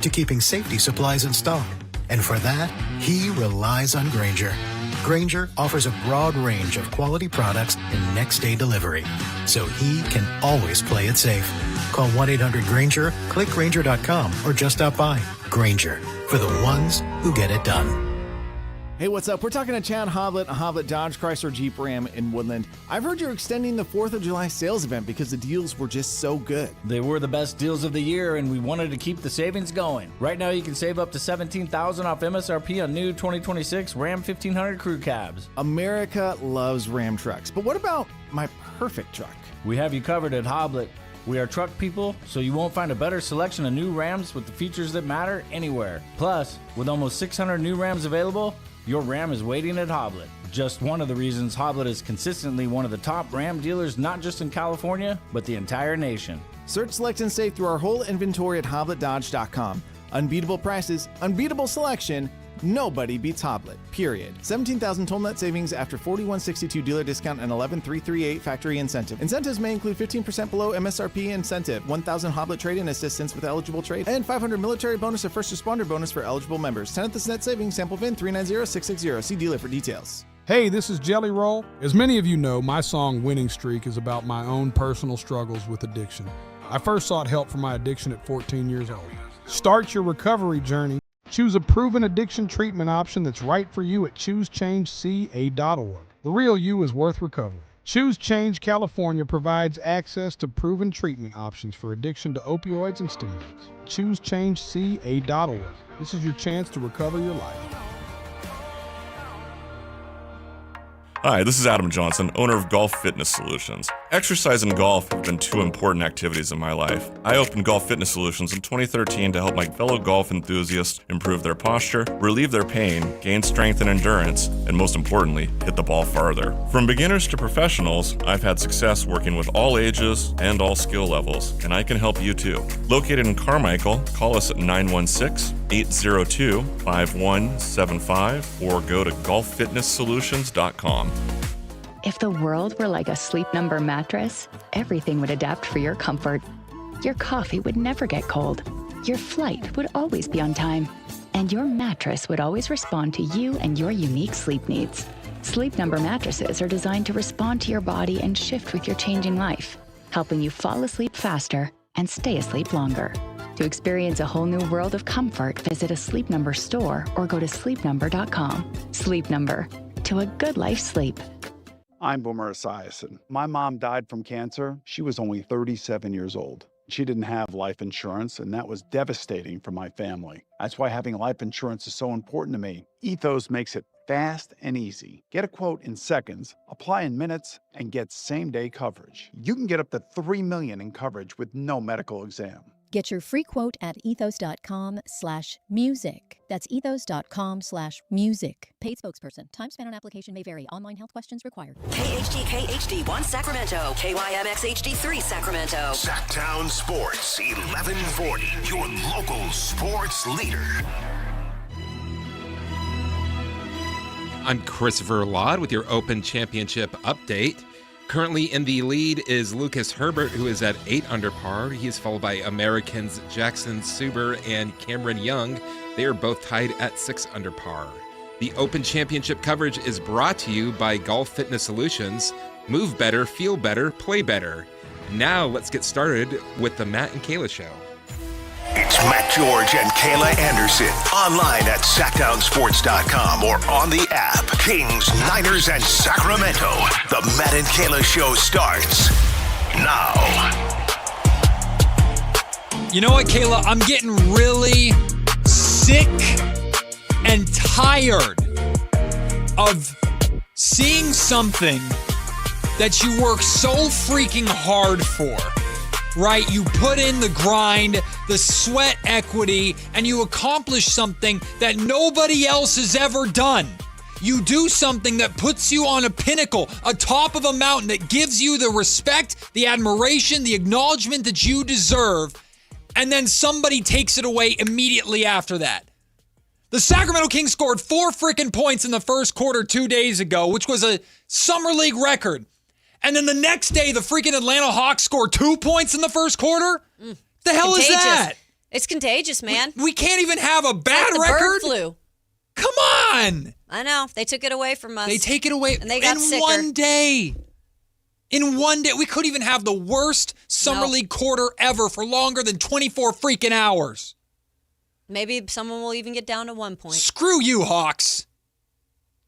to keeping safety supplies in stock. And for that, he relies on Grainger. Grainger offers a broad range of quality products and next-day delivery, so he can always play it safe. Call 1-800-GRAINGER, click Grainger.com, or just stop by. Grainger, for the ones who get it done. Hey, what's up? We're talking to Chad Hoblet, a Hoblet Dodge Chrysler Jeep Ram in Woodland. I've heard you're extending the 4th of July sales event because the deals were just so good. They were the best deals of the year, and we wanted to keep the savings going. Right now, you can save up to $17,000 off MSRP on new 2026 Ram 1500 crew cabs. America loves Ram trucks, but what about my perfect truck? We have you covered at Hoblet. We are truck people, so you won't find a better selection of new Rams with the features that matter anywhere. Plus, with almost 600 new Rams available, your Ram is waiting at Hoblet. Just one of the reasons Hoblet is consistently one of the top Ram dealers, not just in California, but the entire nation. Search, select, and save through our whole inventory at HobletDodge.com. Unbeatable prices, unbeatable selection. Nobody beats Hoblet, period. $17,000 total net savings after $41.62 dealer discount and $11,338 factory incentive. Incentives may include 15% below MSRP incentive, $1,000 Hoblet trade-in assistance with eligible trade, and $500 military bonus or first responder bonus for eligible members. 10th is net savings, sample VIN 390660. See dealer for details. Hey, this is Jelly Roll. As many of you know, my song Winning Streak is about my own personal struggles with addiction. I first sought help for my addiction at 14 years old. Start your recovery journey. Choose a proven addiction treatment option that's right for you at ChooseChangeCA.org. The real you is worth recovery. Choose Change California provides access to proven treatment options for addiction to opioids and stimulants. ChooseChangeCA.org. This is your chance to recover your life. Hi, this is Adam Johnson, owner of Golf Fitness Solutions. Exercise and golf have been two important activities in my life. I opened Golf Fitness Solutions in 2013 to help my fellow golf enthusiasts improve their posture, relieve their pain, gain strength and endurance, and most importantly, hit the ball farther. From beginners to professionals, I've had success working with all ages and all skill levels, and I can help you too. Located in Carmichael, call us at 916-802-5175 or go to golffitnesssolutions.com. If the world were like a Sleep Number mattress, everything would adapt for your comfort. Your coffee would never get cold. Your flight would always be on time. And your mattress would always respond to you and your unique sleep needs. Sleep Number mattresses are designed to respond to your body and shift with your changing life, helping you fall asleep faster and stay asleep longer. To experience a whole new world of comfort, visit a Sleep Number store or go to sleepnumber.com. Sleep Number. To a good life sleep. I'm Boomer Esiason. My mom died from cancer. She was only 37 years old. She didn't have life insurance, and that was devastating for my family. That's why having life insurance is so important to me. Ethos makes it fast and easy. Get a quote in seconds, apply in minutes, and get same-day coverage. You can get up to $3 million in coverage with no medical exam. Get your free quote at ethos.com/music. That's ethos.com/music. Paid spokesperson. Time spent on application may vary. Online health questions required. KHTK HD1 Sacramento. KYMX HD3 Sacramento. Sactown Sports 1140. Your local sports leader. I'm Christopher Laud with your Open Championship update. Currently in the lead is Lucas Herbert, who is at 8 under par. He is followed by Americans Jackson Suber and Cameron Young. They are both tied at 6 under par. The Open Championship coverage is brought to you by Golf Fitness Solutions. Move better, feel better, play better. Now let's get started with the Matt and Kayla Show. It's Matt George and Kayla Anderson. Online at SactownSports.com or on the app. Kings, Niners, and Sacramento. The Matt and Kayla Show starts now. You know what, Kayla? I'm getting really sick and tired of seeing something that you work so freaking hard for. Right? You put in the grind, the sweat equity, and you accomplish something that nobody else has ever done. You do something that puts you on a pinnacle, atop of a mountain that gives you the respect, the admiration, the acknowledgement that you deserve, and then somebody takes it away immediately after that. The Sacramento Kings scored 4 freaking points in the first quarter 2 days ago, which was a Summer League record. And then the next day, the freaking Atlanta Hawks scored 2 points in the first quarter? The hell is that? It's contagious, man. We can't even have a bad it's like the record. Bird flu. Come on. I know. They took it away from us. They take it away and they got in sicker. 1 day. In 1 day. We couldn't even have the worst Summer League quarter ever for longer than 24 freaking hours. Maybe someone will even get down to 1 point. Screw you, Hawks.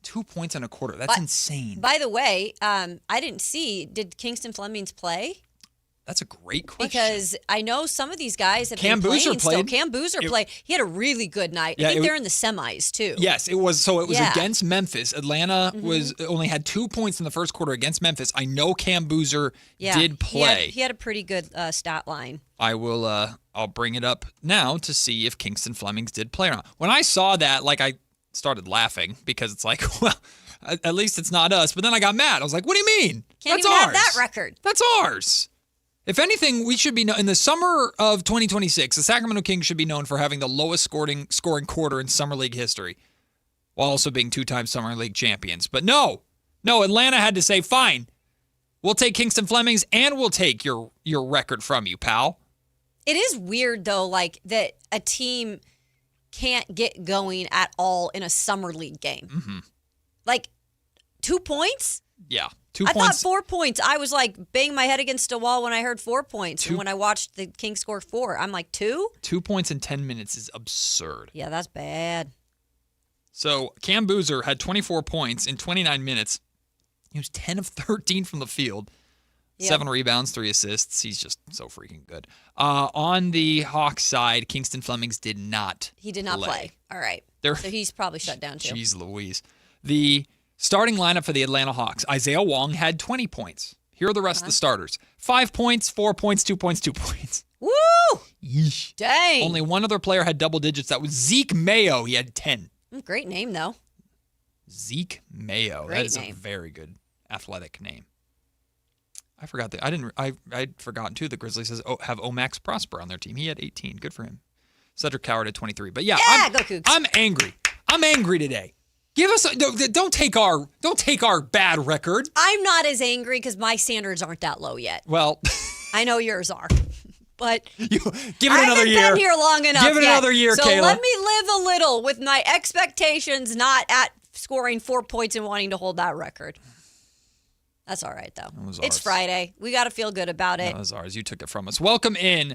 2 points in a quarter. That's insane. By the way, I didn't see, did Kingston Flemings play? That's a great question. Because I know some of these guys have Cam been playing Boozer still. played. Cam Boozer played. He had a really good night. Yeah, I think they're in the semis, too. Yes, it was. So it was Yeah. against Memphis. Atlanta only had 2 points in the first quarter against Memphis. I know Cam Boozer did play. He had a pretty good stat line. I will. I'll bring it up now to see if Kingston Flemings did play or not. When I saw that, I started laughing because it's like, well, at least it's not us. But then I got mad. I was like, what do you mean? Can't That's even ours. have that record. That's ours. If anything, we should be in the summer of 2026. The Sacramento Kings should be known for having the lowest scoring quarter in Summer League history, while also being 2-time Summer League champions. But no, Atlanta had to say, fine, we'll take Kingston Flemings and we'll take your record from you, pal. It is weird, though, that a team can't get going at all in a Summer League game. Mm-hmm. 2 points? Yeah. I thought 4 points. I was banging my head against a wall when I heard 4 points. And when I watched the Kings score 4, I'm like, 2? 2 points in 10 minutes is absurd. Yeah, that's bad. So Cam Boozer had 24 points in 29 minutes. He was 10 of 13 from the field. Yep. 7 rebounds, 3 assists. He's just so freaking good. On the Hawks side, Kingston Flemings did not He did not play. All right. So he's probably shut down, too. Jeez Louise. The starting lineup for the Atlanta Hawks, Isaiah Wong had 20 points. Here are the rest of the starters. 5 points, 4 points, 2 points, 2 points. Woo! Yeesh. Dang. Only one other player had double digits. That was Zeke Mayo. He had 10. Great name, though. Zeke Mayo. Great That is name. a very good athletic name. I forgot that. I'd forgotten too. The Grizzlies have Omax Prosper on their team. He had 18. Good for him. Cedric Coward had 23. But yeah, go Cougs. I'm angry. I'm angry today. Give us don't take our bad record. I'm not as angry because my standards aren't that low yet. Well, I know yours are. But give it I another haven't year. been here long enough. Give it yet. another year, so Kayla. let me live a little with my expectations not at scoring 4 points and wanting to hold that record. That's all right, though. was It's ours. Friday. We got to feel good about it. That was ours. You took it from us. Welcome in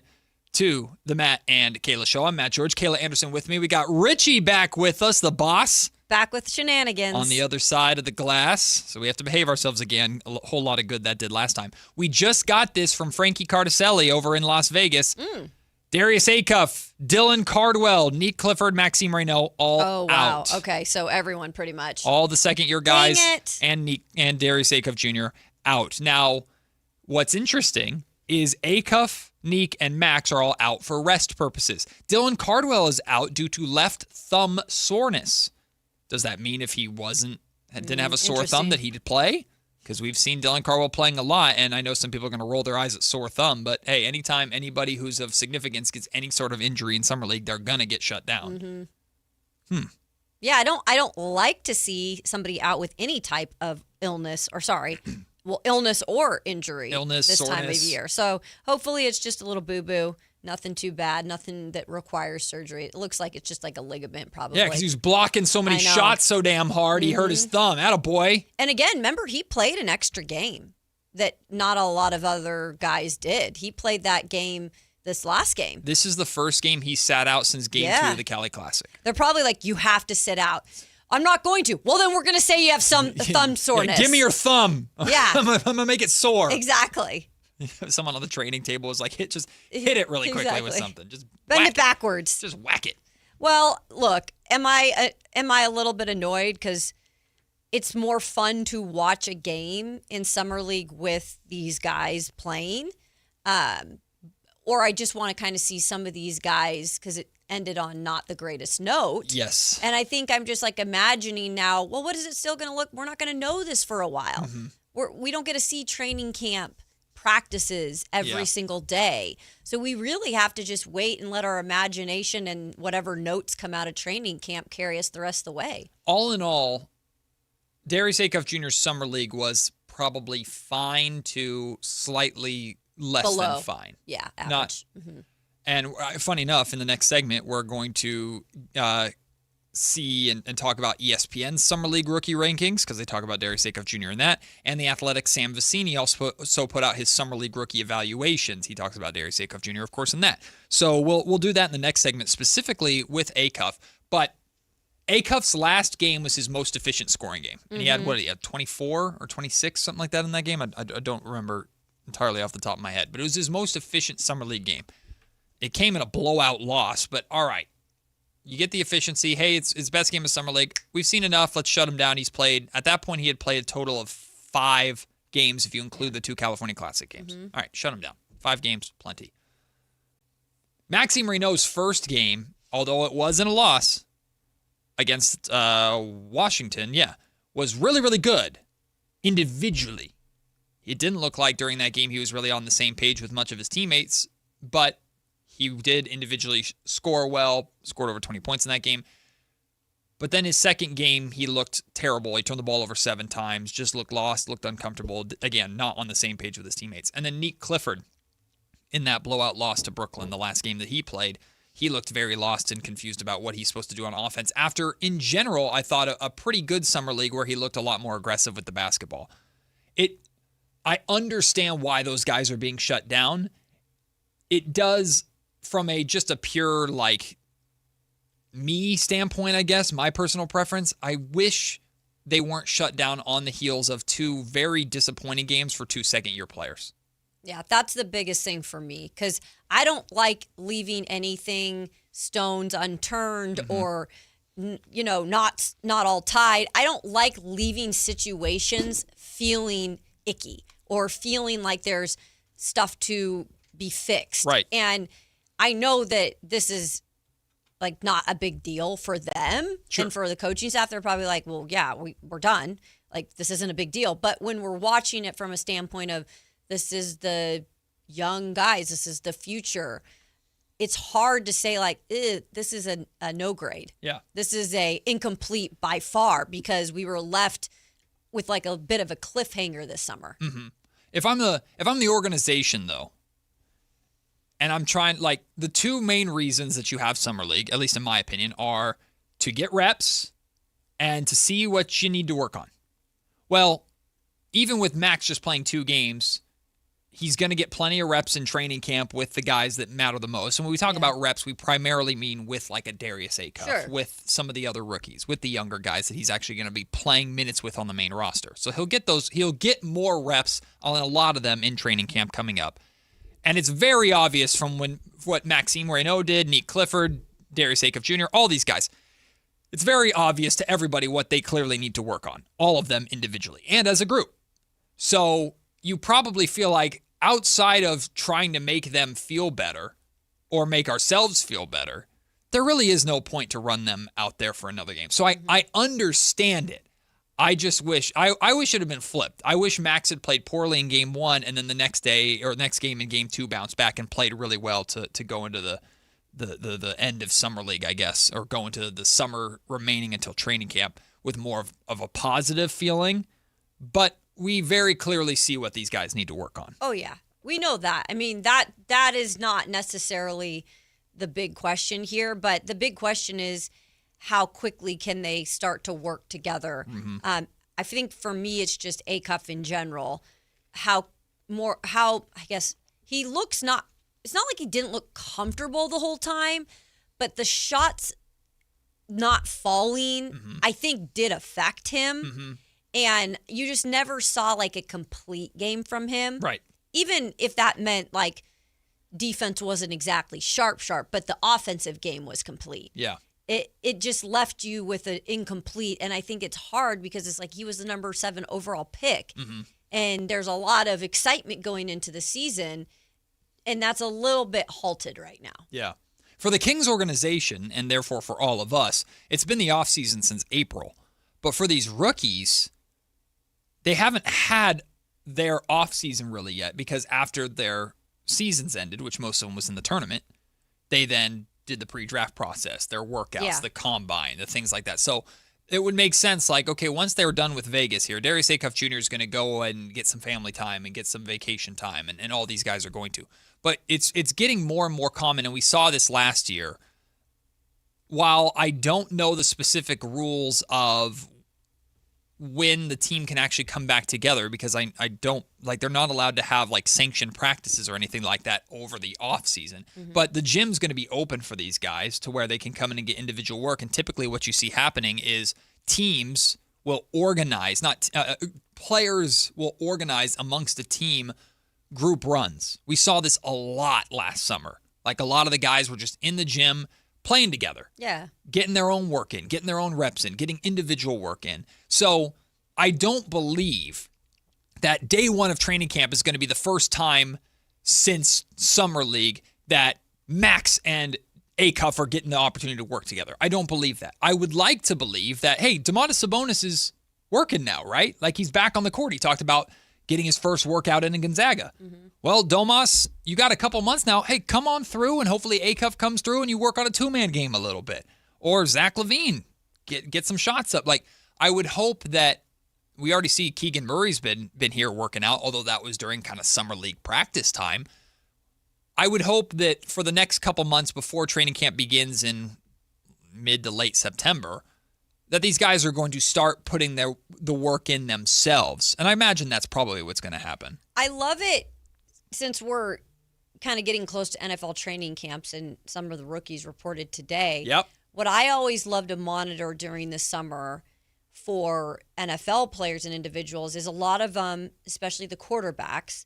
to the Matt and Kayla Show. I'm Matt George. Kayla Anderson with me. We got Richie back with us, the boss. Back with shenanigans. On the other side of the glass. So we have to behave ourselves again. A whole lot of good that did last time. We just got this from Frankie Cardicelli over in Las Vegas. Darius Acuff, Dylan Cardwell, Neat Clifford, Maxime Reynaud, all wow. out. Okay, so everyone pretty much. All the second-year guys Dang it. and Darius Acuff Jr. out. Now, what's interesting is Acuff, Neek, and Max are all out for rest purposes. Dylan Cardwell is out due to left thumb soreness. Does that mean if he didn't have a sore thumb that he'd play? Because we've seen Dylan Cardwell playing a lot, and I know some people are going to roll their eyes at sore thumb, but hey, anytime anybody who's of significance gets any sort of injury in Summer League, they're going to get shut down. Yeah, I don't like to see somebody out with any type of illness illness or injury this time of soreness. year. So hopefully it's just a little boo-boo. Nothing too bad. Nothing that requires surgery. It looks like it's just like a ligament probably. Yeah, because he was blocking so many shots so damn hard, he hurt his thumb. Attaboy. And again, remember, he played an extra game that not a lot of other guys did. He played that game this last game. This is the first game he sat out since game 2 of the Cali Classic. They're probably like, you have to sit out. I'm not going to. Well, then we're going to say you have some thumb soreness. Give me your thumb. Yeah. I'm going to make it sore. Exactly. Someone on the training table was like, hit it really quickly with something. Just bend whack it backwards. Just whack it. Well, look, am I a little bit annoyed because it's more fun to watch a game in Summer League with these guys playing, or I just want to kind of see some of these guys because it ended on not the greatest note. Yes. And I think I'm just like imagining now, well, what is it still going to look? We're not going to know this for a while. We don't get to see training camp practices every single day. So we really have to just wait and let our imagination and whatever notes come out of training camp carry us the rest of the way. All in all, Darius Acuff Jr.'s Summer League was probably fine to slightly less Below. than fine. Yeah, average. And funny enough, in the next segment, we're going to see and talk about ESPN's Summer League rookie rankings, because they talk about Darius Acuff Jr. in that. And the Athletic Sam Vecini also put out his Summer League rookie evaluations. He talks about Darius Acuff Jr., of course, in that. So we'll do that in the next segment, specifically with Acuff. But Acuff's last game was his most efficient scoring game. And he had 24 or 26, something like that in that game? I don't remember entirely off the top of my head. But it was his most efficient Summer League game. It came in a blowout loss, but all right. You get the efficiency. Hey, it's his best game of Summer League. We've seen enough. Let's shut him down. At that point, he had played a total of 5 games if you include the 2 California Classic games. All right, shut him down. 5 games, plenty. Maxime Reynaud's first game, although it wasn't a loss against Washington, was really, really good individually. It didn't look like during that game he was really on the same page with much of his teammates, but he did individually score well, scored over 20 points in that game. But then his second game, he looked terrible. He turned the ball over 7 times, just looked lost, looked uncomfortable. Again, not on the same page with his teammates. And then Nick Clifford, in that blowout loss to Brooklyn, the last game that he played, he looked very lost and confused about what he's supposed to do on offense. After, in general, I thought a pretty good Summer League where he looked a lot more aggressive with the basketball. I understand why those guys are being shut down. It does, from just a pure, me standpoint, I guess, my personal preference, I wish they weren't shut down on the heels of 2 very disappointing games for 2 second-year players. Yeah, that's the biggest thing for me, because I don't like leaving anything stones unturned or, not all tied. I don't like leaving situations feeling icky or feeling like there's stuff to be fixed. Right. And I know that this is not a big deal for them. Sure. And for the coaching staff, they're probably like, well, yeah, we're done. This isn't a big deal. But when we're watching it from a standpoint of this is the young guys, this is the future, it's hard to say this is a no grade. Yeah. This is a incomplete by far, because we were left with a bit of a cliffhanger this summer. Mm-hmm. If I'm the organization, though, and I'm trying, the 2 main reasons that you have Summer League, at least in my opinion, are to get reps and to see what you need to work on. Well, even with Max just playing 2 games, he's going to get plenty of reps in training camp with the guys that matter the most. And when we talk about reps, we primarily mean with a Darius Acuff, with some of the other rookies, with the younger guys that he's actually going to be playing minutes with on the main roster. So he'll get more reps on a lot of them in training camp coming up. And it's very obvious from what Maxime Reynaud did, Nick Clifford, Darius Acuff Jr., all these guys. It's very obvious to everybody what they clearly need to work on, all of them individually and as a group. So you probably feel like outside of trying to make them feel better or make ourselves feel better, there really is no point to run them out there for another game. So I understand it. I just wish I wish it had been flipped. I wish Max had played poorly in game 1 and then the next day or next game in game 2 bounced back and played really well to go into the end of Summer League, I guess, or go into the summer remaining until training camp with more of a positive feeling. But we very clearly see what these guys need to work on. Oh, yeah. We know that. I mean, that is not necessarily the big question here, but the big question is how quickly can they start to work together? Mm-hmm. I think for me, it's just Acuff in general. How I guess he looks it's not like he didn't look comfortable the whole time, but the shots not falling, I think did affect him. And you just never saw a complete game from him. Right. Even if that meant defense wasn't exactly sharp, but the offensive game was complete. Yeah. It just left you with an incomplete. And I think it's hard because it's he was the number 7 overall pick. And there's a lot of excitement going into the season. And that's a little bit halted right now. Yeah. For the Kings organization, and therefore for all of us, it's been the offseason since April. But for these rookies, they haven't had their offseason really yet, because after their seasons ended, which most of them was in the tournament, they then did the pre-draft process, their workouts, the combine, the things like that. So it would make sense. Like, okay, once they were done with Vegas here, Darius Acuff Jr. is going to go and get some family time and get some vacation time, and all these guys are going to. But it's getting more and more common, and we saw this last year. While I don't know the specific rules of when the team can actually come back together, because I don't, like, they're not allowed to have, like, sanctioned practices or anything like that over the off season. Mm-hmm. But the gym's going to be open for these guys to where they can come in and get individual work. And typically what you see happening is teams will organize, players will organize amongst a team group runs. We saw this a lot last summer. Like, a lot of the guys were just in the gym playing together. Yeah. Getting their own work in, getting their own reps in, getting individual work in. So I don't believe that day one of training camp is going to be the first time since Summer League that Max and Acuff are getting the opportunity to work together. I don't believe that. I would like to believe that, hey, Domantas Sabonis is working now, right? Like, he's back on the court. He talked about getting his first workout in Gonzaga. Mm-hmm. Well, Domas, you got a couple months now. Hey, come on through, and hopefully Acuff comes through and you work on a two-man game a little bit. Or Zach LaVine, get some shots up. Like, I would hope that we already see Keegan Murray's been here working out, although that was during kind of summer league practice time. I would hope that for the next couple months before training camp begins in mid to late September, that these guys are going to start putting the work in themselves. And I imagine that's probably what's going to happen. I love it, since we're kind of getting close to NFL training camps and some of the rookies reported today. Yep. What I always love to monitor during the summer for NFL players and individuals is a lot of them, especially the quarterbacks,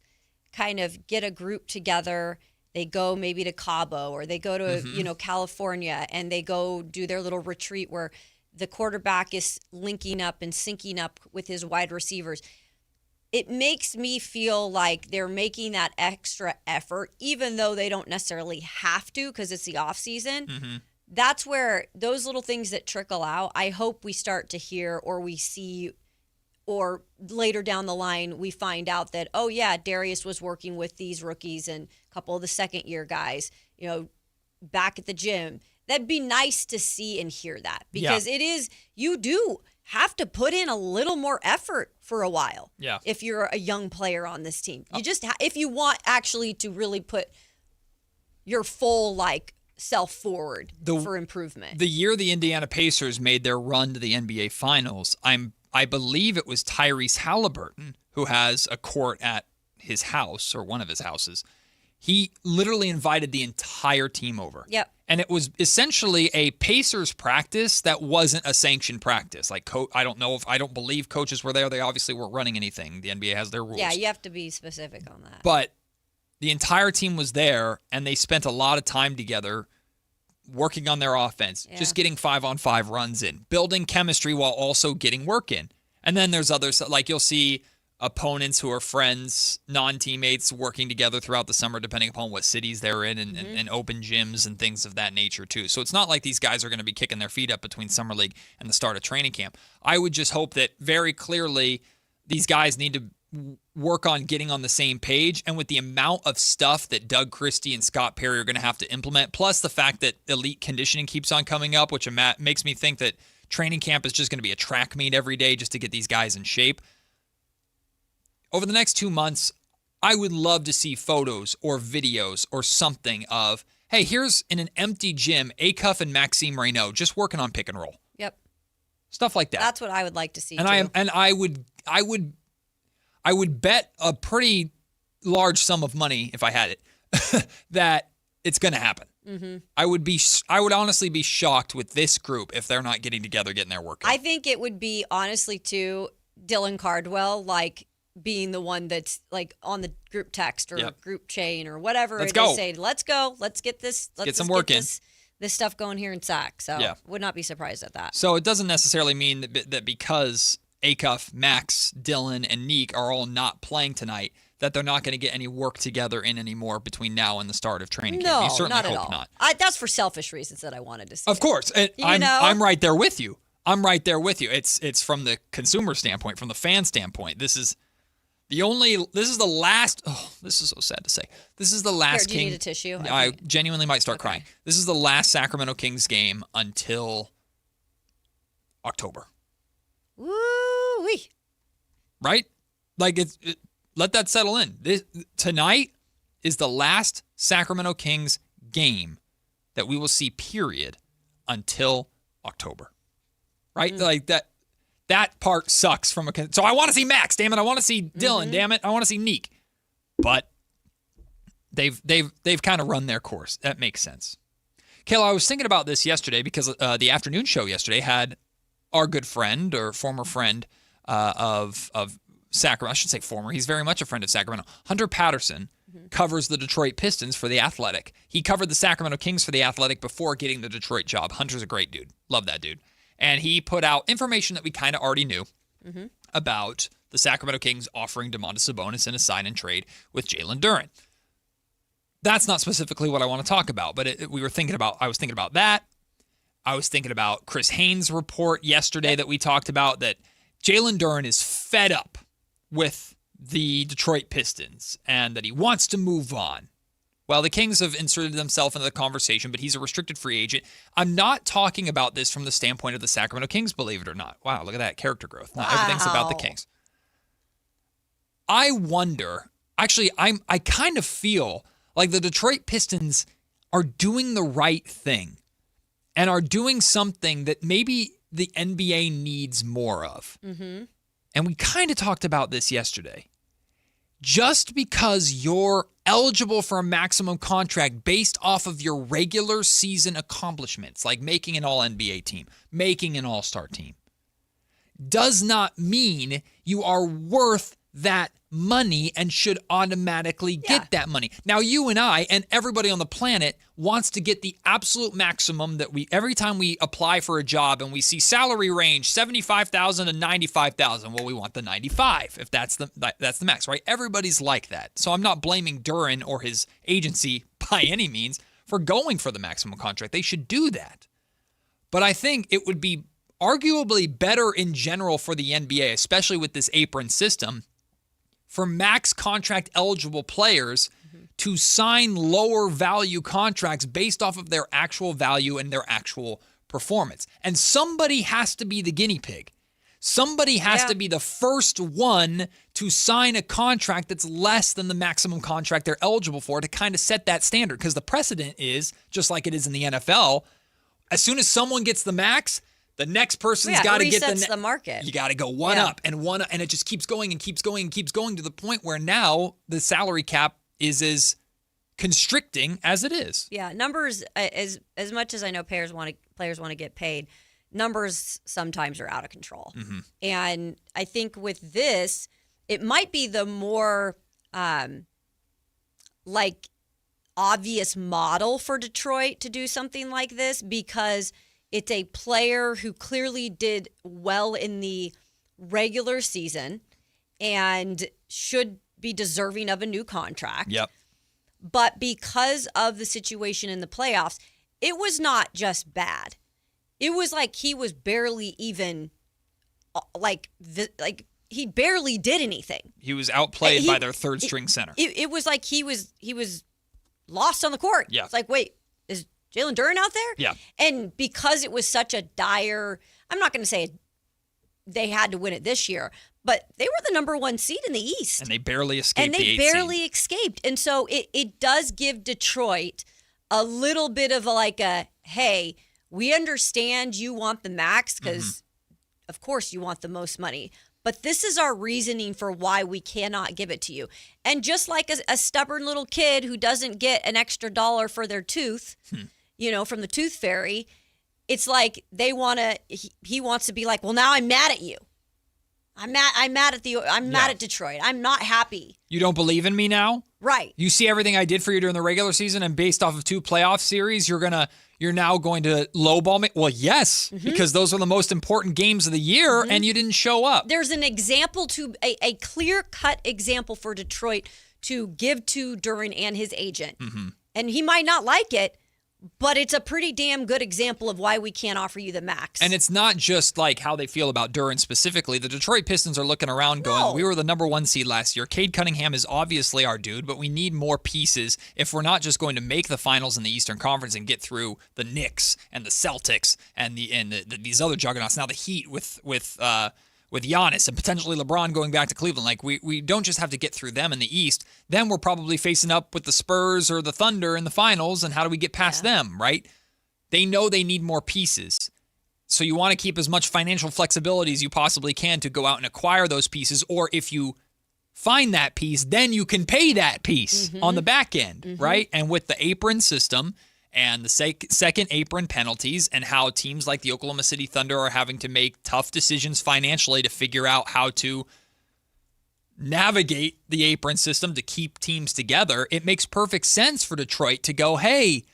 kind of get a group together. They go maybe to Cabo, or they go to, California, and they go do their little retreat where the quarterback is linking up and syncing up with his wide receivers. It makes me feel like they're making that extra effort, even though they don't necessarily have to because it's the off season. Mm-hmm. That's where those little things that trickle out, I hope we start to hear, or we see, or later down the line, we find out that, oh yeah, Darius was working with these rookies and a couple of the second year guys, back at the gym. That'd be nice to see and hear that, because it is, you do have to put in a little more effort for a while. Yeah. If you're a young player on this team, you just, if you want actually to really put your full self forward for improvement. The year the Indiana Pacers made their run to the NBA Finals, I believe it was Tyrese Halliburton, who has a court at his house, or one of his houses. He literally invited the entire team over. Yep. And it was essentially a Pacers practice that wasn't a sanctioned practice. Like, I don't believe coaches were there. They obviously weren't running anything. The NBA has their rules. Yeah, you have to be specific on that. But the entire team was there, and they spent a lot of time together working on their offense, just getting 5-on-5 runs in, building chemistry while also getting work in. And then there's others, like you'll see opponents who are friends, non-teammates working together throughout the summer, depending upon what cities they're in, and open gyms and things of that nature too. So it's not like these guys are going to be kicking their feet up between summer league and the start of training camp. I would just hope that very clearly these guys need to work on getting on the same page, and with the amount of stuff that Doug Christie and Scott Perry are going to have to implement, plus the fact that elite conditioning keeps on coming up, which makes me think that training camp is just going to be a track meet every day just to get these guys in shape. Over the next 2 months, I would love to see photos or videos or something of, hey, here's in an empty gym, Acuff and Maxime Reynaud just working on pick and roll. Yep. Stuff like that. That's what I would like to see. And I would bet a pretty large sum of money, if I had it, that it's going to happen. Mm-hmm. I would honestly be shocked with this group if they're not getting together, getting their work in. I think it would be, honestly, too, Dylan Cardwell, being the one that's on the group text or group chain or whatever. Let's go. Say, let's go. Let's get this. Let's get some work in. This stuff going here in Sac. So would not be surprised at that. So it doesn't necessarily mean that because Acuff, Max, Dylan, and Neek are all not playing tonight, that they're not going to get any work together in anymore between now and the start of training camp. You certainly not at hope all. Not. That's for selfish reasons that I wanted to see. Of course. And I'm right there with you. It's from the consumer standpoint, from the fan standpoint. This is the last, this is so sad to say. This is the last Here, do you need a tissue? I genuinely might start crying. This is the last Sacramento Kings game until October. Woo-wee. Right? Like, let that settle in. Tonight is the last Sacramento Kings game that we will see, period, until October. Right? Like, that part sucks from a... So I want to see Max, damn it. I want to see Dylan, damn it. I want to see Neek. But they've kind of run their course. That makes sense. Kayla, I was thinking about this yesterday because the afternoon show yesterday had our good friend or former friend of Sacramento. I should say former. He's very much a friend of Sacramento. Hunter Patterson covers the Detroit Pistons for The Athletic. He covered the Sacramento Kings for The Athletic before getting the Detroit job. Hunter's a great dude. Love that dude. And he put out information that we kind of already knew about the Sacramento Kings offering Domantas Sabonis in a sign-and-trade with Jalen Duren. That's not specifically what I want to talk about, but I was thinking about that. I was thinking about Chris Haynes' report yesterday that we talked about, that Jalen Duren is fed up with the Detroit Pistons and that he wants to move on. Well, the Kings have inserted themselves into the conversation, but he's a restricted free agent. I'm not talking about this from the standpoint of the Sacramento Kings, believe it or not. Wow, look at that character growth. Not everything's about the Kings. I wonder, actually, I kind of feel like the Detroit Pistons are doing the right thing and are doing something that maybe the NBA needs more of. And we kind of talked about this yesterday. Just because you're eligible for a maximum contract based off of your regular season accomplishments, like making an All-NBA team, making an All-Star team, does not mean you are worth that money and should automatically get that money. Now, you and I and everybody on the planet wants to get the absolute maximum that every time we apply for a job and we see salary range 75,000 to 95,000. Well, we want the 95 if that's the max, right? Everybody's like that. So I'm not blaming Duren or his agency by any means for going for the maximum contract. They should do that. But I think it would be arguably better in general for the NBA, especially with this apron system, for max contract eligible players to sign lower value contracts based off of their actual value and their actual performance. And somebody has to be the guinea pig. Somebody has to be the first one to sign a contract that's less than the maximum contract they're eligible for to kind of set that standard. Because the precedent is, just like it is in the NFL, as soon as someone gets the max, the next person's got to get the market. You got to go one up, and it just keeps going and keeps going and keeps going to the point where now the salary cap is as constricting as it is. Yeah, numbers, as much as I know players want to get paid, numbers sometimes are out of control. And I think with this, it might be the more obvious model for Detroit to do something like this, because it's a player who clearly did well in the regular season and should be deserving of a new contract. But because of the situation in the playoffs, it was not just bad. It was like he was barely even he barely did anything. He was outplayed by their third string center. It was like he was lost on the court. It's like, wait, is Jalen Duren out there? Yeah. And because it was such a dire, I'm not going to say they had to win it this year, but they were the number one seed in the East. And they barely escaped And they barely escaped. And so it does give Detroit a little bit of hey, we understand you want the max because, of course, you want the most money. But this is our reasoning for why we cannot give it to you. And just like a stubborn little kid who doesn't get an extra $1 for their tooth, from the tooth fairy, it's like he wants to be like, well, now I'm mad at you. I'm mad at Detroit. I'm not happy. You don't believe in me now? Right. You see everything I did for you during the regular season, and based off of 2 playoff series, you're now going to lowball me? Well, yes, because those are the most important games of the year, and you didn't show up. There's an example a clear-cut example for Detroit to give to Duren and his agent. And he might not like it, But it's a pretty damn good example of why we can't offer you the max. And it's not just like how they feel about Duren specifically. The Detroit Pistons are looking around going, we were the number 1 seed last year. Cade Cunningham is obviously our dude, but we need more pieces if we're not just going to make the finals in the Eastern Conference and get through the Knicks and the Celtics and these other juggernauts. Now the Heat with Giannis and potentially LeBron going back to Cleveland. Like, we don't just have to get through them in the East. Then we're probably facing up with the Spurs or the Thunder in the finals, and how do we get past them, right? They know they need more pieces. So you want to keep as much financial flexibility as you possibly can to go out and acquire those pieces, or if you find that piece, then you can pay that piece on the back end, right? And with the apron system and the second apron penalties and how teams like the Oklahoma City Thunder are having to make tough decisions financially to figure out how to navigate the apron system to keep teams together, it makes perfect sense for Detroit to go, hey,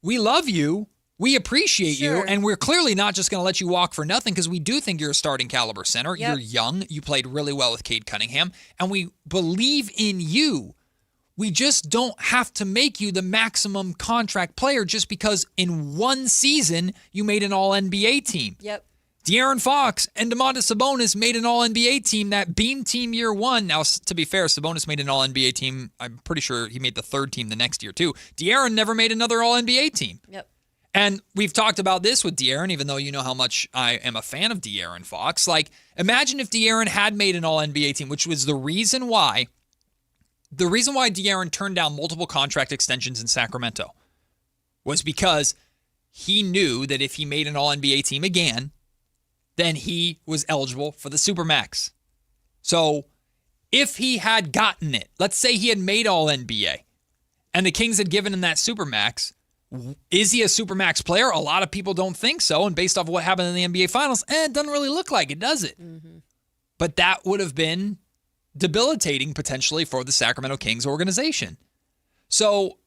we love you, we appreciate you, and we're clearly not just going to let you walk for nothing because we do think you're a starting caliber center. You're young, you played really well with Cade Cunningham, and we believe in you. We just don't have to make you the maximum contract player just because in one season you made an All-NBA team. Yep. De'Aaron Fox and Domantas Sabonis made an All-NBA team, that Beam Team year one. Now, to be fair, Sabonis made an All-NBA team. I'm pretty sure he made the third team the next year, too. De'Aaron never made another All-NBA team. Yep. And we've talked about this with De'Aaron, even though you know how much I am a fan of De'Aaron Fox. Like, imagine if De'Aaron had made an All-NBA team, which was the reason why De'Aaron turned down multiple contract extensions in Sacramento was because he knew that if he made an All-NBA team again, then he was eligible for the Supermax. So if he had gotten it, let's say he had made All-NBA and the Kings had given him that Supermax, is he a Supermax player? A lot of people don't think so. And based off of what happened in the NBA Finals, it doesn't really look like it, does it? But that would have been debilitating potentially for the Sacramento Kings organization. So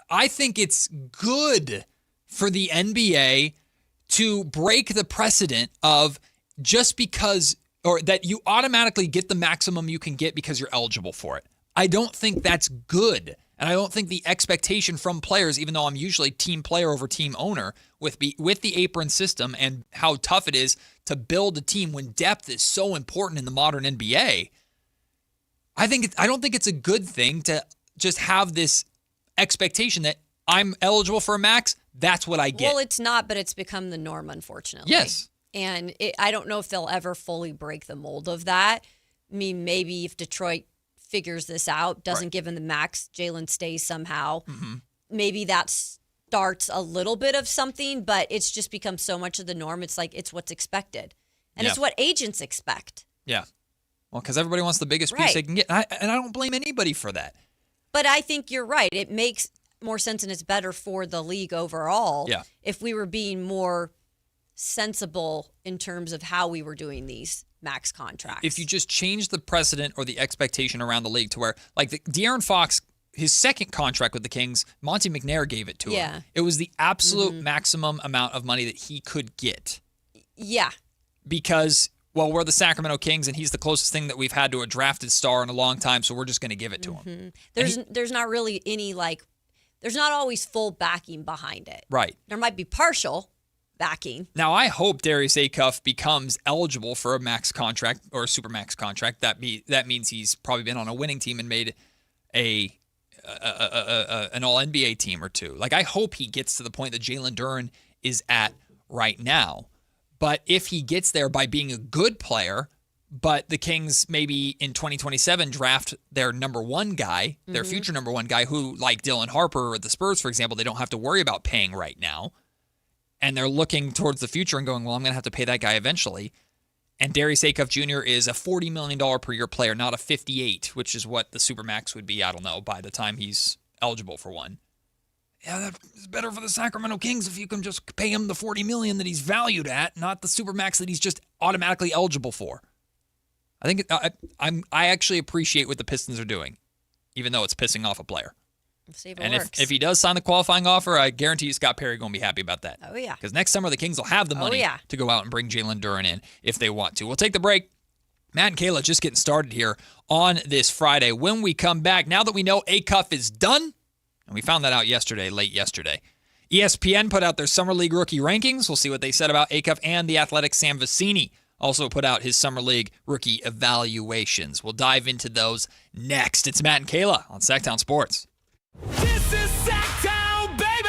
I think it's good for the NBA to break the precedent of just because, or that you automatically get the maximum you can get because you're eligible for it. I don't think that's good. And I don't think the expectation from players, even though I'm usually team player over team owner, with the apron system and how tough it is to build a team when depth is so important in the modern NBA, I don't think it's a good thing to just have this expectation that I'm eligible for a max, that's what I get. Well, it's not, but it's become the norm, unfortunately. Yes. And I don't know if they'll ever fully break the mold of that. I mean, maybe if Detroit figures this out, doesn't give him the max, Jalen stays somehow, maybe that starts a little bit of something, but it's just become so much of the norm. It's like, it's what's expected. And it's what agents expect. Yeah. Well, because everybody wants the biggest piece they can get. And I don't blame anybody for that. But I think you're right. It makes more sense and it's better for the league overall if we were being more sensible in terms of how we were doing these max contracts. If you just change the precedent or the expectation around the league to where, like De'Aaron Fox, his second contract with the Kings, Monty McNair gave it to him. It was the absolute maximum amount of money that he could get. Yeah. Because, well, we're the Sacramento Kings, and he's the closest thing that we've had to a drafted star in a long time, so we're just going to give it to him. There's not really any, there's not always full backing behind it. Right. There might be partial backing. Now, I hope Darius Acuff becomes eligible for a max contract or a super max contract. That means he's probably been on a winning team and made an All-NBA team or two. Like, I hope he gets to the point that Jalen Duren is at right now. But if he gets there by being a good player, but the Kings maybe in 2027 draft their number one guy, their future number one guy, who, like Dylan Harper or the Spurs, for example, they don't have to worry about paying right now. And they're looking towards the future and going, well, I'm going to have to pay that guy eventually. And Darius Acuff Jr. is a $40 million per year player, not a 58, which is what the Supermax would be, I don't know, by the time he's eligible for one. Yeah, that's better for the Sacramento Kings if you can just pay him the $40 million that he's valued at, not the Supermax that he's just automatically eligible for. I think I actually appreciate what the Pistons are doing, even though it's pissing off a player. See if it and works. if he does sign the qualifying offer, I guarantee you Scott Perry going to be happy about that. Oh, yeah. Because next summer the Kings will have the money to go out and bring Jalen Duren in if they want to. We'll take the break. Matt and Kayla just getting started here on this Friday. When we come back, now that we know Acuff is done, And we found that out late yesterday. ESPN put out their Summer League rookie rankings. We'll see what they said about Acuff, and the Athletic Sam Vecini also put out his Summer League rookie evaluations. We'll dive into those next. It's Matt and Kayla on Sactown Sports. This is Sactown, baby!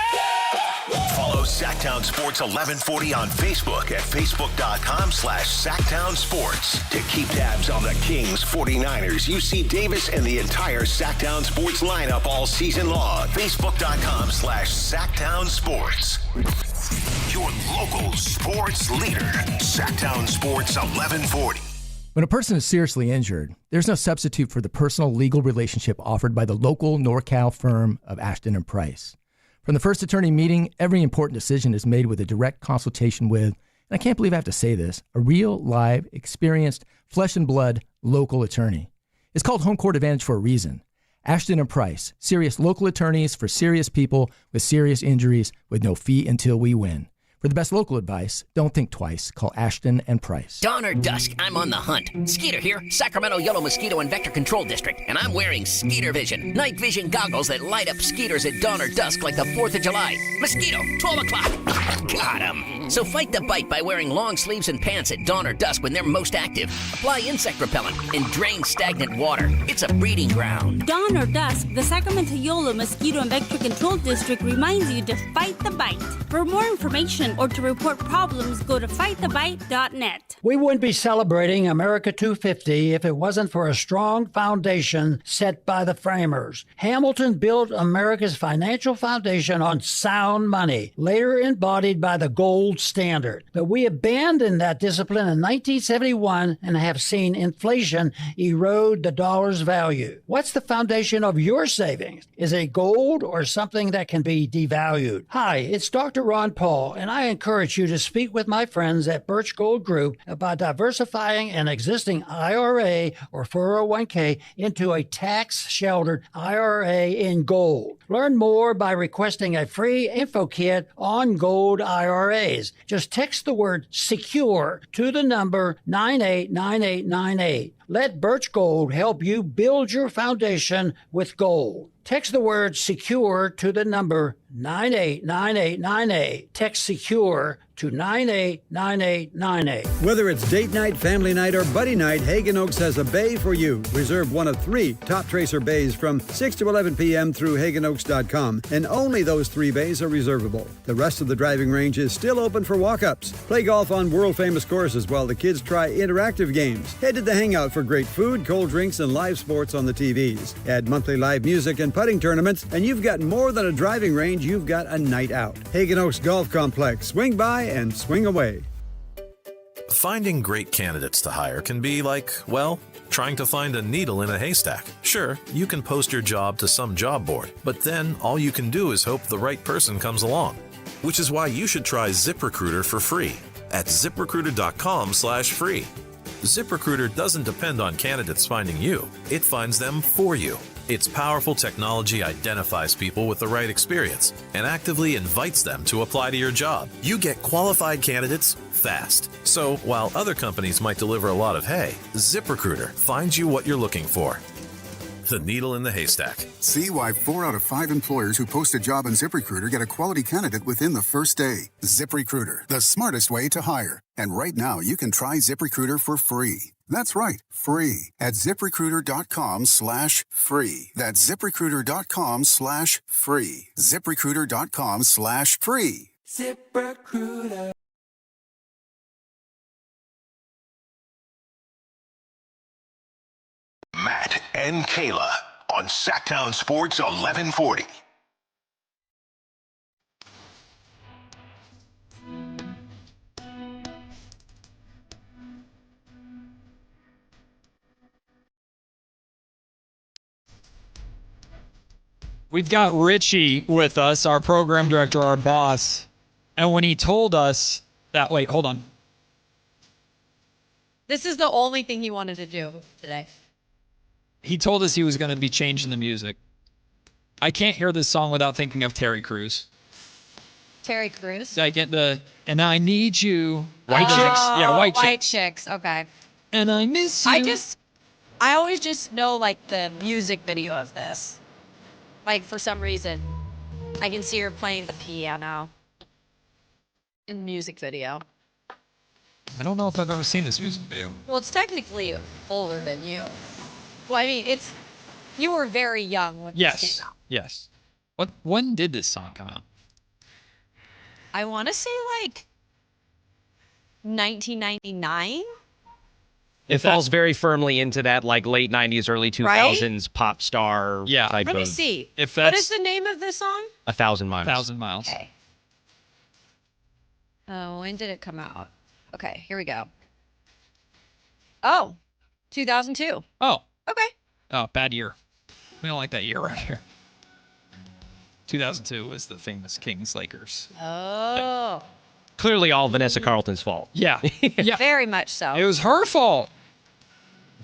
Follow Sactown Sports 1140 on Facebook at facebook.com/Sactown Sports. To keep tabs on the Kings, 49ers, UC Davis, and the entire Sactown Sports lineup all season long. Facebook.com/Sactown Sports. Your local sports leader. Sactown Sports 1140. When a person is seriously injured, there's no substitute for the personal legal relationship offered by the local NorCal firm of Ashton and Price. From the first attorney meeting, every important decision is made with a direct consultation with, and I can't believe I have to say this, a real, live, experienced, flesh and blood local attorney. It's called Home Court Advantage for a reason. Ashton and Price, serious local attorneys for serious people with serious injuries with no fee until we win. For the best local advice, don't think twice. Call Ashton and Price. Dawn or dusk, I'm on the hunt. Skeeter here, Sacramento Yellow Mosquito and Vector Control District, and I'm wearing Skeeter Vision, night vision goggles that light up skeeters at dawn or dusk like the 4th of July. Mosquito, 12 o'clock. Got 'em. So fight the bite by wearing long sleeves and pants at dawn or dusk when they're most active. Apply insect repellent and drain stagnant water. It's a breeding ground. Dawn or dusk, the Sacramento Yellow Mosquito and Vector Control District reminds you to fight the bite. For more information or to report problems, go to fightthebite.net. We wouldn't be celebrating America 250 if it wasn't for a strong foundation set by the framers. Hamilton built America's financial foundation on sound money, later embodied by the gold standard. But we abandoned that discipline in 1971 and have seen inflation erode the dollar's value. What's the foundation of your savings? Is it gold or something that can be devalued? Hi, it's Dr. Ron Paul, and I encourage you to speak with my friends at Birch Gold Group about diversifying an existing IRA or 401k into a tax-sheltered IRA in gold. Learn more by requesting a free info kit on gold IRAs. Just text the word SECURE to the number 989898. Let Birch Gold help you build your foundation with gold. Text the word SECURE to the number 989898. Text SECURE to 989898. Whether it's date night, family night, or buddy night, Hagen Oaks has a bay for you. Reserve one of 3 Top Tracer bays from 6 to 11 p.m. through HagenOaks.com, and only those 3 bays are reservable. The rest of the driving range is still open for walk-ups. Play golf on world-famous courses while the kids try interactive games. Head to the Hangout for great food, cold drinks, and live sports on the TVs. Add monthly live music and putting tournaments, and you've got more than a driving range, you've got a night out. Hagen Oaks Golf Complex. Swing by and swing away. Finding great candidates to hire can be like, well, trying to find a needle in a haystack. Sure, you can post your job to some job board, but then all you can do is hope the right person comes along. Which is why you should try ZipRecruiter for free at ZipRecruiter.com/free. ZipRecruiter doesn't depend on candidates finding you. It finds them for you. Its powerful technology identifies people with the right experience and actively invites them to apply to your job. You get qualified candidates fast. So while other companies might deliver a lot of hay, ZipRecruiter finds you what you're looking for. The needle in the haystack. See why 4 out of 5 employers who post a job on ZipRecruiter get a quality candidate within the first day. ZipRecruiter, the smartest way to hire. And right now, you can try ZipRecruiter for free. That's right, free at ZipRecruiter.com/free. That's ZipRecruiter.com/free. ZipRecruiter.com/free. ZipRecruiter. Matt and Kayla on Sactown Sports 1140. We've got Richie with us, our program director, our boss. And when he told us that, wait, hold on. This is the only thing he wanted to do today. He told us he was going to be changing the music. I can't hear this song without thinking of Terry Crews. Terry Crews? I get the, and I need you. White Chicks? Yeah, White Chicks. White Chicks, okay. And I miss you. I always just know, like, the music video of this. Like, for some reason. I can see her playing the piano in the music video. I don't know if I've ever seen this music video. Well, it's technically older than you. Well, I mean, you were very young when this came out. Yes. When did this song come out? I want to say like 1999. It falls very firmly into that like late 90s, early 2000s pop star type Let me of see. If What is that's the name of this song? 1,000 Miles. 1,000 Miles. Okay. Oh, when did it come out? Okay, here we go. Oh, 2002. Oh. Okay. Oh, bad year. We don't like that year right here. 2002 was the famous Kings Lakers. Oh. Clearly all Vanessa Carlton's fault. Yeah. Yeah. Very much so. It was her fault.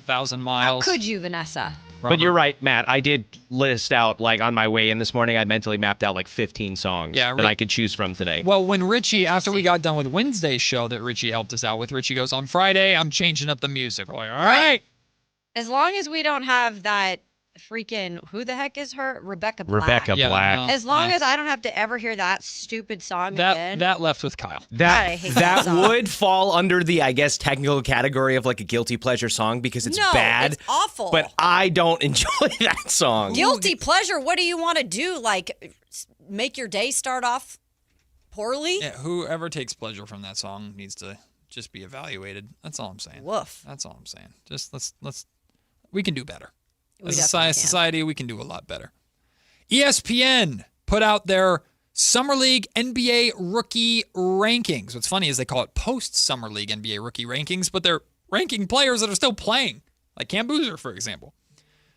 1,000 How Miles. could you, Vanessa? But you're right, Matt. I did list out, like, on my way in this morning, I mentally mapped out, like, 15 songs that I could choose from today. Well, when Richie, after we got done with Wednesday's show that Richie helped us out with, Richie goes, on Friday, I'm changing up the music. We're like, all right. As long as we don't have that freaking, who the heck is her? Rebecca Black. Rebecca Black. As long as I don't have to ever hear that stupid song again. That left with Kyle. God, I hate that song. would fall under the, I guess, technical category of like a guilty pleasure song because it's No, bad. it's awful. But I don't enjoy that song. Guilty pleasure. What do you want to do? Like, make your day start off poorly? Yeah, whoever takes pleasure from that song needs to just be evaluated. That's all I'm saying. Woof. That's all I'm saying. Just let's we can do better. We As a definitely can. society, we can do a lot better. ESPN put out their Summer League NBA rookie rankings. What's funny is they call it post-Summer League NBA rookie rankings, but they're ranking players that are still playing, like Cam Boozer, for example.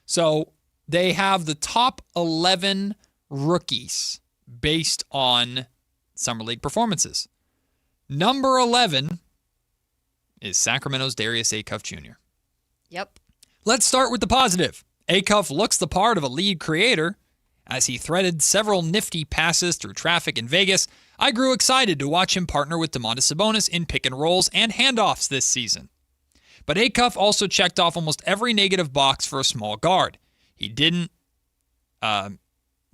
So they have the top 11 rookies based on Summer League performances. Number 11 is Sacramento's Darius Acuff Jr. Yep. Let's start with the positive. Acuff looks the part of a lead creator. As he threaded several nifty passes through traffic in Vegas, I grew excited to watch him partner with Domantas Sabonis in pick and rolls and handoffs this season. But Acuff also checked off almost every negative box for a small guard. He didn't,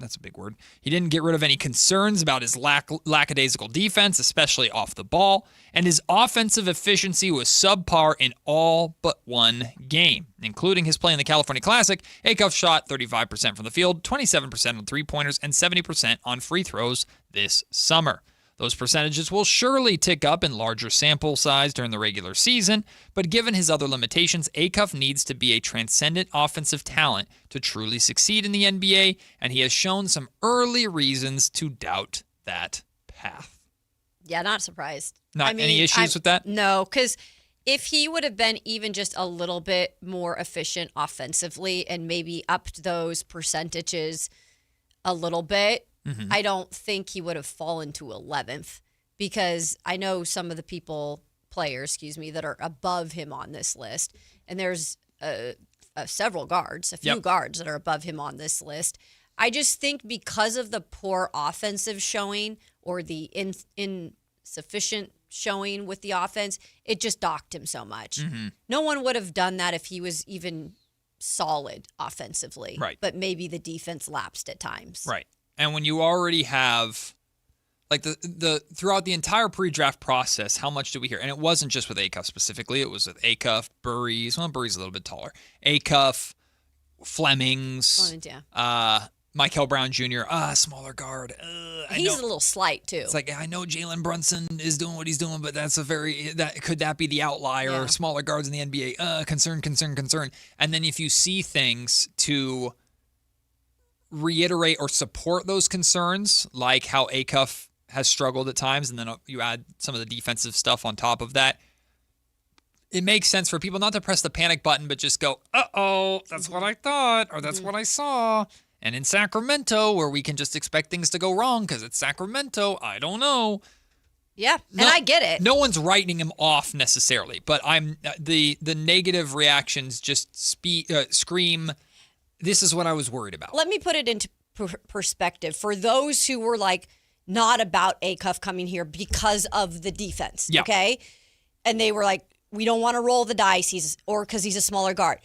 that's a big word. He didn't get rid of any concerns about his lackadaisical defense, especially off the ball, and his offensive efficiency was subpar in all but one game, including his play in the California Classic. Acuff shot 35% from the field, 27% on three-pointers, and 70% on free throws this summer. Those percentages will surely tick up in larger sample size during the regular season, but given his other limitations, Acuff needs to be a transcendent offensive talent to truly succeed in the NBA, and he has shown some early reasons to doubt that path. Yeah, not surprised. Any issues with that? No, because if he would have been even just a little bit more efficient offensively and maybe upped those percentages a little bit, I don't think he would have fallen to 11th, because I know some of the players, that are above him on this list, and there's several guards, a few guards that are above him on this list. I just think because of the poor offensive showing or the insufficient showing with the offense, it just docked him so much. No one would have done that if he was even solid offensively, right? But maybe the defense lapsed at times, right? And when you already have, like, the throughout the entire pre-draft process, how much do we hear? And it wasn't just with Acuff specifically. It was with Acuff, Burries. Well, Burries a little bit taller. Acuff, Flemings, Michael Brown Jr., smaller guard. He's a little slight, too. It's like, I know Jalen Brunson is doing what he's doing, but could that be the outlier? Yeah. Smaller guards in the NBA. Concern. And then if you see things to reiterate or support those concerns, like how Acuff has struggled at times, and then you add some of the defensive stuff on top of that, it makes sense for people not to press the panic button, but just go, uh-oh, that's what I thought, or that's what I saw. And in Sacramento, where we can just expect things to go wrong because it's Sacramento, I don't know. Yeah, and I get it. No one's writing him off necessarily, but the negative reactions just scream, this is what I was worried about. Let me put it into perspective for those who were like not about Acuff coming here because of the defense, okay? And they were like, we don't want to roll the dice, because he's a smaller guard.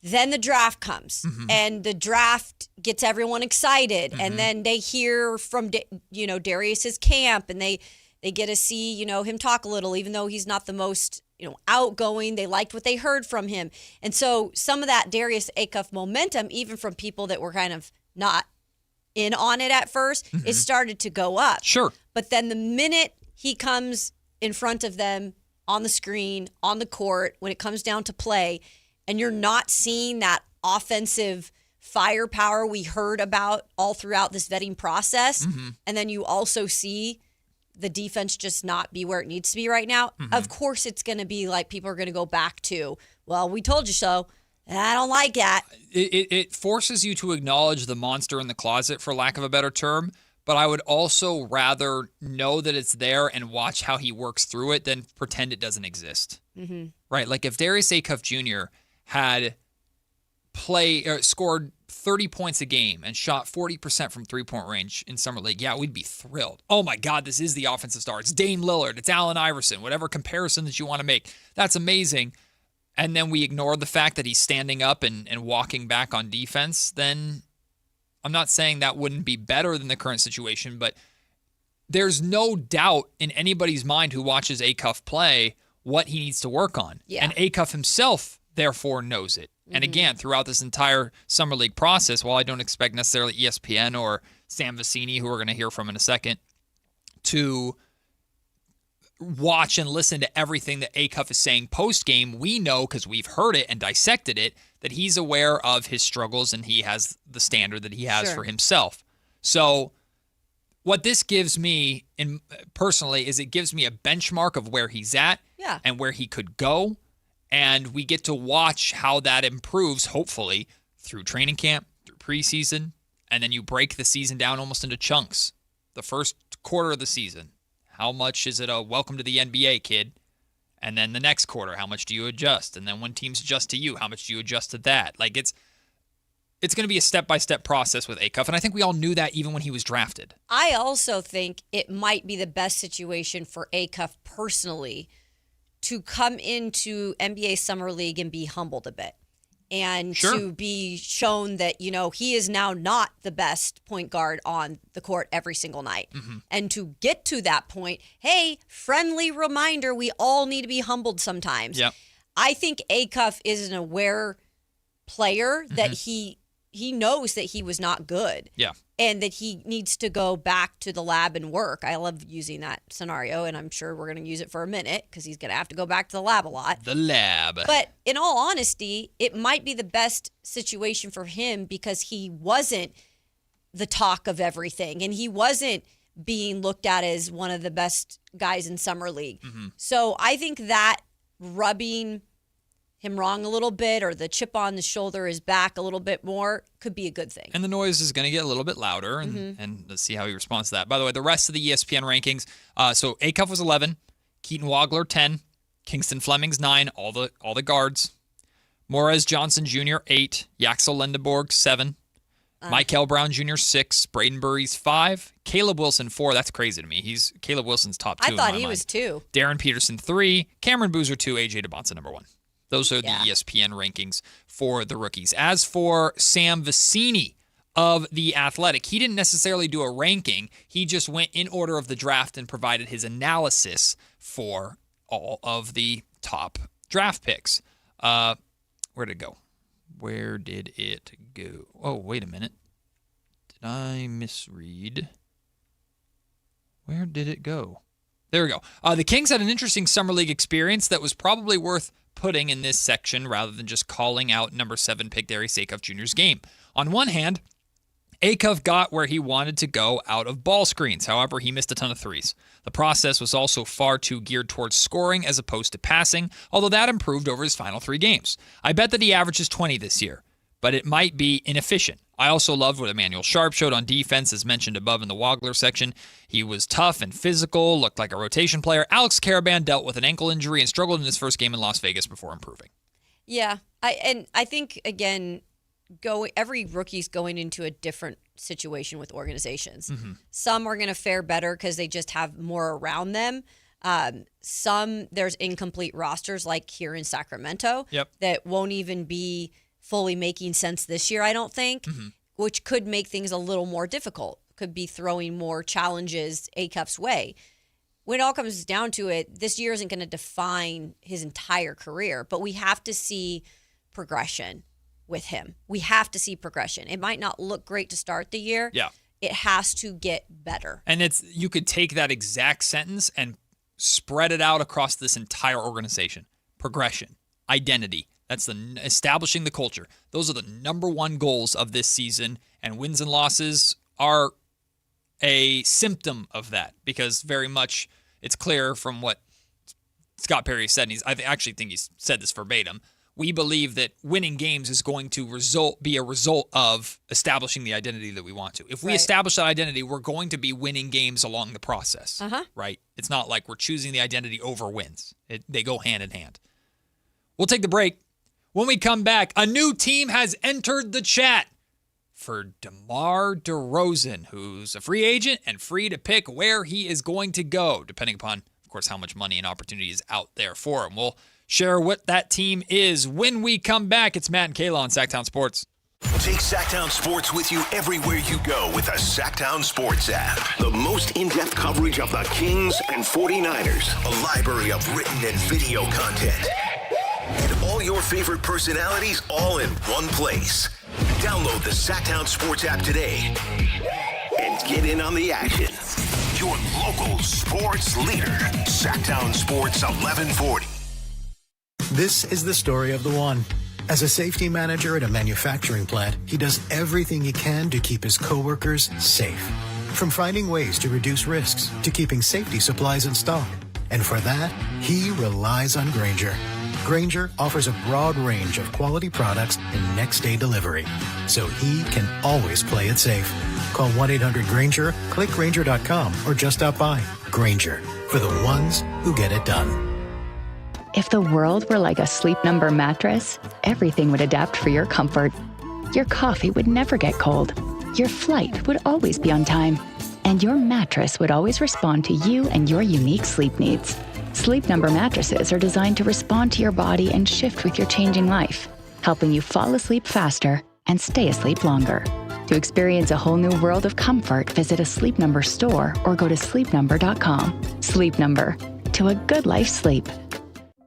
Then the draft comes, and the draft gets everyone excited, and then they hear from Darius's camp, and they get to see him talk a little, even though he's not the most outgoing. They liked what they heard from him, and so some of that Darius Acuff momentum, even from people that were kind of not in on it at first, it started to go up. Sure, but then the minute he comes in front of them on the screen, on the court, when it comes down to play, and you're not seeing that offensive firepower we heard about all throughout this vetting process, and then you also see the defense just not be where it needs to be right now, of course it's going to be like people are going to go back to, well, we told you so, and I don't like that. It forces you to acknowledge the monster in the closet, for lack of a better term, but I would also rather know that it's there and watch how he works through it than pretend it doesn't exist. Right? Like if Darius Acuff Jr. had scored 30 points a game and shot 40% from three-point range in Summer League, yeah, we'd be thrilled. Oh my God, this is the offensive star. It's Dame Lillard. It's Allen Iverson. Whatever comparison that you want to make. That's amazing. And then we ignore the fact that he's standing up and walking back on defense, then I'm not saying that wouldn't be better than the current situation, but there's no doubt in anybody's mind who watches Acuff play what he needs to work on. Yeah. And Acuff himself, therefore, knows it. And again, throughout this entire Summer League process, while I don't expect necessarily ESPN or Sam Vecenie, who we're going to hear from in a second, to watch and listen to everything that Acuff is saying post-game, we know, because we've heard it and dissected it, that he's aware of his struggles and he has the standard that he has for himself. So what this gives me, personally, is it gives me a benchmark of where he's at and where he could go. And we get to watch how that improves, hopefully, through training camp, through preseason, and then you break the season down almost into chunks. The first quarter of the season, how much is it a welcome to the NBA, kid? And then the next quarter, how much do you adjust? And then when teams adjust to you, how much do you adjust to that? Like it's going to be a step-by-step process with Acuff, and I think we all knew that even when he was drafted. I also think it might be the best situation for Acuff personally to come into NBA Summer League and be humbled a bit and to be shown that, he is now not the best point guard on the court every single night. And to get to that point, hey, friendly reminder, we all need to be humbled sometimes. Yep. I think Acuff is an aware player that he knows that he was not good. Yeah. And that he needs to go back to the lab and work. I love using that scenario, and I'm sure we're going to use it for a minute because he's going to have to go back to the lab a lot. The lab. But in all honesty, it might be the best situation for him because he wasn't the talk of everything, and he wasn't being looked at as one of the best guys in Summer League. So I think that rubbing him wrong a little bit or the chip on the shoulder is back a little bit more could be a good thing. And the noise is going to get a little bit louder, and let's see how he responds to that. By the way, the rest of the ESPN rankings, so Acuff was 11, Keaton Wagler 10, Kingston Fleming's 9, all the guards, Morez Johnson Jr. 8, Yaxel Lendeborg 7, Michael Brown Jr. 6, Braden Burries 5, Caleb Wilson 4. That's crazy to me. Caleb Wilson's top 2. I thought he was 2. Darren Peterson 3, Cameron Boozer 2, AJ DeBonson number 1. Those are the ESPN rankings for the rookies. As for Sam Vecenie of The Athletic, he didn't necessarily do a ranking. He just went in order of the draft and provided his analysis for all of the top draft picks. Where did it go? Where did it go? Oh, wait a minute. Did I misread? Where did it go? There we go. The Kings had an interesting Summer League experience that was probably worth putting in this section rather than just calling out number 7 pick Darius Acuff Jr.'s game. On one hand, Acuff got where he wanted to go out of ball screens. However, he missed a ton of threes. The process was also far too geared towards scoring as opposed to passing, although that improved over his final 3 games. I bet that he averages 20 this year, but it might be inefficient. I also loved what Emmanuel Sharp showed on defense, as mentioned above in the Wagler section. He was tough and physical, looked like a rotation player. Alex Caravan dealt with an ankle injury and struggled in his first game in Las Vegas before improving. Yeah, I think, again, every rookie's going into a different situation with organizations. Some are going to fare better because they just have more around them. Some, there's incomplete rosters like here in Sacramento that won't even be fully making sense this year, I don't think, which could make things a little more difficult, could be throwing more challenges A-Cuff's way. When it all comes down to it, this year isn't going to define his entire career, but we have to see progression with him. We have to see progression. It might not look great to start the year. Yeah. It has to get better. And you could take that exact sentence and spread it out across this entire organization. Progression, identity. That's establishing the culture. Those are the number one goals of this season, and wins and losses are a symptom of that, because very much it's clear from what Scott Perry said, and I actually think he's said this verbatim. We believe that winning games is going to be a result of establishing the identity that we want to. If we establish that identity, we're going to be winning games along the process, right? It's not like we're choosing the identity over wins. They go hand in hand. We'll take the break. When we come back, a new team has entered the chat for DeMar DeRozan, who's a free agent and free to pick where he is going to go, depending upon, of course, how much money and opportunity is out there for him. We'll share what that team is when we come back. It's Matt and Kayla on Sactown Sports. Take Sactown Sports with you everywhere you go with the Sactown Sports app. The most in-depth coverage of the Kings and 49ers. A library of written and video content. And all your favorite personalities all in one place. Download the Sactown Sports app today and get in on the action. Your local sports leader. Sactown Sports 1140. This is the story of the one. As a safety manager at a manufacturing plant, he does everything he can to keep his coworkers safe. From finding ways to reduce risks to keeping safety supplies in stock. And for that, he relies on Grainger. Grainger offers a broad range of quality products and next-day delivery, so he can always play it safe. Call 1-800-GRAINGER, click Grainger.com, or just stop by. Grainger, for the ones who get it done. If the world were like a Sleep Number mattress, everything would adapt for your comfort. Your coffee would never get cold. Your flight would always be on time. And your mattress would always respond to you and your unique sleep needs. Sleep Number mattresses are designed to respond to your body and shift with your changing life, helping you fall asleep faster and stay asleep longer. To experience a whole new world of comfort, visit a Sleep Number store or go to sleepnumber.com. Sleep Number, to a good life sleep.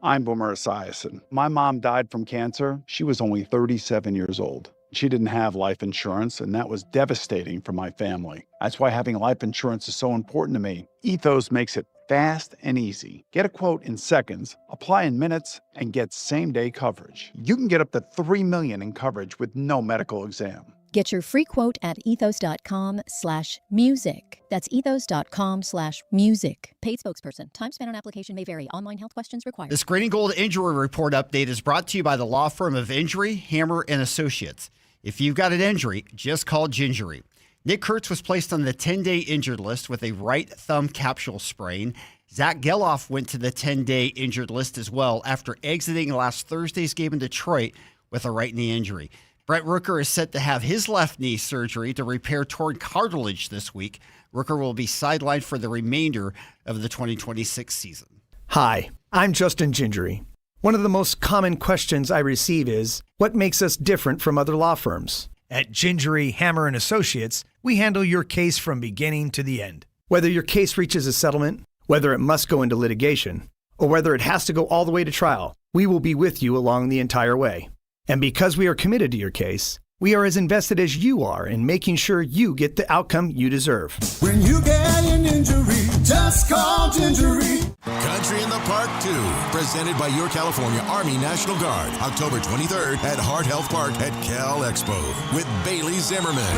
I'm Boomer Esiason. My mom died from cancer. She was only 37 years old. She didn't have life insurance, and that was devastating for my family. That's why having life insurance is so important to me. Ethos makes it fast and easy. Get a quote in seconds, apply in minutes, and get same-day coverage. You can get up to $3 million in coverage with no medical exam. Get your free quote at ethos.com/music. That's ethos.com/music. Paid spokesperson. Time spent on application may vary. Online health questions required. This Green and Gold Injury Report update is brought to you by the law firm of Injury, Hammer, and Associates. If you've got an injury, just call Gingery. Nick Kurtz was placed on the 10-day injured list with a right thumb capsule sprain. Zach Geloff went to the 10-day injured list as well after exiting last Thursday's game in Detroit with a right knee injury. Brett Rooker is set to have his left knee surgery to repair torn cartilage this week. Rooker will be sidelined for the remainder of the 2026 season. Hi, I'm Justin Gingery. One of the most common questions I receive is, what makes us different from other law firms? At Gingery, Hammer, and Associates, we handle your case from beginning to the end. Whether your case reaches a settlement, whether it must go into litigation, or whether it has to go all the way to trial, we will be with you along the entire way. And because we are committed to your case, we are as invested as you are in making sure you get the outcome you deserve. When you get an injury, just call Gingery. Country in the Park 2, presented by your California Army National Guard, October 23rd at Hart Health Park at Cal Expo with Bailey Zimmerman,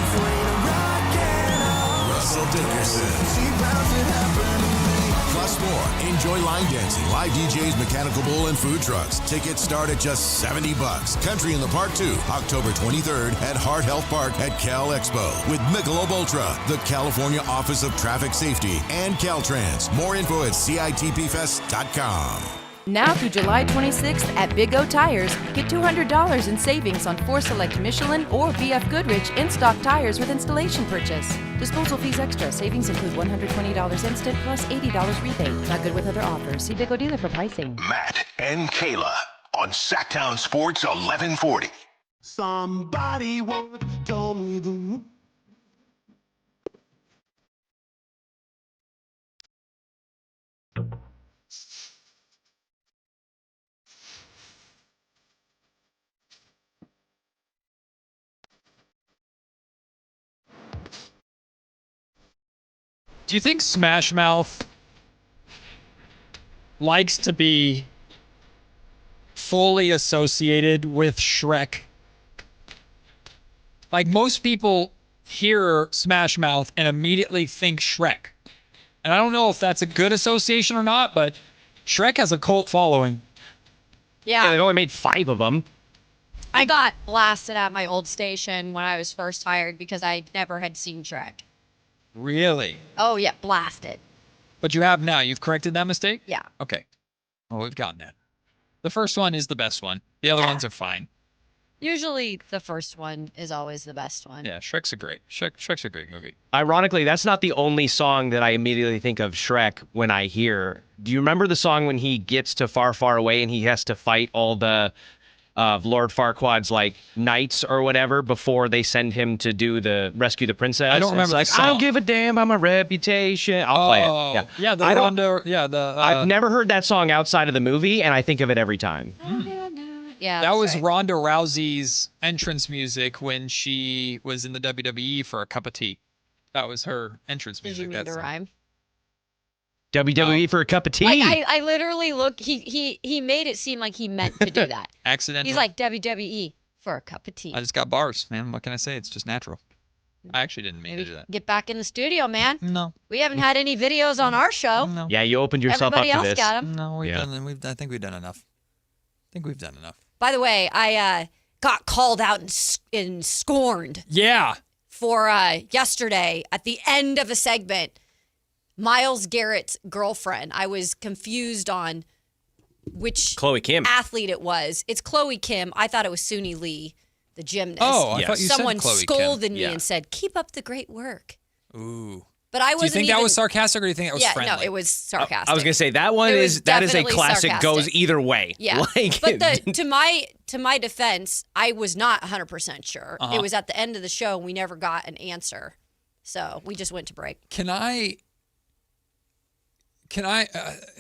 Russell Dickerson. Plus more. Enjoy line dancing, live DJs, mechanical bull, and food trucks. Tickets start at just $70. Country in the Park 2, October 23rd at Hart Health Park at Cal Expo with Michelob Ultra, the California Office of Traffic Safety, and Caltrans. More info at CITPFest.com. Now through July 26th at Big O Tires, get $200 in savings on 4 select Michelin or BF Goodrich in-stock tires with installation purchase. Disposal fees extra. Savings include $120 instant plus $80 rebate. Not good with other offers. See Big O dealer for pricing. Matt and Kayla on Sactown Sports 1140. Somebody once told me the... Do you think Smash Mouth likes to be fully associated with Shrek? Like, most people hear Smash Mouth and immediately think Shrek. And I don't know if that's a good association or not, but Shrek has a cult following. Yeah. They've only made 5 of them. I got blasted at my old station when I was first hired because I never had seen Shrek. Really? Oh, yeah, blasted. But you have now. You've corrected that mistake? Yeah. Okay. Well, we've gotten that. The first one is the best one. The other ones are fine. Usually the first one is always the best one. Yeah, Shrek's a great movie. Ironically, that's not the only song that I immediately think of Shrek when I hear. Do you remember the song when he gets to Far, Far Away and he has to fight all the Lord Farquaad's like knights or whatever before they send him to do the rescue the princess? I don't remember It's the like, I song. don't give a damn about my reputation. I'll play it. Yeah, the I don't- Rondo, the I've never heard that song outside of the movie, and I think of it every time. Yeah, that that's was right. Ronda Rousey's entrance music when she was in the WWE for a cup of tea. That was her entrance Did music. you mean to rhyme? WWE for a cup of tea. Like, I literally look. He made it seem like he meant to do that. Accidental. He's like WWE for a cup of tea. I just got bars, man. What can I say? It's just natural. I actually didn't mean to do that. Get back in the studio, man. No. We haven't had any videos on our show. No. Yeah, you opened yourself Everybody up else to this. got them. No, we've done. I think we've done enough. By the way, I got called out and scorned. Yeah. For yesterday at the end of a segment, Myles Garrett's girlfriend. I was confused on which Chloe Kim athlete it was. It's Chloe Kim. I thought it was Suni Lee, the gymnast. Oh, I thought you said Someone Chloe Kim. scolded me Yeah. and said, "Keep up the great work." Ooh. But I wasn't. Do you think even, that was sarcastic, or do you think that was yeah, friendly? no, it was sarcastic. I was gonna say that one It was that is a definitely classic. sarcastic. Goes either way. Yeah, Like, but to my defense, I was not 100% sure. Uh-huh. It was at the end of the show, and we never got an answer, so we just went to break. Can I?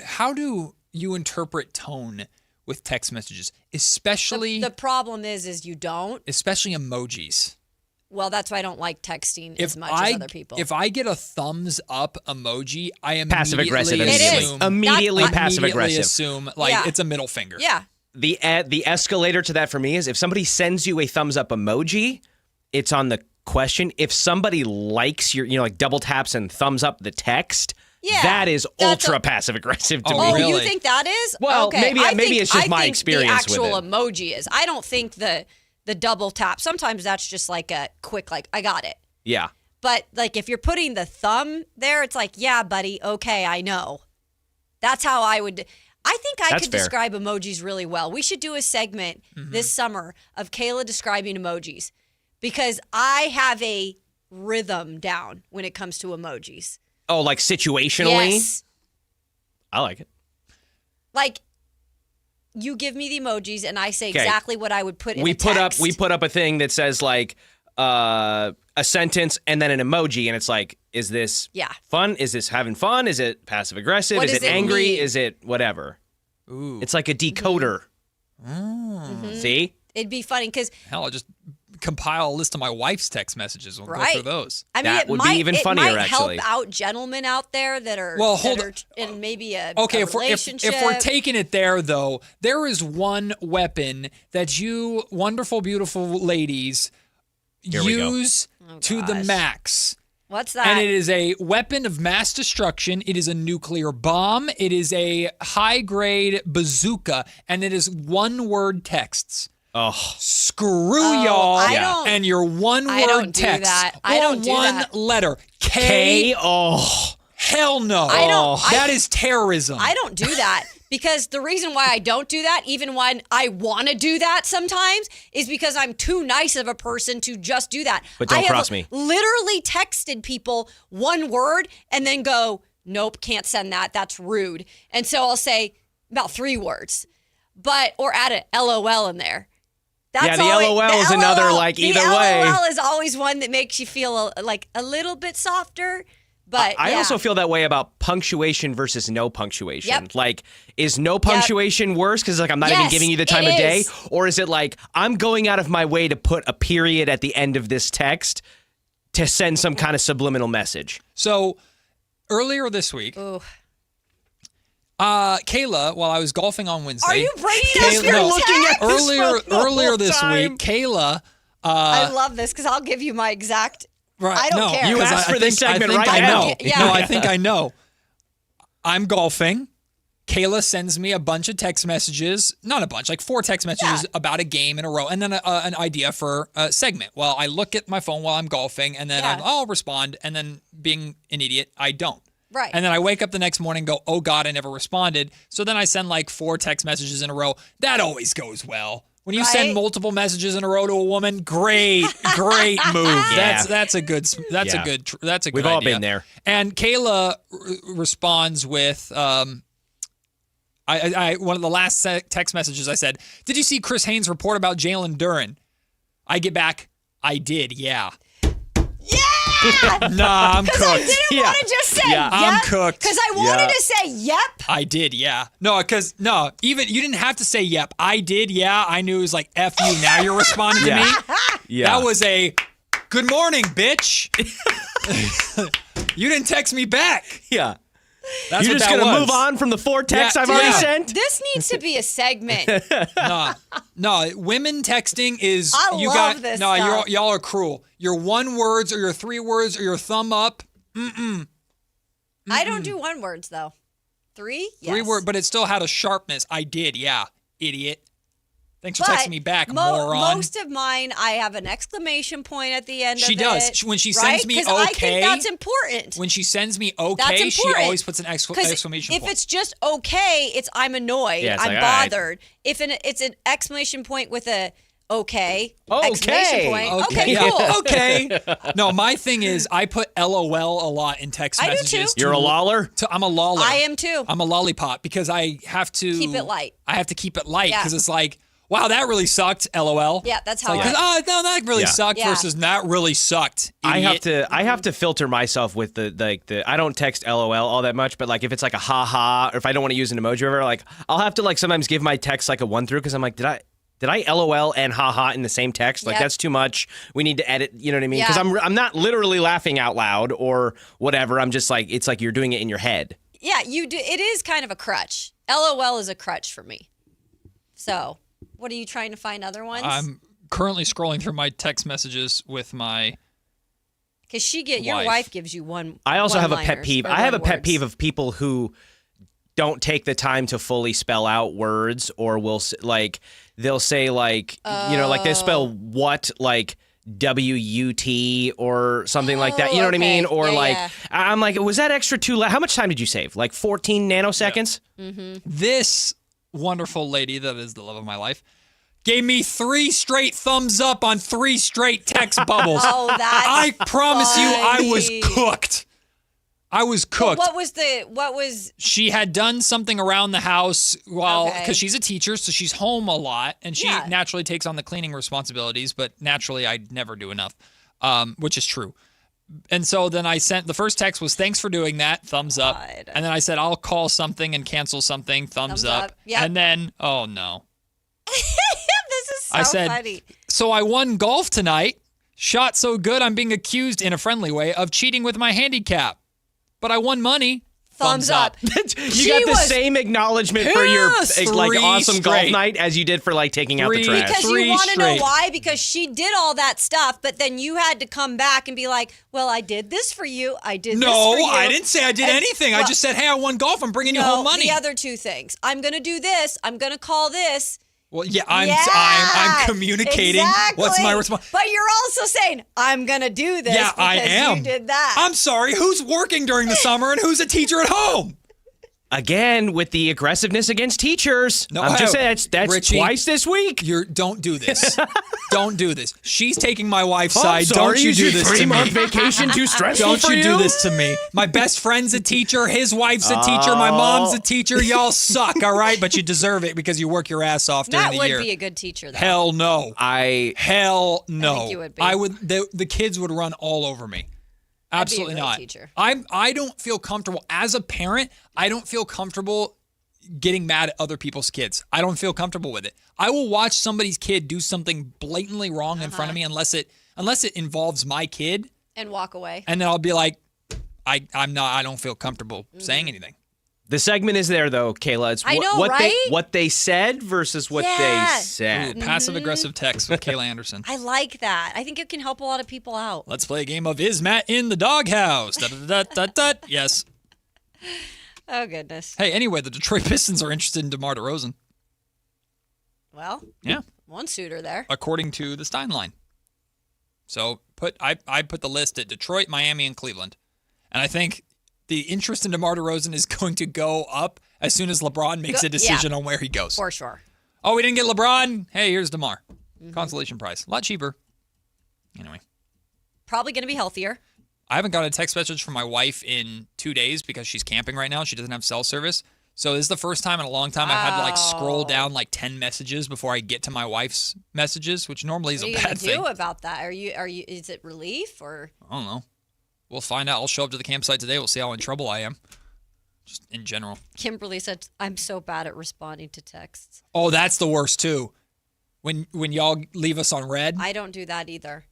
How do you interpret tone with text messages, especially The problem is you don't. especially emojis? Well, that's why I don't like texting as much as other people. If I get a thumbs up emoji, I am Passive-aggressive assume, immediately I passive-aggressive. assume like Yeah. it's a middle finger. Yeah. The escalator to that for me is if somebody sends you a thumbs up emoji, it's on the question. If somebody likes your, like double taps and thumbs up the text, Yeah, that is that's ultra passive aggressive to me. Oh, you think that is? Well, okay. maybe it's just I my think experience the with actual it. emoji is. I don't think the double tap. Sometimes that's just like a quick, like, I got it. Yeah. But like if you're putting the thumb there, it's like, yeah, buddy, okay, I know. That's how I would. I think I That's could fair. describe emojis really well. We should do a segment this summer of Kayla describing emojis because I have a rhythm down when it comes to emojis. Oh, like situationally? Yes. I like it. Like, you give me the emojis and I say Okay. exactly what I would put in We a put text. up a thing that says like a sentence and then an emoji, and it's like, is this fun? Is this having fun? Is it passive aggressive? What Is does it it angry? mean? Is it whatever? Ooh. It's like a decoder. Mhm. See? It'd be funny because Hell, I'll just compile a list of my wife's text messages. We'll go Right. through those. I mean, That it would be might, even it funnier, might actually. help out gentlemen out there that are, Well, that hold are in maybe a Okay, relationship. if we're taking it there, though, there is one weapon that you wonderful, beautiful ladies Here we go. use to the max. What's that? And it is a weapon of mass destruction. It is a nuclear bomb. It is a high-grade bazooka, and it is one-word texts. Oh, screw Oh, y'all I don't- and your I don't one-word do text that. I or don't do one that. letter. K. Oh, hell no! I don't- That is terrorism. I don't do that because the reason why I don't do that, even when I want to do that sometimes, is because I'm too nice of a person to just do that. But don't I have cross me. Literally texted people one word and then go, nope, can't send that. That's rude. And so I'll say about 3 words, or add an LOL in there. That's the always, LOL is another like either way. The LOL is always one that makes you feel like a little bit softer. But I also feel that way about punctuation versus no punctuation. Yep. Like, is no punctuation worse because like I'm not even giving you the time of day, or is it like I'm going out of my way to put a period at the end of this text to send some kind of subliminal message? So earlier this week, Kayla, while I was golfing on Wednesday, are you bringing up your text? Earlier this week, Kayla. I love this because I'll give you my exact. Right. I don't care. You asked for this segment right now. No, I think I know. I'm golfing. Kayla sends me a bunch of text messages, not a bunch, like 4 text messages about a game in a row, and then an idea for a segment. Well, I look at my phone while I'm golfing, and then I'll respond, and then being an idiot, I don't. Right. And then I wake up the next morning and go, oh, God, I never responded. So then I send like 4 text messages in a row. That always goes well. When you send multiple messages in a row to a woman, great move. That's a good We've all been there. And Kayla responds with I one of the last text messages I said, "Did you see Chris Haynes' report about Jalen Duren?" I get back, "I did, yeah." Yeah! Nah, I'm cooked. Because I didn't want to just say yep. I'm cooked. Because I wanted to say yep. I did, yeah. No, even you didn't have to say yep. I did, yeah. I knew it was like, F you, now you're responding to me. Yeah. That was a good morning, bitch. You didn't text me back. Yeah. That's You're what just that going to was. move on from the 4 texts I've already sent? This needs to be a segment. No, women texting is I love this stuff. Y'all are cruel. Your 1 words or your 3 words or your thumb up. I don't do 1 words though. 3? Yes. 3 words, but it still had a sharpness. I did, yeah, idiot. Thanks for texting me back, moron. Most of mine, I have an exclamation point at the end of it. She does. When she sends me okay. I think that's important. When she sends me okay, she always puts an exclamation point. If it's just okay, it's I'm annoyed, I'm bothered. If it's an exclamation point with a exclamation point. Okay, cool. Okay. No, my thing is I put LOL a lot in text messages. I do too. You're a loller? I'm a loller. I am too. I'm a lollipop because I have to keep it light. I have to keep it light because it's like, wow, that really sucked. LOL. Yeah, that's how. No, that really sucked versus that really sucked. Idiot. I have to filter myself with the I don't text LOL all that much, but like if it's like a haha or if I don't want to use an emoji or whatever, like I'll have to like sometimes give my text like a 1 through because I'm like, did I LOL and haha in the same text? Like that's too much. We need to edit. You know what I mean? Because I'm not literally laughing out loud or whatever. I'm just like it's like you're doing it in your head. Yeah, you do. It is kind of a crutch. LOL is a crutch for me. So. What are you trying to find other ones? I'm currently scrolling through my text messages with my Because your wife gives you one. I also have a pet peeve. I have a pet peeve of people who don't take the time to fully spell out words or will like they'll say like like they spell what like WUT or something like that. You know what I mean? Or I'm like, was that extra too loud? How much time did you save? Like 14 nanoseconds? Yeah. Mm-hmm. This wonderful lady that is the love of my life gave me 3 straight thumbs up on 3 straight text bubbles. Oh, that's I promise you I was cooked. I was cooked. Well, what was she had done something around the house because she's a teacher, so she's home a lot and she naturally takes on the cleaning responsibilities, but naturally I never do enough. Which is true. And so then I sent the first text was thanks for doing that, thumbs up. And then I said I'll call something and cancel something, thumbs up. Yep. And then oh no. This is so I said, funny. So I won golf tonight. Shot so good I'm being accused in a friendly way of cheating with my handicap. But I won money. Thumbs up. You got the same acknowledgement for your like awesome golf night as you did for like taking out the trash. Because you want to know why? Because she did all that stuff, but then you had to come back and be like, well, I did this for you. I did this for you. No, I didn't say I did anything. I just said, hey, I won golf. I'm bringing you home money. The other 2 things. I'm going to do this. I'm going to call this. Well, yeah, I'm communicating. Exactly. What's my response? But you're also saying, I'm going to do this because I am. you did that. I'm sorry. Who's working during the summer and who's a teacher at home? Again, with the aggressiveness against teachers. No, I'm just saying that's Richie, twice this week. Don't do this. Don't do this. She's taking my wife's Oh, side. sorry, Don't you is do your this to me. 3-month vacation too stressful Don't for you you? do this to me. My best friend's a teacher. His wife's a teacher. My mom's a teacher. Y'all suck, all right? But you deserve it because you work your ass off during Matt the year. would be a good teacher, though. Hell no. Hell no. I think you would be. I would. The kids would run all over me. Absolutely I'd be a great not. teacher. I don't feel comfortable as a parent. I don't feel comfortable getting mad at other people's kids. I don't feel comfortable with it. I will watch somebody's kid do something blatantly wrong in front of me unless it involves my kid, And walk away. and then I'll be like, I don't feel comfortable saying anything. The segment is there though, Kayla. It's I know, what they said versus what they said. Ooh, passive aggressive text with Kayla Anderson. I like that. I think it can help a lot of people out. Let's play a game of Is Matt in the Doghouse? Yes. Oh, goodness. Hey, anyway, the Detroit Pistons are interested in DeMar DeRozan, Well, Yeah. one suitor there. according to the Stein line. So I put the list at Detroit, Miami, and Cleveland. And I think the interest in DeMar DeRozan is going to go up as soon as LeBron makes a decision on where he goes. For sure. Oh, we didn't get LeBron? Hey, here's DeMar. Consolation prize. A lot cheaper. Anyway. Probably going to be healthier. I haven't got a text message from my wife in 2 days because she's camping right now. She doesn't have cell service. So this is the first time in a long time I've had to like scroll down like 10 messages before I get to my wife's messages, which normally is What are a you bad going to thing. do about that? Are you? Is it relief or? I don't know. We'll find out. I'll show up to the campsite today. We'll see how in trouble I am. Just in general. Kimberly said, "I'm so bad at responding to texts." Oh, that's the worst too. When y'all leave us on red. I don't do that either.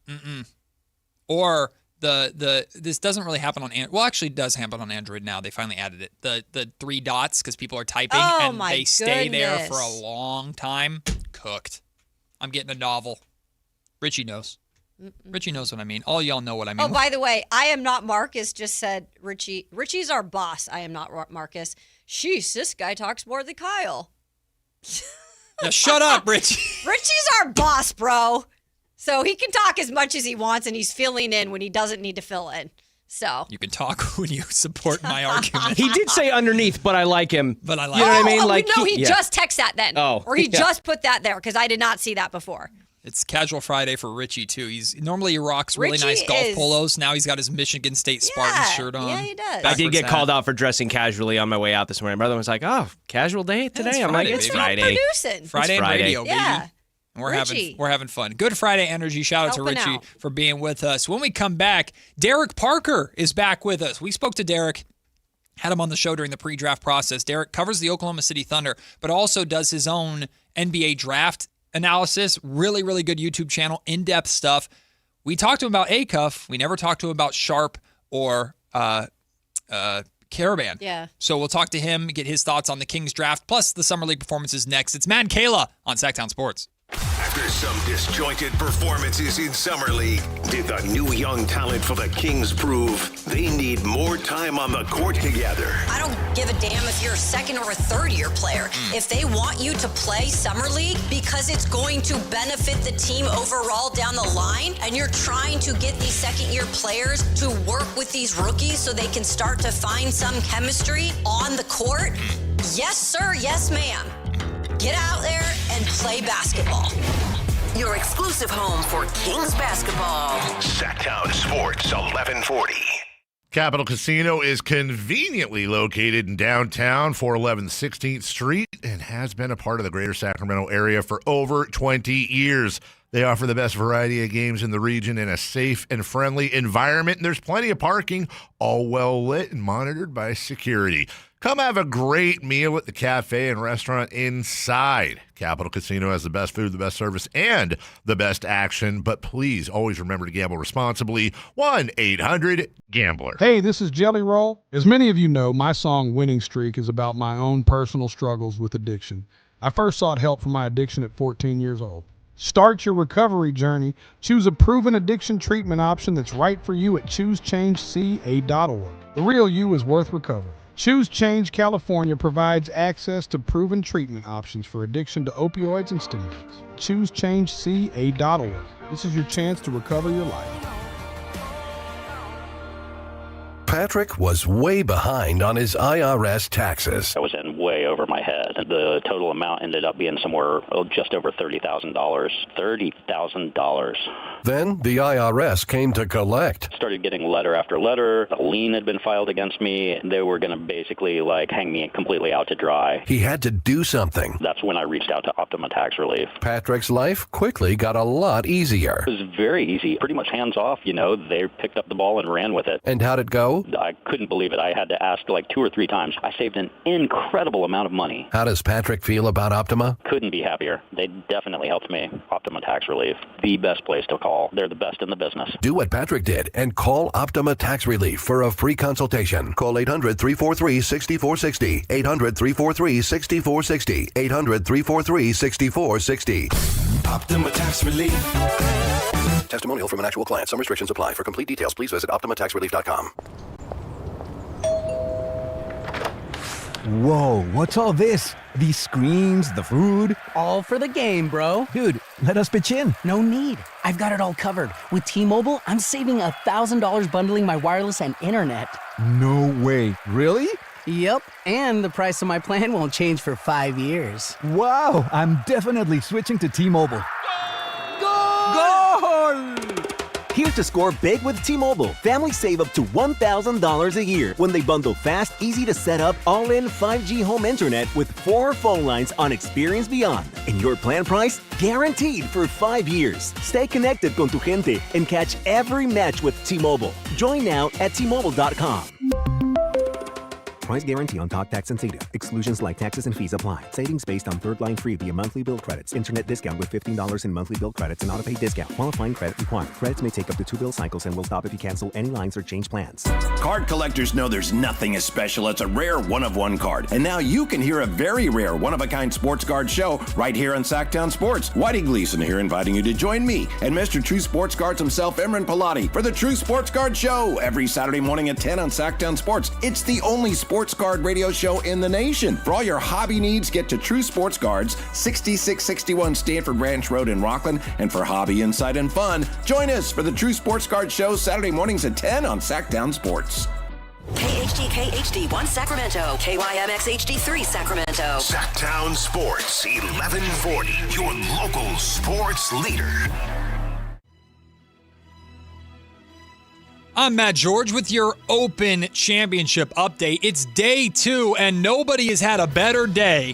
Or this doesn't really happen on Android. Well, actually, it does happen on Android now. They finally added it. The 3 dots because people are typing and they stay there for a long time. Cooked. I'm getting a novel. Richie knows. Richie knows what I mean. All y'all know what I mean. Oh, by the way, I am not Marcus. Just said Richie. Richie's our boss. I am not Marcus. Sheesh, this guy talks more than Kyle. Yeah, shut up, Richie. Richie's our boss, bro. So he can talk as much as he wants, and he's filling in when he doesn't need to fill in. So You can talk when you support my argument. He did say underneath, but I like him. But I like You know what I mean? Oh, Like no, he just texted that then. Oh, Or he yeah. just put that there because I did not see that before. It's Casual Friday for Richie, too. Normally he rocks really Richie nice golf is- polos. Now he's got his Michigan State Spartans shirt on. Yeah, he does. I did Backwards get hat. called out for dressing casually on my way out this morning. My brother was like, "Oh, casual day today." it's I'm Friday, like, "It's baby. Friday." Producing. Friday and Friday. radio, baby. Yeah. And Richie. we're having fun. Good Friday energy. Shout out to Helping Richie out. for being with us. When we come back, Derek Parker is back with us. We spoke to Derek, had him on the show during the pre-draft process. Derek covers the Oklahoma City Thunder, but also does his own NBA draft analysis. Really, really good YouTube channel, in-depth stuff. We talked to him about A-Cuff. We never talked to him about Sharp or Caravan. Yeah. So we'll talk to him, get his thoughts on the Kings draft, plus the Summer League performances next. It's Matt and Kayla on Sactown Sports. After some disjointed performances in Summer League, did the new young talent for the Kings prove they need more time on the court together? I don't give a damn if you're a second or a third year player. If they want you to play Summer League because it's going to benefit the team overall down the line, and you're trying to get these second year players to work with these rookies so they can start to find some chemistry on the court, yes, sir, yes, ma'am. Get out there and play basketball. Your exclusive home for Kings basketball. Sactown Sports 1140. Capital Casino is conveniently located in downtown, 411 16th Street, and has been a part of the greater Sacramento area for over 20 years. They offer the best variety of games in the region in a safe and friendly environment, and there's plenty of parking, all well lit and monitored by security. Come have a great meal at the cafe and restaurant inside. Capital Casino has the best food, the best service, and the best action. But please always remember to gamble responsibly. 1-800-GAMBLER. Hey, this is Jelly Roll. As many of you know, my song Winning Streak is about my own personal struggles with addiction. I first sought help for my addiction at 14 years old. Start your recovery journey. Choose a proven addiction treatment option that's right for you at ChooseChangeCA.org. The real you is worth recovery. Choose Change California provides access to proven treatment options for addiction to opioids and stimulants. ChooseChangeCA.org. This is your chance to recover your life. Patrick was way behind on his IRS taxes. I was in way over my head. The total amount ended up being somewhere just over $30,000. $30,000. Then the IRS came to collect. Started getting letter after letter. A lien had been filed against me. They were going to basically hang me completely out to dry. He had to do something. That's when I reached out to Optima Tax Relief. Patrick's life quickly got a lot easier. It was very easy, pretty much hands off. They picked up the ball and ran with it. And how'd it go? I couldn't believe it. I had to ask 2 or 3 times. I saved an incredible amount of money. How does Patrick feel about Optima? Couldn't be happier. They definitely helped me. Optima Tax Relief, the best place to call. They're the best in the business. Do what Patrick did and call Optima Tax Relief for a free consultation. Call 800-343-6460. 800-343-6460. 800-343-6460. Optima Tax Relief. Testimonial from an actual client. Some restrictions apply. For complete details, please visit OptimaTaxRelief.com. Whoa, what's all this? These screens, the food? All for the game, bro. Dude, let us pitch in. No need. I've got it all covered. With T-Mobile, I'm saving $1,000 bundling my wireless and internet. No way. Really? Yep, and the price of my plan won't change for 5 years. Wow, I'm definitely switching to T-Mobile. Goal! Here's to score big with T-Mobile. Families save up to $1,000 a year when they bundle fast, easy to set up, all-in 5G home internet with 4 phone lines on Experience Beyond. And your plan price? Guaranteed for 5 years. Stay connected con tu gente and catch every match with T-Mobile. Join now at T-Mobile.com. Price guarantee on talk, tax, and data. Exclusions like taxes and fees apply. Savings based on third line free via monthly bill credits. Internet discount with $15 in monthly bill credits and auto-pay discount. Qualifying credit required. Credits may take up to 2 bill cycles and will stop if you cancel any lines or change plans. Card collectors know there's nothing as special as a rare one-of-one card. And now you can hear a very rare one-of-a-kind sports card show right here on Sactown Sports. Whitey Gleason here inviting you to join me and Mr. True Sports Cards himself, Imran Pilati, for the True Sports Card Show every Saturday morning at 10 on Sactown Sports. It's the only sports card radio show in the nation. For all your hobby needs, get to True Sports Cards, 6661 Stanford Ranch Road in Rockland. And for hobby, insight, and fun, join us for the True Sports Card Show Saturday mornings at 10 on Sactown Sports. KHD1 Sacramento, KYMX HD3 Sacramento. Sactown Sports, 1140, your local sports leader. I'm Matt George with your Open Championship update. It's day 2, and nobody has had a better day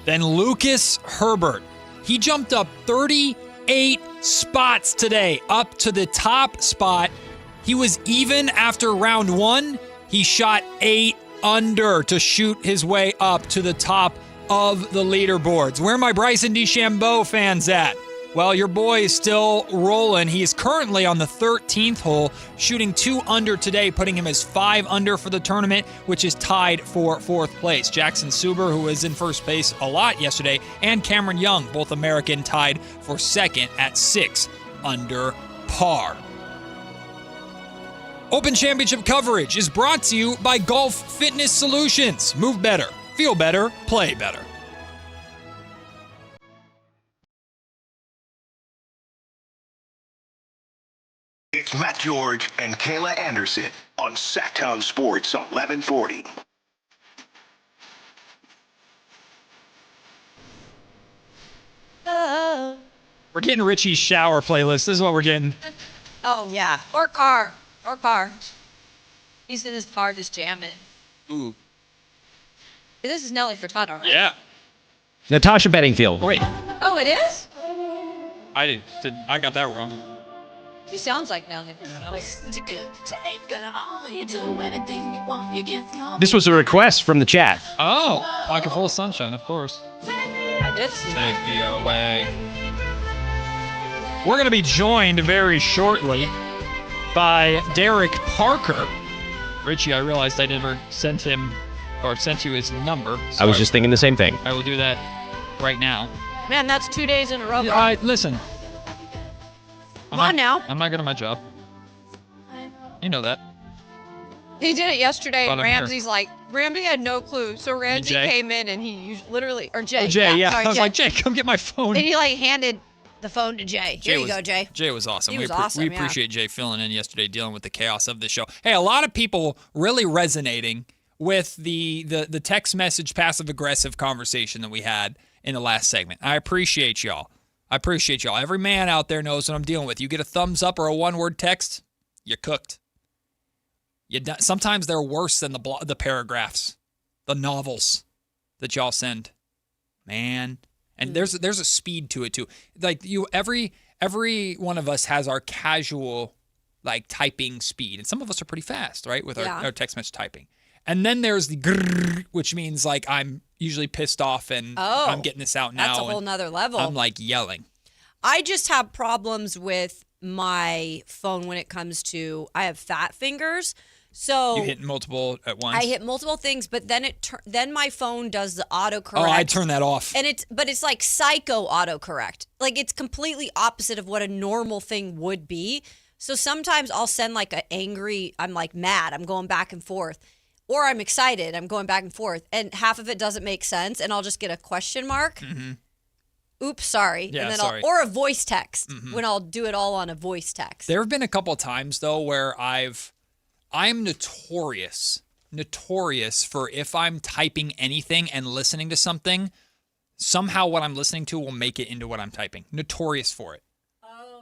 than Lucas Herbert. He jumped up 38 spots today, up to the top spot. He was even after round 1. He shot 8 under to shoot his way up to the top of the leaderboards. Where are my Bryson DeChambeau fans at? Well, your boy is still rolling. He is currently on the 13th hole, shooting 2 under today, putting him as 5 under for the tournament, which is tied for 4th place. Jackson Suber, who was in first place a lot yesterday, and Cameron Young, both American, tied for 2nd at 6 under par. Open Championship coverage is brought to you by Golf Fitness Solutions. Move better, feel better, play better. It's Matt George and Kayla Anderson on Sactown Sports 1140. We're getting Richie's shower playlist. This is what we're getting. Oh, yeah. Or car. He's in his car just jamming. Ooh. This is Nelly Furtado, right? Yeah. Natasha Bedingfield. Wait. Oh, it is? I got that wrong. He sounds like Nelly. This was a request from the chat. Oh, Pocket Full of Sunshine, of course. I did see that. Take me away. We're going to be joined very shortly by Derek Parker. Richie, I realized I never sent him or sent you his number. I was just thinking the same thing. I will do that right now. Man, that's 2 days in a row. Listen. Come on now. I'm not good at my job. You know that. He did it yesterday. But Ramsey's like, Ramsey had no clue. So Ramsey came in and he literally, or Jay. Oh, Jay, yeah. Sorry, I was Jay. like, Jay, come get my phone. And he like handed the phone to Jay. Here you go, Jay. Jay was awesome. He was awesome, We yeah. appreciate Jay filling in yesterday, dealing with the chaos of the show. Hey, a lot of people really resonating with the text message passive-aggressive conversation that we had in the last segment. I appreciate y'all. Every man out there knows what I'm dealing with. You get a thumbs up or a one-word text, you're cooked. Sometimes they're worse than the paragraphs, the novels that y'all send. Man. And there's a speed to it too. Like every one of us has our casual like typing speed, and some of us are pretty fast, right, with our text message typing. And then there's the grrr, which means like I'm usually pissed off and I'm getting this out now. That's a whole nother level. I'm like yelling. I just have problems with my phone when it comes to I have fat fingers. So you hit multiple at once. I hit multiple things, but then then my phone does the autocorrect. Oh, I turn that off. And it's like psycho autocorrect. Like it's completely opposite of what a normal thing would be. So sometimes I'll send like I'm like mad, I'm going back and forth. Or I'm excited, I'm going back and forth. And half of it doesn't make sense, and I'll just get a question mark. Mm-hmm. Oops, sorry. Yeah, and then sorry. Or a voice text when I'll do it all on a voice text. There have been a couple of times though where I'm notorious for if I'm typing anything and listening to something, somehow what I'm listening to will make it into what I'm typing. Notorious for it.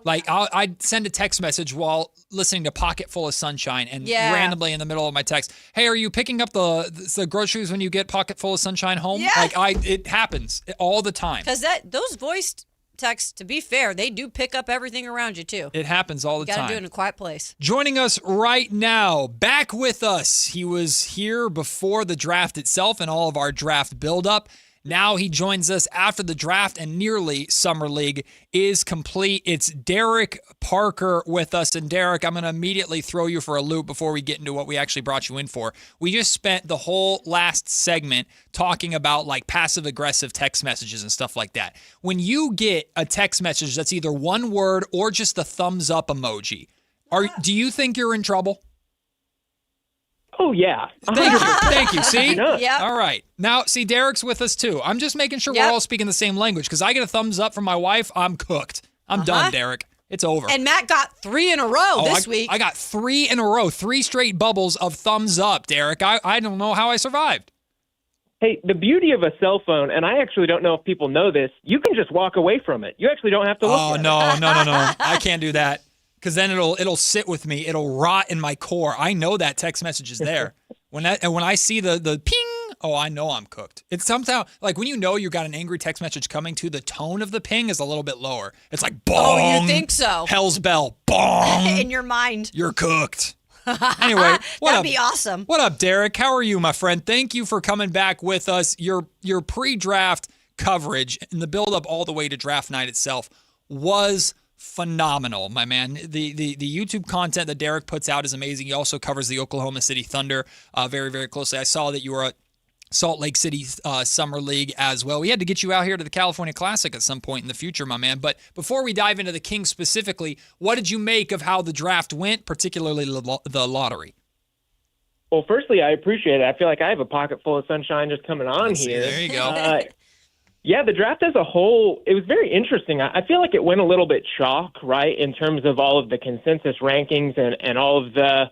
Like I'd send a text message while listening to Pocket Full of Sunshine and randomly in the middle of my text, hey, are you picking up the groceries when you get Pocket Full of Sunshine home? Yeah. Like it happens all the time. Because those voice texts, to be fair, they do pick up everything around you too. It happens all the time. You gotta do it in a quiet place. Joining us right now, back with us. He was here before the draft itself and all of our draft buildup. Now he joins us after the draft and nearly Summer League is complete. It's Derek Parker with us. And Derek, I'm going to immediately throw you for a loop before we get into what we actually brought you in for. We just spent the whole last segment talking about like passive-aggressive text messages and stuff like that. When you get a text message that's either one word or just the thumbs up emoji, do you think you're in trouble? Oh, yeah. Thank you. See? Yep. All right. Now, see, Derek's with us, too. I'm just making sure we're all speaking the same language, because I get a thumbs up from my wife, I'm cooked. I'm done, Derek. It's over. And Matt got 3 in a row this week. I got 3 in a row, 3 straight bubbles of thumbs up, Derek. I don't know how I survived. Hey, the beauty of a cell phone, and I actually don't know if people know this, you can just walk away from it. You actually don't have to look at it. No. I can't do that. Because then it'll sit with me. It'll rot in my core. I know that text message is there. When I see the ping, I know I'm cooked. It's somehow like when you know you got an angry text message coming to, the tone of the ping is a little bit lower. It's like bong. Oh, you think so? Hell's bell, bong. In your mind. You're cooked. Anyway, that'd be awesome. What up, Derek? How are you, my friend? Thank you for coming back with us. Your pre-draft coverage and the build-up all the way to draft night itself was phenomenal, my man. The YouTube content that Derek puts out is amazing. He also covers the Oklahoma City Thunder very, very closely. I saw that you were at Salt Lake City Summer League as well. We had to get you out here to the California Classic at some point in the future, my man. But before we dive into the Kings specifically, what did you make of how the draft went, particularly the lottery? Well, firstly, I appreciate it. I feel like I have a pocket full of sunshine just coming on here. There you go. Yeah, the draft as a whole, it was very interesting. I feel like it went a little bit chalk, right, in terms of all of the consensus rankings and all of the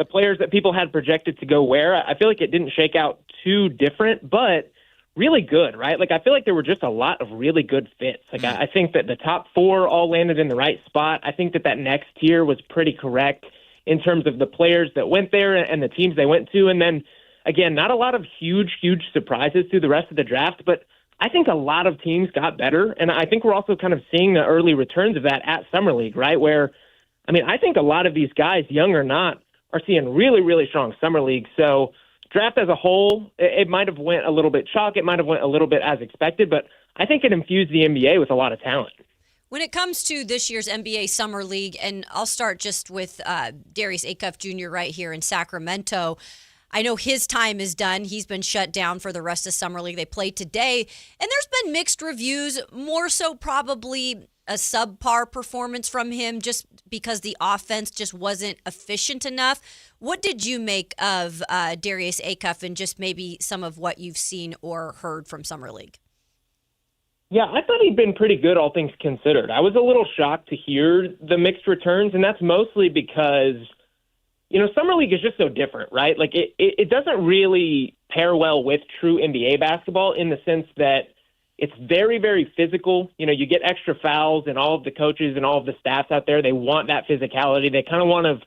players that people had projected to go where. I feel like it didn't shake out too different, but really good, right? Like, I feel like there were just a lot of really good fits. Like, I think that the top 4 all landed in the right spot. I think that next tier was pretty correct in terms of the players that went there and the teams they went to. And then, again, not a lot of huge surprises through the rest of the draft, but I think a lot of teams got better, and I think we're also kind of seeing the early returns of that at Summer League, right? Where, I mean, I think a lot of these guys, young or not, are seeing really, really strong Summer League. So draft as a whole, it might have went a little bit chalk. It might have went a little bit as expected, but I think it infused the NBA with a lot of talent. When it comes to this year's NBA Summer League, and I'll start just with Darius Acuff Jr. right here in Sacramento, I know his time is done. He's been shut down for the rest of Summer League. They played today, and there's been mixed reviews, more so probably a subpar performance from him just because the offense just wasn't efficient enough. What did you make of Darius Acuff and just maybe some of what you've seen or heard from Summer League? Yeah, I thought he'd been pretty good, all things considered. I was a little shocked to hear the mixed returns, and that's mostly because, Summer League is just so different, right? Like, it doesn't really pair well with true NBA basketball in the sense that it's very, very physical. You get extra fouls, and all of the coaches and all of the staffs out there, they want that physicality. They kind of want to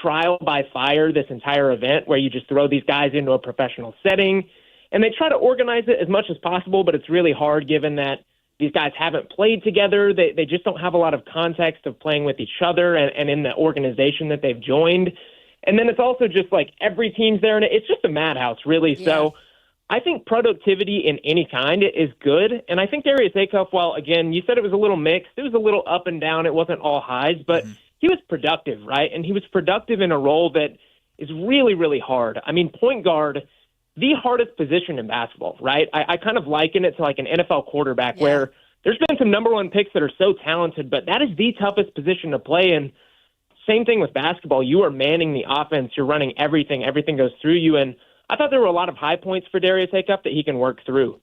trial by fire this entire event where you just throw these guys into a professional setting. And they try to organize it as much as possible, but it's really hard given that these guys haven't played together. They just don't have a lot of context of playing with each other and in the organization that they've joined. And then it's also just like every team's there, and it's just a madhouse, really. Yeah. So I think productivity in any kind is good. And I think Darius Acuff, while, again, you said it was a little mixed, it was a little up and down. It wasn't all highs, but he was productive, right? And he was productive in a role that is really, really hard. I mean, point guard, the hardest position in basketball, right? I kind of liken it to like an NFL quarterback where there's been some number one picks that are so talented, but that is the toughest position to play in. Same thing with basketball. You are manning the offense. You're running everything. Everything goes through you. And I thought there were a lot of high points for Darius Acuff that he can work through.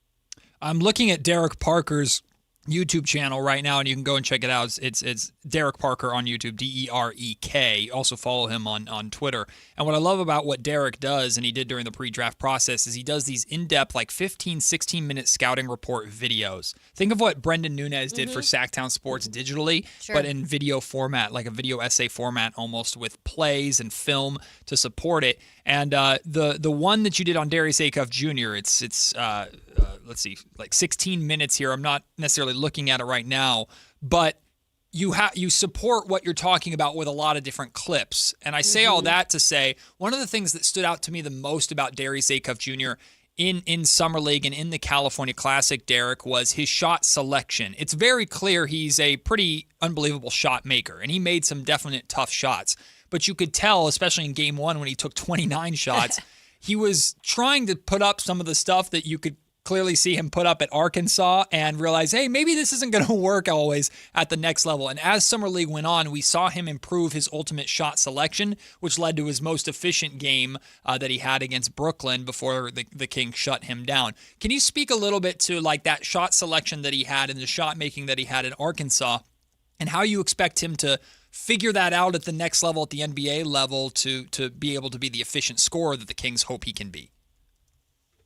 I'm looking at Derek Parker's YouTube channel right now, and you can go and check it out. It's Derek Parker on YouTube, DEREK. Also follow him on Twitter. And what I love about what Derek does, and he did during the pre-draft process, is he does these in-depth, like 15, 16-minute scouting report videos. Think of what Brendan Nunez did for Sactown Sports digitally, but in video format, like a video essay format almost, with plays and film to support it. And the one that you did on Darius Acuff Jr., it's let's see, like 16 minutes here. I'm not necessarily looking at it right now, but you support what you're talking about with a lot of different clips. And I say all that to say, one of the things that stood out to me the most about Darius Acuff Jr. in Summer League and in the California Classic, Derek, was his shot selection. It's very clear he's a pretty unbelievable shot maker, and he made some definite tough shots. But you could tell, especially in Game 1 when he took 29 shots, he was trying to put up some of the stuff that you could clearly see him put up at Arkansas and realize, hey, maybe this isn't going to work always at the next level. And as Summer League went on, we saw him improve his ultimate shot selection, which led to his most efficient game that he had against Brooklyn before the Kings shut him down. Can you speak a little bit to like that shot selection that he had and the shot making that he had at Arkansas, and how you expect him to figure that out at the next level, at the NBA level, to be able to be the efficient scorer that the Kings hope he can be?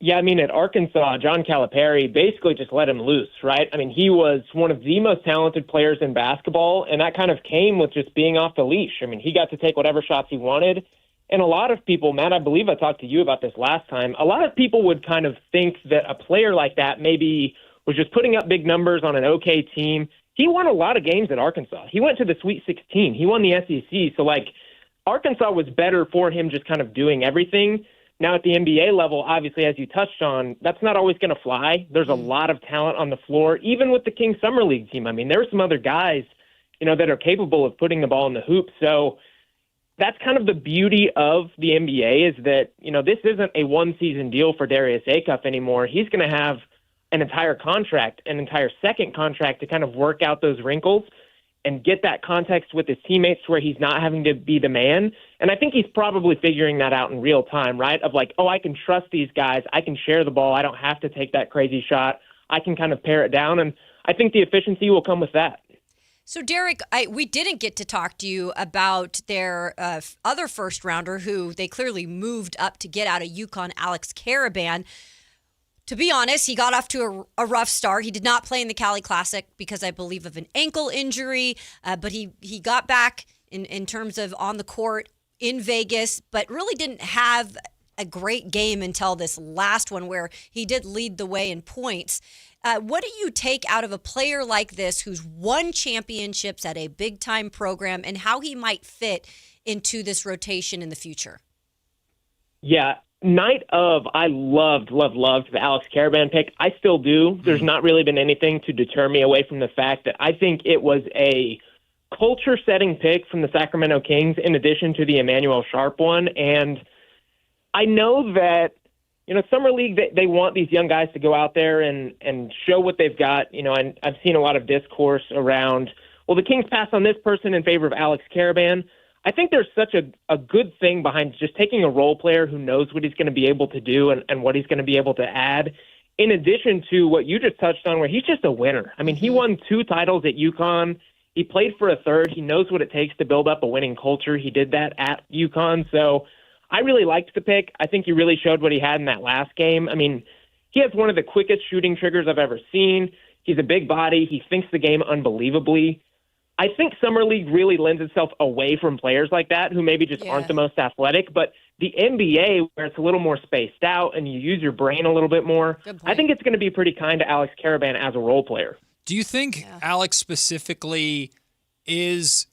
Yeah, I mean, at Arkansas, John Calipari basically just let him loose, right? I mean, he was one of the most talented players in basketball, and that kind of came with just being off the leash. I mean, he got to take whatever shots he wanted. And a lot of people, Matt, I believe I talked to you about this last time, a lot of people would kind of think that a player like that maybe was just putting up big numbers on an okay team. He won a lot of games at Arkansas. He went to the Sweet 16. He won the SEC. So, like, Arkansas was better for him just kind of doing everything. Now, at the NBA level, obviously, as you touched on, that's not always going to fly. There's a lot of talent on the floor, even with the Kings Summer League team. I mean, there are some other guys, that are capable of putting the ball in the hoop. So that's kind of the beauty of the NBA is that, this isn't a one-season deal for Darius Acuff anymore. He's going to have an entire contract, an entire second contract to kind of work out those wrinkles and get that context with his teammates where he's not having to be the man. And I think he's probably figuring that out in real time, right? Of like, I can trust these guys. I can share the ball. I don't have to take that crazy shot. I can kind of pare it down. And I think the efficiency will come with that. So, Derek, we didn't get to talk to you about their other first-rounder who they clearly moved up to get out of UConn, Alex Karaban. To be honest, he got off to a rough start. He did not play in the Cali Classic because I believe of an ankle injury, but he got back in terms of on the court in Vegas, but really didn't have a great game until this last one where he did lead the way in points. What do you take out of a player like this who's won championships at a big-time program and how he might fit into this rotation in the future? Yeah. Night of, I loved the Alex Karaban pick. I still do. There's not really been anything to deter me away from the fact that I think it was a culture-setting pick from the Sacramento Kings in addition to the Emmanuel Sharp one. And I know that, Summer League, they want these young guys to go out there and show what they've got. And I've seen a lot of discourse around, well, the Kings passed on this person in favor of Alex Karaban. I think there's such a good thing behind just taking a role player who knows what he's going to be able to do and what he's going to be able to add in addition to what you just touched on, where he's just a winner. I mean, he won 2 titles at UConn. He played for a third. He knows what it takes to build up a winning culture. He did that at UConn. So I really liked the pick. I think he really showed what he had in that last game. I mean, he has one of the quickest shooting triggers I've ever seen. He's a big body. He thinks the game unbelievably. I think Summer League really lends itself away from players like that who maybe just aren't the most athletic. But the NBA, where it's a little more spaced out and you use your brain a little bit more, I think it's going to be pretty kind to Alex Karaban as a role player. Do you think Alex specifically is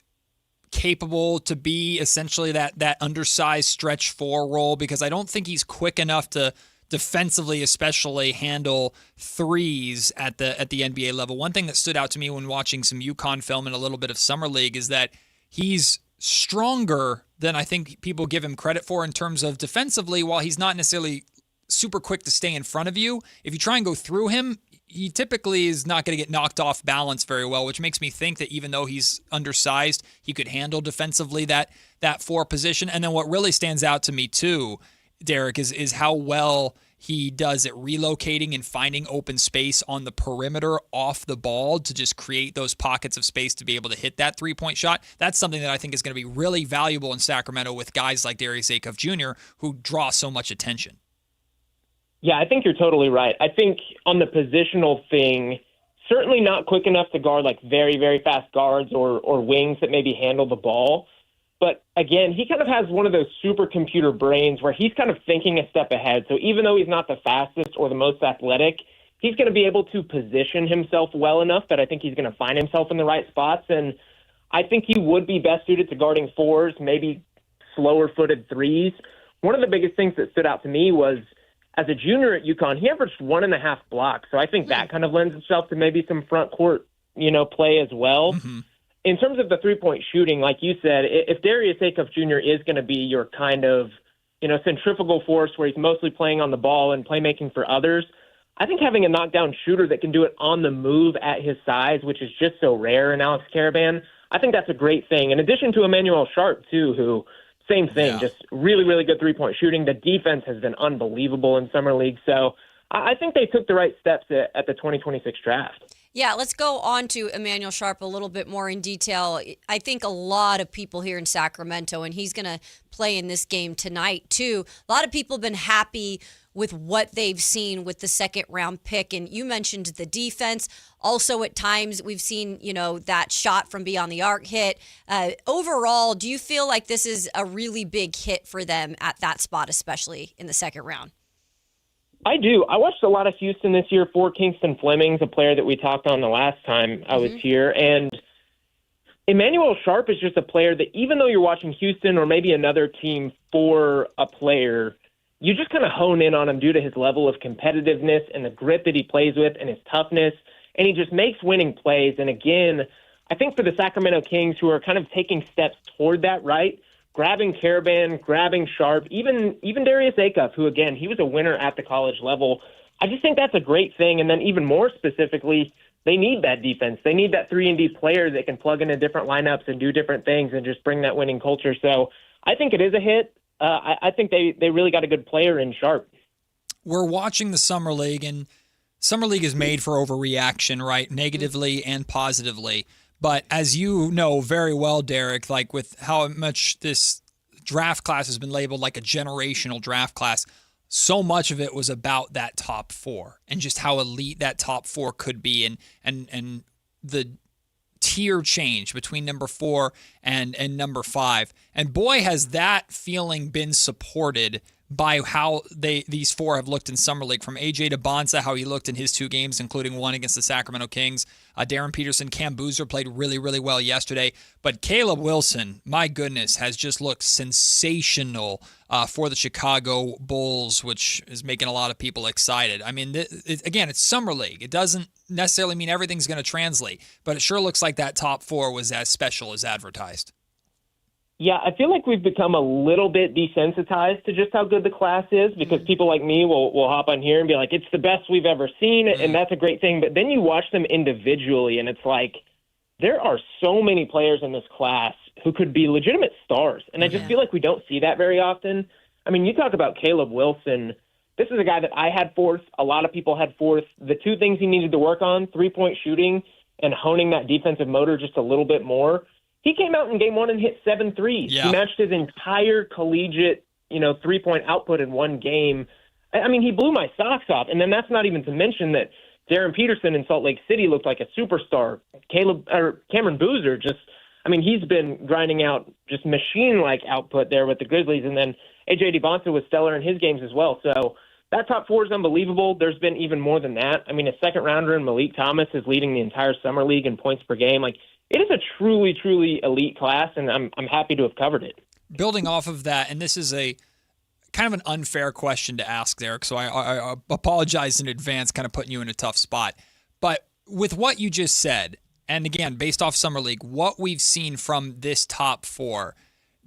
capable to be essentially that undersized stretch 4 role? Because I don't think he's quick enough to defensively especially handle threes at the NBA level. One thing that stood out to me when watching some UConn film and a little bit of Summer League is that he's stronger than I think people give him credit for in terms of defensively. While he's not necessarily super quick to stay in front of you, if you try and go through him, he typically is not going to get knocked off balance very well, which makes me think that even though he's undersized, he could handle defensively that 4 position. And then what really stands out to me too, Derek, is how well he does at relocating and finding open space on the perimeter off the ball to just create those pockets of space to be able to hit that 3-point shot. That's something that I think is going to be really valuable in Sacramento with guys like Darius Acuff Jr., who draw so much attention. Yeah, I think you're totally right. I think on the positional thing, certainly not quick enough to guard like very, very fast guards or wings that maybe handle the ball. But again, he kind of has one of those supercomputer brains where he's kind of thinking a step ahead. So even though he's not the fastest or the most athletic, he's going to be able to position himself well enough that I think he's going to find himself in the right spots. And I think he would be best suited to guarding 4s, maybe slower-footed 3s. One of the biggest things that stood out to me was as a junior at UConn, he averaged 1.5 blocks. So I think that kind of lends itself to maybe some front court, play as well. Mm-hmm. In terms of the 3-point shooting, like you said, if Darius Acuff Jr. is going to be your kind of, centrifugal force where he's mostly playing on the ball and playmaking for others, I think having a knockdown shooter that can do it on the move at his size, which is just so rare in Alex Karaban, I think that's a great thing. In addition to Emmanuel Sharp, too, who, same thing, just really, really good 3-point shooting. The defense has been unbelievable in Summer League. So I think they took the right steps at the 2026 draft. Yeah, let's go on to Emmanuel Sharp a little bit more in detail. I think a lot of people here in Sacramento, and he's going to play in this game tonight too, a lot of people have been happy with what they've seen with the second-round pick. And you mentioned the defense. Also, at times, we've seen, that shot from beyond the arc hit. Overall, do you feel like this is a really big hit for them at that spot, especially in the second round? I do. I watched a lot of Houston this year for Kingston Fleming's, a player that we talked on the last time I was here. And Emmanuel Sharp is just a player that even though you're watching Houston or maybe another team for a player, you just kind of hone in on him due to his level of competitiveness and the grit that he plays with and his toughness. And he just makes winning plays. And again, I think for the Sacramento Kings, who are kind of taking steps toward that, right? Grabbing Karaban, grabbing Sharp, even Darius Acuff, who, again, he was a winner at the college level. I just think that's a great thing. And then even more specifically, they need that defense. They need that 3-and-D player that can plug into different lineups and do different things and just bring that winning culture. So I think it is a hit. I think they really got a good player in Sharp. We're watching the Summer League, and Summer League is made for overreaction, right? Negatively and positively. But as you know very well, Derek, like with how much this draft class has been labeled like a generational draft class, so much of it was about that top 4 and just how elite that top 4 could be and the tier change between number 4 and number 5. And boy, has that feeling been supported by how these 4 have looked in Summer League, from AJ to Bonsa, how he looked in his 2 games, including one against the Sacramento Kings. Darren Peterson, Cam Boozer played really, really well yesterday. But Caleb Wilson, my goodness, has just looked sensational for the Chicago Bulls, which is making a lot of people excited. I mean, again, it's Summer League. It doesn't necessarily mean everything's going to translate, but it sure looks like that top 4 was as special as advertised. Yeah, I feel like we've become a little bit desensitized to just how good the class is because people like me will hop on here and be like, it's the best we've ever seen, and that's a great thing. But then you watch them individually, and it's like there are so many players in this class who could be legitimate stars, and I just feel like we don't see that very often. I mean, you talk about Caleb Wilson. this is a guy that I had fourth. A lot of people had fourth. The two things he needed to work on, three-point shooting and honing that defensive motor just a little bit more. He came out in game one and hit 7 threes. Yeah. He matched his entire collegiate, three-point output in one game. I mean, he blew my socks off. And then that's not even to mention that Darren Peterson in Salt Lake City looked like a superstar. Cameron Boozer he's been grinding out just machine-like output there with the Grizzlies. And then A.J. DeBonta was stellar in his games as well. So that top four is unbelievable. There's been even more than that. I mean, a second-rounder in Malik Thomas is leading the entire summer league in points per game. Like, it is a truly, truly elite class, and I'm happy to have covered it. Building off of that, and this is a kind of an unfair question to ask, Derek, so I apologize in advance, kind of putting you in a tough spot. But with what you just said, and again, based off Summer League, what we've seen from this top four,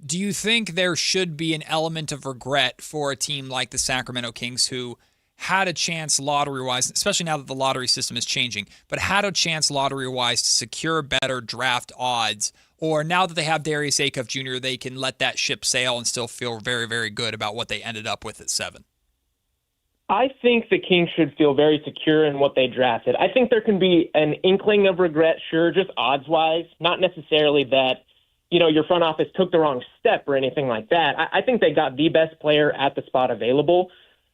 do you think there should be an element of regret for a team like the Sacramento Kings who had a chance lottery-wise, especially now that the lottery system is changing, but had a chance lottery-wise to secure better draft odds? Or now that they have Darius Acuff Jr., they can let that ship sail and still feel very, very good about what they ended up with at 7? I think the Kings should feel very secure in what they drafted. I think there can be an inkling of regret, sure, just odds-wise, not necessarily that, your front office took the wrong step or anything like that. I think they got the best player at the spot available.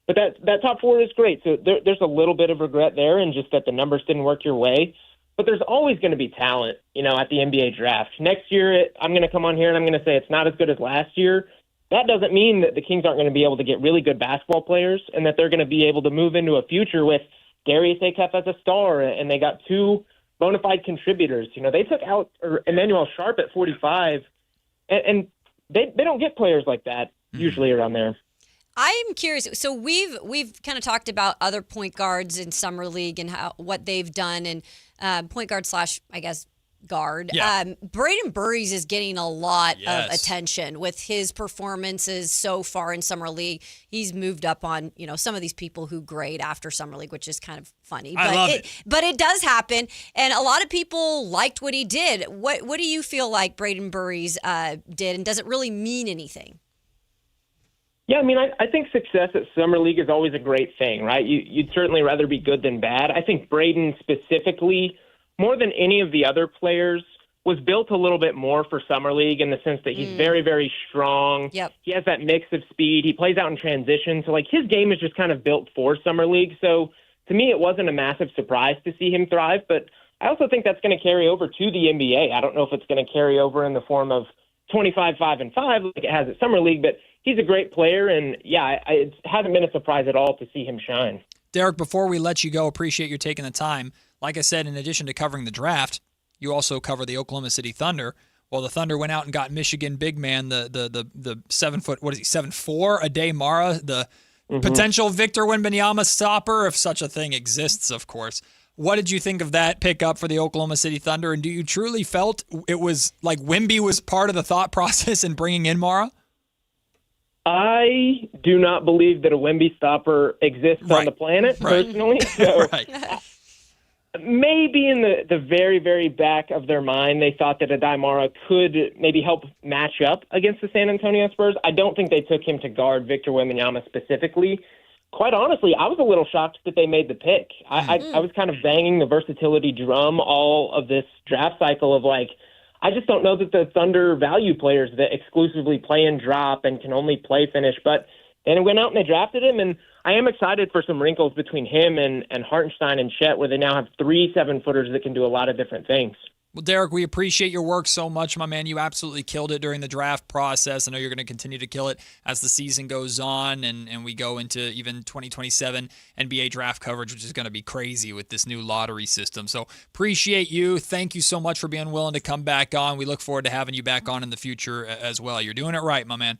But that top four is great. So there's a little bit of regret there, and just that the numbers didn't work your way. But there's always going to be talent, at the NBA draft. Next year, I'm going to come on here and I'm going to say it's not as good as last year. That doesn't mean that the Kings aren't going to be able to get really good basketball players and that they're going to be able to move into a future with Darius Acuff as a star, and they got 2 bona fide contributors. They took out Emmanuel Sharp at 45, and they don't get players like that usually around there. I'm curious. So we've kind of talked about other point guards in summer league and what they've done, and point guard / I guess guard. Yeah. Braden Burries is getting a lot of attention with his performances so far in summer league. He's moved up on some of these people who grade after summer league, which is kind of funny. I love it. But it does happen, and a lot of people liked what he did. What do you feel like Braden Burries did, and does it really mean anything? Yeah, I mean, I think success at Summer League is always a great thing, right? You'd certainly rather be good than bad. I think Braden specifically, more than any of the other players, was built a little bit more for Summer League in the sense that he's very, very strong. Yep. He has that mix of speed. He plays out in transition. So, his game is just kind of built for Summer League. So, to me, it wasn't a massive surprise to see him thrive. But I also think that's going to carry over to the NBA. I don't know if it's going to carry over in the form of 25, 5, and 5 like it has at Summer League, but he's a great player, and it hasn't been a surprise at all to see him shine. Derek, before we let you go, appreciate you taking the time. Like I said, in addition to covering the draft, you also cover the Oklahoma City Thunder. Well, the Thunder went out and got Michigan big man, the 7 foot, 7'4" Ade Mara, the potential Victor Wembanyama stopper, if such a thing exists, of course. What did you think of that pickup for the Oklahoma City Thunder? And do you truly felt it was like Wemby was part of the thought process in bringing in Mara? I do not believe that a Wemby stopper exists on the planet, personally. So maybe in the very, very back of their mind, they thought that Ade Mara could maybe help match up against the San Antonio Spurs. I don't think they took him to guard Victor Wembanyama specifically. Quite honestly, I was a little shocked that they made the pick. I was kind of banging the versatility drum all of this draft cycle of I just don't know that the Thunder value players that exclusively play and drop and can only play finish. But then it went out and they drafted him, and I am excited for some wrinkles between him and Hartenstein and Chet, where they now have 3 7-footers that can do a lot of different things. Well, Derek, we appreciate your work so much, my man. You absolutely killed it during the draft process. I know you're going to continue to kill it as the season goes on and we go into even 2027 NBA draft coverage, which is going to be crazy with this new lottery system. So appreciate you. Thank you so much for being willing to come back on. We look forward to having you back on in the future as well. You're doing it right, my man.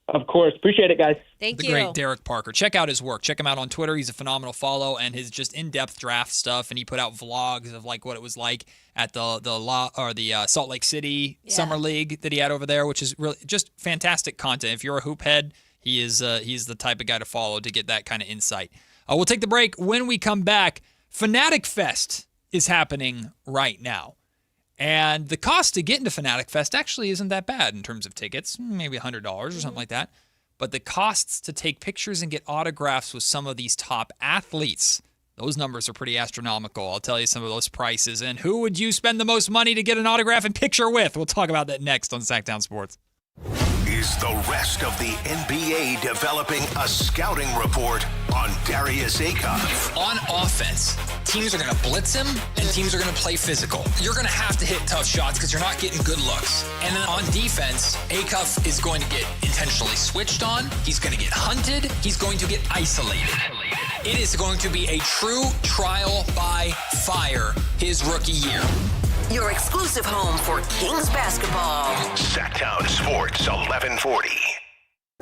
Of course. Appreciate it, guys. Thank you. The great Derek Parker. Check out his work. Check him out on Twitter. He's a phenomenal follow, and his just in-depth draft stuff. And he put out vlogs of what it was like at the Salt Lake City Summer League that he had over there, which is really just fantastic content. If you're a hoop head, he's the type of guy to follow to get that kind of insight. We'll take the break. When we come back, Fanatic Fest is happening right now. And the cost to get into Fanatic Fest actually isn't that bad in terms of tickets, maybe $100 or something like that. but the costs to take pictures and get autographs with some of these top athletes, those numbers are pretty astronomical. I'll tell you some of those prices. And who would you spend the most money to get an autograph and picture with? We'll talk about that next on Sactown Sports. Is the rest of the NBA developing a scouting report on Darius Acuff? On offense, teams are going to blitz him and teams are going to play physical. You're going to have to hit tough shots because you're not getting good looks. And then on defense, Acuff is going to get intentionally switched on. He's going to get hunted. He's going to get isolated. It is going to be a true trial by fire his rookie year. Your exclusive home for Kings basketball. Sactown Sports 1140.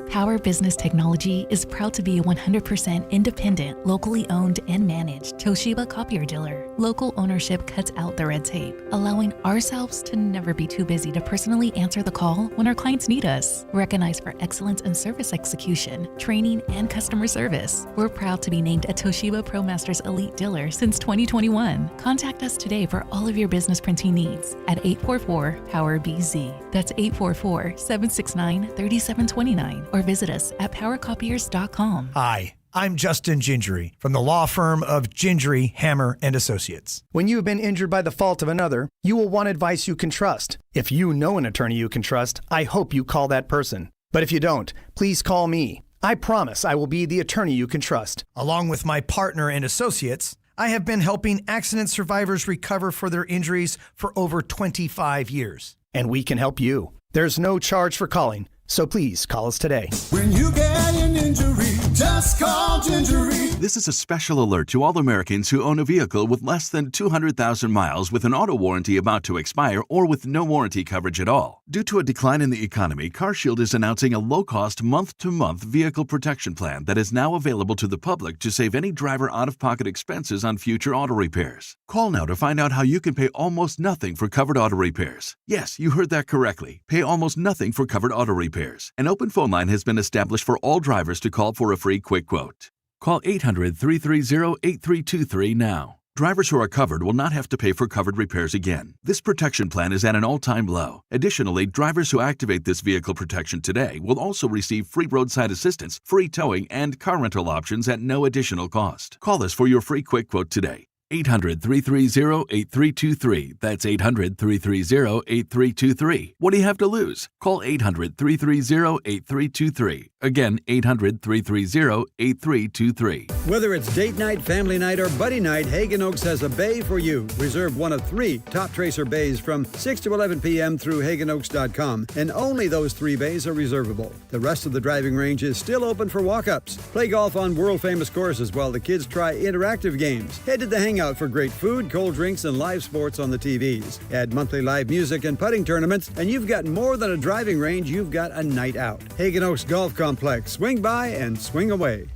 Power Business Technology is proud to be a 100% independent, locally owned and managed Toshiba copier dealer. Local ownership cuts out the red tape, allowing ourselves to never be too busy to personally answer the call when our clients need us. Recognized for excellence in service execution, training, and customer service, we're proud to be named a Toshiba ProMasters Elite Dealer since 2021. Contact us today for all of your business printing needs at 844-POWER-BZ. That's 844-769-3729. Or visit us at powercopiers.com. Hi, I'm Justin Gingery from the law firm of Gingery, Hammer, and Associates. When you have been injured by the fault of another, you will want advice you can trust. If you know an attorney you can trust, I hope you call that person. But if you don't, please call me. I promise I will be the attorney you can trust. Along with my partner and associates, I have been helping accident survivors recover for their injuries for over 25 years. And we can help you. There's no charge for calling. So please call us today. When you get an injury, just call Gingery. This is a special alert to all Americans who own a vehicle with less than 200,000 miles with an auto warranty about to expire or with no warranty coverage at all. Due to a decline in the economy, CarShield is announcing a low-cost month-to-month vehicle protection plan that is now available to the public to save any driver out-of-pocket expenses on future auto repairs. Call now to find out how you can pay almost nothing for covered auto repairs. Yes, you heard that correctly. Pay almost nothing for covered auto repairs. An open phone line has been established for all drivers to call for a free quick quote. Call 800-330-8323 now. Drivers who are covered will not have to pay for covered repairs again. This protection plan is at an all-time low. Additionally, drivers who activate this vehicle protection today will also receive free roadside assistance, free towing, and car rental options at no additional cost. Call us for your free quick quote today. 800-330-8323. That's 800-330-8323. What do you have to lose? Call 800-330-8323. Again, 800-330-8323. Whether it's date night, family night, or buddy night, Hagen Oaks has a bay for you. Reserve one of 3 Top Tracer bays from 6 to 11 p.m. through HagenOaks.com, and only those 3 bays are reservable. The rest of the driving range is still open for walk-ups. Play golf on world-famous courses while the kids try interactive games. Head to the Hangout for great food, cold drinks, and live sports on the TVs. Add monthly live music and putting tournaments, and you've got more than a driving range, you've got a night out. Hagen Oaks Golf Complex. Swing by and swing away.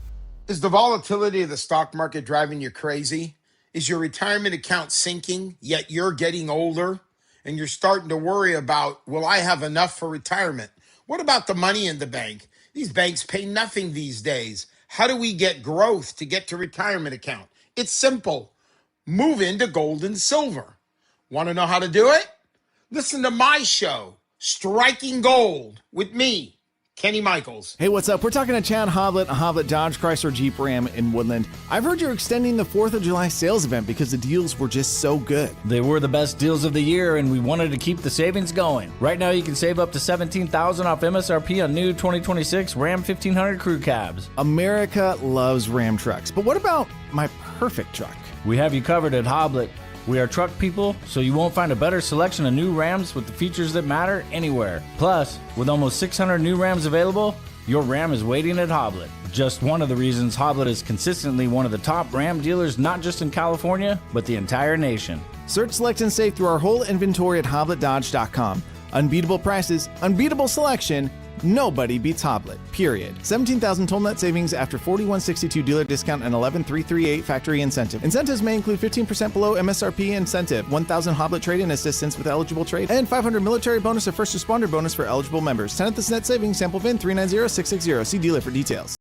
Is the volatility of the stock market driving you crazy? Is your retirement account sinking, yet you're getting older, and you're starting to worry about, will I have enough for retirement? What about the money in the bank? These banks pay nothing these days. How do we get growth to get to retirement account? It's simple. Move into gold and silver. Want to know how to do it? Listen to my show, Striking Gold, with me, Kenny Michaels. Hey, what's up? We're talking to Chad Hoblet, Hoblet Dodge Chrysler Jeep Ram in Woodland. I've heard you're extending the 4th of July sales event because the deals were just so good. They were the best deals of the year, and we wanted to keep the savings going. Right now, you can save up to $17,000 off MSRP on new 2026 Ram 1500 crew cabs. America loves Ram trucks, but what about my perfect truck? We have you covered at Hoblet. We are truck people, so you won't find a better selection of new Rams with the features that matter anywhere. Plus, with almost 600 new Rams available, your Ram is waiting at Hoblet. Just one of the reasons Hoblet is consistently one of the top Ram dealers, not just in California, but the entire nation. Search, select, and save through our whole inventory at HobletDodge.com. Unbeatable prices, unbeatable selection. Nobody beats Hoblet, period. 17,000 total net savings after 4162 dealer discount and 11,338 factory incentive. Incentives may include 15% below MSRP incentive, 1,000 Hoblet trade-in assistance with eligible trade, and 500 military bonus or first responder bonus for eligible members. 10th net savings, sample VIN 390660. See dealer for details.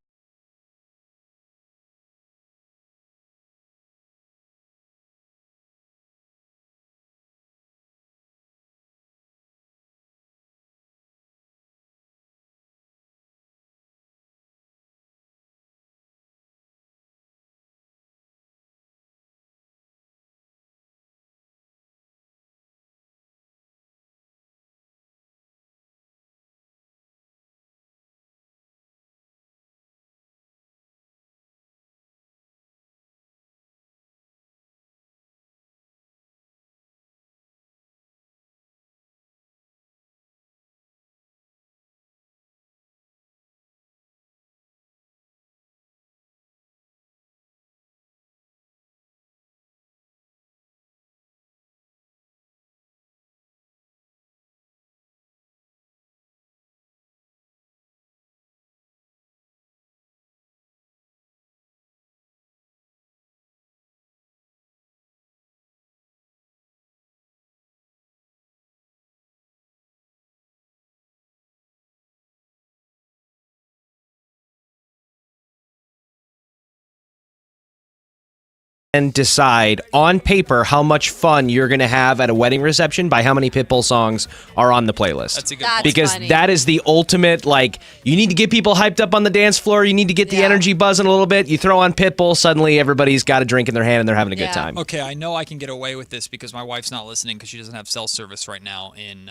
and decide on paper how much fun you're going to have at a wedding reception by how many Pitbull songs are on the playlist. That's a good point. Because that is the ultimate, like, you need to get people hyped up on the dance floor. You need to get the energy buzzing a little bit. You throw on Pitbull, suddenly everybody's got a drink in their hand and they're having a good time. Okay, I know I can get away with this because my wife's not listening because she doesn't have cell service right now in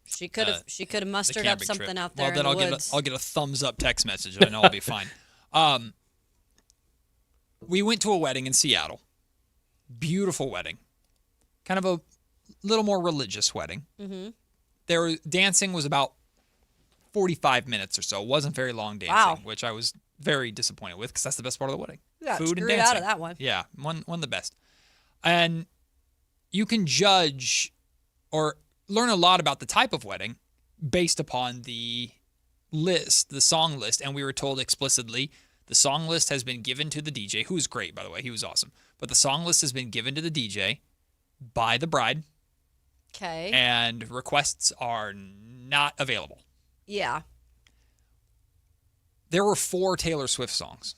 She could have mustered up something out there. Well, then I'll get a thumbs up text message and I know I'll be fine. We went to a wedding in Seattle. Beautiful wedding. Kind of a little more religious wedding. Mm-hmm. Dancing was about 45 minutes or so. It wasn't very long dancing, which I was very disappointed with because that's the best part of the wedding. Yeah, food and screwed dancing. out of that one. Yeah, one of the best. And you can judge or learn a lot about the type of wedding based upon the list, the song list, and we were told explicitly the song list has been given to the DJ, who was great, by the way. He was awesome. But the song list has been given to the DJ by the bride. Okay. And requests are not available. Yeah. There were 4 Taylor Swift songs.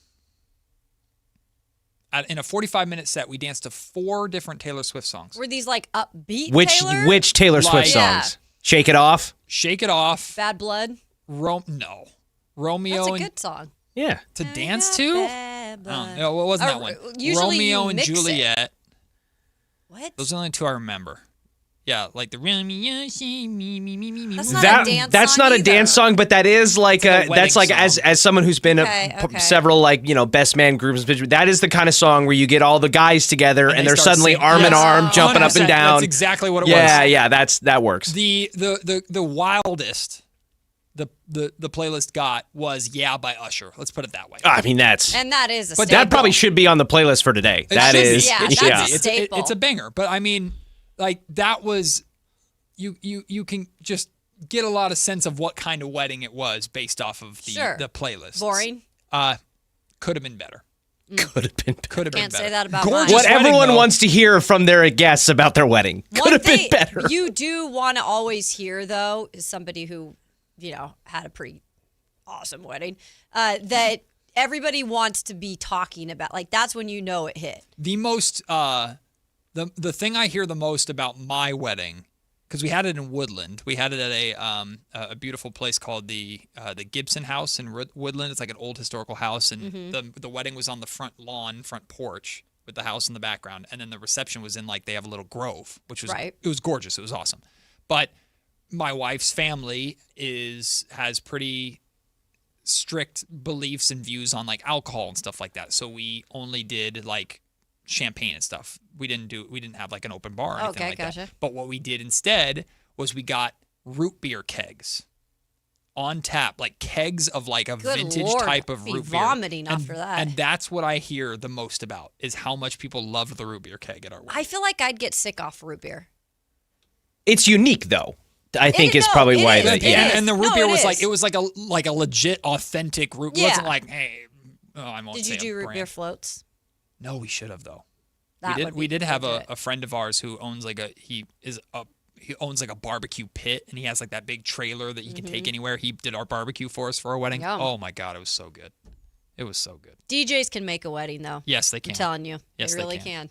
In a 45-minute set, we danced to 4 different Taylor Swift songs. Were these like upbeat Taylor? Which Taylor Swift songs? Yeah. Shake It Off? Shake It Off. Bad Blood? No. Romeo. That's a good song. Yeah. To dance to? No, it wasn't that one. Romeo and Juliet. What? Those are the only 2 I remember. Yeah, like the Romeo, me. That's not a dance That's song not a either. dance song, but that is like that's like song. as someone who's been Okay. several like best man groups. That is the kind of song where you get all the guys together and they're start suddenly singing. arm in Yes. arm, jumping up and 100%. down. That's exactly what it was. Yeah, that works. The wildest the playlist got was "Yeah" by Usher. Let's put it that way. I mean that's. And that is a But staple. that probably should be on the playlist for today. It That should is. be. Yeah, It should that's be. a staple. It's a banger. But I mean, like that was you can just get a lot of sense of what kind of wedding it was based off of the playlist. Boring? Could have been better. Could have been. Could have been Can't better. say that about Gorgeous mine. What wedding, everyone though. wants to hear from their guests about their wedding. Could have been better. You do want to always hear, though, is somebody who, had a pretty awesome wedding, that everybody wants to be talking about. Like, that's when you know it hit. The most, the thing I hear the most about my wedding, because we had it in Woodland. We had it at a beautiful place called the Gibson House in Woodland. It's like an old historical house, and the wedding was on the front lawn, front porch with the house in the background, and then the reception was in like they have a little grove, which was Right. It was gorgeous. It was awesome, but my wife's family has pretty strict beliefs and views on like alcohol and stuff like that. So we only did like champagne and stuff. We didn't have like an open bar or anything like gotcha. that. But what we did instead was we got root beer kegs on tap, like kegs of like a Good vintage Lord, type of I'd be root beer. vomiting after that. And that's what I hear the most about is how much people love the root beer keg at our wedding. I feel like I'd get sick off root beer. It's unique though. I think is no, probably it why. is, That, it yeah. is. And the root No, beer it was is. like a legit authentic root. It Yeah. wasn't like, hey, I won't Did say you do a root brand. beer floats? No, we should have though. That we would did. be We did have legit. a friend of ours who owns he owns like a barbecue pit, and he has like that big trailer that you can take anywhere. He did our barbecue for us for our wedding. Yum. Oh my God, it was so good. It was so good. DJs can make a wedding, though. Yes, they can. I'm telling you. Yes, they they really can. can.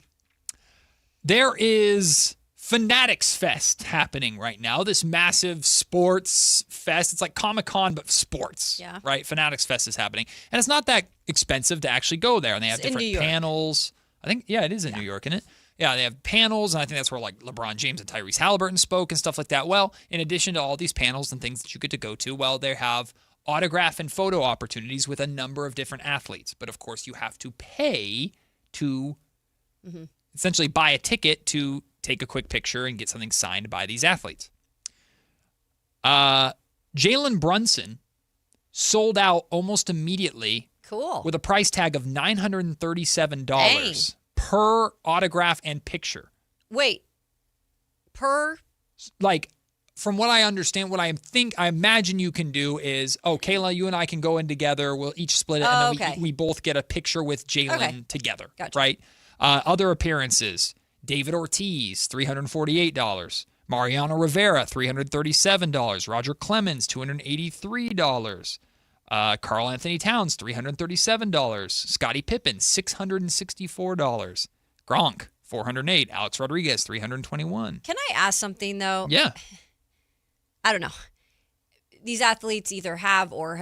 There is Fanatics Fest happening right now. This massive sports fest. It's like Comic-Con, but sports. Yeah. Right? Fanatics Fest is happening. And it's not that expensive to actually go there. And they have It's in different New York. panels. I think, yeah, it is in New York, isn't it? Yeah, they have panels, and I think that's where like LeBron James and Tyrese Halliburton spoke and stuff like that. Well, in addition to all these panels and things that you get to go to, well, they have autograph and photo opportunities with a number of different athletes. But of course, you have to pay to essentially buy a ticket to take a quick picture and get something signed by these athletes. Jalen Brunson sold out almost immediately. Cool. With a price tag of $937 Dang. per autograph and picture. Wait. Per? Like, from what I understand, I imagine you can do is, Kayla, you and I can go in together. We'll each split it, and then we both get a picture with Jalen together, Gotcha. right? Other appearances, David Ortiz, $348. Mariano Rivera, $337. Roger Clemens, $283. Karl Anthony Towns, $337. Scottie Pippen, $664. Gronk, $408. Alex Rodriguez, $321. Can I ask something, though? Yeah. I don't know. These athletes either have or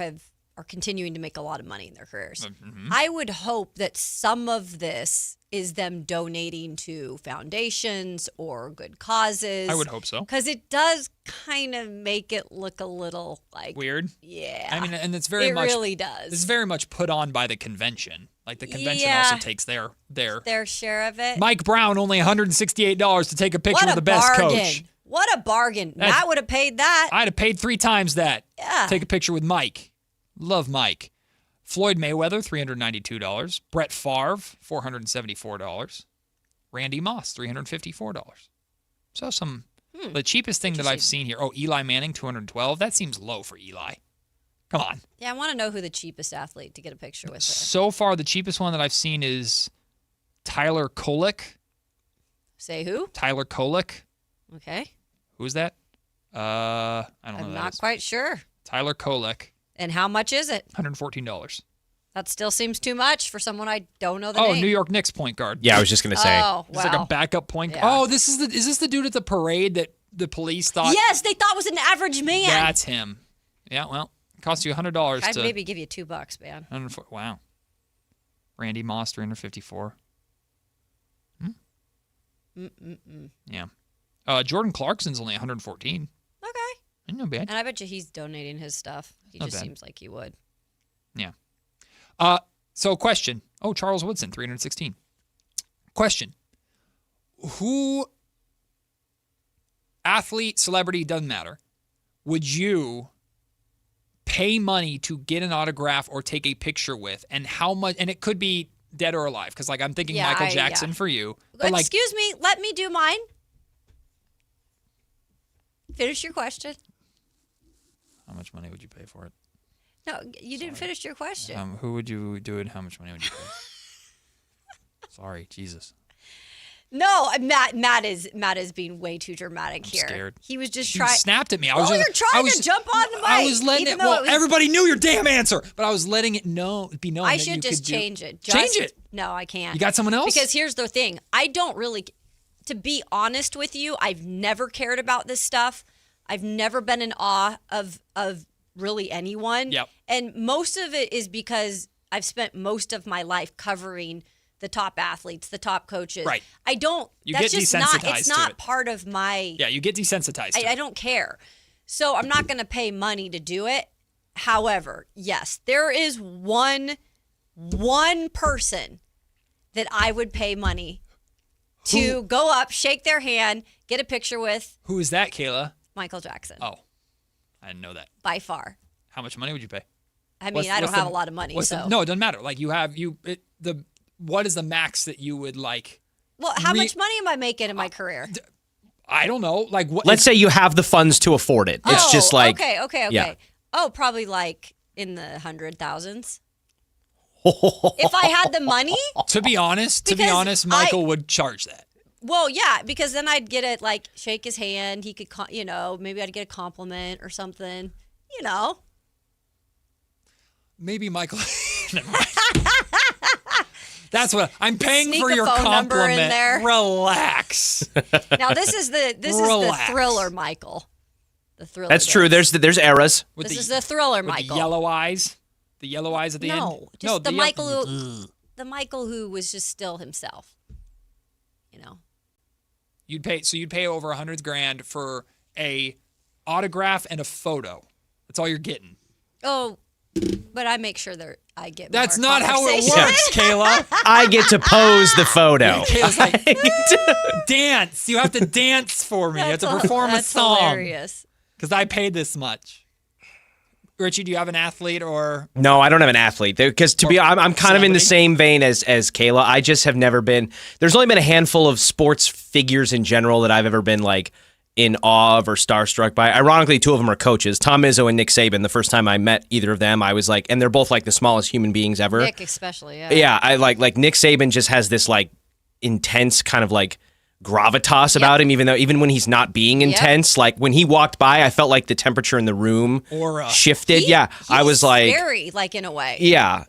are continuing to make a lot of money in their careers. Mm-hmm. I would hope that some of this is them donating to foundations or good causes. I would hope so. Because it does kind of make it look a little like weird. Yeah. I mean, and it's very it much. It really does. It's very much put on by the convention. Like the convention Yeah. also takes their share of it. Mike Brown, only $168 to take a picture What with a the best bargain. coach. What a bargain. Matt would have paid that. I'd have paid 3 times that. Yeah. Take a picture with Mike. Love Mike. Floyd Mayweather, $392. Brett Favre, $474. Randy Moss, $354. So the cheapest thing that I've seen here. Oh, Eli Manning, $212. That seems low for Eli. Come on. Yeah, I want to know who the cheapest athlete to get a picture with. So far, the cheapest one that I've seen is Tyler Kolek. Say who? Tyler Kolek. Okay. Who is that? I don't know. I'm who not that is. quite sure. Tyler Kolek. And how much is it? $114. That still seems too much for someone I don't know the Oh, name. New York Knicks point guard. Yeah, I was just gonna say. Oh, He's like a wow. backup point. Yeah. Oh, is this the dude at the parade that the police thought? Yes, they thought was an average man. That's him. Yeah, well, it costs you $100 I'd to maybe give you $2, man. Wow. Randy Moss, $354. Yeah. Jordan Clarkson's only $114. Okay. No bad. And I bet you he's donating his stuff. He Not just bad. seems like he would. Yeah. So question. Oh, Charles Woodson, $316. Question. Who, athlete, celebrity, doesn't matter, would you pay money to get an autograph or take a picture with, and how much? And it could be dead or alive, because like I'm thinking Yeah, Michael Jackson for you. But like, Excuse me, let me do mine. Finish your question. how much money would you pay for it? No, you didn't finish your question. Who would you do it? How much money would you pay? Sorry, Jesus. No, Matt is being way too dramatic I'm here. scared. He was just She trying. snapped at me. You're trying to jump on the mic. I was letting even it. though Well, it was- everybody knew your damn answer, but I was letting it be known. I that should you just could change it. Change it. No, I can't. You got someone else? Because here's the thing. I don't really, to be honest with you, I've never cared about this stuff. I've never been in awe of really anyone. Yep. And most of it is because I've spent most of my life covering the top athletes, the top coaches. Right. I don't. You that's get just not. desensitized It's to not it. part of my. Yeah, you get desensitized. to I it. don't care. So I'm not going to pay money to do it. However, yes, there is one person that I would pay money to go up, shake their hand, get a picture with. Who is that, Kayla? Michael Jackson. Oh, I didn't know that. By far. How much money would you pay? I mean, I don't have a lot of money, so. No, it doesn't matter. Like what is the max that you would like? Well, how much money am I making in my career? I don't know. Like what? Let's say you have the funds to afford it. It's just like Okay. Yeah. Oh, probably like in the 100,000s. If I had the money? To be honest, Michael would charge that. Well, yeah, because then I'd get it like shake his hand. He could, maybe I'd get a compliment or something. Maybe Michael. Never mind. That's what I'm paying Sneak for a your phone number in compliment. there. Relax. Now this is the Relax. thriller, Michael. The thriller. That's true. There's eras. This is the thriller, With Michael. the yellow eyes. The yellow eyes at the end. No, just the ye- Michael Michael who was just still himself. You'd pay over $100,000 for a autograph and a photo. That's all you're getting. Oh, but I make sure that I get. That's more not how it conversation. works, Kayla. I get to pose the photo. Kayla's like, dance. You have to dance for me. You have to perform a That's song. hilarious. Because I paid this much. Richie, do you have an athlete or? No, I don't have an athlete. Because I'm kind of in the same vein as Kayla. I just have never been. There's only been a handful of sports figures in general that I've ever been like in awe of or starstruck by. Ironically, two of them are coaches, Tom Izzo and Nick Saban. The first time I met either of them, I was like, and they're both like the smallest human beings ever. Nick especially, yeah. Yeah, I like Nick Saban just has this like intense kind of like gravitas about him, even when he's not being intense. Like when he walked by, I felt like the temperature in the room shifted. I was like scary, like in a way. Yeah.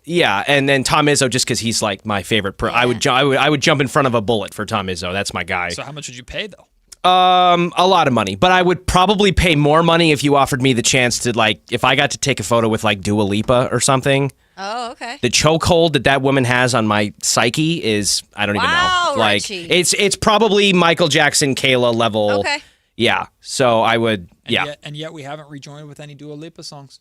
And then Tom Izzo, just because he's like my favorite. I would jump in front of a bullet for Tom Izzo. That's my guy. So how much would you pay though? A lot of money, but I would probably pay more money if you offered me the chance to, like, if I got to take a photo with like Dua Lipa or something. Oh, okay. The chokehold that woman has on my psyche is, I don't even know. Like, Richie. it's probably Michael Jackson, Kayla level. Okay. Yeah. So I would, And yet we haven't rejoined with any Dua Lipa songs.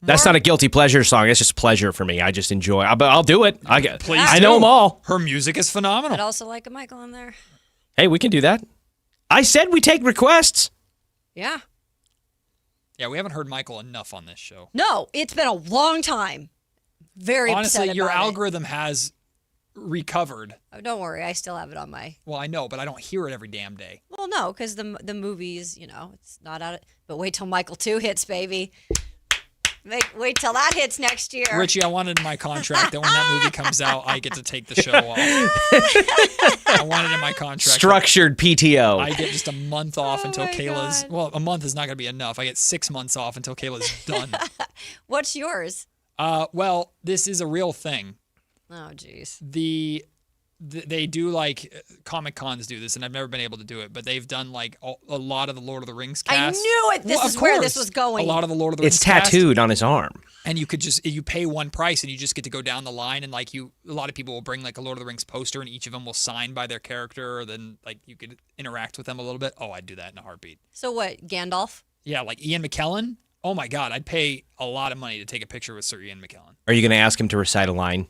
That's not a guilty pleasure song. It's just pleasure for me. I just enjoy. But I'll do it. Please I know them all. Her music is phenomenal. I'd also like a Michael on there. Hey, we can do that. I said we take requests. Yeah. Yeah, we haven't heard Michael enough on this show. No, it's been a long time. Very Honestly, upset your about algorithm has recovered. Oh, don't worry, I still have it on my. Well, I know, but I don't hear it every damn day. Well, no, because the movies, it's not out. But wait till Michael 2 hits, baby. Wait till that hits next year. Richie, I wanted in my contract that when that movie comes out, I get to take the show off. I wanted in my contract. Structured PTO. I get just a month off until Kayla's. God. Well, a month is not going to be enough. I get 6 months off until Kayla's done. What's yours? Well, this is a real thing. Oh, jeez. They do like Comic Cons do this, and I've never been able to do it, but they've done like a lot of the Lord of the Rings cast. I knew it. This is where this was going. A lot of the Lord of the Rings. It's tattooed on his arm. And you pay one price, and you just get to go down the line, and like a lot of people will bring like a Lord of the Rings poster, and each of them will sign by their character, or then like you could interact with them a little bit. Oh, I'd do that in a heartbeat. So what, Gandalf? Yeah, like Ian McKellen. Oh my God, I'd pay a lot of money to take a picture with Sir Ian McKellen. Are you going to ask him to recite a line?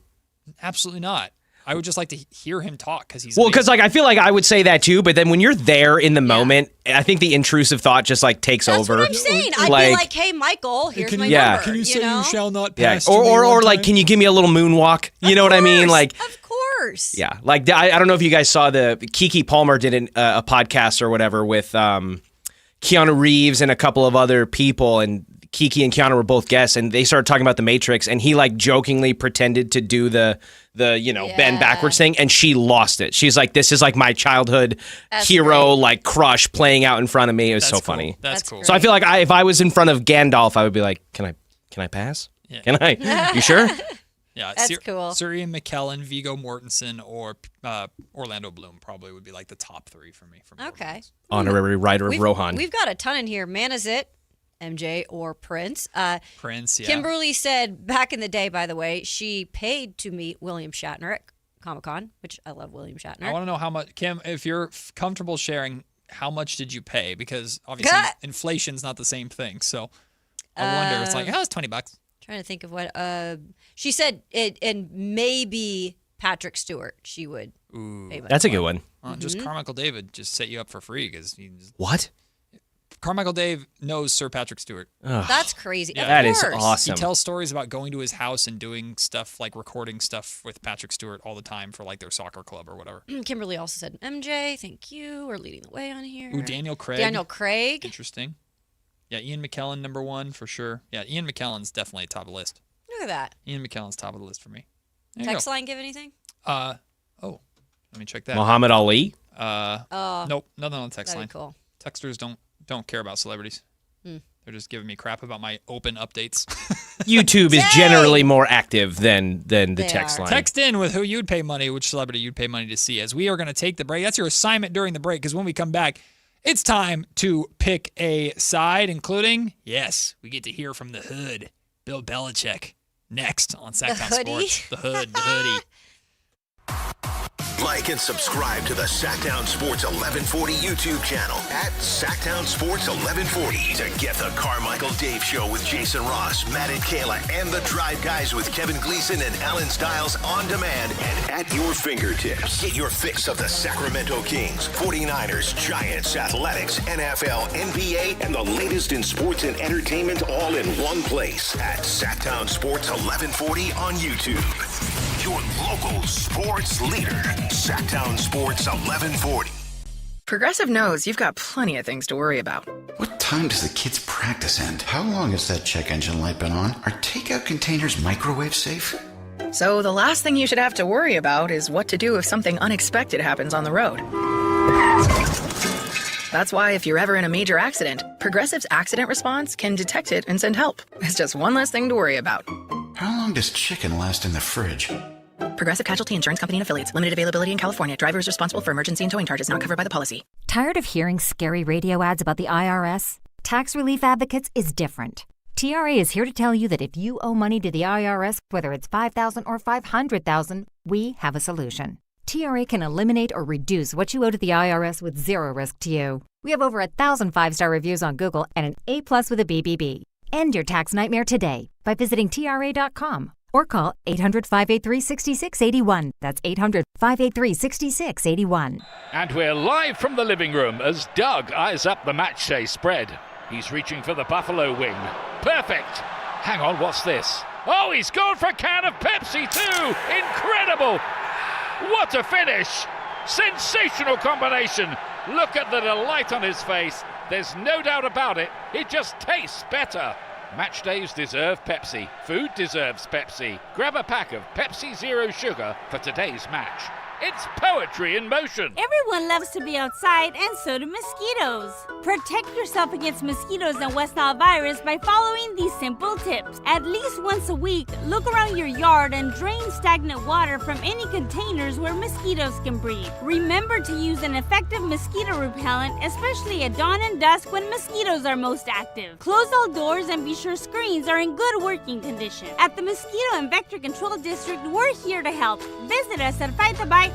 Absolutely not. I would just like to hear him talk because he's because like I feel like I would say that too, but then when you're there in the moment, I think the intrusive thought just like takes over. That's what I'm saying. I'd be like, "Hey, Michael, here's my number." Can you say you shall not pass? Yeah. Or like, can you give me a little moonwalk? You know what I mean? Like, of course. Yeah. Like I don't know if you guys saw Keke Palmer did a podcast or whatever with Keanu Reeves and a couple of other people, and Keke and Keanu were both guests, and they started talking about The Matrix, and he like jokingly pretended to do the bend backwards thing, and she lost it. She's like, this is like my childhood hero, like crush playing out in front of me. It was so funny. That's cool. So I feel like if I was in front of Gandalf, I would be like, can I pass? Yeah. Can I? You sure? Yeah, that's cool. Sir Ian McKellen, Viggo Mortensen, or Orlando Bloom probably would be like the top three for me. Okay. Honorary writer of Rohan. We've got a ton in here. Man, is it? MJ or Prince. Prince, yeah. Kimberly said back in the day, by the way, she paid to meet William Shatner at Comic-Con, which I love William Shatner. I want to know how much, Kim, if you're comfortable sharing, how much did you pay? Because obviously inflation's not the same thing. So I wonder, it's like, it's $20. Trying to think of what, she said it, and maybe Patrick Stewart, she would pay. That's a good one. Just Carmichael David just set you up for free because What? Carmichael Dave knows Sir Patrick Stewart. Ugh. That's crazy. Yeah, that is awesome. He tells stories about going to his house and doing stuff like recording stuff with Patrick Stewart all the time for like their soccer club or whatever. Kimberly also said, MJ, thank you. We're leading the way on here. Ooh, Daniel Craig. Interesting. Yeah, Ian McKellen, number one for sure. Yeah, Ian McKellen's definitely top of the list. Look at that. Ian McKellen's top of the list for me. Text line give anything? Let me check that. Muhammad Ali? Nope, nothing on the text line. Cool. Texters don't care about celebrities. They're just giving me crap about my open updates. YouTube is generally more active than the text line. Text in with who you'd pay money, which celebrity you'd pay money to see, as we are going to take the break. That's your assignment during the break, because when we come back, it's time to pick a side, including, yes, we get to hear from the hood, Bill Belichick, next on Sactown Sports. The hoodie. Like and subscribe to the Sactown Sports 1140 YouTube channel at Sactown Sports 1140 to get the Carmichael Dave Show with Jason Ross, Matt and Kayla, and the Drive Guys with Kevin Gleason and Alan Stiles on demand and at your fingertips. Get your fix of the Sacramento Kings, 49ers, Giants, Athletics, NFL, NBA, and the latest in sports and entertainment all in one place at Sactown Sports 1140 on YouTube. Your local sports leader, Sactown Sports 1140. Progressive knows you've got plenty of things to worry about. What time does the kids' practice end? How long has that check engine light been on? Are takeout containers microwave safe? So the last thing you should have to worry about is what to do if something unexpected happens on the road. That's why if you're ever in a major accident, Progressive's accident response can detect it and send help. It's just one less thing to worry about. How long does chicken last in the fridge? Progressive Casualty Insurance Company and Affiliates. Limited availability in California. Driver is responsible for emergency and towing charges not covered by the policy. Tired of hearing scary radio ads about the IRS? Tax Relief Advocates is different. TRA is here to tell you that if you owe money to the IRS, whether it's $5,000 or $500,000, we have a solution. TRA can eliminate or reduce what you owe to the IRS with zero risk to you. We have over 1,000 5-star reviews on Google and an A+ with a BBB. End your tax nightmare today by visiting TRA.com or call 800-583-6681. That's 800-583-6681. And we're live from the living room as Doug eyes up the match day spread. He's reaching for the Buffalo wing. Perfect. Hang on, what's this? Oh, he's gone for a can of Pepsi too. Incredible. What a finish. Sensational combination. Look at the delight on his face. There's no doubt about it. It just tastes better. Match days deserve Pepsi. Food deserves Pepsi. Grab a pack of Pepsi Zero Sugar for today's match. It's poetry in motion. Everyone loves to be outside, and so do mosquitoes. Protect yourself against mosquitoes and West Nile virus by following these simple tips. At least once a week, look around your yard and drain stagnant water from any containers where mosquitoes can breed. Remember to use an effective mosquito repellent, especially at dawn and dusk when mosquitoes are most active. Close all doors and be sure screens are in good working condition. At the Mosquito and Vector Control District, we're here to help. Visit us at fighttobite.net.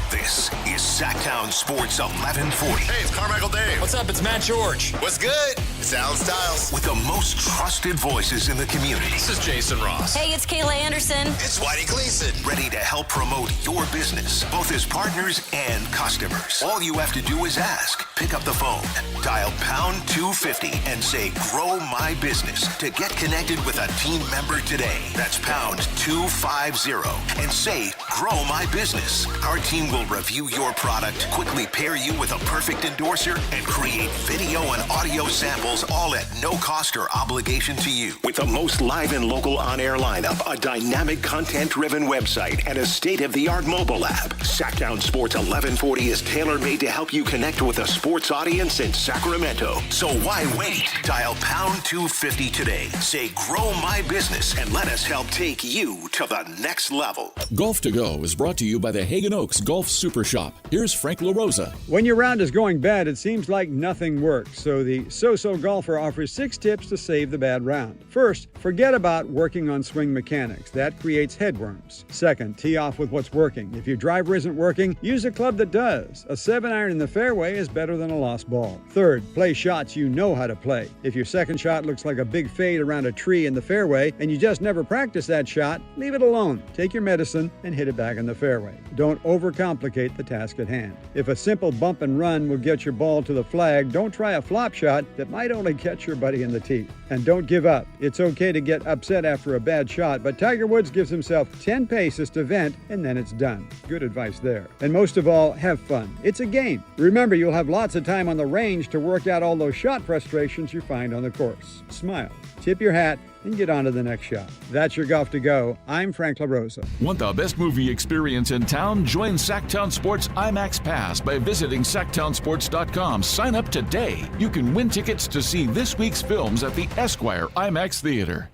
This is Sactown Sports 1140. Hey, it's Carmichael Dave. What's up? It's Matt George. What's good? It's Alan Stiles. With the most trusted voices in the community. This is Jason Ross. Hey, it's Kayla Anderson. It's Whitey Gleason. Ready to help promote your business, both as partners and customers. All you have to do is ask. Pick up the phone, dial pound 250 and say, grow my business to get connected with a team member today. That's pound 250 and say, grow my business. Our team will review your product, quickly pair you with a perfect endorser, and create video and audio samples all at no cost or obligation to you. With the most live and local on-air lineup, a dynamic content-driven website, and a state-of-the-art mobile app, Sactown Sports 1140 is tailor-made to help you connect with a sports audience in Sacramento. So why wait? Dial pound 250 today. Say, grow my business, and let us help take you to the next level. Golf to Go is brought to you by the Hagen Oaks Golf Super Shop. Here's Frank LaRosa. When your round is going bad, it seems like nothing works. So the So-So Golfer offers 6 tips to save the bad round. First, forget about working on swing mechanics. That creates headworms. Second, tee off with what's working. If your driver isn't working, use a club that does. A 7-iron in the fairway is better than a lost ball. Third, play shots you know how to play. If your second shot looks like a big fade around a tree in the fairway and you just never practice that shot, leave it alone. Take your medicine and hit it back in the fairway. Don't overcomplicate the task at hand. If a simple bump and run will get your ball to the flag, don't try a flop shot that might only catch your buddy in the teeth. And don't give up. It's okay to get upset after a bad shot, but Tiger Woods gives himself 10 paces to vent, and then it's done. Good advice there. And most of all, have fun. It's a game. Remember, you'll have lots of time on the range to work out all those shot frustrations you find on the course. Smile, tip your hat, and get on to the next shot. That's your Golf to Go. I'm Frank LaRosa. Want the best movie experience in town? Join Sactown Sports IMAX Pass by visiting SactownSports.com. Sign up today. You can win tickets to see this week's films at the Esquire IMAX Theater.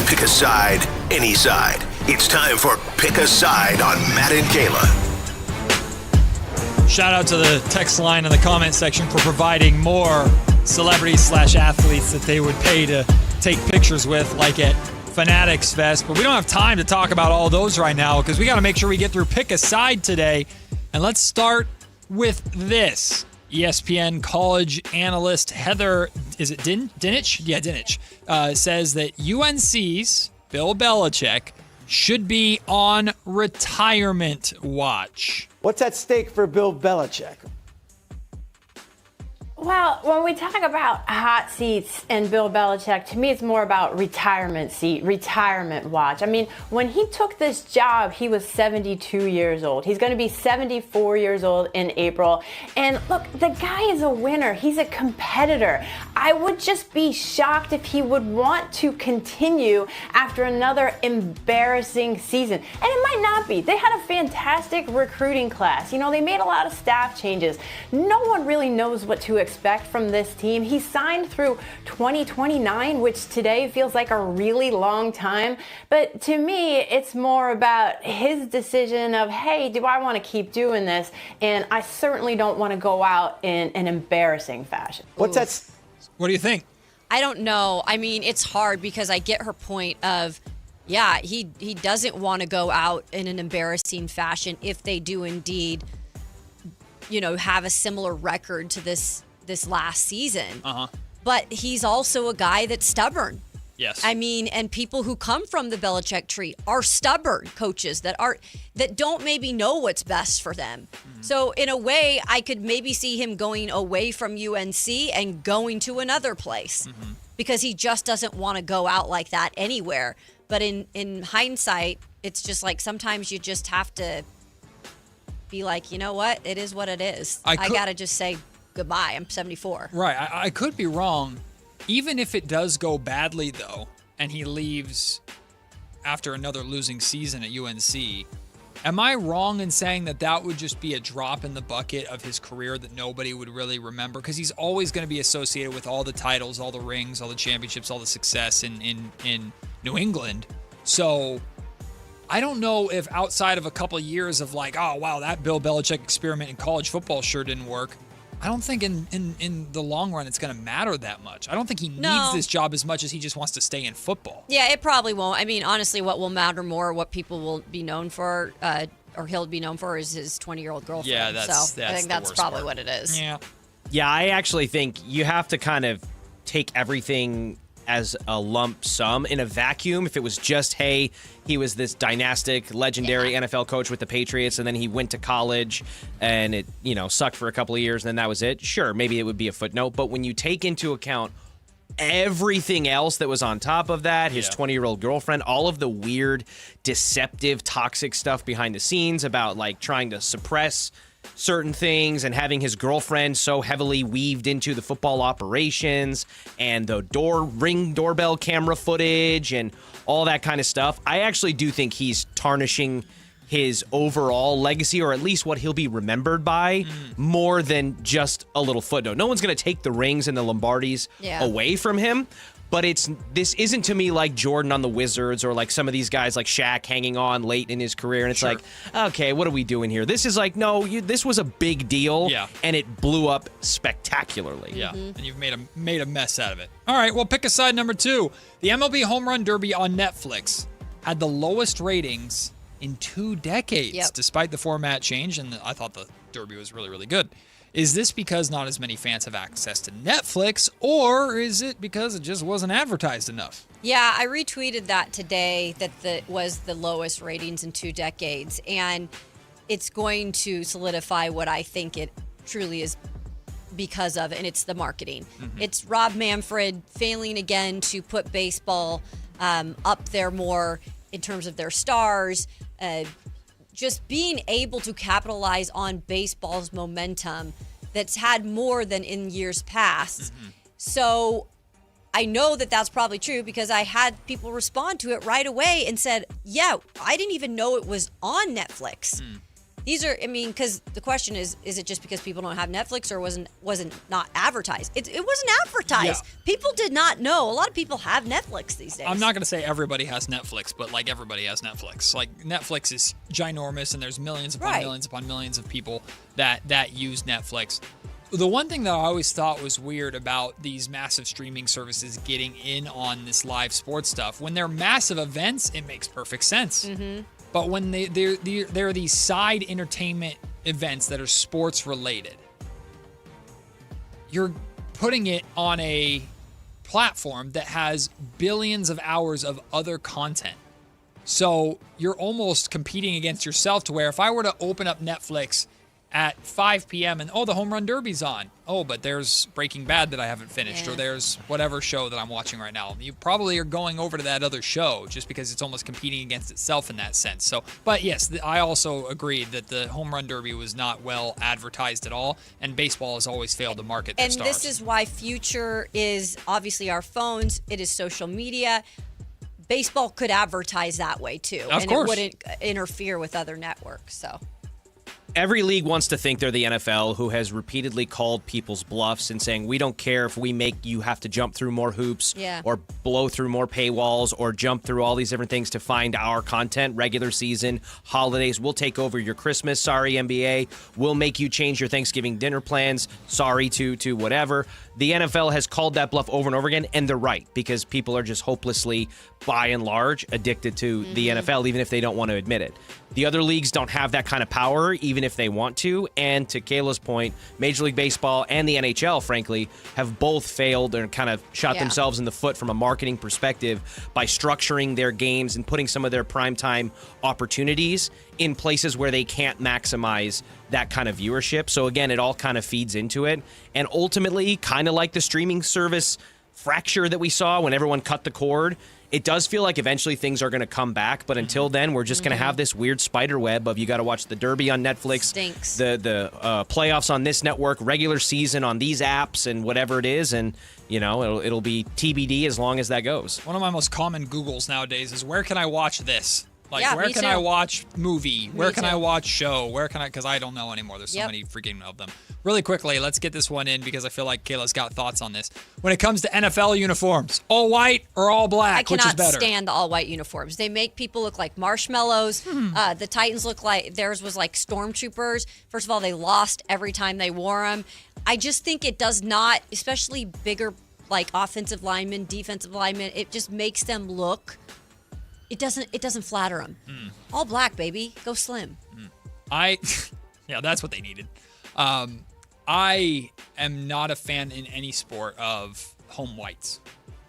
Pick a side, any side. It's time for Pick a Side on Matt and Kayla. Shout out to the text line in the comment section for providing more celebrities/athletes that they would pay to take pictures with, like at Fanatics Fest. But we don't have time to talk about all those right now because we got to make sure we get through Pick a Side today. And let's start with this. ESPN college analyst Heather, is it Dinich? Yeah, Dinich, says that UNC's Bill Belichick should be on retirement watch. What's at stake for Bill Belichick? Well, when we talk about hot seats and Bill Belichick, to me it's more about retirement seat, retirement watch. I mean, when he took this job, he was 72 years old. He's going to be 74 years old in April. And look, the guy is a winner. He's a competitor. I would just be shocked if he would want to continue after another embarrassing season. And it might not be. They had a fantastic recruiting class. You know, they made a lot of staff changes. No one really knows what to expect from this team. He signed through 2029, which today feels like a really long time. But to me, it's more about his decision of, hey, do I want to keep doing this? And I certainly don't want to go out in an embarrassing fashion. What do you think? I don't know. I mean, it's hard because I get her point of, yeah, he doesn't want to go out in an embarrassing fashion if they do indeed, have a similar record to this last season. But he's also a guy that's stubborn. Yes. I mean, and people who come from the Belichick tree are stubborn coaches that don't maybe know what's best for them. So in a way, I could maybe see him going away from UNC and going to another place because he just doesn't want to go out like that anywhere. But in hindsight, it's just like sometimes you just have to be like, you know what? It is what it is. I got to just say goodbye. I'm 74. Right. I could be wrong. Even if it does go badly, though, and he leaves after another losing season at UNC, am I wrong in saying that would just be a drop in the bucket of his career that nobody would really remember? Because he's always going to be associated with all the titles, all the rings, all the championships, all the success in New England. So I don't know if outside of a couple of years of like, oh, wow, that Bill Belichick experiment in college football sure didn't work. I don't think in the long run it's going to matter that much. I don't think he needs this job as much as he just wants to stay in football. Yeah, it probably won't. I mean, honestly, what will matter more, what people will be known for, or he'll be known for, is his 20-year-old girlfriend. Yeah, that's I think that's probably what it is. Yeah. Yeah, I actually think you have to kind of take everything as a lump sum in a vacuum. If it was just, hey, he was this dynastic, legendary NFL coach with the Patriots, and then he went to college and it, sucked for a couple of years and then that was it. Sure, maybe it would be a footnote. But when you take into account everything else that was on top of that, his 20-year-old girlfriend, all of the weird, deceptive, toxic stuff behind the scenes about like trying to suppress certain things and having his girlfriend so heavily weaved into the football operations and the doorbell camera footage and all that kind of stuff, I actually do think he's tarnishing his overall legacy, or at least what he'll be remembered by, more than just a little footnote. No one's going to take the rings and the Lombardis away from him. But this isn't to me like Jordan on the Wizards or like some of these guys like Shaq hanging on late in his career. And it's like, okay, what are we doing here? This is like, no, this was a big deal. Yeah. And it blew up spectacularly. Yeah. And you've made a mess out of it. All right, well, pick a side number 2. The MLB Home Run Derby on Netflix had the lowest ratings in 2 decades, despite the format change. And I thought the Derby was really, really good. Is this because not as many fans have access to Netflix, or is it because it just wasn't advertised enough? Yeah, I retweeted that today, that was the lowest ratings in 2 decades, and it's going to solidify what I think it truly is because of, and it's the marketing. It's Rob Manfred failing again to put baseball up there more in terms of their stars, just being able to capitalize on baseball's momentum that's had more than in years past. So I know that that's probably true because I had people respond to it right away and said, yeah, I didn't even know it was on Netflix. These are, I mean, because the question is it just because people don't have Netflix or wasn't not advertised? It wasn't advertised. Yeah. People did not know. A lot of people have Netflix these days. I'm not going to say everybody has Netflix, but like everybody has Netflix. Like Netflix is ginormous and there's millions upon millions upon millions of people that use Netflix. The one thing that I always thought was weird about these massive streaming services getting in on this live sports stuff, when they're massive events, it makes perfect sense. But when there are these side entertainment events that are sports related, you're putting it on a platform that has billions of hours of other content. So you're almost competing against yourself to where if I were to open up Netflix at 5 p.m. and, the Home Run Derby's on. Oh, but there's Breaking Bad that I haven't finished, or there's whatever show that I'm watching right now. You probably are going over to that other show just because it's almost competing against itself in that sense. So, but yes, I also agree that the Home Run Derby was not well advertised at all, and baseball has always failed to market their stars. And this is why future is obviously our phones. It is social media. Baseball could advertise that way too, Of and course. it wouldn't interfere with other networks. So. Every league wants to think they're the NFL, who has repeatedly called people's bluffs and saying, we don't care if we make you have to jump through more hoops or blow through more paywalls or jump through all these different things to find our content, regular season, holidays. We'll take over your Christmas. Sorry, NBA. We'll make you change your Thanksgiving dinner plans. Sorry to whatever. The NFL has called that bluff over and over again, and they're right, because people are just hopelessly, by and large, addicted to the NFL, even if they don't want to admit it. The other leagues don't have that kind of power, even if they want to. And to Kayla's point, Major League Baseball and the NHL, frankly, have both failed and kind of shot themselves in the foot from a marketing perspective by structuring their games and putting some of their primetime opportunities in places where they can't maximize that kind of viewership. So again, it all kind of feeds into it. And ultimately, kind of like the streaming service fracture that we saw when everyone cut the cord, it does feel like eventually things are going to come back, but until then, we're just going to have this weird spider web of you got to watch the Derby on Netflix, Stinks. the playoffs on this network, regular season on these apps, and whatever it is, and it'll be TBD as long as that goes. One of my most common Googles nowadays is, where can I watch this? Like, Yeah, where me can too. I watch movie? Where can too. I watch show? Where can I, because I don't know anymore. There's so many freaking of them. Really quickly, let's get this one in because I feel like Kayla's got thoughts on this. When it comes to NFL uniforms, all white or all black, I which is cannot better? stand the all-white uniforms. They make people look like marshmallows. The Titans look like theirs was like stormtroopers. First of all, they lost every time they wore them. I just think it does not, especially bigger like offensive linemen, defensive linemen, it just makes them look. It doesn't flatter them. All black, baby. Go slim. Yeah, that's what they needed. I am not a fan in any sport of home whites.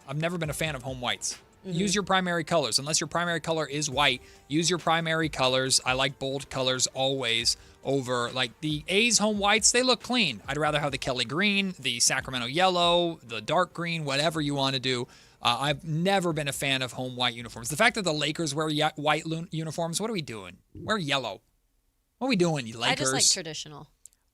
I've never been a fan of home whites. Use your primary colors. Unless your primary color is white, use your primary colors. I like bold colors always over, like the A's home whites, they look clean. I'd rather have the Kelly green, the Sacramento yellow, the dark green, whatever you want to do. I've never been a fan of home white uniforms. The fact that the Lakers wear white uniforms, what are we doing? Wear yellow. What are we doing, you Lakers? I just like traditional.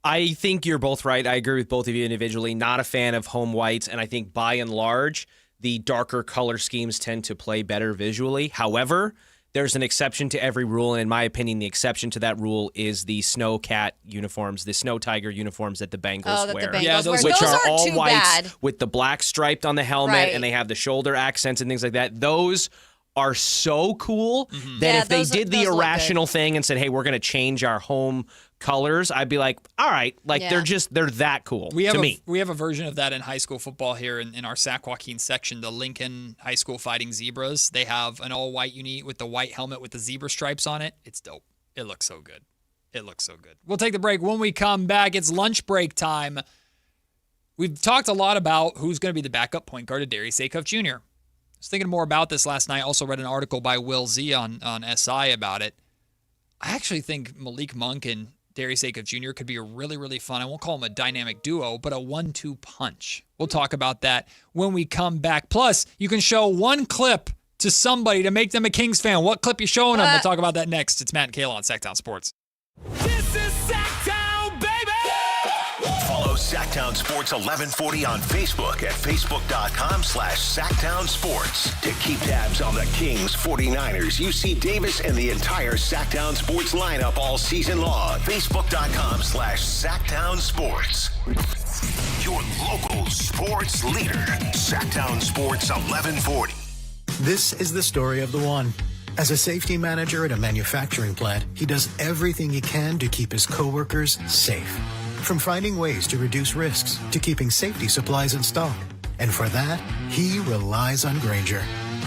I think you're both right. I agree with both of you individually. Not a fan of home whites, and I think by and large, the darker color schemes tend to play better visually. However, there's an exception to every rule, and in my opinion, the exception to that rule is the Snow Cat uniforms, the Snow Tiger uniforms that the Bengals wear. Those which are aren't all too whites bad. with the black striped on the helmet, Right. and they have the shoulder accents and things like that. Those are so cool that Yeah, if they those did the look good. irrational thing and said, hey, we're going to change our home colors, I'd be like, all right, like Yeah. they're that cool We have to a, me. We have a version of that in high school football here in our Sac Joaquin section, the Lincoln High School Fighting Zebras. They have an all-white unit with the white helmet with the zebra stripes on it. It's dope. It looks so good. It looks so good. We'll take the break. When we come back, it's lunch break time. We've talked a lot about who's going to be the backup point guard of Darius Acuff Jr. I was thinking more about this last night. Also read an article by Will Z on SI about it. I actually think Malik Monk and Darius Acuff Jr. could be a really, really fun, I won't call him a dynamic duo, but a 1-2 punch. We'll talk about that when we come back. Plus, you can show one clip to somebody to make them a Kings fan. What clip you showing them? We'll talk about that next. It's Matt and Kayla on Sactown Sports. This is Sactown, baby! Follow Sactown Sports 1140 on Facebook at facebook.com/SactownSports. To keep tabs on the Kings, 49ers, UC Davis, and the entire Sactown Sports lineup all season long. Facebook.com/SactownSports. Your local sports leader. Sactown Sports 1140. This is the story of the one. As a safety manager at a manufacturing plant, he does everything he can to keep his coworkers safe. From finding ways to reduce risks to keeping safety supplies in stock. And for that, he relies on Grainger.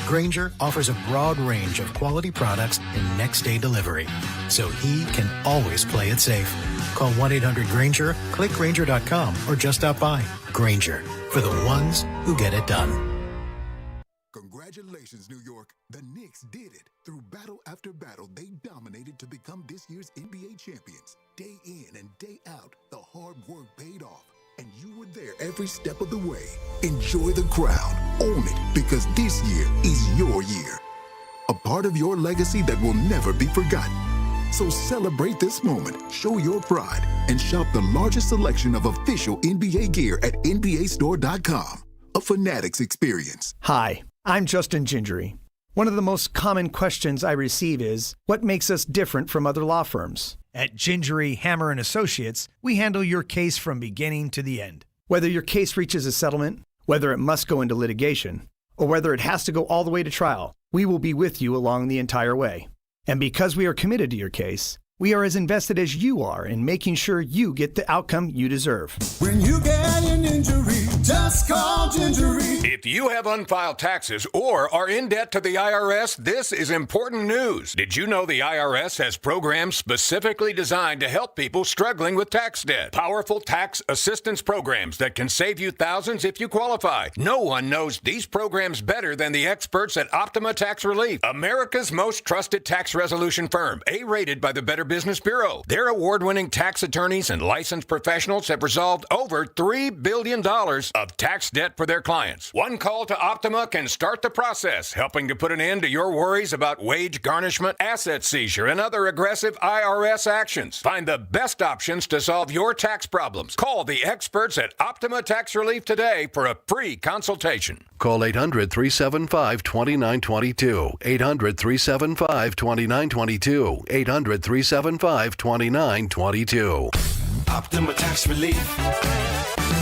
Grainger offers a broad range of quality products and next-day delivery, so he can always play it safe. Call 1-800-GRAINGER, click Grainger.com, or just stop by. Grainger, for the ones who get it done. Congratulations, New York. The Knicks did it. Through battle after battle, they dominated to become this year's NBA champions. Day in and day out, the hard work paid off. And you were there every step of the way. Enjoy the crown. Own it, because this year is your year. A part of your legacy that will never be forgotten. So celebrate this moment, show your pride, and shop the largest selection of official NBA gear at NBAstore.com. A Fanatics experience. Hi, I'm Justin Gingery. One of the most common questions I receive is, what makes us different from other law firms? At Gingery, Hammer & Associates, we handle your case from beginning to the end. Whether your case reaches a settlement, whether it must go into litigation, or whether it has to go all the way to trial, we will be with you along the entire way. And because we are committed to your case, we are as invested as you are in making sure you get the outcome you deserve. When you get an injury, just call Gingery. If you have unfiled taxes or are in debt to the IRS, this is important news. Did you know the IRS has programs specifically designed to help people struggling with tax debt? Powerful tax assistance programs that can save you thousands if you qualify. No one knows these programs better than the experts at Optima Tax Relief, America's most trusted tax resolution firm, A-rated by the Better Business Bureau. Their award-winning tax attorneys and licensed professionals have resolved over $3 billion of tax debt for their clients. One call to Optima can start the process, helping to put an end to your worries about wage garnishment, asset seizure, and other aggressive IRS actions. Find the best options to solve your tax problems. Call the experts at Optima Tax Relief today for a free consultation. Call 800-375-2922. 800-375-2922. 800-375-2922. Optima Tax Relief.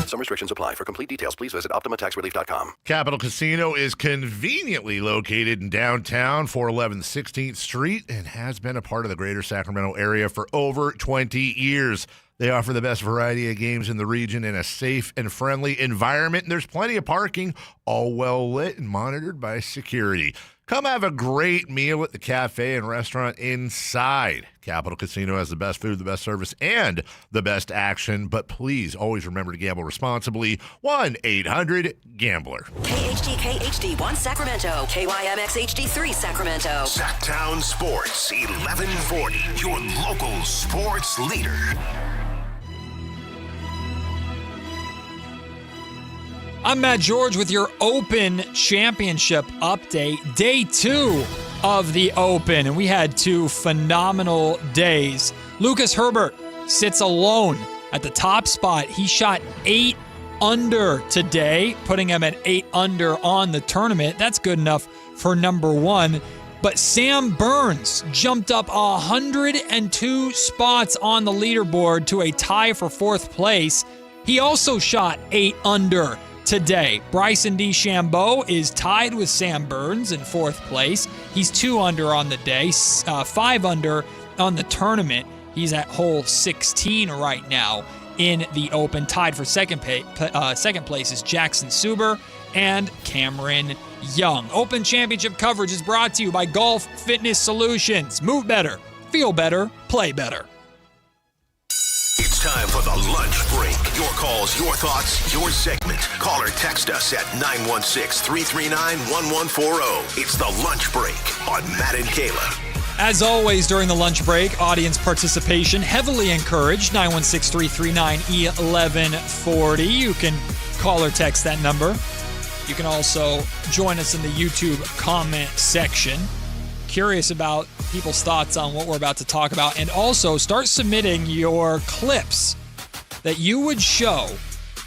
Some restrictions apply. For complete details, please visit OptimaTaxRelief.com. Capital Casino is conveniently located in downtown 411 16th Street and has been a part of the greater Sacramento area for over 20 years. They offer the best variety of games in the region in a safe and friendly environment, and there's plenty of parking, all well lit and monitored by security. Come have a great meal at the cafe and restaurant inside. Capital Casino has the best food, the best service, and the best action. But please always remember to gamble responsibly. 1-800-GAMBLER. KHD1 Sacramento. KYMX HD3 Sacramento. Sactown Sports 1140. Your local sports leader. I'm Matt George with your Open Championship update. Day 2 of the Open, and we had 2 phenomenal days. Lucas Herbert sits alone at the top spot. He shot 8 under today, putting him at 8 under on the tournament. That's good enough for number 1. But Sam Burns jumped up 102 spots on the leaderboard to a tie for 4th place. He also shot 8 under today. Bryson DeChambeau is tied with Sam Burns in 4th place. He's 2 under on the day, 5 under on the tournament. He's at hole 16 right now in the Open. Tied for second place is Jackson Suber and Cameron Young. Open Championship coverage is brought to you by Golf Fitness Solutions. Move better, feel better, play better. It's time for the lunch break. Your calls, your thoughts, your segment. Call or text us at 916-339-1140. It's the lunch break on Matt and Kayla. As always, during the lunch break, audience participation heavily encouraged. 916-339-1140. You can call or text that number. You can also join us in the YouTube comment section. Curious about people's thoughts on what we're about to talk about. And also start submitting your clips that you would show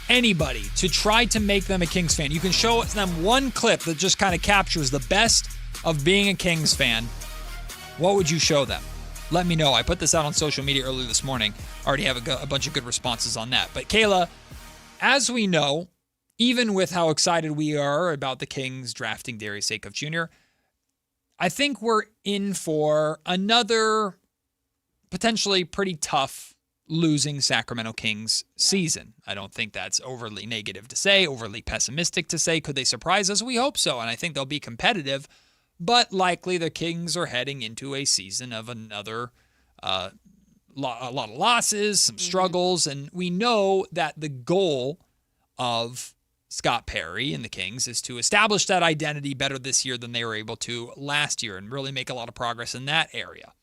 anybody to try to make them a Kings fan. You can show them one clip that just kind of captures the best of being a Kings fan. What would you show them? Let me know. I put this out on social media earlier this morning. I already have a bunch of good responses on that. But Kayla, as we know, even with how excited we are about the Kings drafting Darius Acuff Jr., I think we're in for another potentially pretty tough losing Sacramento Kings season. I don't think that's overly negative to say, overly pessimistic to say. Could they surprise us? We hope so, and I think they'll be competitive. But likely the Kings are heading into a season of another a lot of losses, some struggles, and we know that the goal of Scott Perry and the Kings is to establish that identity better this year than they were able to last year and really make a lot of progress in that area.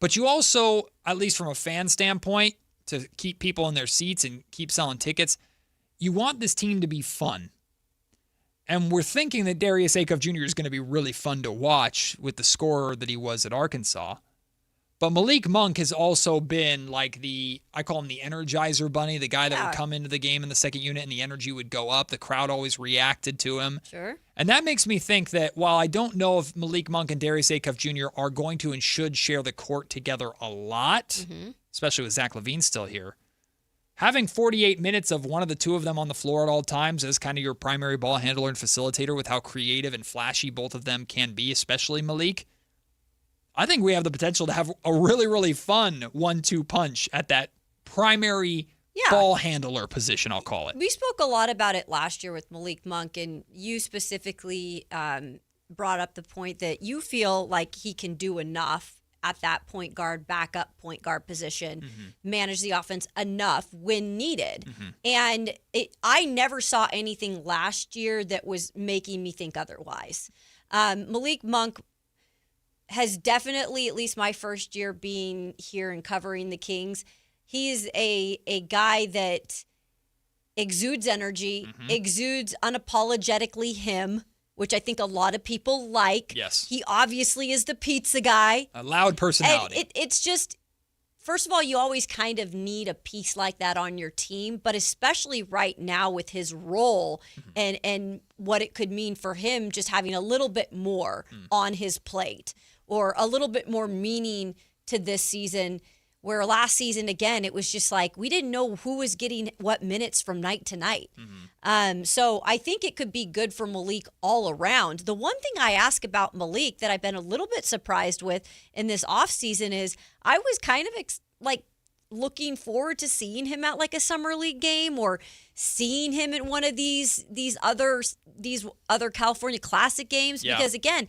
But you also, at least from a fan standpoint, to keep people in their seats and keep selling tickets, you want this team to be fun. And we're thinking that Darius Acuff Jr. is going to be really fun to watch with the scorer that he was at Arkansas. But Malik Monk has also been like I call him the Energizer Bunny, the guy that would come into the game in the second unit and the energy would go up. The crowd always reacted to him. Sure. And that makes me think that while I don't know if Malik Monk and Darius Acuff Jr. are going to and should share the court together a lot, especially with Zach LaVine still here, having 48 minutes of one of the two of them on the floor at all times as kind of your primary ball handler and facilitator with how creative and flashy both of them can be, especially Malik, I think we have the potential to have a really, really fun 1-2 punch at that primary ball handler position, I'll call it. We spoke a lot about it last year with Malik Monk, and you specifically brought up the point that you feel like he can do enough at that point guard, backup point guard position, manage the offense enough when needed. And I never saw anything last year that was making me think otherwise. Malik Monk has definitely, at least my first year being here and covering the Kings, he's a guy that exudes energy, exudes unapologetically him, which I think a lot of people like. Yes. He obviously is the pizza guy. A loud personality. And it's just, first of all, you always kind of need a piece like that on your team, but especially right now with his role and what it could mean for him just having a little bit more on his plate or a little bit more meaning to this season, where last season, again, it was just like we didn't know who was getting what minutes from night to night. So I think it could be good for Malik all around. The one thing I ask about Malik that I've been a little bit surprised with in this offseason is I was kind of looking forward to seeing him at like a summer league game or seeing him in one of these other California Classic games. Because again,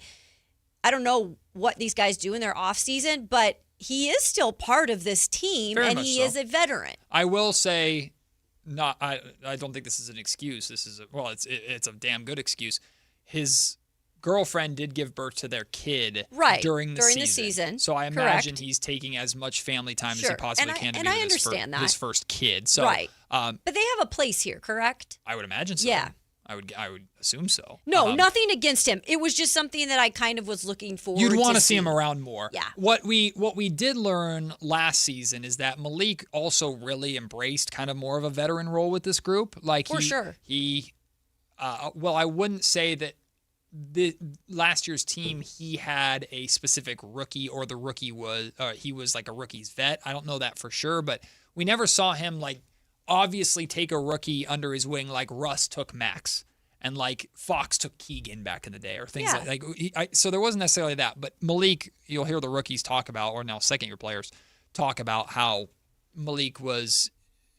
I don't know what these guys do in their offseason, but he is still part of this team, and he is a veteran. I will say, I don't think this is an excuse. This is it's a damn good excuse. His girlfriend did give birth to their kid during the season. So I imagine he's taking as much family time as he possibly can to be with his first kid. So, but they have a place here, correct? I would imagine so. Yeah. I would assume so. No, nothing against him. It was just something that I kind of was looking forward to. You'd want to see him around more. Yeah. What we did learn last season is that Malik also really embraced kind of more of a veteran role with this group. Sure. I wouldn't say that last year's team he had a specific rookie or the rookie was he was like a rookie's vet. I don't know that for sure, but we never saw him obviously take a rookie under his wing like Russ took Max and like Fox took Keegan back in the day or things so there wasn't necessarily that. But Malik, you'll hear the rookies talk about, or now second-year players talk about how Malik was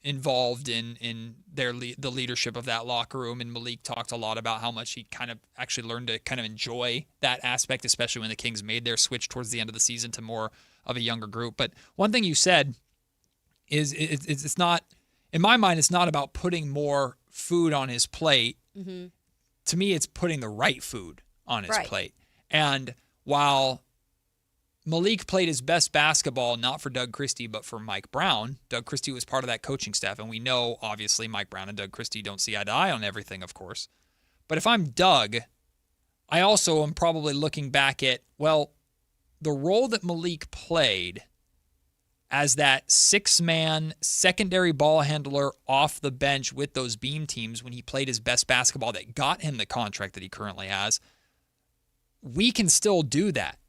involved in the leadership of that locker room, and Malik talked a lot about how much he kind of actually learned to kind of enjoy that aspect, especially when the Kings made their switch towards the end of the season to more of a younger group. But one thing you said is it's not, in my mind, it's not about putting more food on his plate. To me, it's putting the right food on his plate. And while Malik played his best basketball, not for Doug Christie, but for Mike Brown, Doug Christie was part of that coaching staff. And we know, obviously, Mike Brown and Doug Christie don't see eye to eye on everything, of course. But if I'm Doug, I also am probably looking back at, the role that Malik played as that six-man secondary ball handler off the bench with those beam teams when he played his best basketball that got him the contract that he currently has, we can still do that.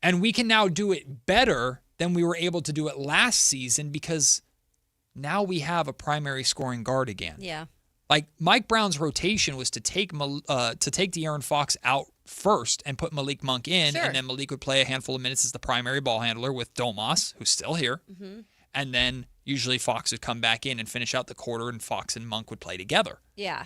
And we can now do it better than we were able to do it last season because now we have a primary scoring guard again. Yeah. Like Mike Brown's rotation was to take De'Aaron Fox out first and put Malik Monk in, and then Malik would play a handful of minutes as the primary ball handler with Domas, who's still here. And then usually Fox would come back in and finish out the quarter, and Fox and Monk would play together. Yeah.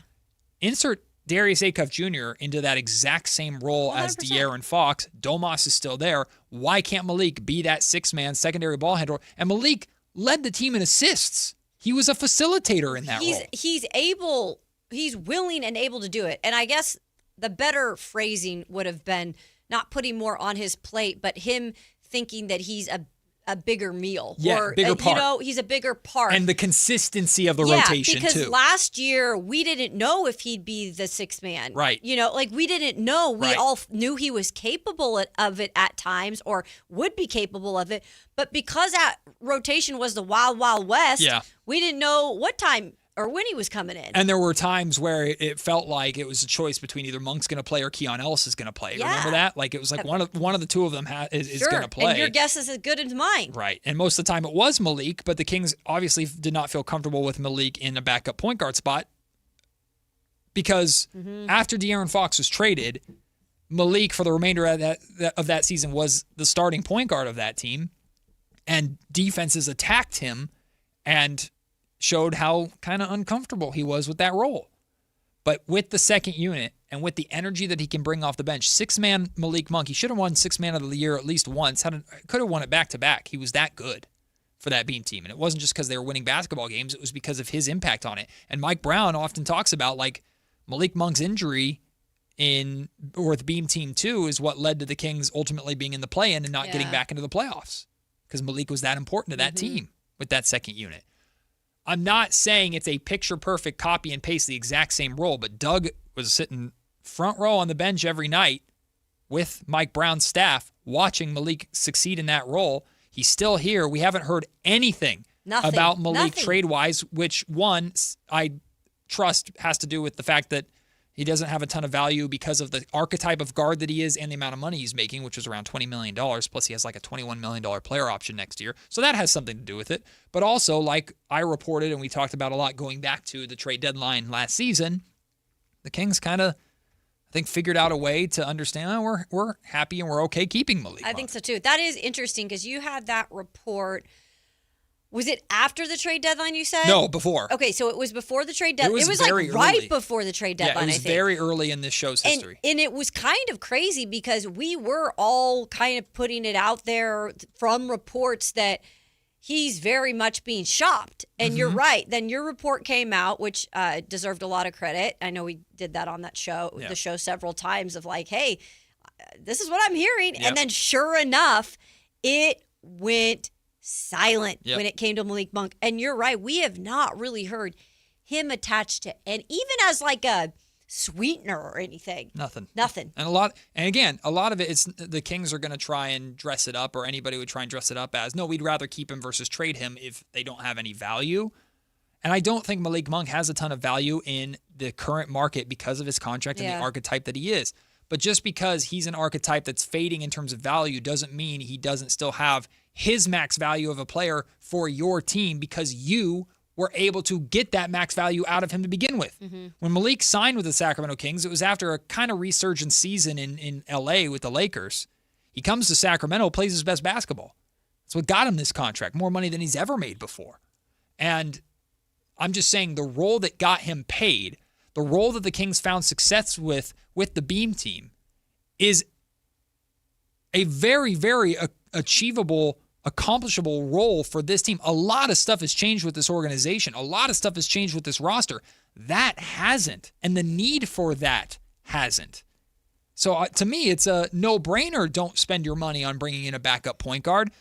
Insert Darius Acuff Jr. into that exact same role 100%. As De'Aaron Fox. Domas is still there. Why can't Malik be that six-man secondary ball handler? And Malik led the team in assists. He was a facilitator in that role. He's able, he's willing and able to do it. And I guess the better phrasing would have been not putting more on his plate, but him thinking that he's a bigger meal. Yeah, or, bigger part. He's a bigger part. And the consistency of the rotation, because too. last year, we didn't know if he'd be the sixth man. Right. We didn't know. We Right. all knew he was capable of it at times or would be capable of it. But because that rotation was the Wild Wild West, we didn't know what time or when he was coming in. And there were times where it felt like it was a choice between either Monk's going to play or Keon Ellis is going to play. Yeah. Remember that? Like, it was like one of the two of them is going to play. And your guess is as good as mine. Right. And most of the time it was Malik, but the Kings obviously did not feel comfortable with Malik in a backup point guard spot because after De'Aaron Fox was traded, Malik for the remainder of that season was the starting point guard of that team, and defenses attacked him and showed how kind of uncomfortable he was with that role. But with the second unit and with the energy that he can bring off the bench, six-man Malik Monk, he should have won sixth man of the year at least once. Could have won it back-to-back. He was that good for that Beam team. And it wasn't just because they were winning basketball games. It was because of his impact on it. And Mike Brown often talks about, like, Malik Monk's injury with Beam Team 2 is what led to the Kings ultimately being in the play-in and not getting back into the playoffs because Malik was that important to that team with that second unit. I'm not saying it's a picture-perfect copy and paste the exact same role, but Doug was sitting front row on the bench every night with Mike Brown's staff watching Malik succeed in that role. He's still here. We haven't heard anything about Malik trade-wise, which, one, I trust has to do with the fact that he doesn't have a ton of value because of the archetype of guard that he is and the amount of money he's making, which is around $20 million. Plus, he has like a $21 million player option next year. So that has something to do with it. But also, like I reported and we talked about a lot going back to the trade deadline last season, the Kings kind of, I think, figured out a way to understand we're happy and we're okay keeping Malik. I think so, too. That is interesting because you had that report. Was it after the trade deadline, you said? No, before. Okay, so it was before the trade deadline. It was like right before the trade deadline, I think. Yeah, it was very early in this show's history. And it was kind of crazy because we were all kind of putting it out there from reports that he's very much being shopped. And you're right. Then your report came out, which deserved a lot of credit. I know we did that on that show, the show several times of like, hey, this is what I'm hearing. Yep. And then sure enough, it went silent when it came to Malik Monk. And you're right. We have not really heard him attached to, and even as like a sweetener or anything. Nothing. And again, a lot of it is the Kings are going to try and dress it up, or anybody would try and dress it up as, no, we'd rather keep him versus trade him if they don't have any value. And I don't think Malik Monk has a ton of value in the current market because of his contract and the archetype that he is. But just because he's an archetype that's fading in terms of value doesn't mean he doesn't still have his max value of a player for your team because you were able to get that max value out of him to begin with. When Malik signed with the Sacramento Kings, it was after a kind of resurgent season in LA with the Lakers. He comes to Sacramento, plays his best basketball. That's what got him this contract, more money than he's ever made before. And I'm just saying the role that got him paid, the role that the Kings found success with the Beam team, is a very, very achievable, accomplishable role for this team. A lot of stuff has changed with this organization. A lot of stuff has changed with this roster. That hasn't, and the need for that hasn't. So to me, it's a no-brainer. Don't spend your money on bringing in a backup point guard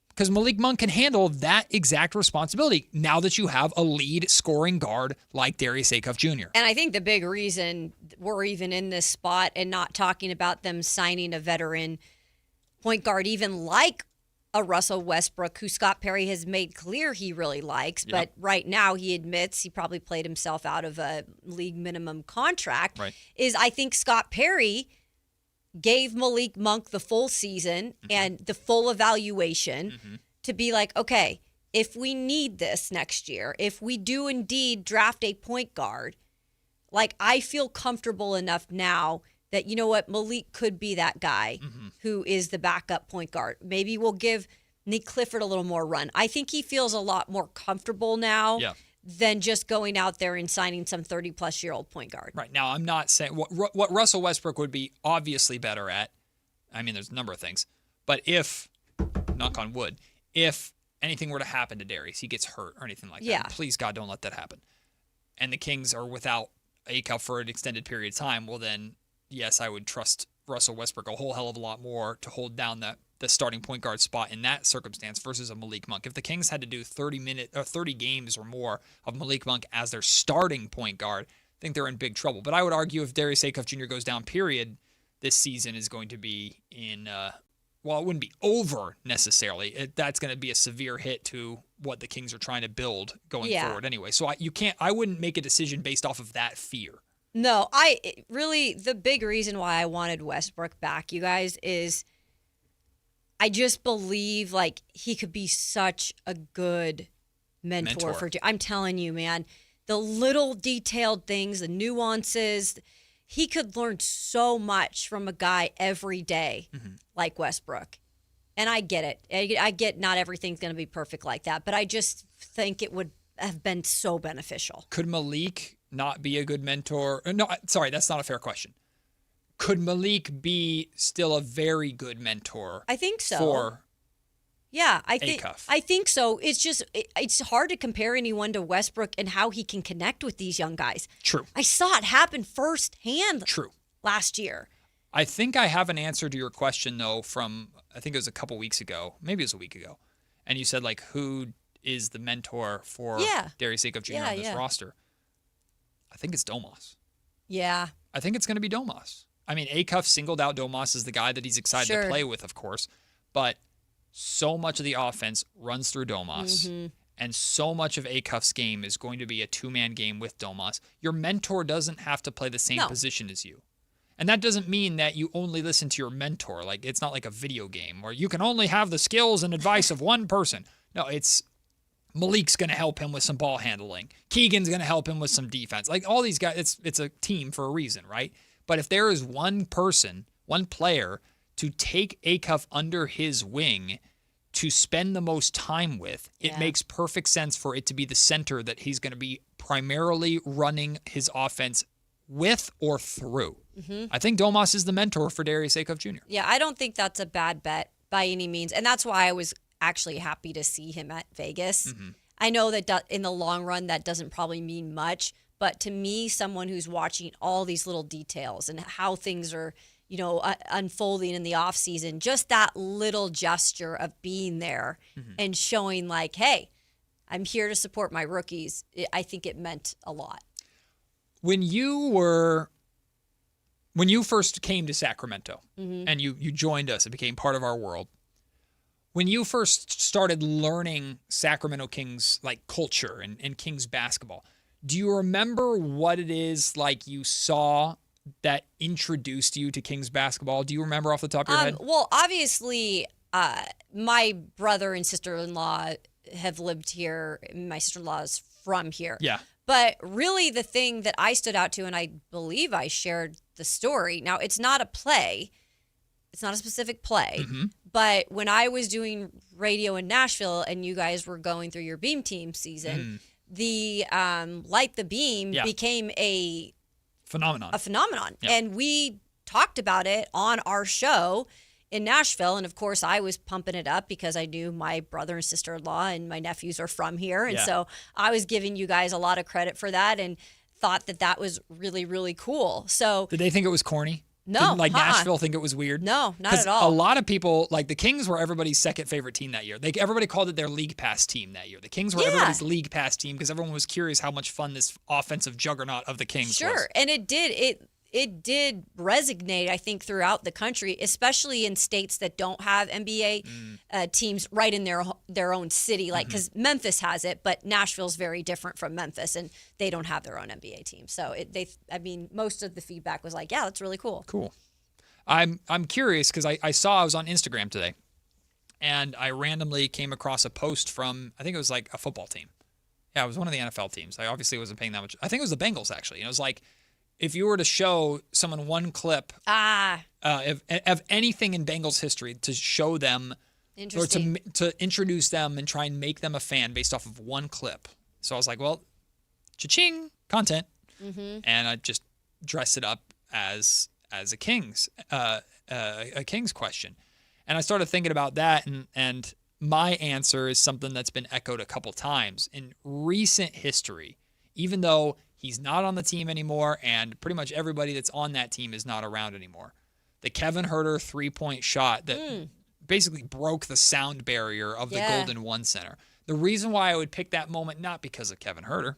because Malik Monk can handle that exact responsibility now that you have a lead scoring guard like Darius Acuff Jr. And I think the big reason we're even in this spot and not talking about them signing a veteran point guard, even like a Russell Westbrook, who Scott Perry has made clear he really likes, but right now he admits he probably played himself out of a league minimum contract, is I think Scott Perry gave Malik Monk the full season and the full evaluation to be like, okay, if we need this next year, if we do indeed draft a point guard, like I feel comfortable enough now that, you know what, Malik could be that guy who is the backup point guard. Maybe we'll give Nick Clifford a little more run. I think he feels a lot more comfortable now than just going out there and signing some 30-plus-year-old point guard. Right. Now, I'm not saying what Russell Westbrook would be obviously better at. I mean, there's a number of things. But if, knock on wood, if anything were to happen to Darius, he gets hurt or anything like that, please, God, don't let that happen. And the Kings are without Acuff for an extended period of time, well then, yes, I would trust Russell Westbrook a whole hell of a lot more to hold down the starting point guard spot in that circumstance versus a Malik Monk. If the Kings had to do 30 games or more of Malik Monk as their starting point guard, I think they're in big trouble. But I would argue if Darius Acuff Jr. goes down, period, this season is going to be in, well, it wouldn't be over necessarily. That's going to be a severe hit to what the Kings are trying to build going forward anyway. So I wouldn't make a decision based off of that fear. No, the big reason why I wanted Westbrook back, you guys, is I just believe like he could be such a good mentor. I'm telling you, man, the little detailed things, the nuances, he could learn so much from a guy every day like Westbrook. And I get it. I get not everything's going to be perfect like that, but I just think it would have been so beneficial. Could Malik not be a good mentor? No, sorry, that's not a fair question. Could Malik be still a very good mentor? I think so. For I think so. It's just it's hard to compare anyone to Westbrook and how he can connect with these young guys. True. I saw it happen firsthand. True. Last year. I think I have an answer to your question though from I think it was a couple weeks ago, maybe it was a week ago, and you said like who is the mentor for Darius Acuff Jr. on this roster? I think it's Domas. Yeah. I think it's going to be Domas. I mean, Acuff singled out Domas as the guy that he's excited to play with, of course, but so much of the offense runs through Domas, and so much of Acuff's game is going to be a two-man game with Domas. Your mentor doesn't have to play the same position as you. And that doesn't mean that you only listen to your mentor. Like, it's not like a video game where you can only have the skills and advice of one person. No, it's Malik's going to help him with some ball handling. Keegan's going to help him with some defense. Like, all these guys, it's a team for a reason, right? But if there is one person, one player to take Acuff under his wing to spend the most time with, it makes perfect sense for it to be the center that he's going to be primarily running his offense with or through. I think Domas is the mentor for Darius Acuff Jr. Yeah, I don't think that's a bad bet by any means. And that's why I was actually happy to see him at Vegas. I know that in the long run, that doesn't probably mean much. But to me, someone who's watching all these little details and how things are, unfolding in the offseason, just that little gesture of being there and showing like, hey, I'm here to support my rookies, I think it meant a lot. When you first came to Sacramento and you joined us and became part of our world, when you first started learning Sacramento Kings like culture and Kings basketball, do you remember what it is like you saw that introduced you to Kings basketball? Do you remember off the top of your head? Well, obviously, my brother and sister-in-law have lived here. My sister-in-law is from here. Yeah. But really the thing that I stood out to, and I believe I shared the story. Now, it's not a play. It's not a specific play. But when I was doing radio in Nashville and you guys were going through your Beam Team season, the Light the Beam became a phenomenon. Yeah. And we talked about it on our show in Nashville. And of course, I was pumping it up because I knew my brother and sister-in-law and my nephews are from here. And so I was giving you guys a lot of credit for that and thought that was really, really cool. So did they think it was corny? No. Didn't Nashville think it was weird? No, not at all. A lot of people, like the Kings were everybody's second favorite team that year. Everybody called it their League Pass team that year. The Kings were everybody's League Pass team because everyone was curious how much fun this offensive juggernaut of the Kings was. Sure, and it did resonate, I think, throughout the country, especially in states that don't have NBA teams right in their own city. Like, because Memphis has it, but Nashville's very different from Memphis, and they don't have their own NBA team. So most of the feedback was like, yeah, that's really cool. Cool. I'm curious because I was on Instagram today, and I randomly came across a post from, I think it was like a football team. Yeah, it was one of the NFL teams. I obviously wasn't paying that much. I think it was the Bengals, actually. And it was like, if you were to show someone one clip of anything in Bengals history to show them or to introduce them and try and make them a fan based off of one clip. So I was like, well, cha-ching, content. And I just dressed it up as a Kings question. And I started thinking about that, and my answer is something that's been echoed a couple times in recent history. Even though He's not on the team anymore, and pretty much everybody that's on that team is not around anymore. The Kevin Huerter three-point shot that basically broke the sound barrier of the Golden One Center. The reason why I would pick that moment, not because of Kevin Huerter,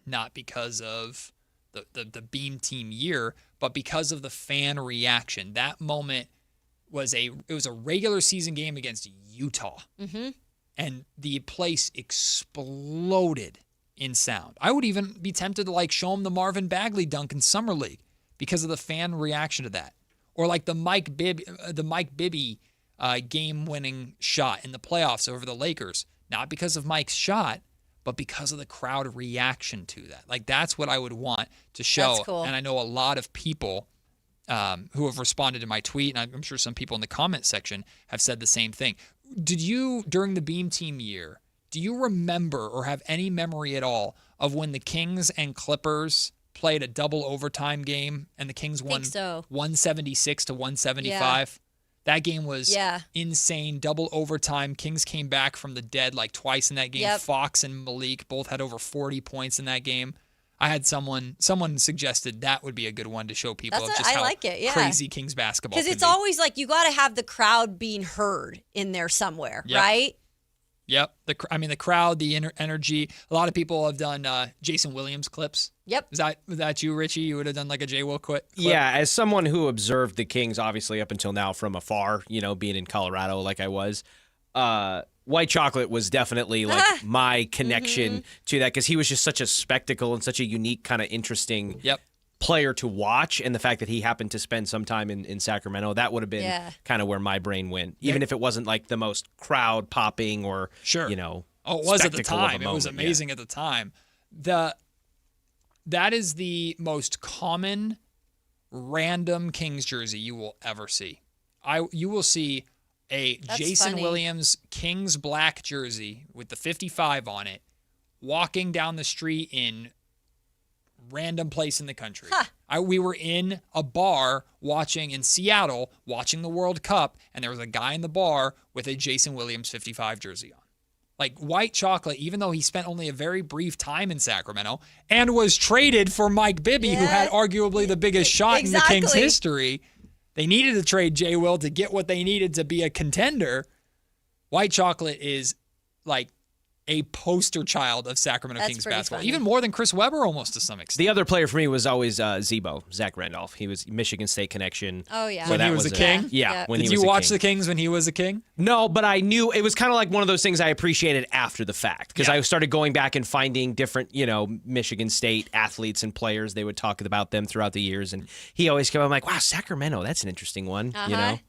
not because of the Beam Team year, but because of the fan reaction. That moment was a regular season game against Utah. Mm-hmm. And the place exploded in sound. I would even be tempted to like show him the Marvin Bagley dunk in Summer League because of the fan reaction to that. Or like the Mike Bibby game-winning shot in the playoffs over the Lakers. Not because of Mike's shot, but because of the crowd reaction to that. Like, that's what I would want to show. That's cool. And I know a lot of people who have responded to my tweet, and I'm sure some people in the comment section have said the same thing. Did you, during the Beam Team year, do you remember or have any memory at all of when the Kings and Clippers played a double overtime game and the Kings won 176 to 175? Yeah. That game was insane. Double overtime. Kings came back from the dead like twice in that game. Yep. Fox and Malik both had over 40 points in that game. I had someone suggested that would be a good one to show people crazy Kings basketball. Because it's always like you got to have the crowd being heard in there somewhere, right? Yep. The crowd, the energy. A lot of people have done Jason Williams clips. Yep. Was that you, Richie? You would have done like a J. Will clip? Yeah, as someone who observed the Kings, obviously, up until now from afar, being in Colorado like I was, White Chocolate was definitely like my connection to that because he was just such a spectacle and such a unique kind of interesting player to watch. And the fact that he happened to spend some time in Sacramento, that would have been kind of where my brain went, even if it wasn't like the most crowd popping or, it was at the time. It was amazing at the time. That is the most common random Kings jersey you will ever see. You will see That's Jason funny. Williams Kings black jersey with the 55 on it walking down the street in random place in the country. We were in a bar in Seattle watching the World Cup, and there was a guy in the bar with a Jason Williams 55 jersey on. Like, White Chocolate, even though he spent only a very brief time in Sacramento and was traded for Mike Bibby, who had arguably the biggest shot in the Kings history. They needed to trade J. Will to get what they needed to be a contender. White Chocolate is like a poster child of Sacramento Kings basketball, even more than Chris Webber almost to some extent. The other player for me was always Zebo, Zach Randolph. He was Michigan State connection. Oh, yeah. When he was a King? Yeah. Did you watch the Kings when he was a King? No, but I knew it was kind of like one of those things I appreciated after the fact because I started going back and finding different, Michigan State athletes and players. They would talk about them throughout the years, and he always came. I'm like, wow, Sacramento, that's an interesting one.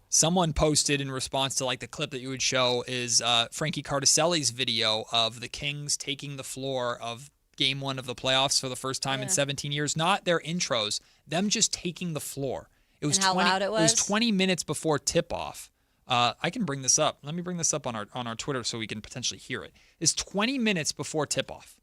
Someone posted in response to like the clip that you would show is Frankie Cardicelli's video of the Kings taking the floor of game 1 of the playoffs for the first time in 17 years. Not their intros, them just taking the floor. It was and how loud it was? It was 20 minutes before tip-off. I can bring this up. Let me bring this up on our Twitter so we can potentially hear it. It's 20 minutes before tip-off.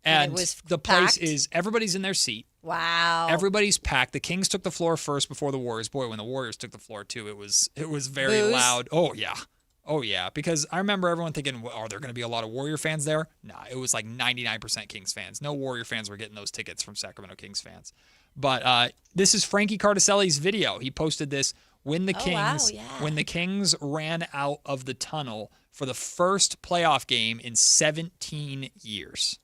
And the place is, everybody's in their seat. Wow. Everybody's packed. The Kings took the floor first before the Warriors. Boy, when the Warriors took the floor too, it was very loud. Oh yeah. Because I remember everyone thinking, are there going to be a lot of Warrior fans there? Nah, it was like 99% Kings fans. No Warrior fans were getting those tickets from Sacramento Kings fans. But this is Frankie Cardicelli's video. He posted this when the Kings ran out of the tunnel for the first playoff game in 17 years.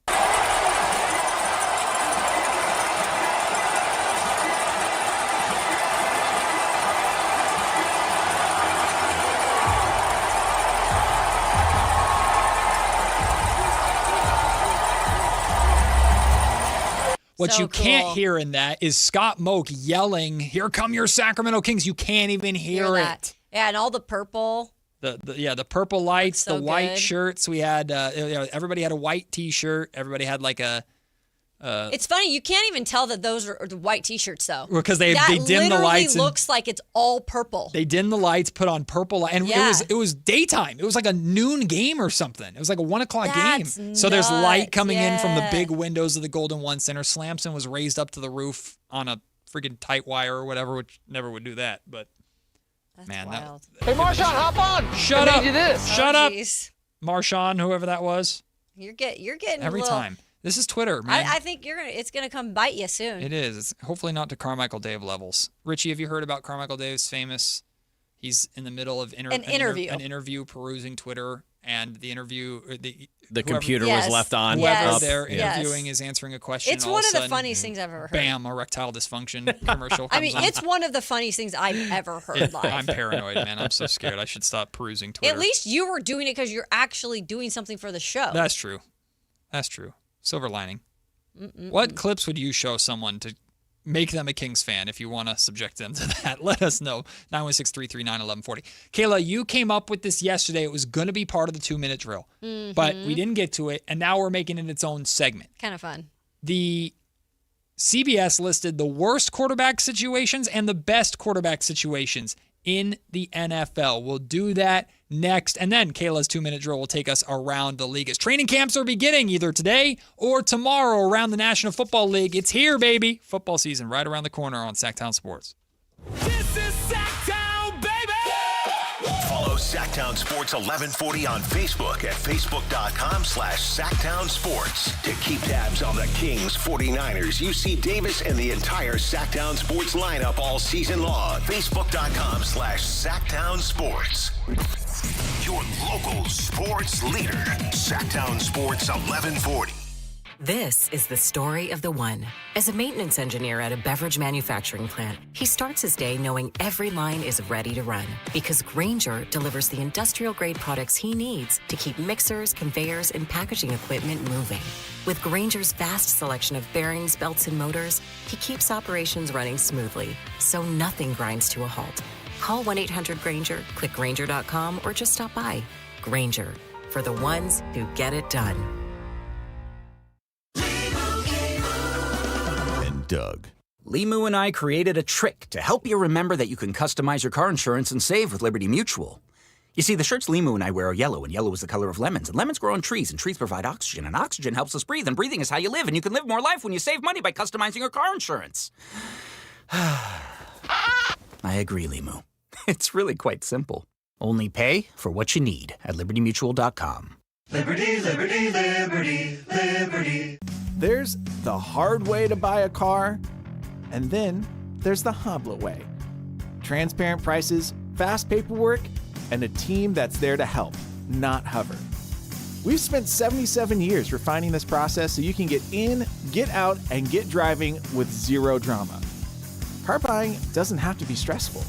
What you can't hear in that is Scott Moak yelling, "Here come your Sacramento Kings." You can't even hear it. Yeah, and all the purple. The purple lights, the white shirts. We had everybody had a white T-shirt. Everybody had like a. It's funny, you can't even tell that those are the white T-shirts though. Because they dim the lights. It looks like it's all purple. They dim the lights, put on purple light, and it was daytime. It was like a noon game or something. It was like a 1 o'clock game. So there's light coming in from the big windows of the Golden One Center. Slamson was raised up to the roof on a freaking tight wire or whatever, which never would do that. But that's man, wild. Hey Marshawn, hop on. Shut up. You this. Shut up, Marshawn, whoever that was. You're getting every a little... time. This is Twitter, man. I think it's gonna come bite you soon. It is. It's hopefully not to Carmichael Dave levels. Richie, have you heard about Carmichael Dave's famous? He's in the middle of an interview, perusing Twitter, and the interview the computer was left on. Whoever they're interviewing is answering a question. It's one of the funniest things I've ever heard. Bam! Erectile dysfunction commercial. I mean, it's one of the funniest things I've ever heard live. I'm paranoid, man. I'm so scared. I should stop perusing Twitter. At least you were doing it because you're actually doing something for the show. That's true. Silver lining. What clips would you show someone to make them a Kings fan if you want to subject them to that? Let us know. 916-339-1140. Kayla, you came up with this yesterday. It was going to be part of the 2-minute drill, but we didn't get to it, and now we're making it its own segment. Kind of fun. The CBS listed the worst quarterback situations and the best quarterback situations in the NFL. We'll do that next. And then Kayla's 2-minute drill will take us around the league as training camps are beginning either today or tomorrow around the National Football League. It's here, baby. Football season right around the corner on Sactown Sports. This is Sactown, baby! Follow Sactown Sports 1140 on Facebook at facebook.com/Sactown Sports to keep tabs on the Kings, 49ers, UC Davis, and the entire Sactown Sports lineup all season long. Facebook.com/Sactown Sports. Your local sports leader, Sactown Sports 1140. This is the story of the one. As a maintenance engineer at a beverage manufacturing plant, he starts his day knowing every line is ready to run because Grainger delivers the industrial-grade products he needs to keep mixers, conveyors, and packaging equipment moving. With Grainger's vast selection of bearings, belts, and motors, he keeps operations running smoothly, so nothing grinds to a halt. Call 1-800-GRAINGER, click Grainger.com, or just stop by. Grainger, for the ones who get it done. Doug. Limu and I created a trick to help you remember that you can customize your car insurance and save with Liberty Mutual. You see, the shirts Limu and I wear are yellow, and yellow is the color of lemons, and lemons grow on trees, and trees provide oxygen, and oxygen helps us breathe, and breathing is how you live, and you can live more life when you save money by customizing your car insurance. I agree, Limu. It's really quite simple. Only pay for what you need at libertymutual.com. Liberty, liberty, liberty, liberty. There's the hard way to buy a car, and then there's the Hoblet way. Transparent prices, fast paperwork, and a team that's there to help, not hover. We've spent 77 years refining this process so you can get in, get out, and get driving with zero drama. Car buying doesn't have to be stressful.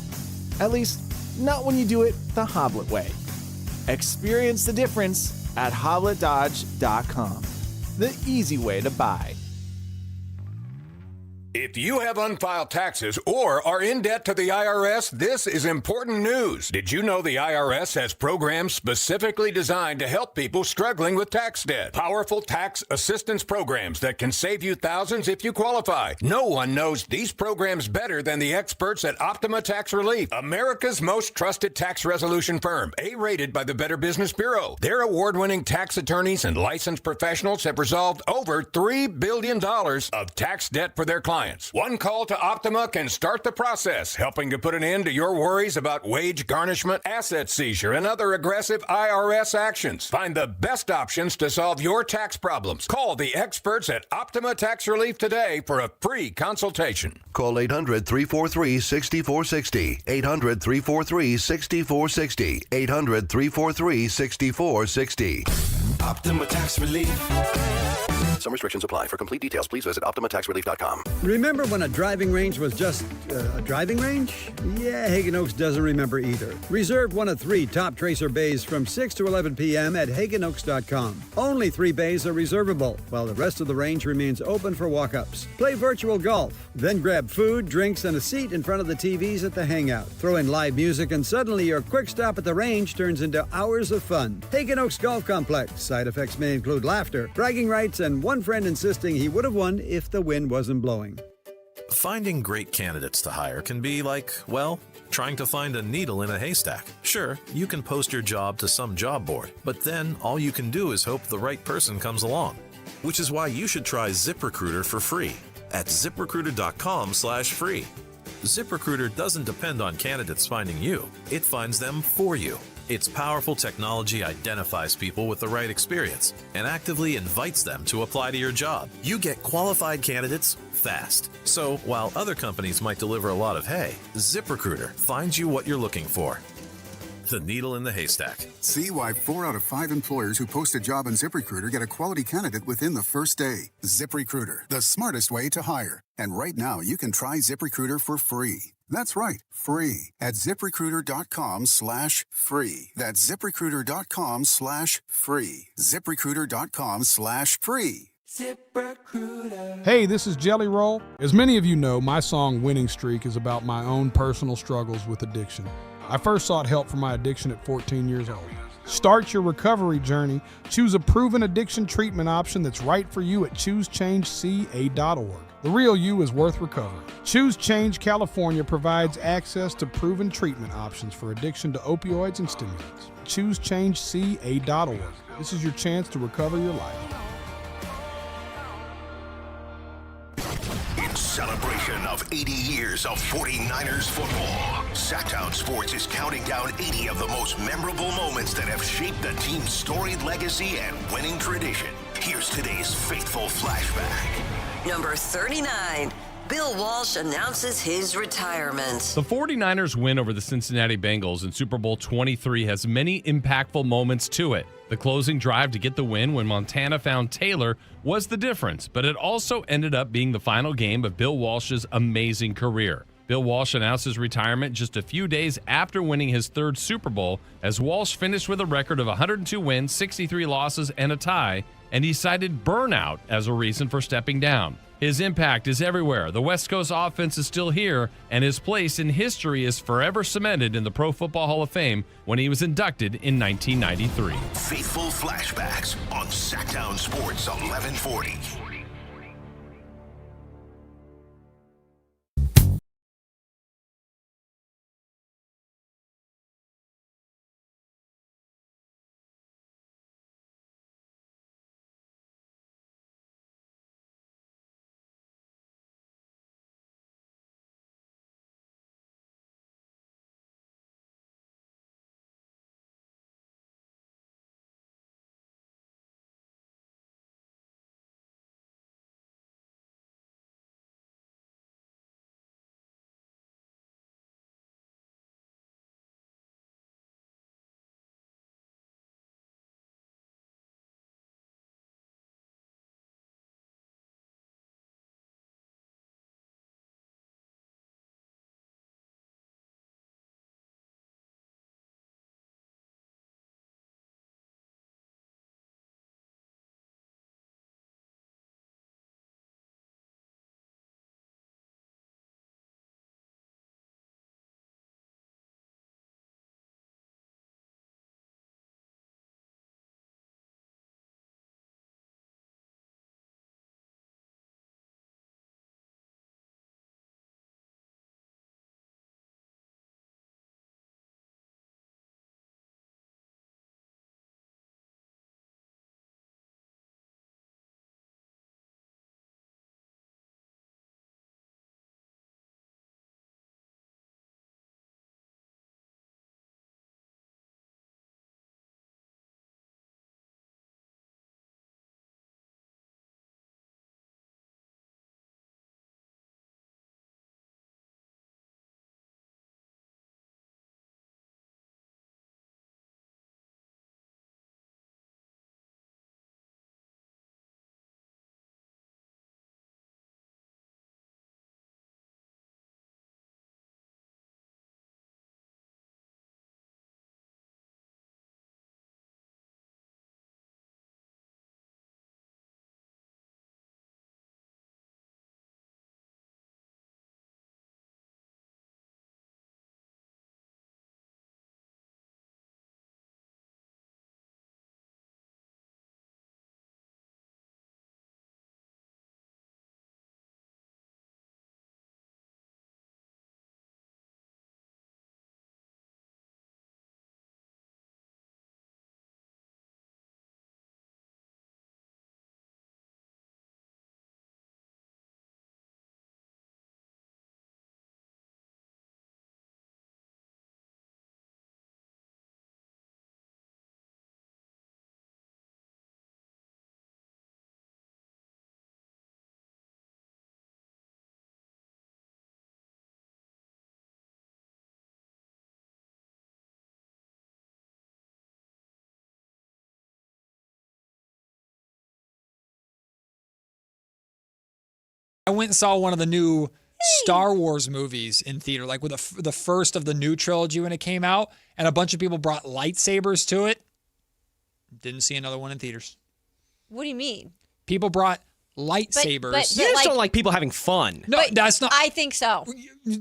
At least, not when you do it the Hoblet way. Experience the difference at HobletDodge.com. The easy way to buy. If you have unfiled taxes or are in debt to the IRS, this is important news. Did you know the IRS has programs specifically designed to help people struggling with tax debt? Powerful tax assistance programs that can save you thousands if you qualify. No one knows these programs better than the experts at Optima Tax Relief, America's most trusted tax resolution firm, A-rated by the Better Business Bureau. Their award-winning tax attorneys and licensed professionals have resolved over $3 billion of tax debt for their clients. One call to Optima can start the process, helping to put an end to your worries about wage garnishment, asset seizure, and other aggressive IRS actions. Find the best options to solve your tax problems. Call the experts at Optima Tax Relief today for a free consultation. Call 800-343-6460. 800-343-6460. 800-343-6460. Optima Tax Relief. Some restrictions apply. For complete details, please visit OptimaTaxRelief.com. Remember when a driving range was just a driving range? Yeah, Hagen Oaks doesn't remember either. Reserve one of 3 top Tracer bays from 6 to 11 p.m. at HagenOaks.com. Only 3 bays are reservable, while the rest of the range remains open for walk-ups. Play virtual golf, then grab food, drinks, and a seat in front of the TVs at the hangout. Throw in live music, and suddenly your quick stop at the range turns into hours of fun. Hagen Oaks Golf Complex. Side effects may include laughter, bragging rights, and one friend insisting he would have won if the wind wasn't blowing. Finding great candidates to hire can be like, well, trying to find a needle in a haystack. Sure, you can post your job to some job board, but then all you can do is hope the right person comes along. Which is why you should try ZipRecruiter for free at ZipRecruiter.com/free. ZipRecruiter doesn't depend on candidates finding you. It finds them for you. Its powerful technology identifies people with the right experience and actively invites them to apply to your job. You get qualified candidates fast. So while other companies might deliver a lot of hay, ZipRecruiter finds you what you're looking for. The needle in the haystack. See why 4 out of 5 employers who post a job on ZipRecruiter get a quality candidate within the first day. ZipRecruiter, the smartest way to hire. And right now, you can try ZipRecruiter for free. That's right, free at ZipRecruiter.com/free. That's ZipRecruiter.com/free. ZipRecruiter.com/free. ZipRecruiter. Hey, this is Jelly Roll. As many of you know, my song Winning Streak is about my own personal struggles with addiction. I first sought help for my addiction at 14 years old. Start your recovery journey. Choose a proven addiction treatment option that's right for you at ChooseChangeCA.org. The real you is worth recovering. Choose Change California provides access to proven treatment options for addiction to opioids and stimulants. ChooseChangeCA.org. This is your chance to recover your life. In celebration of 80 years of 49ers football, Sactown Sports is counting down 80 of the most memorable moments that have shaped the team's storied legacy and winning tradition. Here's today's faithful flashback. Number 39, Bill Walsh announces his retirement. The 49ers win over the Cincinnati Bengals in Super Bowl 23 has many impactful moments to it. The closing drive to get the win when Montana found Taylor was the difference, but it also ended up being the final game of Bill Walsh's amazing career. Bill Walsh announced his retirement just a few days after winning his third Super Bowl, as Walsh finished with a record of 102 wins, 63 losses, and a tie, and he cited burnout as a reason for stepping down. His impact is everywhere. The West Coast offense is still here, and his place in history is forever cemented in the Pro Football Hall of Fame when he was inducted in 1993. Faithful flashbacks on Sactown Sports 1140. I went and saw one of the new Star Wars movies in theater, like with the first of the new trilogy when it came out, and a bunch of people brought lightsabers to it. Didn't see another one in theaters. What do you mean? People brought lightsabers. You just don't like people having fun. No, that's not. I think so.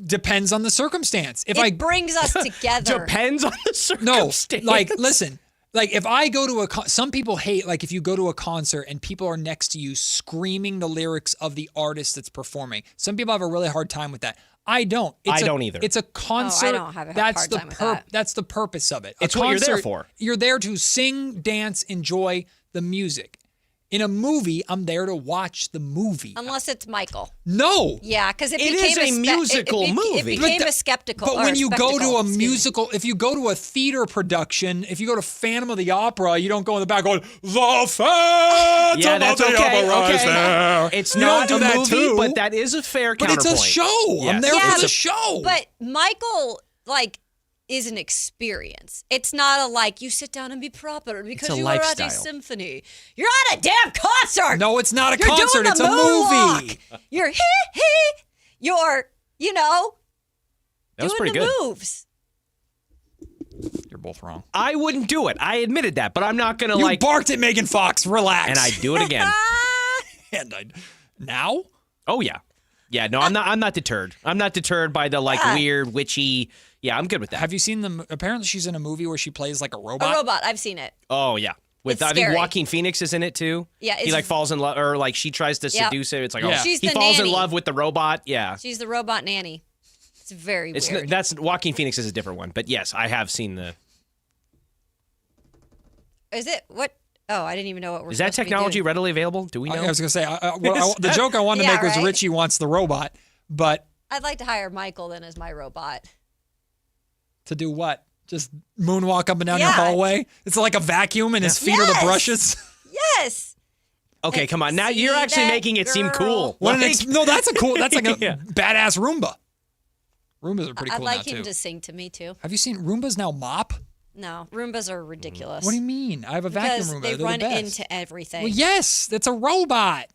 Depends on the circumstance. It brings us together. Depends on the circumstance. No, like, listen. Like, if I go to some people hate, like, if you go to a concert and people are next to you screaming the lyrics of the artist that's performing. Some people have a really hard time with that. I don't. I don't either. It's a concert. I don't have a hard time with that. That's the purpose of it. It's what you're there for. You're there to sing, dance, enjoy the music. In a movie, I'm there to watch the movie. Unless it's Michael. No. Yeah, because it is a musical movie. It became a spectacle. But when you go to a musical, if you go to a theater production, if you go to Phantom of the Opera, you don't go in the back going, the Phantom of the Opera is there. It's you not don't do a that movie, too. but that is a fair But counterpoint. it's a show. I'm there for the show. But Michael, is an experience. It's not you sit down and be proper because you are at a symphony. You're at a damn concert. No, it's not a You're concert. doing It's a movie. You're You're, That was doing pretty the good. moves. You're both wrong. I wouldn't do it. I admitted that, but I'm not gonna You barked at Megan Fox. Relax. And I'd do it again. Now? Oh yeah. Yeah, no, I'm not deterred. I'm not deterred by the weird, witchy. Yeah, I'm good with that. Have you seen them? Apparently, she's in a movie where she plays like a robot. A robot. I've seen it. Oh yeah. With It's I think scary. Joaquin Phoenix is in it too. Yeah, he falls in love, or she tries to seduce him. It's like She's he the falls nanny. in love with the robot. Yeah, She's the robot nanny. It's very weird. That's Joaquin Phoenix is a different one, but yes, I have seen the. Is it what? Oh, I didn't even know what we're. Is that supposed to be technology doing. readily available? Do we know? I was gonna say the joke I wanted to make was right? Richie wants the robot, but I'd like to hire Michael then as my robot. to do what? Just moonwalk up and down your hallway? It's like a vacuum and his feet are the brushes. Yes. Okay, come on. Now you're actually that making it seem girl. cool. No, that's that's like a Yeah. badass Roomba. Roombas are pretty I'd cool like now him too. to sing to me too. Have you seen Roombas now mop? No, Roombas are ridiculous. What do you mean? I have a Because vacuum Roomba. they They're run the best. into everything. Well, yes, that's a robot.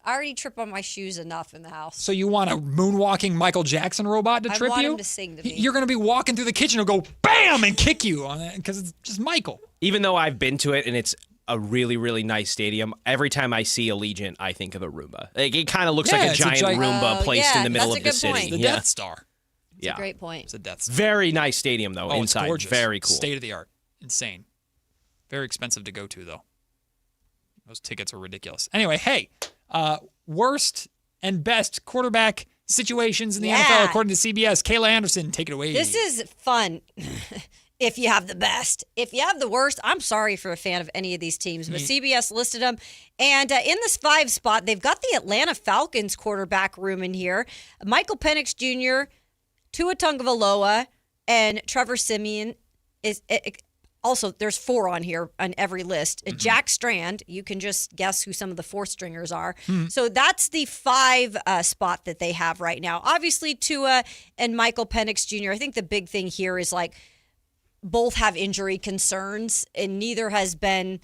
I already trip on my shoes enough in the house. So you want a moonwalking Michael Jackson robot to I trip want you? him to sing to me. You're going to be walking through the kitchen and go bam and kick you on it because it's just Michael. Even though I've been to it and it's a really, really nice stadium, every time I see Allegiant, I think of a Roomba. Like, it kind of looks like a it's a giant Roomba placed in the middle that's of a the good city. point. The Yeah. Death Star. It's a great point. It's a Death Star. Very nice stadium though. Oh, inside, it's gorgeous. very cool. State of the art. Insane. Very expensive to go to though. Those tickets are ridiculous. Anyway, hey, worst and best quarterback situations in the NFL according to CBS. Kayla Anderson, take it away. This is fun. If you have the best. If you have the worst, I'm sorry for a fan of any of these teams, but CBS listed them. And in this 5 spot, they've got the Atlanta Falcons quarterback room in here. Michael Penix Jr., Tua Tagovailoa, and Trevor Siemian. Also, there's 4 on here on every list. Jack Strand, you can just guess who some of the 4th stringers are. So that's the 5 spot that they have right now. Obviously, Tua and Michael Penix Jr., I think the big thing here is both have injury concerns, and neither has been,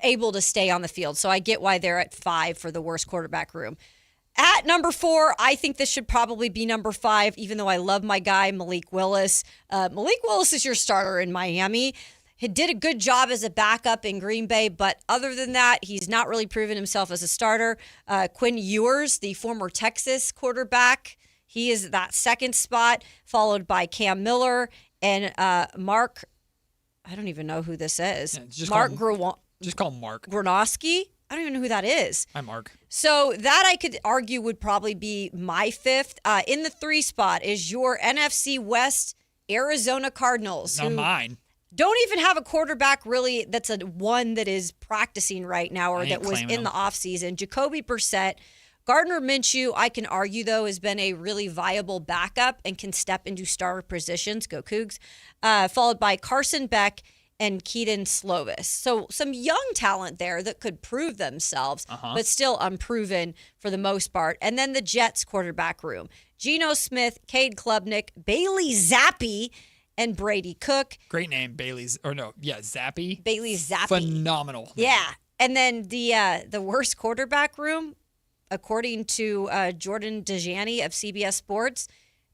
able to stay on the field. So I get why they're at 5 for the worst quarterback room. At number 4, I think this should probably be number 5, even though I love my guy, Malik Willis. Malik Willis is your starter in Miami. He did a good job as a backup in Green Bay, but other than that, he's not really proven himself as a starter. Quinn Ewers, the former Texas quarterback, he is that 2nd spot, followed by Cam Miller and Mark. I don't even know who this is. Just Mark just call him Mark. Gronowski. I don't even know who that is. Hi, Mark. So that I could argue would probably be my 5th. In the 3 spot is your NFC West Arizona Cardinals. Not mine. Don't even have a quarterback really that's a one that is practicing right now or I ain't that was claiming in him. the offseason. Jacoby Brissett. Gardner Minshew, I can argue, though, has been a really viable backup and can step into starter positions. Go Cougs. Followed by Carson Beck and Keaton Slovis. So some young talent there that could prove themselves, but still unproven for the most part. And then the Jets quarterback room. Geno Smith, Cade Klubnik, Bailey Zappi, and Brady Cook. Great name, Bailey's. Or no, yeah, Zappy. Bailey Zappi. Phenomenal. Yeah. And then the worst quarterback room, according to Jordan Dejani of CBS Sports,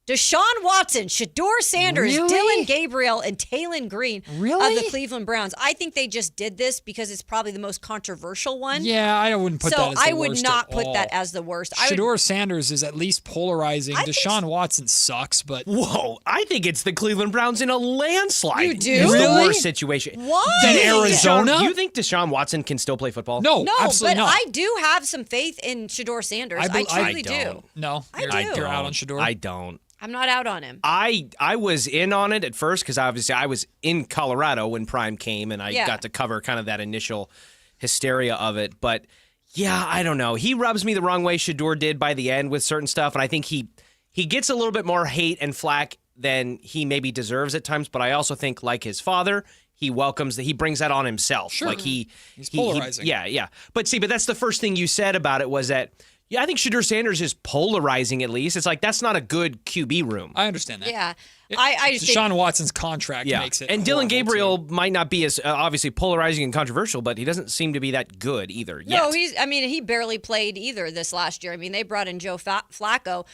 Deshaun Watson, Shedeur Sanders, Dylan Gabriel, and Taylon Green of the Cleveland Browns. I think they just did this because it's probably the most controversial one. Yeah, I wouldn't put that as the worst. So I would not put that as the worst. Shedeur Sanders is at least polarizing. Deshaun Watson sucks, but... Whoa, I think it's the Cleveland Browns in a landslide. You do? It's the worst situation. Why? Than Arizona? You think Deshaun Watson can still play football? No, absolutely but not. I do have some faith in Shedeur Sanders. I truly do. No, I do. You're out on Shedeur? I don't. I'm not out on him. I was in on it at first because obviously I was in Colorado when Prime came and I got to cover kind of that initial hysteria of it. But yeah, I don't know. He rubs me the wrong way. Shedeur did by the end with certain stuff, and I think he gets a little bit more hate and flack than he maybe deserves at times. But I also think, like his father, he welcomes that. He brings that on himself. Sure, like he's polarizing. Yeah. But that's the first thing you said about it was that. Yeah, I think Shedeur Sanders is polarizing at least. It's like that's not a good QB room. I understand that. Yeah. I just Deshaun Watson's contract makes it. And Dylan Gabriel might not be as obviously polarizing and controversial, but he doesn't seem to be that good either yet. No, he barely played either this last year. I mean, they brought in Joe Flacco.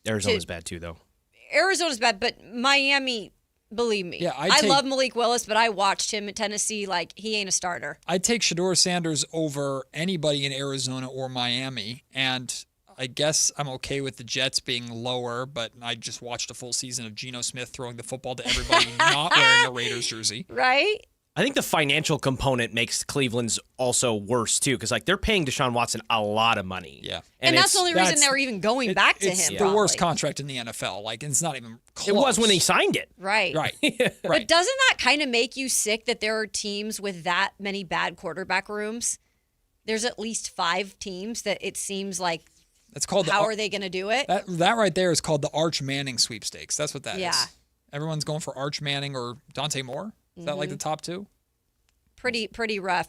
Arizona's bad too, though. Arizona's bad, but Miami... Believe me. Yeah, I love Malik Willis, but I watched him at Tennessee like he ain't a starter. I'd take Shedeur Sanders over anybody in Arizona or Miami, and I guess I'm okay with the Jets being lower, but I just watched a full season of Geno Smith throwing the football to everybody not wearing a Raiders jersey. Right? I think the financial component makes Cleveland's also worse, too, because they're paying Deshaun Watson a lot of money. Yeah. And that's the only reason they're even going back to him. It's the probably. worst contract in the NFL. Like, it's not even close. It was when he signed it. Right. Right. But doesn't that kind of make you sick that there are teams with that many bad quarterback rooms? There's at least 5 teams that it seems like, that's called how are they going to do it? That right there is called the Arch Manning sweepstakes. That's what that is. Yeah. Everyone's going for Arch Manning or Dante Moore. Is that like the top 2? Pretty rough.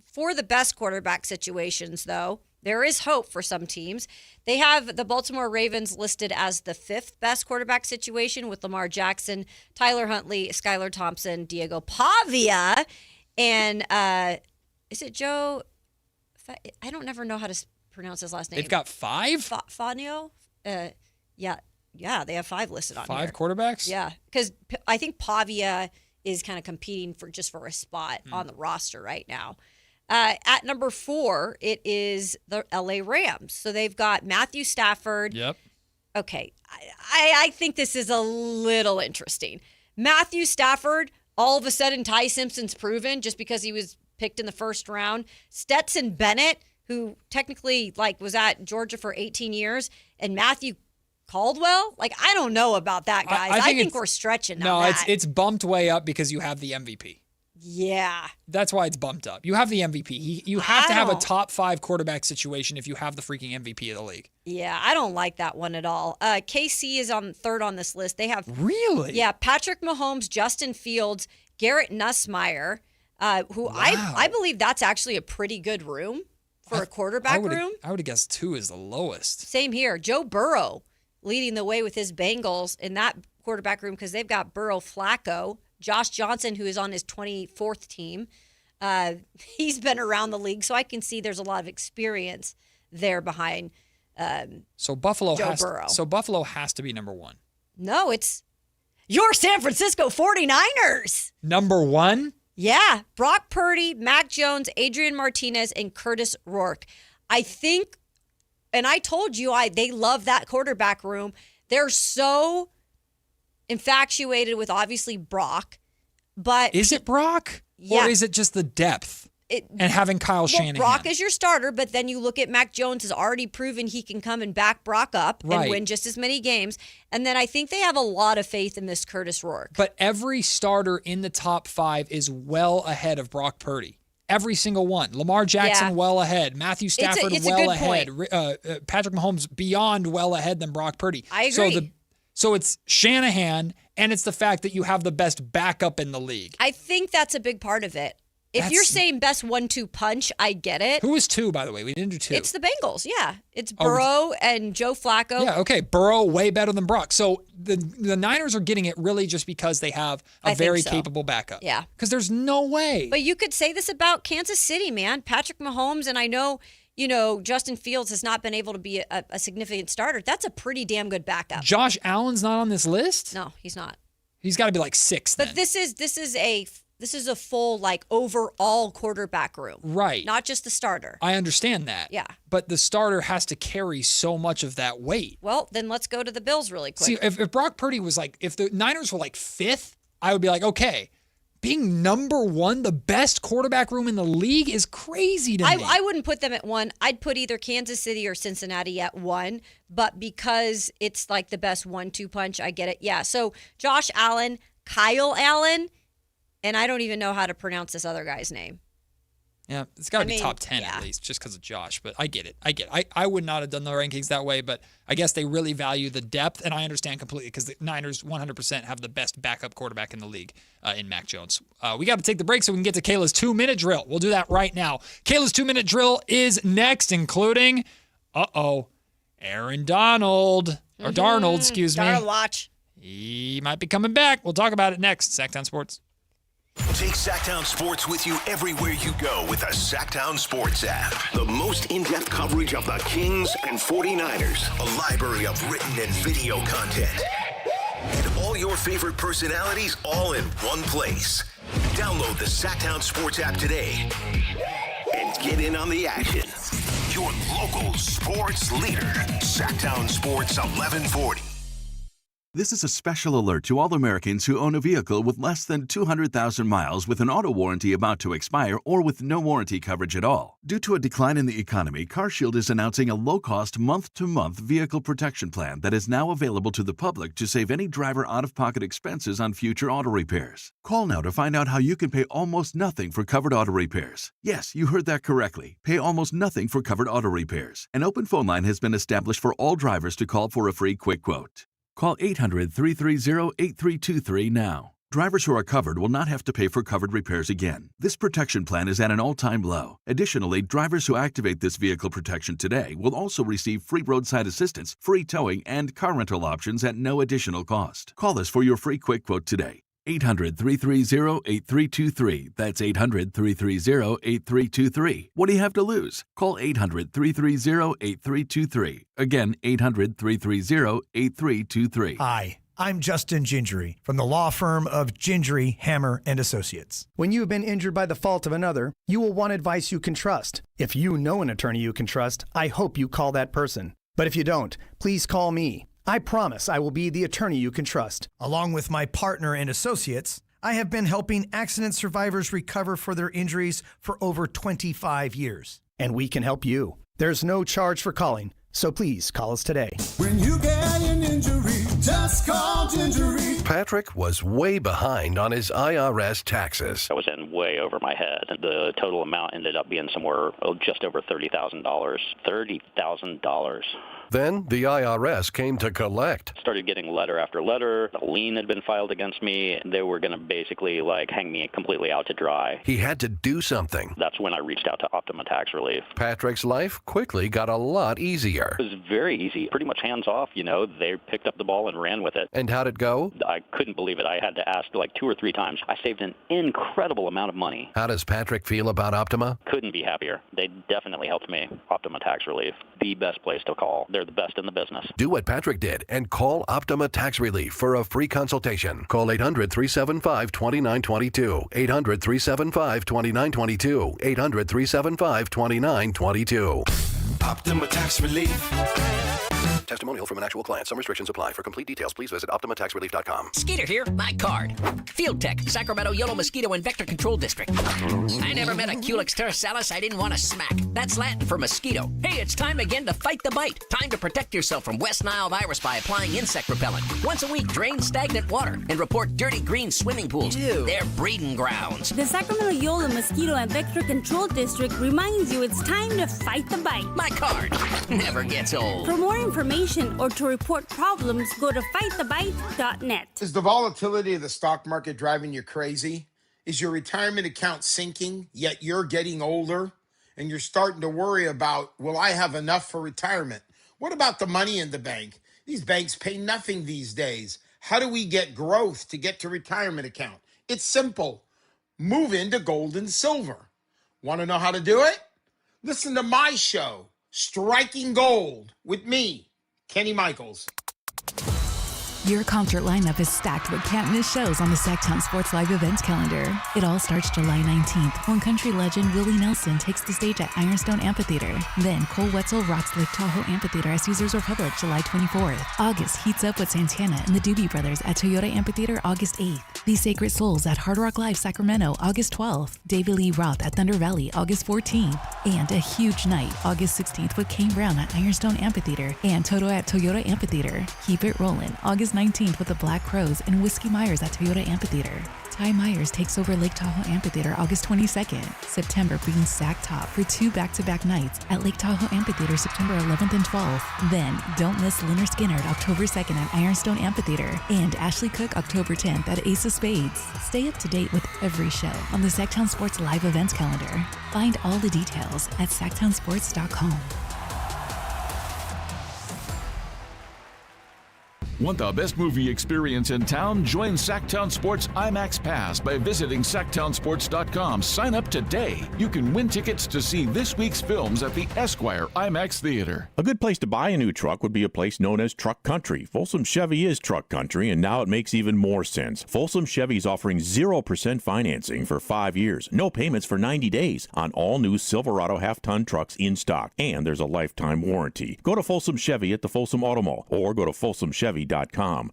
For the best quarterback situations, though, there is hope for some teams. They have the Baltimore Ravens listed as the 5th best quarterback situation with Lamar Jackson, Tyler Huntley, Skylar Thompson, Diego Pavia, and is it Joe? I don't never know how to pronounce his last name. They've got 5? Fanio? Yeah, they have 5 listed on 5 here. quarterbacks? Yeah, because I think Pavia is kind of competing for a spot on the roster right now. At number 4, it is the LA Rams. So they've got Matthew Stafford. Yep. Okay, I think this is a little interesting. Matthew Stafford, all of a sudden Ty Simpson's proven just because he was picked in the first round. Stetson Bennett, who technically was at Georgia for 18 years, and Matthew Caldwell? I don't know about that, guys. I think we're stretching on that. No, it's bumped way up because you have the MVP. Yeah. That's why it's bumped up. You have the MVP. You have to have a top 5 quarterback situation if you have the freaking MVP of the league. Yeah, I don't like that one at all. KC is on 3rd on this list. They have... Really? Yeah, Patrick Mahomes, Justin Fields, Garrett Nussmeier, who I believe that's actually a pretty good room for a quarterback room. I would have guessed 2 is the lowest. Same here. Joe Burrow leading the way with his Bengals in that quarterback room because they've got Burrow, Flacco, Josh Johnson, who is on his 24th team. He's been around the league, so I can see there's a lot of experience there behind So Buffalo Joe Burrow. So Buffalo has to be number 1. No, it's your San Francisco 49ers. Number 1? Yeah. Brock Purdy, Mac Jones, Adrian Martinez, and Curtis Rourke. I think... And I told you, they love that quarterback room. They're so infatuated with, obviously, Brock. But is it Brock? Yeah. Or is it just the depth and having Kyle Shanahan? Brock is your starter, but then you look at Mac Jones has already proven he can come and back Brock up and win just as many games. And then I think they have a lot of faith in this Curtis Rourke. But every starter in the top 5 is well ahead of Brock Purdy. Every single one. Lamar Jackson well ahead. Matthew Stafford well ahead. Patrick Mahomes beyond well ahead than Brock Purdy. I agree. So it's Shanahan, and it's the fact that you have the best backup in the league. I think that's a big part of it. If you're saying best 1-2 punch, I get it. Who was 2, by the way? We didn't do 2. It's the Bengals, yeah. It's Burrow and Joe Flacco. Yeah, okay. Burrow way better than Brock. So the Niners are getting it really just because they have a very capable backup. Yeah. Because there's no way. But you could say this about Kansas City, man. Patrick Mahomes, and I know Justin Fields has not been able to be a significant starter, that's a pretty damn good backup. Josh Allen's not on this list? No, he's not. He's got to be like 6th. But this is a full like overall quarterback room. Right. Not just the starter. I understand that. Yeah. But the starter has to carry so much of that weight. Well, then let's go to the Bills really quick. See, if Brock Purdy was like, if the Niners were like 5th, I would be like, okay. Being number 1, the best quarterback room in the league is crazy to me. I wouldn't put them at 1. I'd put either Kansas City or Cincinnati at 1. But because it's like the best 1-2 punch, I get it. Yeah. So Josh Allen, Kyle Allen, and I don't even know how to pronounce this other guy's name. Yeah, it's got to be top 10 at least, just because of Josh. But I get it. I would not have done the rankings that way, but I guess they really value the depth, and I understand completely because the Niners 100% have the best backup quarterback in the league in Mac Jones. We got to take the break so we can get to Kayla's 2-minute drill. We'll do that right now. Kayla's 2-minute drill is next, including, Aaron Donald, or Darnold, excuse me. Darnold watch. He might be coming back. We'll talk about it next. Sactown Sports. Take Sactown Sports with you everywhere you go with the Sactown Sports app. The most in-depth coverage of the Kings and 49ers. A library of written and video content. And all your favorite personalities all in one place. Download the Sactown Sports app today and get in on the action. Your local sports leader. Sactown Sports 1140. This is a special alert to all Americans who own a vehicle with less than 200,000 miles with an auto warranty about to expire or with no warranty coverage at all. Due to a decline in the economy, CarShield is announcing a low-cost month-to-month vehicle protection plan that is now available to the public to save any driver out-of-pocket expenses on future auto repairs. Call now to find out how you can pay almost nothing for covered auto repairs. Yes, you heard that correctly. Pay almost nothing for covered auto repairs. An open phone line has been established for all drivers to call for a free quick quote. Call 800-330-8323 now. Drivers who are covered will not have to pay for covered repairs again. This protection plan is at an all-time low. Additionally, drivers who activate this vehicle protection today will also receive free roadside assistance, free towing, and car rental options at no additional cost. Call us for your free quick quote today. 800-330-8323. That's 800-330-8323. What do you have to lose? Call 800-330-8323. Again, 800-330-8323. Hi, I'm Justin Gingery from the law firm of Gingery, Hammer, and Associates. When you have been injured by the fault of another, you will want advice you can trust. If you know an attorney you can trust, I hope you call that person. But if you don't, please call me. I promise I will be the attorney you can trust. Along with my partner and associates, I have been helping accident survivors recover for their injuries for over 25 years. And we can help you. There's no charge for calling, so please call us today. When you get an injury, just call Gingery. Patrick was way behind on his IRS taxes. I was in way over my head. The total amount ended up being somewhere just over $30,000. $30,000. Then the IRS came to collect. Started getting letter after letter. A lien had been filed against me. They were going to basically hang me completely out to dry. He had to do something. That's when I reached out to Optima Tax Relief. Patrick's life quickly got a lot easier. It was very easy, pretty much hands off. They picked up the ball and ran with it. And how'd it go? I couldn't believe it. I had to ask 2 or 3 times. I saved an incredible amount of money. How does Patrick feel about Optima? Couldn't be happier. They definitely helped me. Optima Tax Relief, the best place to call. They're the best in the business. Do what Patrick did and call Optima Tax Relief for a free consultation. Call 800-375-2922. 800-375-2922. 800-375-2922. Optima Tax Relief. Testimonial from an actual client. Some restrictions apply. For complete details, please visit OptimaTaxRelief.com. Skeeter here, my card. Field Tech, Sacramento Yellow Mosquito and Vector Control District. I never met a Culex terrasalis I didn't want to smack. That's Latin for mosquito. Hey, it's time again to fight the bite. Time to protect yourself from West Nile virus by applying insect repellent. Once a week, drain stagnant water and report dirty green swimming pools. Ew. They're breeding grounds. The Sacramento Yellow Mosquito and Vector Control District reminds you it's time to fight the bite. My card never gets old. For more information or to report problems, go to fightthebite.net. Is the volatility of the stock market driving you crazy? Is your retirement account sinking, yet you're getting older and you're starting to worry about, will I have enough for retirement? What about the money in the bank? These banks pay nothing these days. How do we get growth to get to retirement account? It's simple. Move into gold and silver. Want to know how to do it? Listen to my show, Striking Gold, with me, Kenny Michaels. Your concert lineup is stacked with can't-miss shows on the Sactown Sports Live events calendar. It all starts July 19th when country legend Willie Nelson takes the stage at Ironstone Amphitheater. Then Cole Wetzel rocks Lake Tahoe Amphitheater at Caesars Republic July 24th. August heats up with Santana and the Doobie Brothers at Toyota Amphitheater August 8th. The Sacred Souls at Hard Rock Live Sacramento August 12th. David Lee Roth at Thunder Valley August 14th. And a huge night August 16th with Kane Brown at Ironstone Amphitheater and Toto at Toyota Amphitheater. Keep it rolling August 19th with the Black Crows and Whiskey Myers at Toyota Amphitheater. Ty Myers takes over Lake Tahoe Amphitheater August 22nd. September brings Sac Top for 2 back-to-back nights at Lake Tahoe Amphitheater September 11th and 12th. Then don't miss Leonard Skinner October 2nd at Ironstone Amphitheater and Ashley Cook October 10th at Ace of Spades. Stay up to date with every show on the Sactown Sports Live events calendar. Find all the details at sactownsports.com. Want the best movie experience in town? Join Sactown Sports IMAX Pass by visiting SactownSports.com. Sign up today. You can win tickets to see this week's films at the Esquire IMAX Theater. A good place to buy a new truck would be a place known as Truck Country. Folsom Chevy is Truck Country, and now it makes even more sense. Folsom Chevy is offering 0% financing for 5 years, no payments for 90 days on all new Silverado half-ton trucks in stock, and there's a lifetime warranty. Go to Folsom Chevy at the Folsom Auto Mall or go to folsomchevy.com.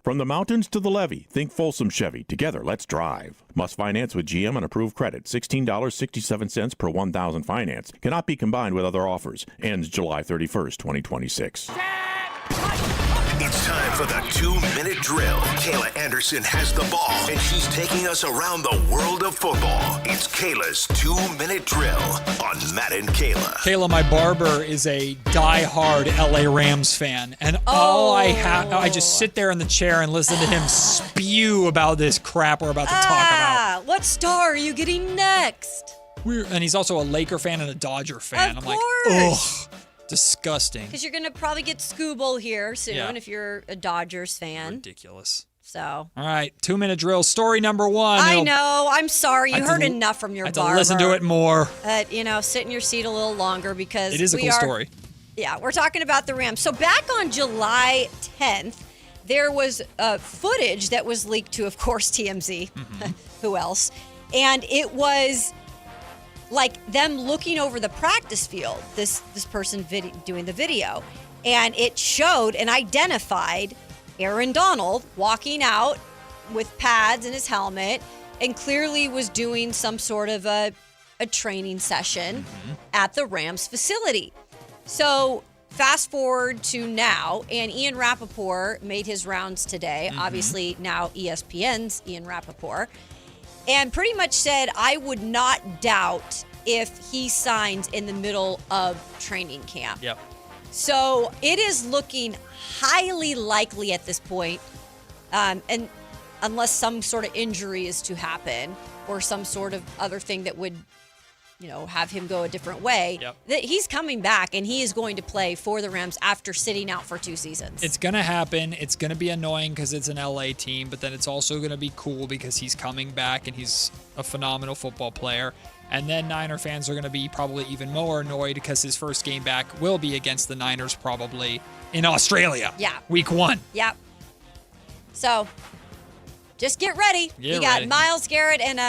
From the mountains to the levee, think Folsom Chevy. Together, let's drive. Must finance with GM on approved credit. $16.67 per 1,000 finance. Cannot be combined with other offers. Ends July 31st, 2026. It's time for the 2-minute drill. Kayla Anderson has the ball, and she's taking us around the world of football. It's Kayla's 2-minute drill on Matt and Kayla. Kayla, my barber, is a die-hard LA Rams fan, and I just sit there in the chair and listen to him spew about this crap we're about to talk about. What star are you getting next? And he's also a Laker fan and a Dodger fan. Of I'm course. like, ugh. Disgusting. Because you're going to probably get Scooble here soon if you're a Dodgers fan. Ridiculous. So. All right, 2-minute drill. Story number 1. I know. I'm sorry. You heard enough from your barber. I had to listen to it more. Sit in your seat a little longer because it is a cool story. Yeah, we're talking about the Rams. So back on July 10th, there was footage that was leaked to, of course, TMZ. Mm-hmm. Who else? And it was like them looking over the practice field, this person doing the video, and it showed and identified Aaron Donald walking out with pads and his helmet and clearly was doing some sort of a training session at the Rams facility. So fast forward to now, and Ian Rappaport made his rounds today, obviously now ESPN's Ian Rappaport, and pretty much said, I would not doubt if he signs in the middle of training camp. Yep. So it is looking highly likely at this point, and unless some sort of injury is to happen or some sort of other thing that would, have him go a different way, that he's coming back and he is going to play for the Rams after sitting out for 2 seasons. It's going to happen. It's going to be annoying because it's an LA team, but then it's also going to be cool because he's coming back and he's a phenomenal football player. And then Niner fans are going to be probably even more annoyed because his first game back will be against the Niners probably in Australia. Yeah. Week 1. Yep. So just get ready. You got Myles Garrett and,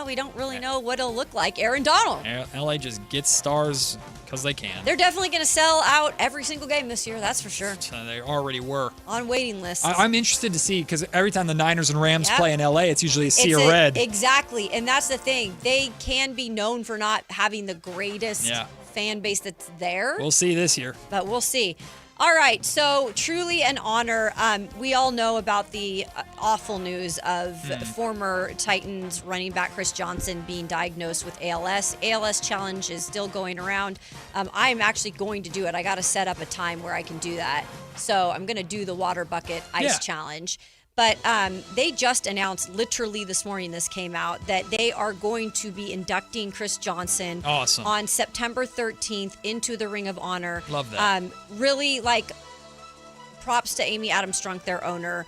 we don't really know what it'll look like. Aaron Donald. LA just gets stars because they can. They're definitely going to sell out every single game this year. That's for sure. They already were. On waiting lists. I'm interested to see because every time the Niners and Rams play in LA, it's usually a sea of red. Exactly. And that's the thing. They can be known for not having the greatest fan base that's there. We'll see this year. But we'll see. All right, so truly an honor. We all know about the awful news of former Titans running back Chris Johnson being diagnosed with ALS. ALS challenge is still going around. I'm actually going to do it. I got to set up a time where I can do that. So I'm going to do the water bucket ice challenge. But they just announced, literally this morning, this came out, that they are going to be inducting Chris Johnson on September 13th into the Ring of Honor. Love that. Really, props to Amy Adams-Strunk, their owner.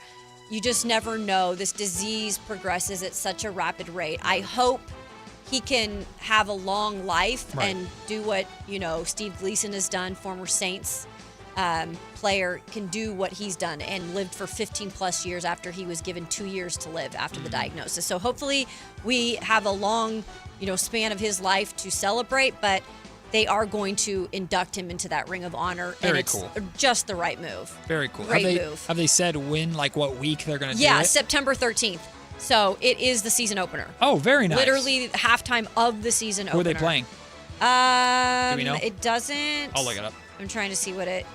You just never know. This disease progresses at such a rapid rate. I hope he can have a long life and do what, Steve Gleason has done, former Saints player, can do what he's done and lived for 15 plus years after he was given 2 years to live after the diagnosis. So hopefully we have a long, span of his life to celebrate, but they are going to induct him into that Ring of Honor. Very and it's cool. just the right move. Very cool. Great move. Have they said when, like what week they're going to do it? Yeah, September 13th. So it is the season opener. Oh, very nice. Literally halftime of the season opener. Who are they playing? Do we know? It doesn't. I'll look it up. I'm trying to see if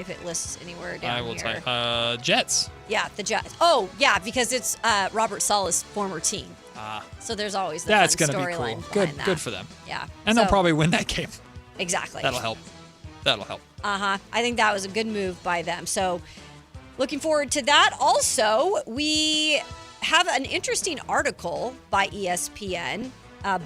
it lists anywhere down I will here. type Jets. Yeah, the Jets. Oh, yeah, because it's Robert Sala's former team. So there's always the That's fun going to be storyline cool. behind that. Good for them. Yeah. And they'll probably win that game. Exactly. That'll help. I think that was a good move by them. So looking forward to that. Also, we have an interesting article by ESPN.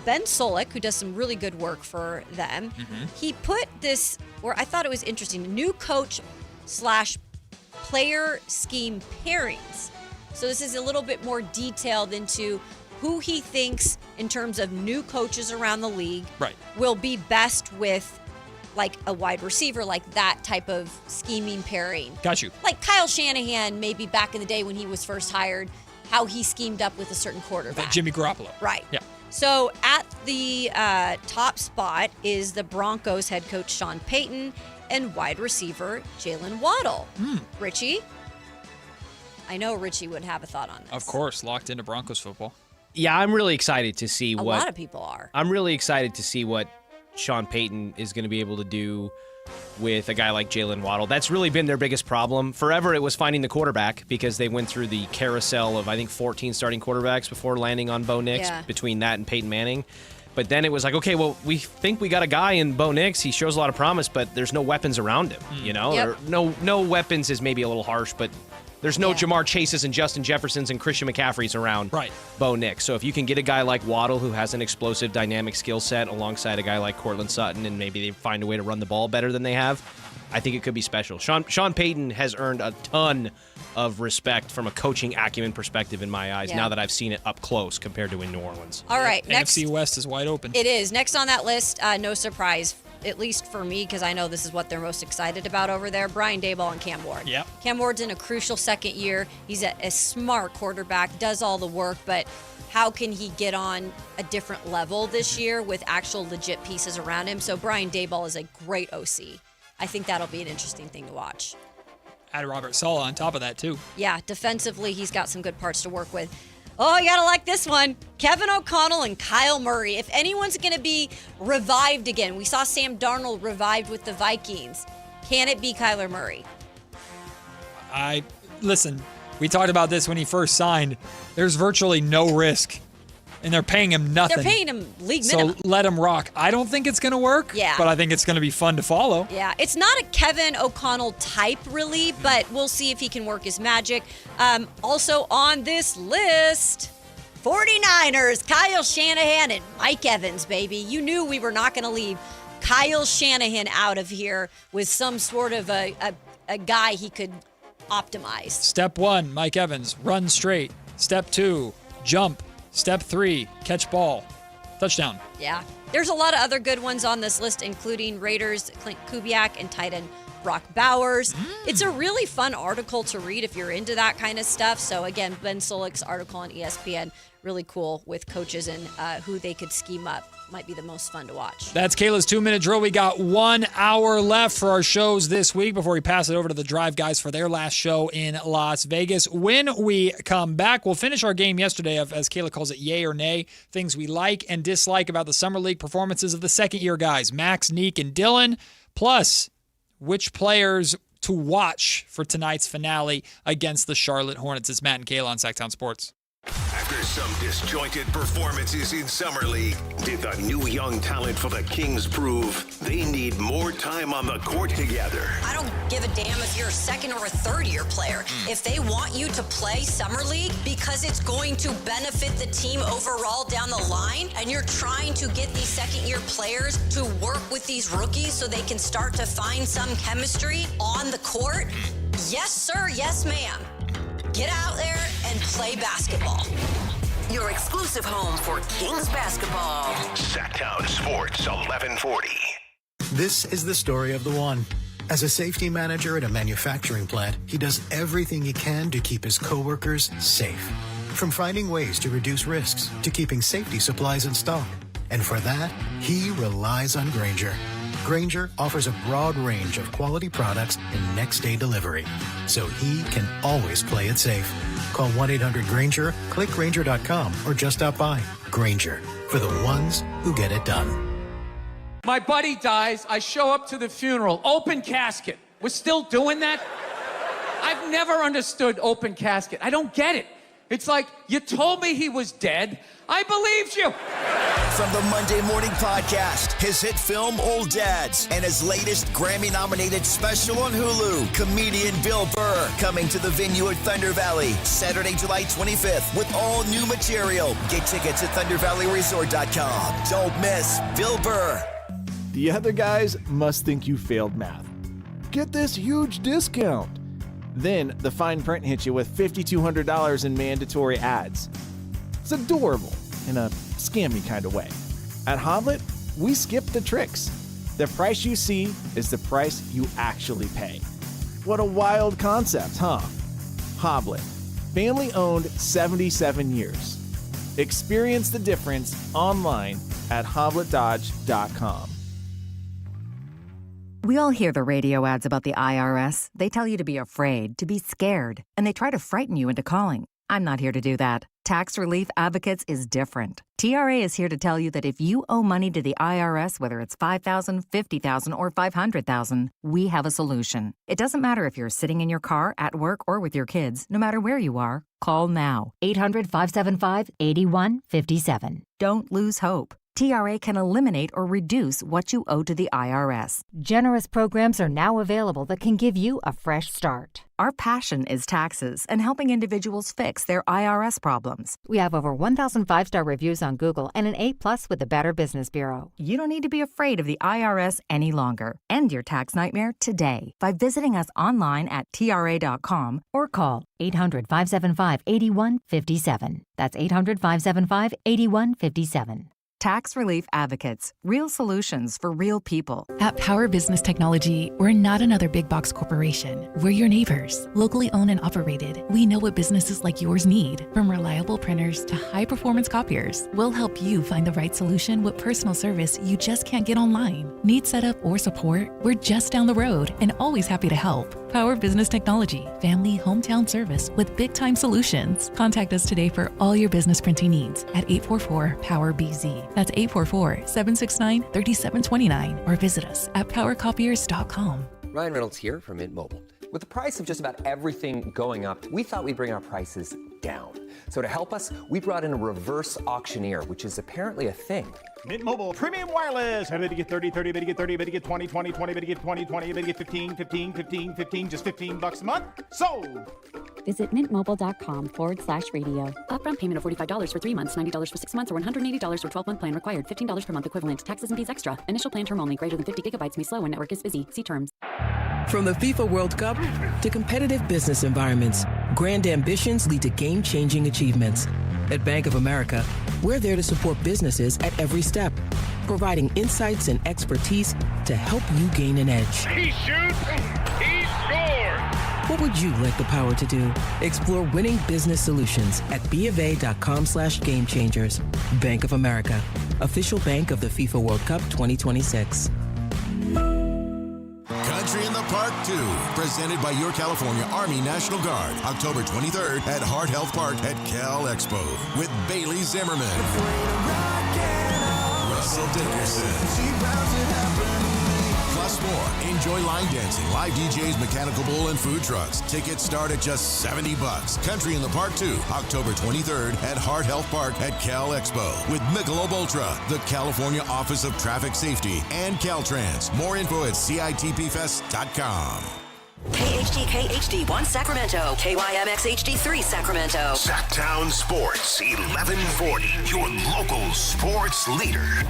Ben Solik, who does some really good work for them, he put this where I thought it was interesting. New coach / player scheme pairings. So this is a little bit more detailed into who he thinks in terms of new coaches around the league will be best with like a wide receiver, like that type of scheming pairing. Got you. Like Kyle Shanahan, maybe back in the day when he was first hired, how he schemed up with a certain quarterback. Like Jimmy Garoppolo. Right. Yeah. So at the top spot is the Broncos head coach Sean Payton and wide receiver Jalen Waddle. Richie? I know Richie would have a thought on this. Of course, locked into Broncos football. Yeah, I'm really excited to see A lot of people are. I'm really excited to see what Sean Payton is going to be able to do with a guy like Jalen Waddle. That's really been their biggest problem. Forever it was finding the quarterback because they went through the carousel of, I think, 14 starting quarterbacks before landing on Bo Nix, between that and Peyton Manning. But then it was like, okay, well, we think we got a guy in Bo Nix. He shows a lot of promise, but there's no weapons around him, Or no weapons is maybe a little harsh, but there's no Jamar Chases and Justin Jeffersons and Christian McCaffreys around Bo Nix. So if you can get a guy like Waddle who has an explosive, dynamic skill set alongside a guy like Courtland Sutton, and maybe they find a way to run the ball better than they have, I think it could be special. Sean Payton has earned a ton of respect from a coaching acumen perspective in my eyes now that I've seen it up close compared to in New Orleans. All right, next. NFC West is wide open. It is. Next on that list, no surprise, at least for me, because I know this is what they're most excited about over there, Brian Daboll and Cam Ward. Yep. Cam Ward's in a crucial second year. He's a smart quarterback, does all the work, but how can he get on a different level this year with actual legit pieces around him? So Brian Daboll is a great OC. I think that'll be an interesting thing to watch. Add Robert Saleh on top of that, too. Yeah, defensively, he's got some good parts to work with. Oh, you gotta like this one. Kevin O'Connell and Kyle Murray. If anyone's gonna be revived again, we saw Sam Darnold revived with the Vikings. Can it be Kyler Murray? Listen, we talked about this when he first signed. There's virtually no risk, and they're paying him nothing. They're paying him league minimum. So let him rock. I don't think it's going to work, but I think it's going to be fun to follow. Yeah, it's not a Kevin O'Connell type, really, but we'll see if he can work his magic. Also on this list, 49ers, Kyle Shanahan and Mike Evans, baby. You knew we were not going to leave Kyle Shanahan out of here with some sort of a guy he could optimize. Step 1, Mike Evans, run straight. Step 2, jump. Step 3, catch ball. Touchdown. Yeah. There's a lot of other good ones on this list, including Raiders, Clint Kubiak, and tight end Brock Bowers. It's a really fun article to read if you're into that kind of stuff. So, again, Ben Solik's article on ESPN, really cool with coaches and who they could scheme up. Might be the most fun to watch. That's Kayla's 2-minute drill. We got 1 hour left for our shows this week before we pass it over to the Drive guys for their last show in Las Vegas. When we come back, we'll finish our game yesterday of, as Kayla calls it, yay or nay, things we like and dislike about the Summer League performances of the second-year guys, Max, Neek, and Dylan, plus which players to watch for tonight's finale against the Charlotte Hornets. It's Matt and Kayla on Sactown Sports. After some disjointed performances in Summer League, did the new young talent for the Kings prove they need more time on the court together? I don't give a damn if you're a second or a third-year player. If they want you to play Summer League because it's going to benefit the team overall down the line, and you're trying to get these second-year players to work with these rookies so they can start to find some chemistry on the court, yes, sir, yes, ma'am. Get out there and play basketball. your exclusive home for Kings basketball. Sactown Sports 1140. This is the story of the one. As a safety manager at a manufacturing plant, he does everything he can to keep his coworkers safe. From finding ways to reduce risks to keeping safety supplies in stock. And for that, he relies on Grainger. Grainger offers a broad range of quality products and next-day delivery, so he can always play it safe. Call 1-800-GRAINGER, click Grainger.com, or just stop by. Grainger, for the ones who get it done. My buddy dies, I show up to the funeral, open casket. We're still doing that? I've never understood open casket. I don't get it. It's like, you told me he was dead. I believed you. From the Monday Morning Podcast, his hit film Old Dads, and his latest Grammy-nominated special on Hulu, comedian Bill Burr, coming to the venue at Thunder Valley, Saturday, July 25th, with all new material. Get tickets at ThunderValleyResort.com. Don't miss Bill Burr. The other guys must think you failed math. Get this huge discount. Then the fine print hits you with $5,200 in mandatory ads. It's adorable in a scammy kind of way. At Hoblet, we skip the tricks. The price you see is the price you actually pay. What a wild concept, huh? Hoblet, family owned 77 years. Experience the difference online at hobletdodge.com. We all hear the radio ads about the IRS. They tell you to be afraid, to be scared, and they try to frighten you into calling. I'm not here to do that. Tax Relief Advocates is different. TRA is here to tell you that if you owe money to the IRS, whether it's $5,000, $50,000, or $500,000, we have a solution. It doesn't matter if you're sitting in your car, at work, or with your kids. No matter where you are, call now. 800-575-8157. Don't lose hope. TRA can eliminate or reduce what you owe to the IRS. Generous programs are now available that can give you a fresh start. Our passion is taxes and helping individuals fix their IRS problems. We have over 1,000 5-star reviews on Google and an A+ with the Better Business Bureau. You don't need to be afraid of the IRS any longer. End your tax nightmare today by visiting us online at TRA.com or call 800-575-8157. That's 800-575-8157. Tax Relief Advocates. Real solutions for real people. At Power Business Technology, we're not another big box corporation. We're your neighbors, locally owned and operated. We know what businesses like yours need, from reliable printers to high-performance copiers. We'll help you find the right solution with personal service you just can't get online. Need setup or support? We're just down the road and always happy to help. Power Business Technology, family hometown service with big-time solutions. Contact us today for all your business printing needs at 844-POWER-BZ. That's 844-769-3729 or visit us at powercopiers.com. Ryan Reynolds here from Mint Mobile. With the price of just about everything going up, we thought we'd bring our prices down. So to help us, we brought in a reverse auctioneer, which is apparently a thing. Mint Mobile Premium Wireless. How to get 30, 30, bit to get 30, bit to get 20, 20, 20, bit to get 20, 20, bit to get 15, 15, 15, 15, just $15 a month? Sold! Visit mintmobile.com/radio. Upfront payment of $45 for 3 months, $90 for 6 months, or $180 for 12-month plan required. $15 per month equivalent. Taxes and fees extra. Initial plan term only. Greater than 50 gigabytes may slow when network is busy. See terms. From the FIFA World Cup to competitive business environments, grand ambitions lead to game-changing achievements. At Bank of America, we're there to support businesses at every step, providing insights and expertise to help you gain an edge. He shoots, he scores! What would you like the power to do? Explore winning business solutions at BofA.com/gamechangers. Bank of America, official bank of the FIFA World Cup 2026. Country in the Park 2, presented by your California Army National Guard, October 23rd at Heart Health Park at Cal Expo with Bailey Zimmerman, Russell Dickerson, plus more. Enjoy line dancing, live DJs, mechanical bull, and food trucks. Tickets start at just $70. Country in the Park 2, October 23rd at Heart Health Park at Cal Expo with Michelob Ultra, the California Office of Traffic Safety, and Caltrans. More info at CITPFest.com. KHD1 Sacramento, KYMX HD3 Sacramento. Sactown Sports 1140, your local sports leader.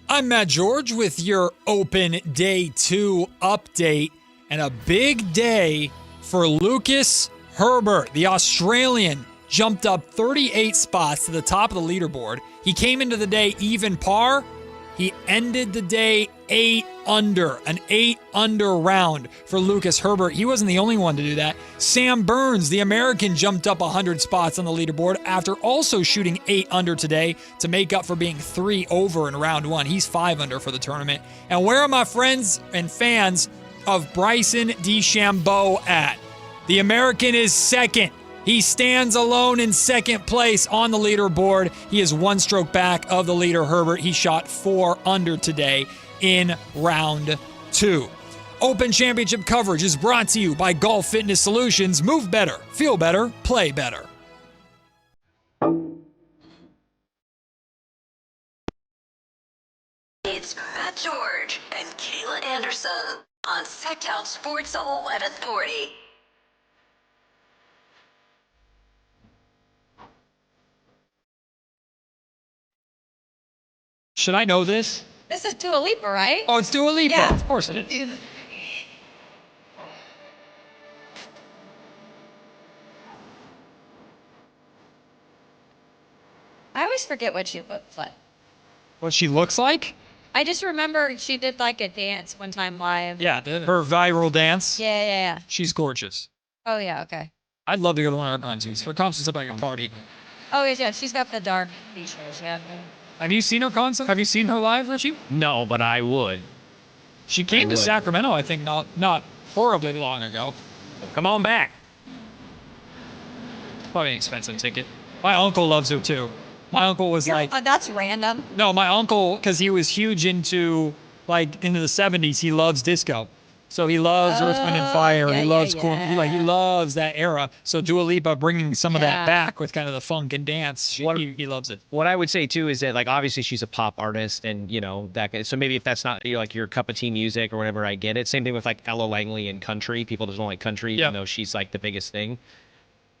I'm Matt George with your Open Day 2 update, and a big day for Lucas Herbert, the Australian, jumped up 38 spots to the top of the leaderboard. He came into the day even par. He ended the day 8 under, an 8 under round for Lucas Herbert. He wasn't the only one to do that. Sam Burns, the American, jumped up 100 spots on the leaderboard after also shooting 8 under today to make up for being 3 over in round 1. He's 5 under for the tournament. And where are my friends and fans of Bryson DeChambeau at? The American is second. He stands alone in second place on the leaderboard. He is 1 stroke back of the leader, Herbert. He shot 4 under today in round 2. Open Championship coverage is brought to you by Golf Fitness Solutions. Move better, feel better, play better. It's Matt George and Kayla Anderson on Sactown Sports 1140. Should I know this? This is Dua Lipa, right? Oh, it's Dua Lipa. Yeah. Of course it is. I always forget what she looks like. What she looks like? I just remember she did like a dance one time live. Yeah, her viral dance. Yeah. She's gorgeous. Oh, yeah, okay. I'd love to go to one of her concerts. Her concerts up like a party. Oh, yeah, she's got the dark features, yeah. Have you seen her concert? Have you seen her live, Richie? No, but I would. She came to Sacramento, I think, not horribly long ago. Come on back. Probably an expensive ticket. My uncle loves her too. My uncle was like... that's random. No, my uncle, because he was huge into the 70s, he loves disco. So he loves Earth, Wind & Fire. Yeah, he loves yeah. he loves that era. So Dua Lipa bringing some of that back with kind of the funk and dance. He loves it. What I would say too is that obviously she's a pop artist and that. So maybe if that's not your cup of tea music or whatever, I get it. Same thing with Ella Langley and country. People just don't like country, even though she's the biggest thing.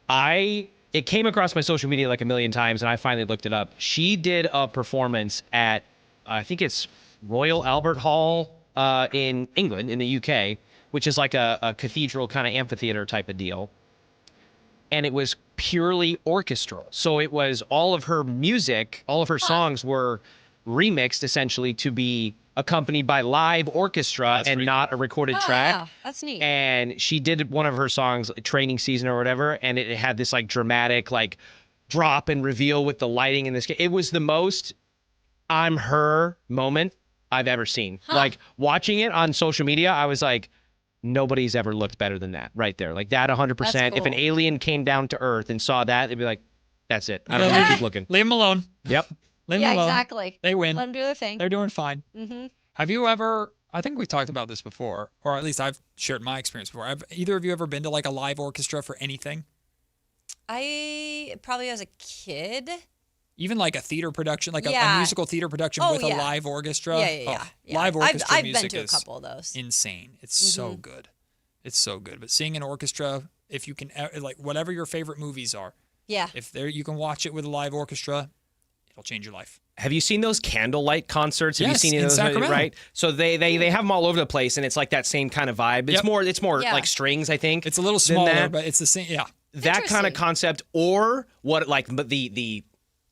It came across my social media a million times, and I finally looked it up. She did a performance at I think it's Royal Albert Hall in England, in the UK, which is like a cathedral kind of amphitheater type of deal. And it was purely orchestral. So it was all of her music, all of her songs were remixed essentially to be accompanied by live orchestra and not a recorded track. Yeah, that's neat. And she did one of her songs, Training Season or whatever, and it had this dramatic drop and reveal with the lighting in this. It was the most I'm her moment I've ever seen. Watching it on social media, I was like, nobody's ever looked better than that right there. That 100%. That's cool. If an alien came down to Earth and saw that, they'd be like, that's it. I don't need to keep looking. Leave them alone. Yep. Leave them alone. Exactly. They win. Let them do their thing. They're doing fine. Mm-hmm. Have you ever, I think we talked about this before, or at least I've shared my experience before. Have either of you ever been to a live orchestra for anything? I probably as a kid. Even a theater production, a musical theater production with a live orchestra. Yeah. Live orchestra I've music been to a is couple of those. insane. It's so good. It's so good. But seeing an orchestra, if you can, whatever your favorite movies are, if you can watch it with a live orchestra, it'll change your life. Have you seen those candlelight concerts? Have Yes, you seen in those? Sacramento. Right. So they have them all over the place, and it's that same kind of vibe. It's more like strings, I think. It's a little smaller, but it's the same. Yeah. That kind of concept, or what? But the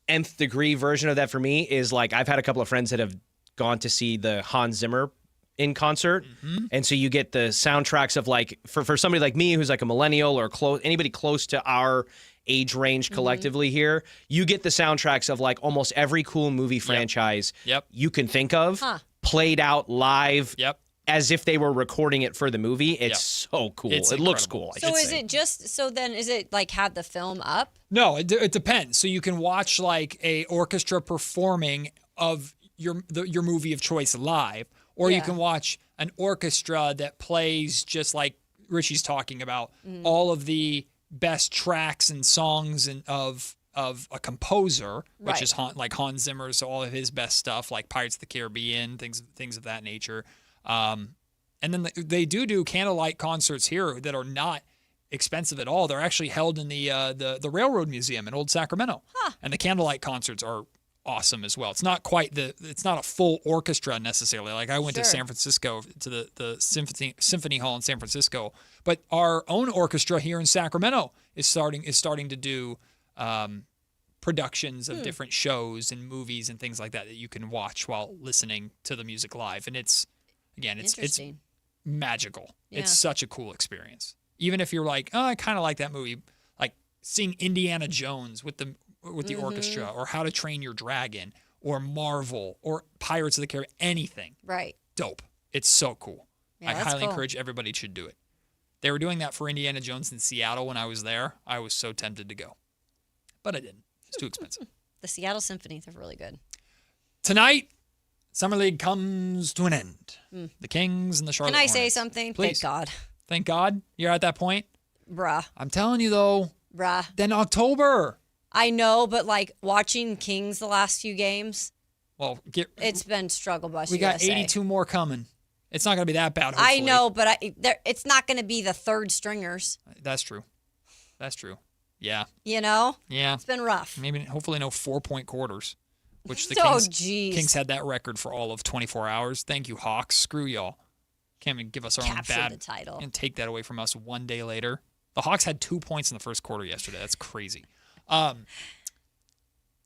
nth degree version of that for me is I've had a couple of friends that have gone to see the Hans Zimmer in concert, and so you get the soundtracks of for somebody like me who's a millennial or anybody close to our age range collectively here, you get the soundtracks of almost every cool movie franchise you can think of played out live as if they were recording it for the movie. It's so cool. It looks cool. So is it have the film up? No, it depends. So you can watch a orchestra performing of your movie of choice live, or you can watch an orchestra that plays just like Richie's talking about, all of the best tracks and songs of a composer, which is Hans Zimmer, so all of his best stuff, like Pirates of the Caribbean, things of that nature. And then they do candlelight concerts here that are not expensive at all. They're actually held in the Railroad Museum in Old Sacramento, and the candlelight concerts are awesome as well. It's not quite it's not a full orchestra necessarily. Like I went to Sure. San Francisco to the Symphony Hall in San Francisco, but our own orchestra here in Sacramento is starting to do productions of different shows and movies and things like that you can watch while listening to the music live. And it's magical. Yeah. It's such a cool experience. Even if you're like, oh, I kind of like that movie, like seeing Indiana Jones with the orchestra, or How to Train Your Dragon, or Marvel, or Pirates of the Caribbean, anything. Right. Dope. It's so cool. Yeah, I that's highly cool. encourage everybody should do it. They were doing that for Indiana Jones in Seattle when I was there. I was so tempted to go, but I didn't. It's too expensive. The Seattle Symphony, they're really good. Tonight, Summer League comes to an end. The Kings and the Charlotte Can I Hornets. say something? Please. Thank God. Thank God you're at that point. Bruh. I'm telling you, though. Bruh. Then October. I know, but like watching Kings the last few games, Well, it's been struggle bus. we got USA. 82 more coming. It's not going to be that bad, hopefully. I know, but it's not going to be the third stringers. That's true. That's true. Yeah. You know? Yeah. It's been rough. Maybe, hopefully, no 4-point quarters, which the Oh, Kings, jeez. Kings had that record for all of 24 hours. Thank you, Hawks. Screw y'all. Can't even give us our Captured own bad the title. and take that away from us one day later. The Hawks had 2 points in the first quarter yesterday. That's crazy.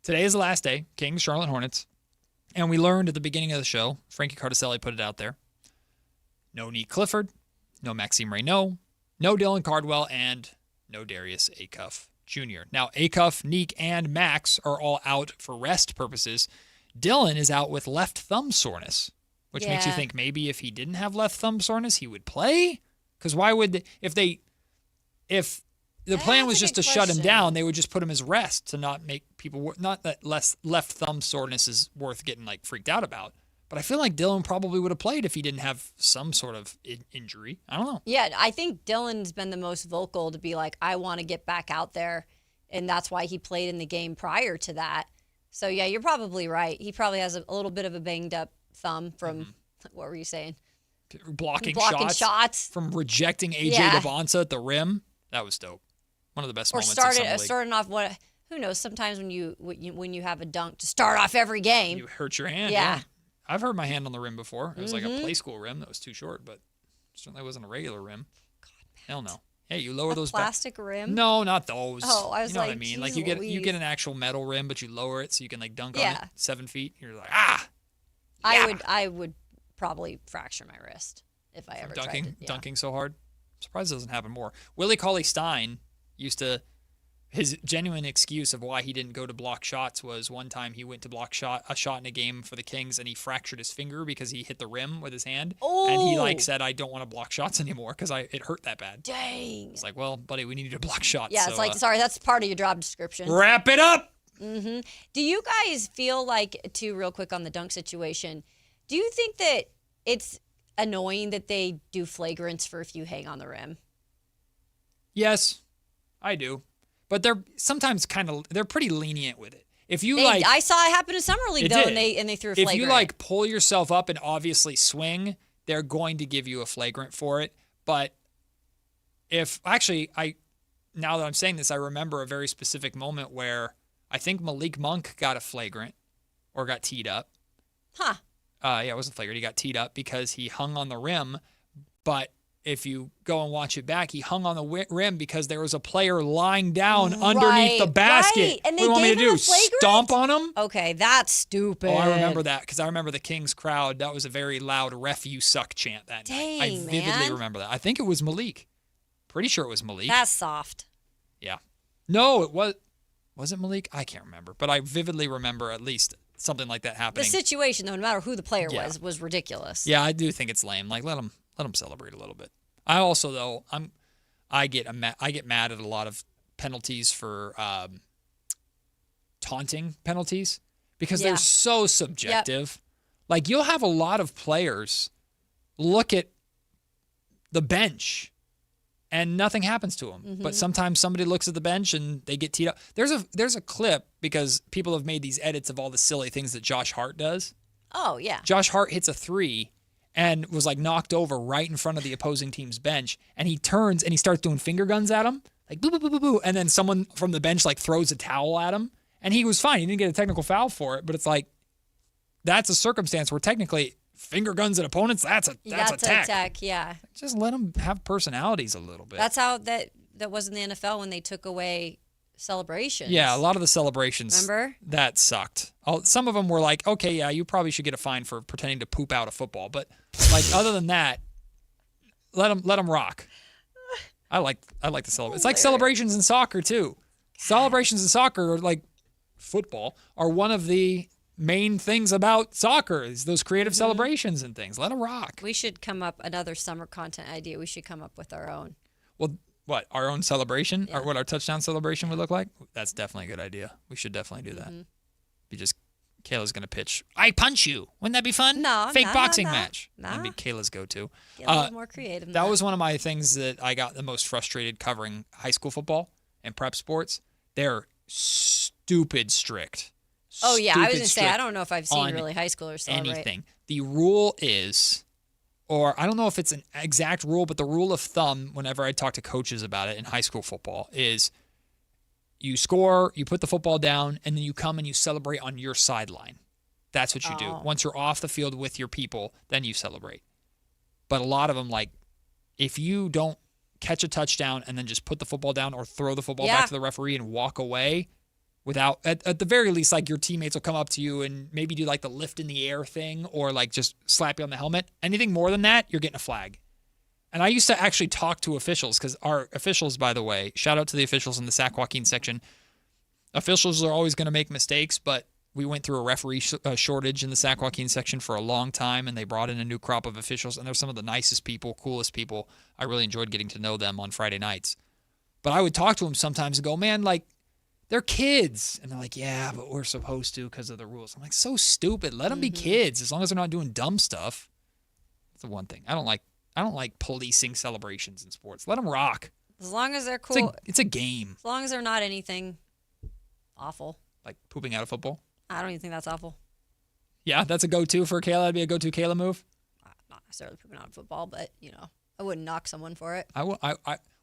Today is the last day. Kings, Charlotte Hornets. And we learned at the beginning of the show, Frankie Cardicelli put it out there, no Neek Clifford, no Maxime Reynaud, no Dylan Cardwell, and no Darius Acuff Jr. Now, Acuff, Neek, and Max are all out for rest purposes. Dylan is out with left thumb soreness, which makes you Yeah. think maybe if he didn't have left thumb soreness, he would play? Because why would if the plan was just to shut him down, they would just put him as rest to not make people not that left thumb soreness is worth getting like freaked out about. But I feel like Dylan probably would have played if he didn't have some sort of injury. I don't know. Yeah, I think Dylan's been the most vocal to be like, I want to get back out there. And that's why he played in the game prior to that. So, yeah, you're probably right. He probably has a little bit of a banged up thumb from, what were you saying? Blocking shots. From rejecting AJ Yeah. Devonta at the rim. That was dope. One of the best Or moments of Summer League. starting off who knows, sometimes when you have a dunk to start off every game. You hurt your hand. Yeah. I've hurt my hand on the rim before. It was like a play school rim that was too short, but certainly wasn't a regular rim. Hell no. Hey, you lower those plastic rim? No, not those. Oh, I was you know what I like, mean? geez Like you get Louise. an actual metal rim, but you lower it so you can like dunk on Yeah. it 7 feet. You're like, I would probably fracture my wrist if I ever dunking, tried to. Yeah. dunking so hard. I'm surprised it doesn't happen more. Willie Cauley-Stein used to. His genuine excuse of why he didn't go to block shots was one time he went to block a shot in a game for the Kings and he fractured his finger because he hit the rim with his hand. And he like said, I don't want to block shots anymore because it hurt that bad. Dang. It's like, well, buddy, we need you to block shots. Yeah, so, it's like, sorry, that's part of your job description. wrap it up. Mm-hmm. Do you guys feel like, too, real quick on the dunk situation, do you think that it's annoying that they do flagrants for if you hang on the rim? Yes, I do. But they're sometimes they're pretty lenient with it. If you I saw it happen in Summer League, though, and they threw a flagrant. If you like pull yourself up and obviously swing, they're going to give you a flagrant for it. But now that I'm saying this, I remember a very specific moment where I think Malik Monk got a flagrant or got teed up. Huh. Yeah, it wasn't flagrant. He got teed up because he hung on the rim. But if you go and watch it back, he hung on the rim because there was a player lying down underneath the basket. Right. And they what do you want me gave to him do? a flagrant? Stomp on him? Okay, that's stupid. Oh, I remember that because I remember the Kings crowd. That was a very loud "ref you suck" chant that night. I vividly man. remember that. I think it was Malik. Pretty sure it was Malik. That's soft. Yeah. No, it was. Was it Malik? I can't remember, but I vividly remember at least something like that The happening. situation, though, no matter who the player Yeah. was ridiculous. Yeah, I do think it's lame. Like let them celebrate a little bit. I also though I get mad at a lot of penalties for taunting penalties because they're so subjective. Like you'll have a lot of players look at the bench and nothing happens to them. Mm-hmm. But sometimes somebody looks at the bench and they get teed up. There's a clip because people have made these edits of all the silly things that Josh Hart does. Oh, yeah. Josh Hart hits a 3 and was like knocked over right in front of the opposing team's bench. And he turns and he starts doing finger guns at him. Like boo, boo, boo, boo, boo. And then someone from the bench like throws a towel at him. And he was fine. He didn't get a technical foul for it, but it's like that's a circumstance where technically finger guns at opponents, that's a tech. Yeah. Just let them have personalities a little bit. That's how that was in the NFL when they took away celebrations. Yeah, a lot of the celebrations. Remember? That sucked. Some of them were like, okay, yeah, you probably should get a fine for pretending to poop out a football, but like other than that, let them rock. I like the celebration. It's like celebrations in soccer too. Celebrations in soccer are like football are one of the main things about soccer is those creative celebrations and things. Let them rock. We should come up another summer content idea. We should come up with our own. Well, what, our own celebration? Or what our touchdown celebration would look like? That's definitely a good idea. We should definitely do that. Be just Kayla's going to pitch, I punch you. Wouldn't that be fun? No. Fake boxing match. That'd be Kayla's go-to. Get a little more creative. That was one of my things that I got the most frustrated covering high school football and prep sports. They're stupid strict. Oh, yeah. I was going to say, I don't know if I've seen really high schoolers celebrate. Anything. The rule is, or I don't know if it's an exact rule, but the rule of thumb whenever I talk to coaches about it in high school football is you score, you put the football down, and then you come and you celebrate on your sideline. That's what you do. Once you're off the field with your people, then you celebrate. But a lot of them, like, if you don't catch a touchdown and then just put the football down or throw the football back to the referee and walk away without, at the very least, like your teammates will come up to you and maybe do like the lift in the air thing or like just slap you on the helmet. Anything more than that, you're getting a flag. And I used to actually talk to officials because our officials, by the way, shout out to the officials in the Sac Joaquin section. Officials are always going to make mistakes, but we went through a referee shortage in the Sac Joaquin section for a long time, and they brought in a new crop of officials, and they're some of the nicest people, coolest people. I really enjoyed getting to know them on Friday nights. But I would talk to them sometimes and go, man, like, they're kids. And they're like, yeah, but we're supposed to because of the rules. I'm like, so stupid. Let them be kids as long as they're not doing dumb stuff. That's the one thing. I don't like policing celebrations in sports. Let them rock. As long as they're cool. It's a game. As long as they're not anything awful. Like pooping out of football? I don't even think that's awful. Yeah, that's a go-to for Kayla. That'd be a go-to Kayla move? Not necessarily pooping out of football, but, you know, I wouldn't knock someone for it. I would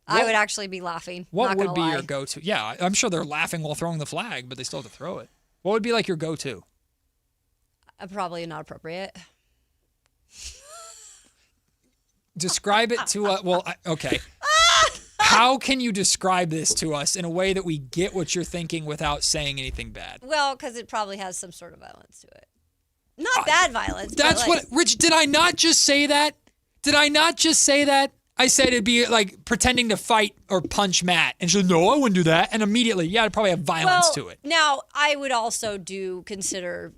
actually be laughing. What would be your go-to? Yeah, I'm sure they're laughing while throwing the flag, but they still have to throw it. What would be like your go-to? Probably not appropriate. Describe it to us. Well, okay. How can you describe this to us in a way that we get what you're thinking without saying anything bad? Well, because it probably has some sort of violence to it. Not bad violence. That's what, Rich, did I not just say that? I said it'd be like pretending to fight or punch Matt. And she said, no, I wouldn't do that. And immediately, yeah, it'd probably have violence to it. Now, I would also consider,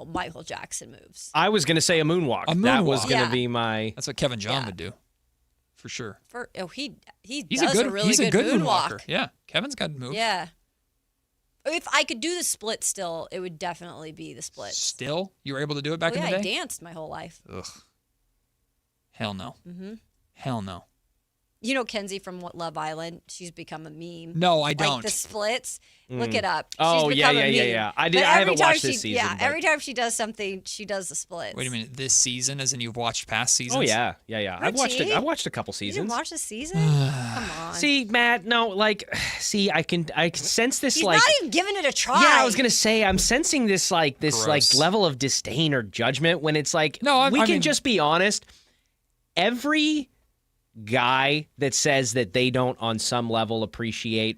Michael Jackson moves. I was going to say a moonwalk. That was going to be my... That's what Kevin John would do. For sure. He does a really good moonwalker. Yeah, Kevin's got moves. Yeah. If I could do the split still, it would definitely be the split. Still? You were able to do it back in the day? I danced my whole life. Ugh. Hell no. Mm-hmm. Hell no. You know Kenzie from Love Island? She's become a meme. No, I don't. Like the splits. Look it up. Oh, She's yeah. I haven't watched this season. Yeah, every time she does something, she does the splits. Wait a minute. This season, as in you've watched past seasons? Oh, yeah. I've watched a couple seasons. You didn't watch a season? Come on. See, Matt, no, I can sense this. He's not even giving it a try. Yeah, I was gonna say I'm sensing this level of disdain or judgment when it's like, no, we can just be honest. Every guy that says that they don't on some level appreciate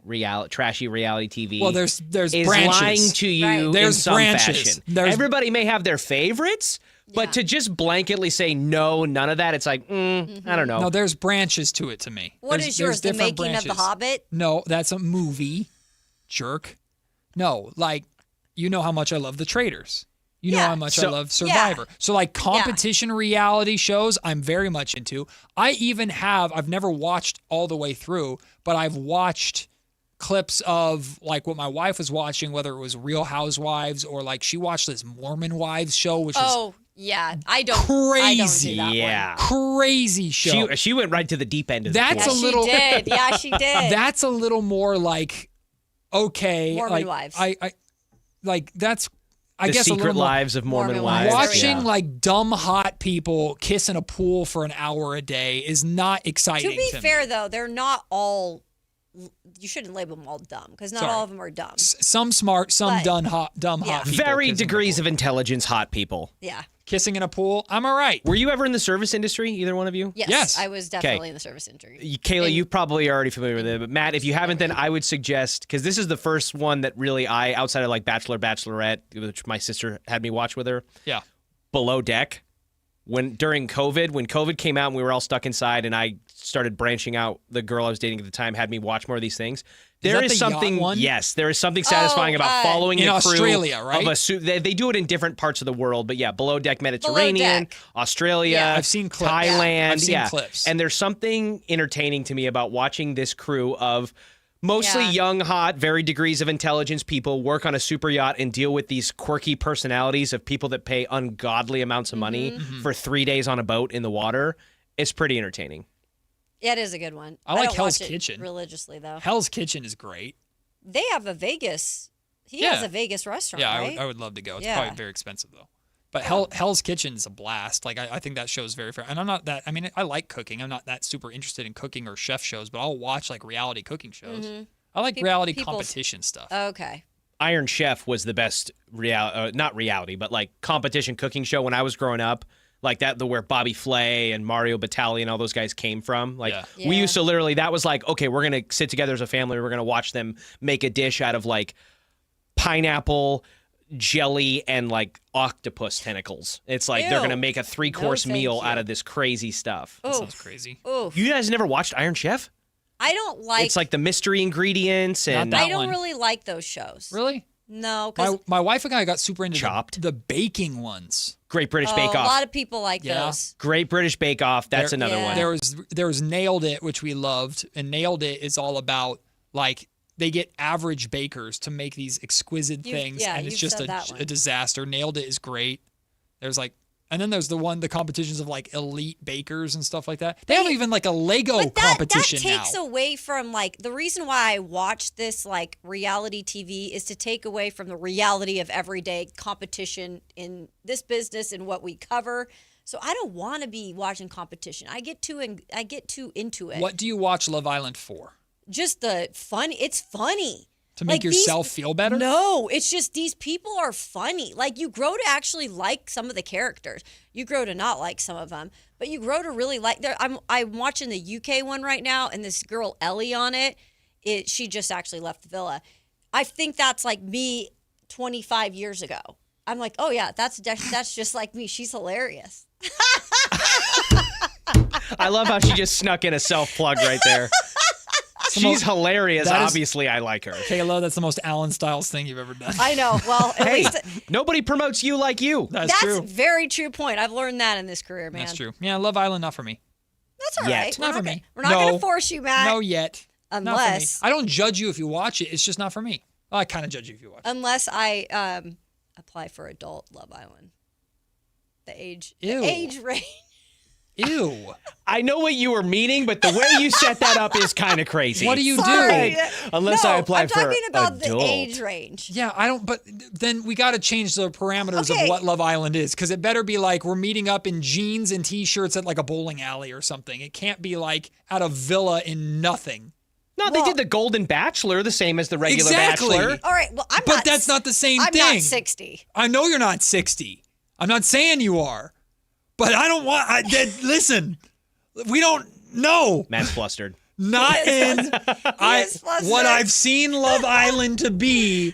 trashy reality TV there's is branches. Lying to you There's in some branches. fashion. Everybody may have their favorites, but to just blanketly say no, none of that, it's like, I don't know. No, there's branches to it to me. What is yours, The Making of the Hobbit? No, that's a movie, jerk. No, you know how much I love The Traitors. You know how much I love Survivor. Yeah. So competition reality shows, I'm very much into. I've never watched all the way through, but I've watched clips of what my wife was watching, whether it was Real Housewives or she watched this Mormon Wives show, which is yeah, crazy. I don't do that one. Crazy show. She went right to the deep end of the pool. She did. Yeah, she did. That's a little more okay. Mormon Wives. That's... The Secret Lives of Mormon Wives. Watching dumb hot people kiss in a pool for an hour a day is not exciting. To be fair, though, they're not all you shouldn't label them all dumb because not Sorry. all of them are dumb. Some smart, some But- dumb hot people. Very degrees of intelligence, hot people. Yeah. Kissing in a pool, I'm all right. Were you ever in the service industry, either one of you? Yes. I was definitely in the service industry. Kayla, you probably are already familiar with it, but Matt, if you haven't, then I would suggest, because this is the first one that really outside of like Bachelor, Bachelorette, which my sister had me watch with her. Yeah. Below Deck. During COVID, when COVID came out and we were all stuck inside and I started branching out, the girl I was dating at the time had me watch more of these things. There is something, yes, there is something satisfying about following in a crew Australia, right? of they do it in different parts of the world, but yeah, Below Deck Mediterranean, Australia, Yeah, I've seen clips. Thailand, I've seen clips. And there's something entertaining to me about watching this crew of mostly young, hot, varied degrees of intelligence people work on a super yacht and deal with these quirky personalities of people that pay ungodly amounts of money for 3 days on a boat in the water. It's pretty entertaining. Yeah, it is a good one. I like don't Hell's watch it Kitchen. religiously, though. Hell's Kitchen is great. They have a Vegas. He has a Vegas restaurant, Yeah, right? I would love to go. It's Yeah. probably very expensive, though. But Hell's Kitchen is a blast. Like, I think that show is very fair. And I'm not that, I mean, I like cooking. I'm not that super interested in cooking or chef shows, but I'll watch, like, reality cooking shows. Mhm. I like reality people's- competition stuff. Okay. Iron Chef was the best not reality, but like competition cooking show when I was growing up. Like that, where Bobby Flay and Mario Batali and all those guys came from. Like we used to literally, that was like, okay, we're gonna sit together as a family. We're gonna watch them make a dish out of like pineapple, jelly, and like octopus tentacles. It's like they're gonna make a 3-course meal out of this crazy stuff. That sounds crazy. Oof. You guys never watched Iron Chef? I don't like. It's like the mystery ingredients and I don't really like those shows. Really? No, because My wife and I got super into the baking ones. Great British Bake a Off. lot of people like those. Great British Bake Off. That's another one. There was Nailed It, which we loved, and Nailed It is all about like they get average bakers to make these exquisite things, and it's just a disaster. Nailed It is great. There's like, and then there's the competitions of like elite bakers and stuff like that. They have even like a Lego competition that takes now. away from like the reason why I watch this like reality TV is to take away from the reality of everyday competition in this business and what we cover. So I don't want to be watching competition. I get too into it. What do you watch Love Island for? Just the fun. It's funny. To make yourself feel better? No, it's just these people are funny. Like you grow to actually like some of the characters. You grow to not like some of them, but you grow to really like. I'm watching the UK one right now, and this girl Ellie on it. She just actually left the villa. I think that's like me 25 years ago. I'm like, oh yeah, that's just like me. She's hilarious. I love how she just snuck in a self-plug right there. She's hilarious. Obviously, I like her. Kayla, that's the most Alan Styles thing you've ever done. I know. Well, at least nobody promotes you like you. That's true. a very true point. I've learned that in this career, man. That's true. Yeah, Love Island, not for me. That's all right. Not for me. We're not going to force you, Matt. No, yet. Unless. Not for me. I don't judge you if you watch it. It's just not for me. Well, I kind of judge you if you watch it. Unless I apply for adult Love Island. The age range. Ew. I know what you were meaning, but the way you set that up is kind of crazy. What do you Sorry. do? Unless I apply for I'm talking about adult. the age range. Yeah, I don't, but then we got to change the parameters of what Love Island is, because it better be like we're meeting up in jeans and t-shirts at like a bowling alley or something. It can't be like at a villa in nothing. No, they did the Golden Bachelor the same as the regular Bachelor. All right, well, But that's not the same thing. I'm not 60. I know you're not 60. I'm not saying you are. But I don't want, listen, we don't know. Matt's flustered. Not in what I've seen Love Island to be.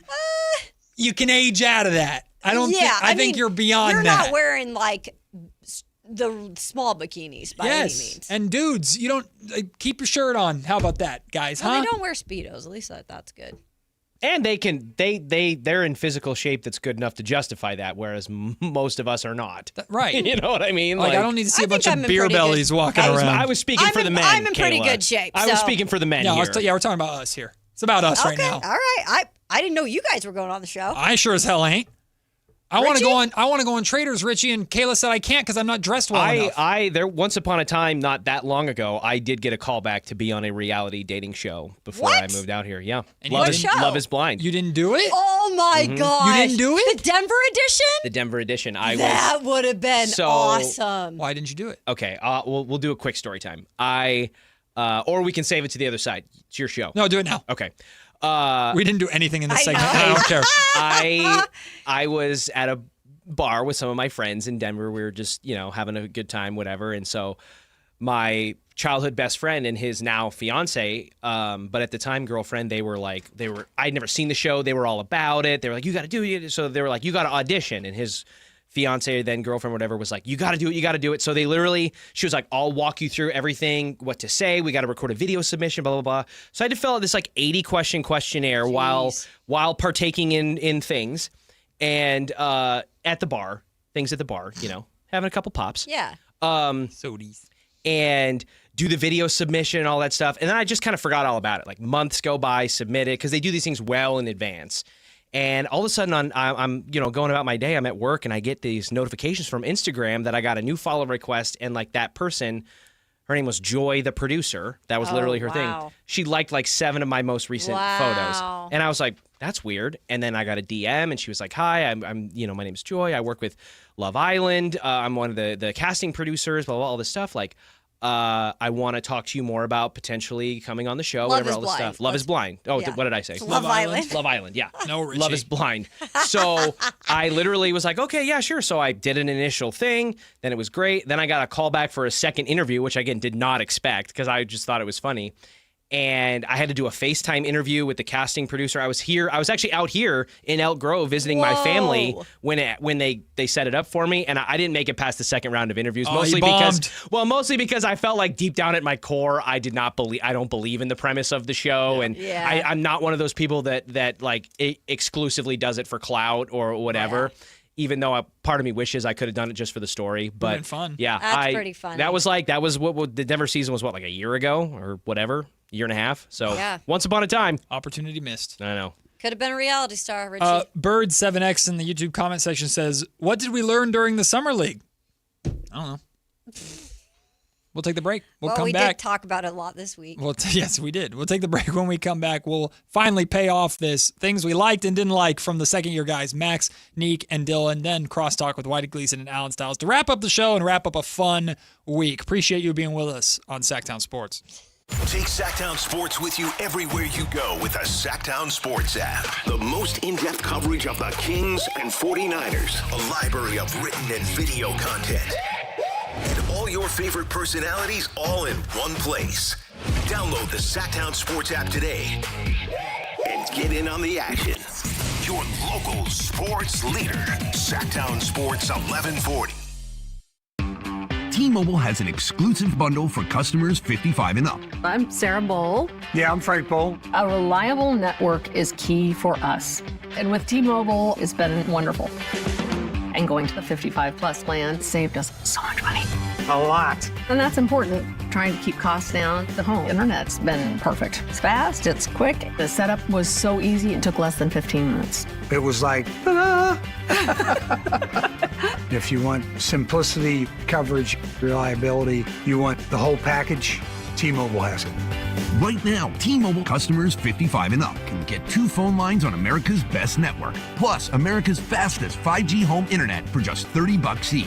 You can age out of that. I think you're beyond that. You're not wearing like the small bikinis by any means. And dudes, you don't keep your shirt on. How about that, guys? Well, huh? they don't wear Speedos. At least that's good. And they're in physical shape that's good enough to justify that, whereas most of us are not. Right. You know what I mean? Like I don't need to see a bunch of beer bellies walking around. I was speaking for the men. I'm in pretty Kayla. good shape. I was speaking for the men here. We're talking about us here. It's about us right now. All right. I didn't know you guys were going on the show. I sure as hell ain't. I want to go on Traders, Richie, and Kayla said I can't because I'm not dressed well enough. There once upon a time, not that long ago, I did get a call back to be on a reality dating show before I moved out here. Yeah, And Love is Blind. You didn't do it? Oh my gosh! You didn't do it? The Denver edition? The Denver edition. That would have been awesome. Why didn't you do it? Okay, we'll do a quick story time. I Or we can save it to the other side. It's your show. No, do it now. Okay. We didn't do anything in this segment. I don't care. I was at a bar with some of my friends in Denver. We were just, having a good time, whatever. And so my childhood best friend and his now fiance, but at the time girlfriend, I'd never seen the show. They were all about it. They were like, you got to do it. So they were like, you got to audition. And his fiance, then girlfriend, whatever, was like, you got to do it. You got to do it. So she was like, I'll walk you through everything, what to say. We got to record a video submission, blah, blah, blah. So I had to fill out this 80-question questionnaire while partaking in things and at the bar, having a couple pops. Yeah. Sodies. And do the video submission and all that stuff. And then I just kind of forgot all about it. Like months go by, submit it, because they do these things well in advance. And all of a sudden, I'm going about my day. I'm at work, and I get these notifications from Instagram that I got a new follow request, and that person, her name was Joy, the producer. That was literally her thing. She liked 7 of my most recent photos, and I was like, that's weird. And then I got a DM, and she was like, hi, I'm my name's Joy. I work with Love Island. I'm one of the casting producers. Blah blah, all this stuff. I want to talk to you more about potentially coming on the show. Love is all this blind. stuff. Love is blind. Oh, Yeah. what did I say? It's Love Island. Love Island, yeah. No, Richie. Love is blind. So I literally was like, okay, yeah, sure. So I did an initial thing. Then it was great. Then I got a call back for a second interview, which again did not expect because I just thought it was funny. And I had to do a FaceTime interview with the casting producer. I was actually out here in Elk Grove visiting my family when they set it up for me, and I didn't make it past the second round of interviews. Mostly because I felt like deep down at my core, I don't believe in the premise of the show, and I'm not one of those people that exclusively does it for clout or whatever. Yeah. Even though a part of me wishes I could have done it just for the story, but fun. Yeah, that's pretty funny. That was what the Denver season was. What, like a year ago or whatever, year and a half. So once upon a time, opportunity missed. I know. Could have been a reality star, Richie. Bird7X in the YouTube comment section says, "What did we learn during the summer league?" I don't know. We'll take the break. We'll come back. We did talk about it a lot this week. Yes, we did. We'll take the break. When we come back, we'll finally pay off this things we liked and didn't like from the second-year guys, Max, Neek, and Dylan, then crosstalk with Whitey Gleason and Alan Stiles to wrap up the show and wrap up a fun week. Appreciate you being with us on Sactown Sports. Take Sactown Sports with you everywhere you go with the Sactown Sports app. The most in-depth coverage of the Kings and 49ers. A library of written and video content. And all your favorite personalities all in one place. Download the Sactown Sports app today and get in on the action. Your local sports leader, Sactown Sports 1140. T-Mobile has an exclusive bundle for customers 55 and up. I'm Sarah Bowl. Yeah, I'm Frank Bowl. A reliable network is key for us. And with T-Mobile, it's been wonderful. And going to the 55 plus plan saved us so much money. A lot. And that's important, trying to keep costs down. The home internet's been perfect. It's fast, it's quick. The setup was so easy, it took less than 15 minutes. It was like, ta-da! If you want simplicity, coverage, reliability, you want the whole package, T-Mobile has it. Right now, T-Mobile customers 55 and up can get 2 phone lines on America's best network, plus America's fastest 5G home internet for just $30 each.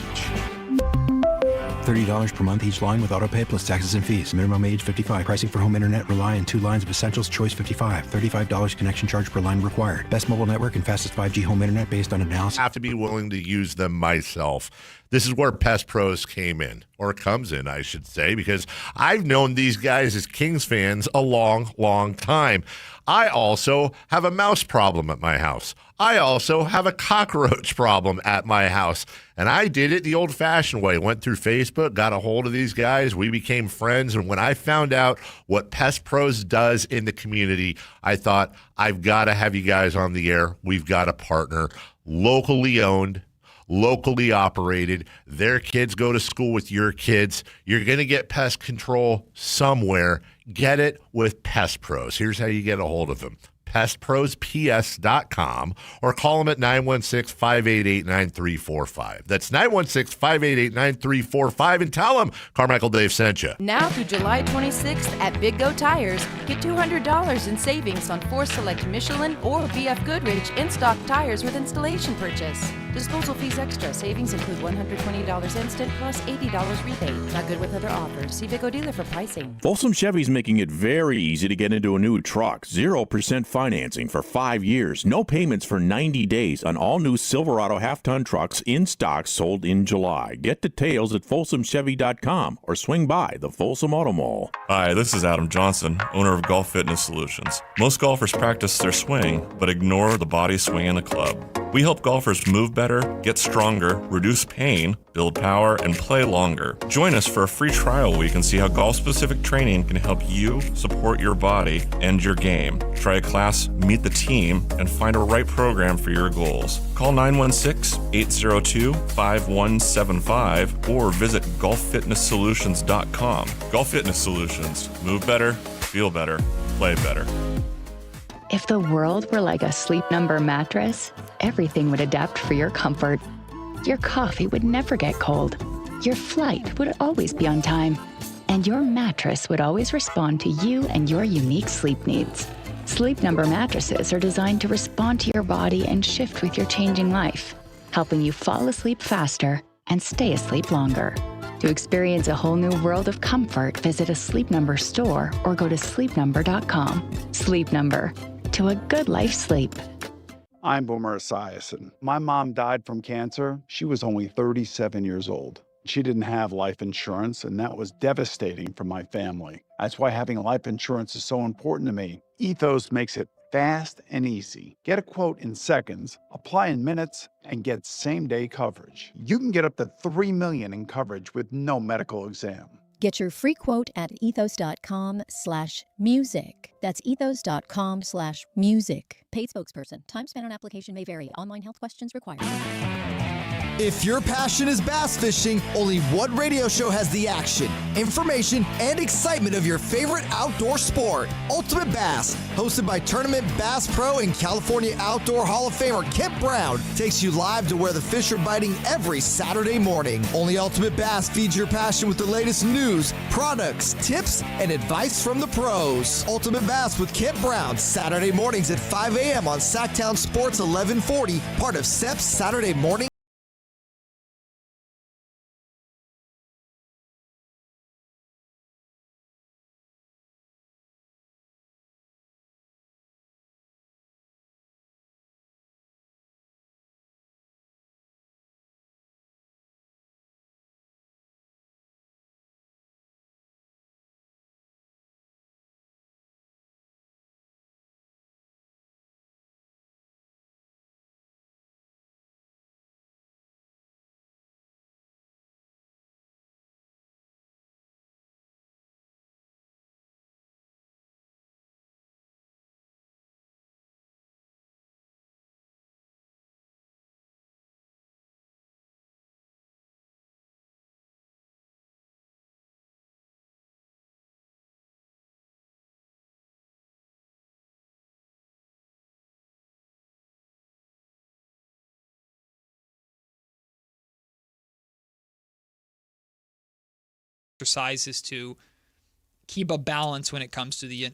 $30 per month each line with autopay plus taxes and fees. Minimum age 55. Pricing for home internet rely on 2 lines of essentials. Choice 55. $35 connection charge per line required. Best mobile network and fastest 5G home internet based on analysis. I have to be willing to use them myself. This is where Pest Pros came in, or comes in, I should say, because I've known these guys as Kings fans a long, long time. I also have a mouse problem at my house. I also have a cockroach problem at my house. And I did it the old-fashioned way. Went through Facebook, got a hold of these guys. We became friends. And when I found out what Pest Pros does in the community, I thought, I've got to have you guys on the air. We've got a partner, locally owned, locally operated. Their kids go to school with your kids. You're going to get pest control somewhere. Get it with Pest Pros. Here's how you get a hold of them. PestProsPS.com or call them at 916-588-9345. That's 916-588-9345 and tell them Carmichael Dave sent you. Now through July 26th at Big Go Tires, get $200 in savings on 4 select Michelin or BF Goodrich in-stock tires with installation purchase. Disposal fees extra. Savings include $120 instant plus $80 rebate. Not good with other offers. See Big O dealer for pricing. Folsom Chevy's making it very easy to get into a new truck. 0% financing for 5 years. No payments for 90 days on all new Silverado half-ton trucks in stock sold in July. Get details at folsomchevy.com or swing by the Folsom Auto Mall. Hi, this is Adam Johnson, owner of Golf Fitness Solutions. Most golfers practice their swing, but ignore the body swing in a club. We help golfers move better, get stronger, reduce pain, build power, and play longer. Join us for a free trial week and see how golf-specific training can help you support your body and your game. Try a class, meet the team, and find a right program for your goals. Call 916-802-5175 or visit golffitnesssolutions.com. Golf Fitness Solutions. Move better, feel better, play better. If the world were like a Sleep Number mattress, everything would adapt for your comfort. Your coffee would never get cold. Your flight would always be on time. And your mattress would always respond to you and your unique sleep needs. Sleep Number mattresses are designed to respond to your body and shift with your changing life, helping you fall asleep faster and stay asleep longer. To experience a whole new world of comfort, visit a Sleep Number store or go to sleepnumber.com. Sleep Number. To a good life sleep. I'm Boomer Esiason. My mom died from cancer. She was only 37 years old. She didn't have life insurance, and that was devastating for my family. That's why having life insurance is so important to me. Ethos makes it fast and easy. Get a quote in seconds, apply in minutes, and get same-day coverage. You can get up to $3 million in coverage with no medical exam. Get your free quote at ethos.com/music. That's ethos.com/music. Paid spokesperson. Time spent on application may vary. Online health questions required. If your passion is bass fishing, only one radio show has the action, information, and excitement of your favorite outdoor sport. Ultimate Bass, hosted by Tournament Bass Pro and California Outdoor Hall of Famer Kip Brown, takes you live to where the fish are biting every Saturday morning. Only Ultimate Bass feeds your passion with the latest news, products, tips, and advice from the pros. Ultimate Bass with Kip Brown, Saturday mornings at 5 a.m. on Sactown Sports 1140, part of SEP's Saturday Morning. Exercises to keep a balance when it comes to the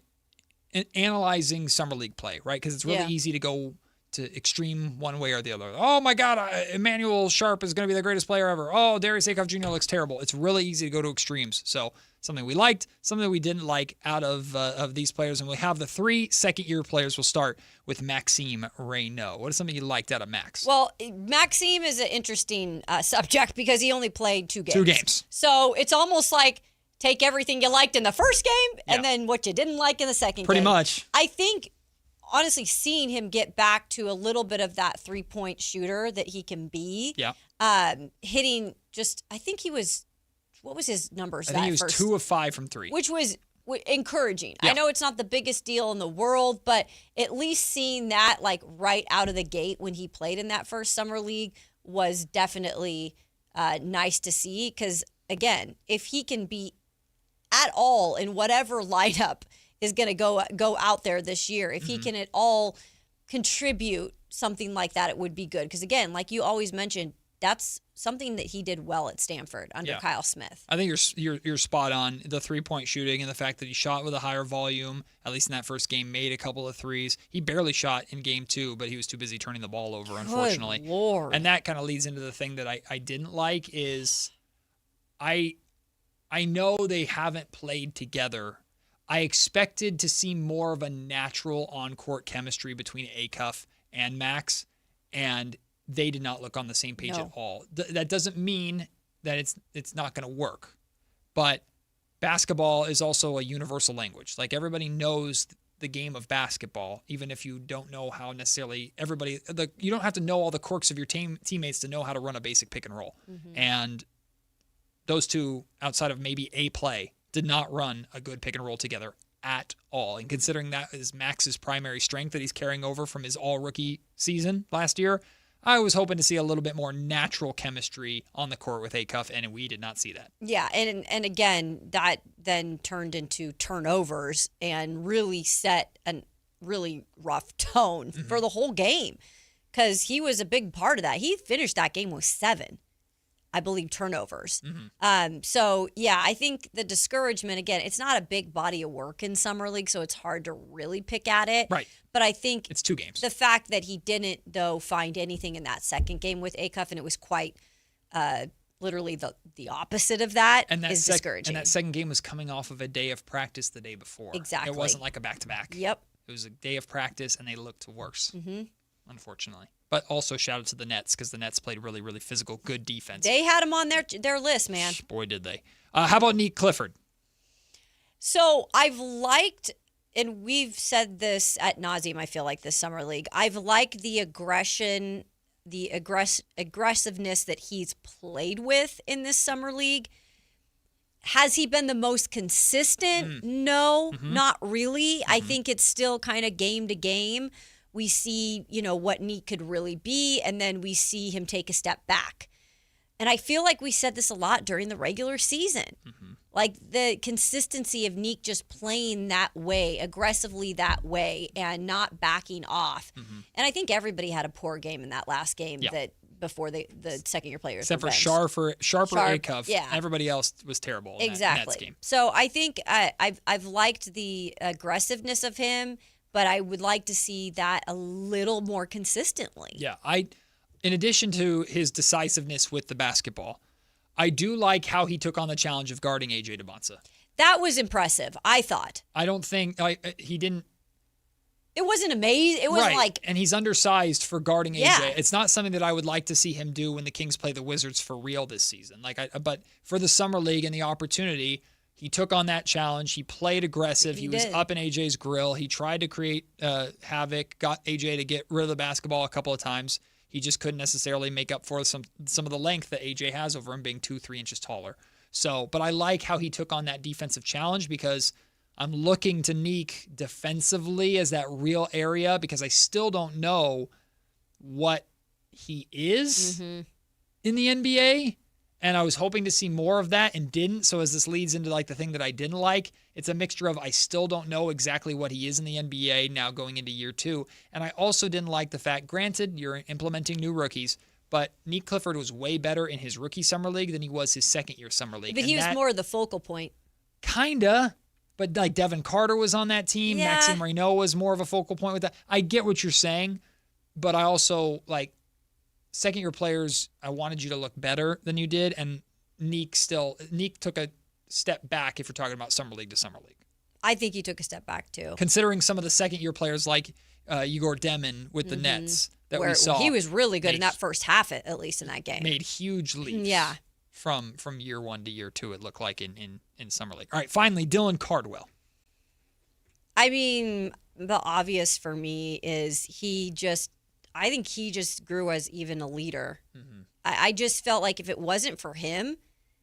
analyzing summer league play, right? Because it's really easy to go to extreme one way or the other. Oh my God, Emmanuel Sharp is going to be the greatest player ever. Oh, Darius Acuff Jr. looks terrible. It's really easy to go to extremes. So something we liked, something we didn't like out of these players, and we have the 3 second-year players. We'll start with Maxime Reynaud. What is something you liked out of Max? Well, Maxime is an interesting subject because he only played 2 games. 2 games. So it's almost like take everything you liked in the first game and then what you didn't like in the second game. Pretty much. I think, honestly, seeing him get back to a little bit of that three-point shooter that he can be, hitting just, I think he was, what was his numbers? I think he was 2 of 5 from 3. Which was encouraging. Yeah. I know it's not the biggest deal in the world, but at least seeing that like right out of the gate when he played in that first summer league was definitely nice to see. Because again, if he can be at all in whatever lineup is going to go out there this year, if he can at all contribute something like that, it would be good. Because again, like you always mentioned, that's something that he did well at Stanford under Kyle Smith. I think you're spot on. The 3-point shooting and the fact that he shot with a higher volume, at least in that first game, made a couple of threes. He barely shot in game 2, but he was too busy turning the ball over, unfortunately. Good Lord. And that kind of leads into the thing that I didn't like is I know they haven't played together. I expected to see more of a natural on-court chemistry between Acuff and Max, and they did not look on the same page at all. That doesn't mean that it's not going to work, but basketball is also a universal language. Like, everybody knows the game of basketball, even if you don't know how necessarily you don't have to know all the quirks of your teammates to know how to run a basic pick and roll. Mm-hmm. And those two, outside of maybe a play, did not run a good pick and roll together at all. And considering that is Max's primary strength that he's carrying over from his all-rookie season last year, I was hoping to see a little bit more natural chemistry on the court with Acuff, and we did not see that. Yeah, and again, that then turned into turnovers and really set a really rough tone for the whole game, because he was a big part of that. He finished that game with 7, I believe, turnovers. So, yeah, I think the discouragement, again, it's not a big body of work in Summer League, so it's hard to really pick at it. Right. But I think it's 2 games. The fact that he didn't, though, find anything in that second game with Acuff, and it was quite literally the opposite of that, is discouraging. And that second game was coming off of a day of practice the day before. Exactly. It wasn't like a back-to-back. Yep. It was a day of practice, and they looked worse, unfortunately. But also shout out to the Nets, because the Nets played really, really physical, good defense. They had him on their list, man. Boy, did they. How about Nick Clifford? So I've liked, and we've said this ad nauseum, I feel like, this Summer League, I've liked the aggression, the aggressiveness that he's played with in this Summer League. Has he been the most consistent? No, not really. I think it's still kind of game to game. We see, what Neek could really be, and then we see him take a step back. And I feel like we said this a lot during the regular season. Like, the consistency of Neek just playing that way, aggressively that way, and not backing off. And I think everybody had a poor game in that last game that before the second-year players. Except for Sharper Acuff. Yeah. Everybody else was terrible in that Nets game. So I think I've liked the aggressiveness of him, but I would like to see that a little more consistently. Yeah, in addition to his decisiveness with the basketball, I do like how he took on the challenge of guarding AJ DeBonsa. That was impressive, I thought. I don't think he didn't. It wasn't amazing. It wasn't like. And he's undersized for guarding AJ. Yeah. It's not something that I would like to see him do when the Kings play the Wizards for real this season. But for the Summer League and the opportunity, he took on that challenge. He played aggressive. He was up in AJ's grill. He tried to create havoc, got AJ to get rid of the basketball a couple of times. He just couldn't necessarily make up for some of the length that AJ has over him, being 2-3 inches taller. So, but I like how he took on that defensive challenge, because I'm looking to Neek defensively as that real area, because I still don't know what he is in the NBA. And I was hoping to see more of that and didn't. So as this leads into like the thing that I didn't like, it's a mixture of I still don't know exactly what he is in the NBA now going into year 2. And I also didn't like the fact, granted, you're implementing new rookies, but Nick Clifford was way better in his rookie summer league than he was his second-year summer league. But he was more the focal point. Kinda. But like Devin Carter was on that team. Yeah. Maxime Reynaud was more of a focal point with that. I get what you're saying, but I also like second-year players, I wanted you to look better than you did, and Neek took a step back if you're talking about summer league to summer league. I think he took a step back too. Considering some of the second-year players like Igor Demin with the Nets that we saw. He was really good in that first half, at least in that game. Made huge leaps. Yeah. From year 1 to year 2, it looked like in summer league. All right, finally, Dylan Cardwell. I mean, the obvious for me is I think he just grew as even a leader. I just felt like if it wasn't for him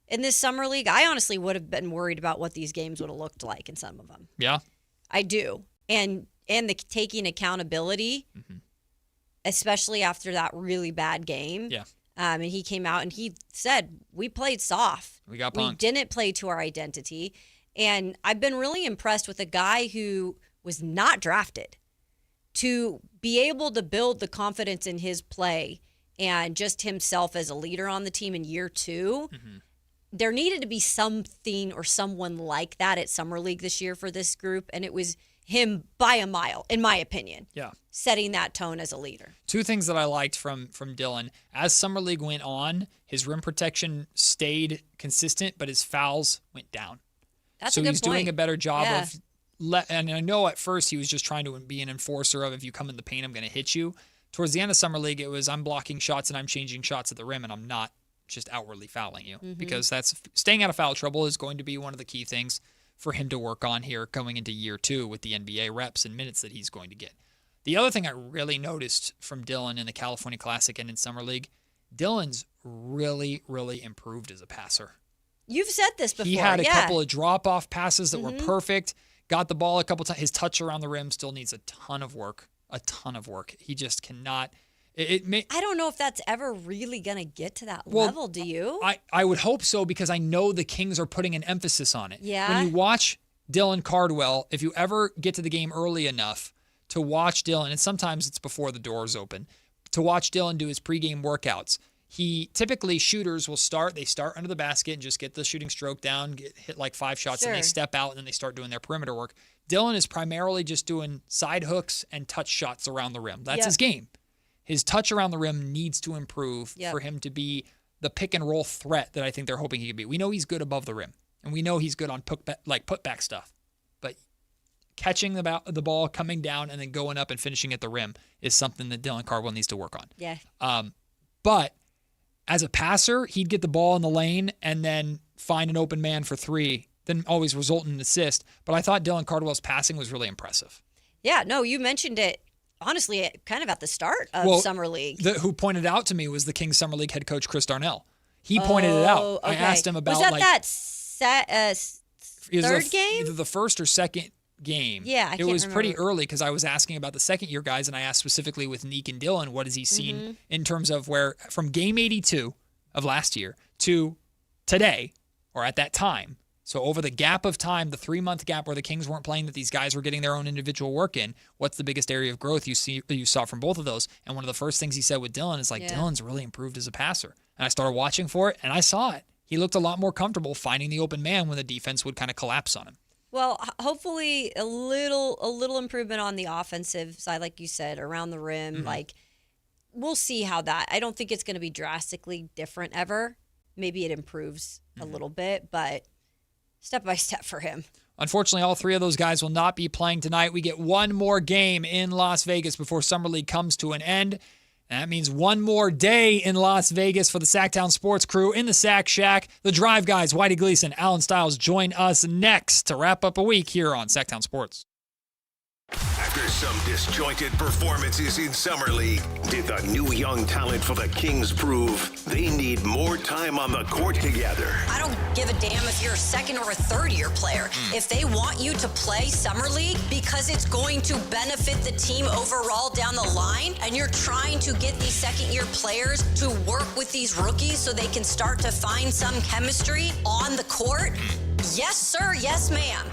in this summer league, I honestly would have been worried about what these games would have looked like in some of them. Yeah. I do. And the taking accountability, especially after that really bad game. Yeah. And he came out and he said, we played soft. We got punked. We didn't play to our identity. And I've been really impressed with a guy who was not drafted to be able to build the confidence in his play and just himself as a leader on the team in year 2. There needed to be something or someone like that at Summer League this year for this group, and it was him by a mile, in my opinion. Yeah. Setting that tone as a leader. Two things that I liked from Dylan. As Summer League went on, his rim protection stayed consistent, but his fouls went down. That's so a good he's point. doing a better job Yeah. of and I know at first he was just trying to be an enforcer of if you come in the paint, I'm going to hit you. Towards the end of Summer League, it was I'm blocking shots and I'm changing shots at the rim, and I'm not just outwardly fouling you, because that's staying out of foul trouble is going to be one of the key things for him to work on here going into year 2 with the NBA reps and minutes that he's going to get. The other thing I really noticed from Dylan in the California Classic and in Summer League, Dylan's really, really improved as a passer. You've said this before. He had a yeah. couple of drop-off passes that were perfect, got the ball a couple times. His touch around the rim still needs a ton of work. He just cannot. I don't know if that's ever really going to get to that level, do you? I would hope so, because I know the Kings are putting an emphasis on it. Yeah. When you watch Dylan Cardwell, if you ever get to the game early enough to watch Dylan, and sometimes it's before the doors open, to watch Dylan do his pregame workouts, shooters will start under the basket and just get the shooting stroke down, hit like 5 shots, and they step out and then they start doing their perimeter work. Dylan is primarily just doing side hooks and touch shots around the rim. That's his game. His touch around the rim needs to improve for him to be the pick and roll threat that I think they're hoping he can be. We know he's good above the rim, and we know he's good on putback stuff. But catching the ball, coming down, and then going up and finishing at the rim is something that Dylan Cardwell needs to work on. Yeah. But as a passer, he'd get the ball in the lane and then find an open man for 3, then always result in an assist. But I thought Dylan Cardwell's passing was really impressive. Yeah, no, you mentioned it. Honestly, kind of at the start of Summer League. Who pointed out to me was the Kings Summer League head coach, Chris Darnell. He pointed it out. Okay. I asked him about third game? Either the first or second game. Yeah, I It can't was pretty remember. early because I was asking about the second-year guys, and I asked specifically with Neek and Dylan, what has he seen in terms of where from game 82 of last year to today, or at that time. So over the gap of time, the 3-month gap where the Kings weren't playing, that these guys were getting their own individual work in, what's the biggest area of growth you saw from both of those? And one of the first things he said with Dylan is Dylan's really improved as a passer. And I started watching for it, and I saw it. He looked a lot more comfortable finding the open man when the defense would kind of collapse on him. Well, hopefully a little improvement on the offensive side, like you said, around the rim. We'll see how that. I don't think it's going to be drastically different ever. Maybe it improves a little bit, but step by step for him. Unfortunately, all 3 of those guys will not be playing tonight. We get one more game in Las Vegas before Summer League comes to an end. And that means one more day in Las Vegas for the Sactown Sports crew in the Sack Shack. The Drive Guys, Whitey Gleason, Alan Stiles, join us next to wrap up a week here on Sactown Sports. After some disjointed performances in Summer League, did the new young talent for the Kings prove they need more time on the court together? I don't give a damn if you're a second or a third-year player. If they want you to play Summer League because it's going to benefit the team overall down the line, and you're trying to get these second-year players to work with these rookies so they can start to find some chemistry on the court, yes, sir, yes, ma'am.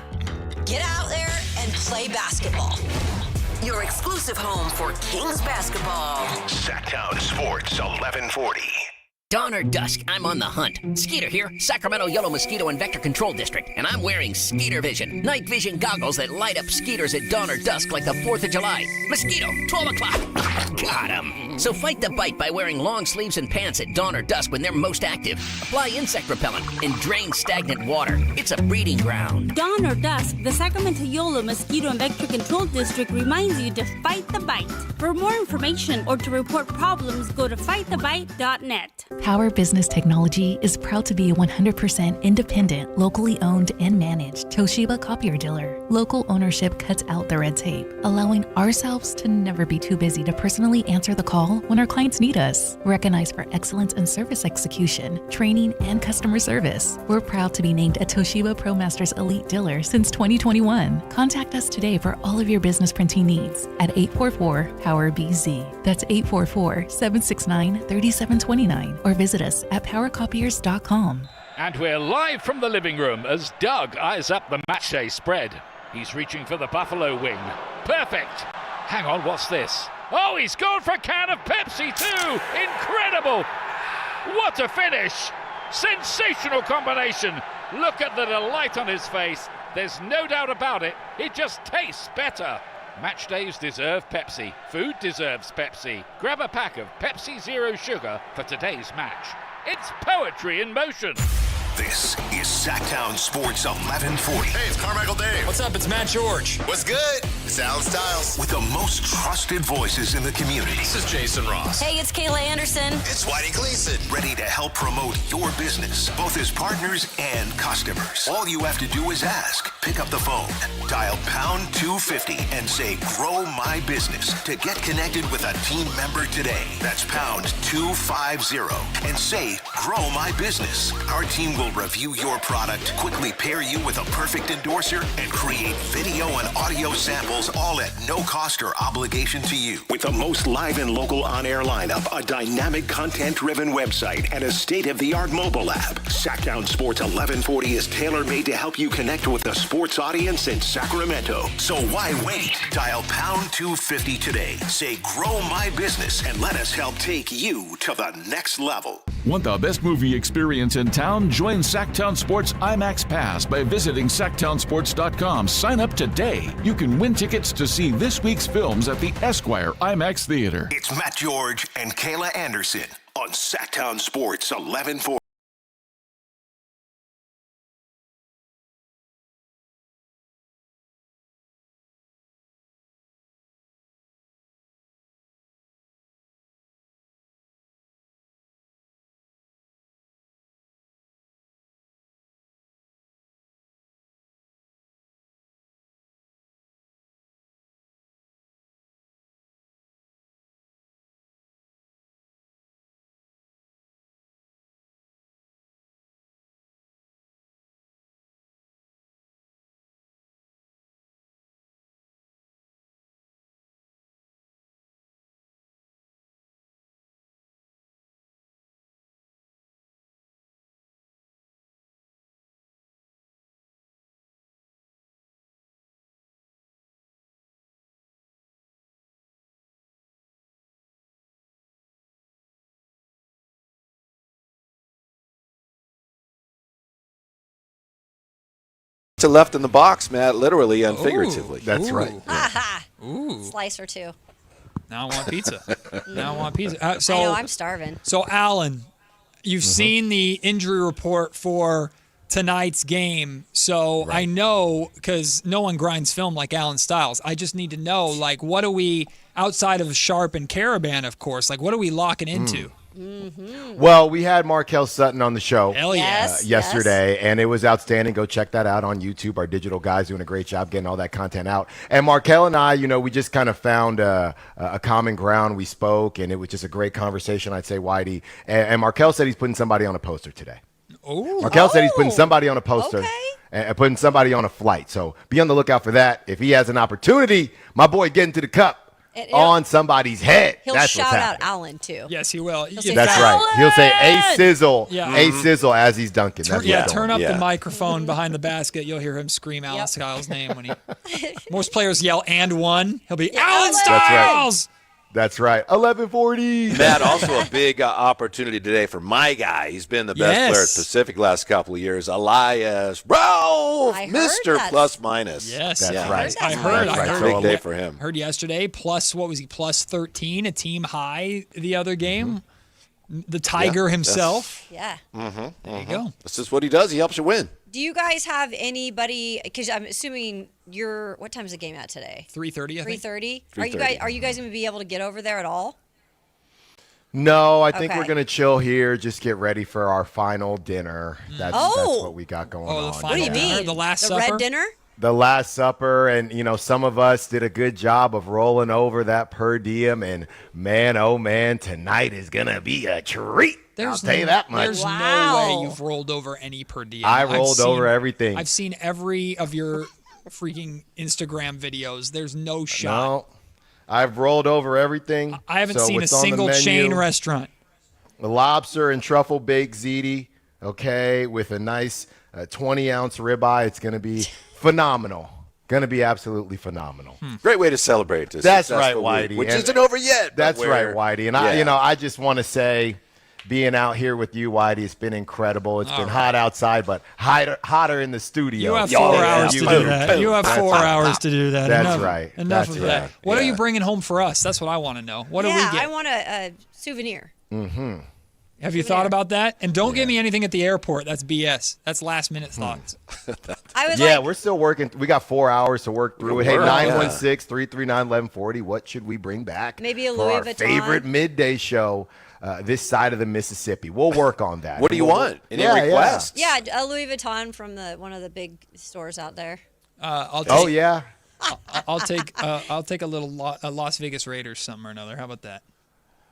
Get out there and play basketball. Your exclusive home for Kings basketball. Sactown Sports 1140. Dawn or dusk, I'm on the hunt. Skeeter here, Sacramento Yellow Mosquito and Vector Control District, and I'm wearing Skeeter Vision, night vision goggles that light up skeeters at dawn or dusk like the 4th of July. Mosquito, 12 o'clock. Got 'em. So fight the bite by wearing long sleeves and pants at dawn or dusk when they're most active. Apply insect repellent and drain stagnant water. It's a breeding ground. Dawn or dusk, the Sacramento Yellow Mosquito and Vector Control District reminds you to fight the bite. For more information or to report problems, go to fightthebite.net. Power Business Technology is proud to be a 100% independent, locally owned and managed Toshiba copier dealer. Local ownership cuts out the red tape, allowing ourselves to never be too busy to personally answer the call when our clients need us. Recognized for excellence in service execution, training, and customer service, we're proud to be named a Toshiba ProMasters Elite dealer since 2021. Contact us today for all of your business printing needs at 844-POWER-BZ. That's 844-769-3729. Or visit us at powercopiers.com. And we're live from the living room as Doug eyes up the matchday spread. He's reaching for the Buffalo wing. Perfect! Hang on, what's this? Oh, he's gone for a can of Pepsi too. Incredible. What a finish. Sensational combination. Look at the delight on his face. There's no doubt about it. It just tastes better. Match days deserve Pepsi. Food deserves Pepsi. Grab a pack of Pepsi Zero Sugar for today's match. It's poetry in motion. This is Sactown Sports 1140. Hey, it's Carmichael Dave. What's up? It's Matt George. What's good? It's Alan Stiles. With the most trusted voices in the community. This is Jason Ross. Hey, it's Kayla Anderson. It's Whitey Gleason. Ready to help promote your business, both as partners and customers. All you have to do is ask. Pick up the phone, dial pound 250 and say, grow my business to get connected with a team member today. That's pound 250 and say, grow my business. Our team will review your product, quickly pair you with a perfect endorser, and create video and audio samples, all at no cost or obligation to you. With the most live and local on-air lineup, a dynamic content-driven website, and a state-of-the-art mobile app, Sactown Sports 1140 is tailor-made to help you connect with the sports audience in Sacramento. So why wait? Dial pound 250 today. Say, grow my business, and let us help take you to the next level. Want the best movie experience in town? Join Sactown Sports IMAX Pass by visiting SactownSports.com. Sign up today. You can win tickets to see this week's films at the Esquire IMAX Theater. It's Matt George and Kayla Anderson on Sactown Sports 1140. To left in the box, Matt, literally and figuratively. That's right. Ooh. Slice or two. Now I want pizza. Now I want pizza. I know, I'm starving. So, Alan, you've seen the injury report for tonight's game. So I know, because no one grinds film like Alan Stiles. I just need to know, like, what are we, outside of Sharp and Caravan, of course, like, what are we locking into? Well, we had Markel Sutton on the show yesterday, and it was outstanding. Go check that out on YouTube. Our digital guys doing a great job getting all that content out. And Markel and I, we just kind of found a common ground. We spoke, and it was just a great conversation, I'd say, Whitey. And Markel said he's putting somebody on a poster today. Markel said he's putting somebody on a poster and putting somebody on a flight. So be on the lookout for that. If he has an opportunity, my boy getting to the cup. On somebody's head. He'll That's shout what's out happening. Alan, too. Yes, he will. He'll say, That's right. He'll say a sizzle, Yeah. a sizzle as he's dunking. That's Turn up the microphone behind the basket. You'll hear him scream Alan Stiles' name when he. Most players yell "and one." He'll be Alan Stiles. That's right. 1140. Matt, also a big opportunity today for my guy. He's been the best player at Pacific last couple of years. Elias Ralph, Mr. Plus Minus. Yes, That's right. I heard. That's right. I heard. So Big day for him. Heard yesterday. Plus, what was he? Plus 13, a team high the other game. The Tiger himself. Yeah. There you go. This is what he does. He helps you win. Do you guys have anybody? Because I'm assuming what time is the game at today? 3:30. 3:30. 3:30. Are you guys going to be able to get over there at all? No, I think Okay. we're going to chill here, just get ready for our final dinner. That's what we got going on. What do you mean? The last supper? Red dinner? The Last Supper, and some of us did a good job of rolling over that per diem, and man, oh man, tonight is gonna be a treat. I'll tell you that much. There's no way you've rolled over any per diem. I rolled over everything. I've seen every of your freaking Instagram videos. There's no shot. No, I've rolled over everything. I haven't So seen a what's on the single menu, chain restaurant. The lobster and truffle baked ziti, okay, with a nice 20-ounce ribeye. It's gonna be phenomenal. Going to be absolutely phenomenal. Great way to celebrate this. That's right, Whitey. Which isn't over yet. That's right, Whitey. And I just want to say, being out here with you, Whitey, it's been incredible. It's been hot outside, but hotter in the studio. You have 4 hours to do that. You have 4 hours to do that. That's right. Enough of that. What are you bringing home for us? That's what I want to know. What do we get? I want a souvenir. Mm-hmm. Have you thought about that? And don't give me anything at the airport. That's BS. That's last-minute thoughts. We're still working. We got 4 hours to work through it. Hey, 916-339-1140. What should we bring back? Maybe a for Louis our Vuitton. favorite midday show this side of the Mississippi. We'll work on that. What do you want? Any requests? Yeah, a Louis Vuitton from one of the big stores out there. I'll take a little Las Vegas Raiders something or another. How about that?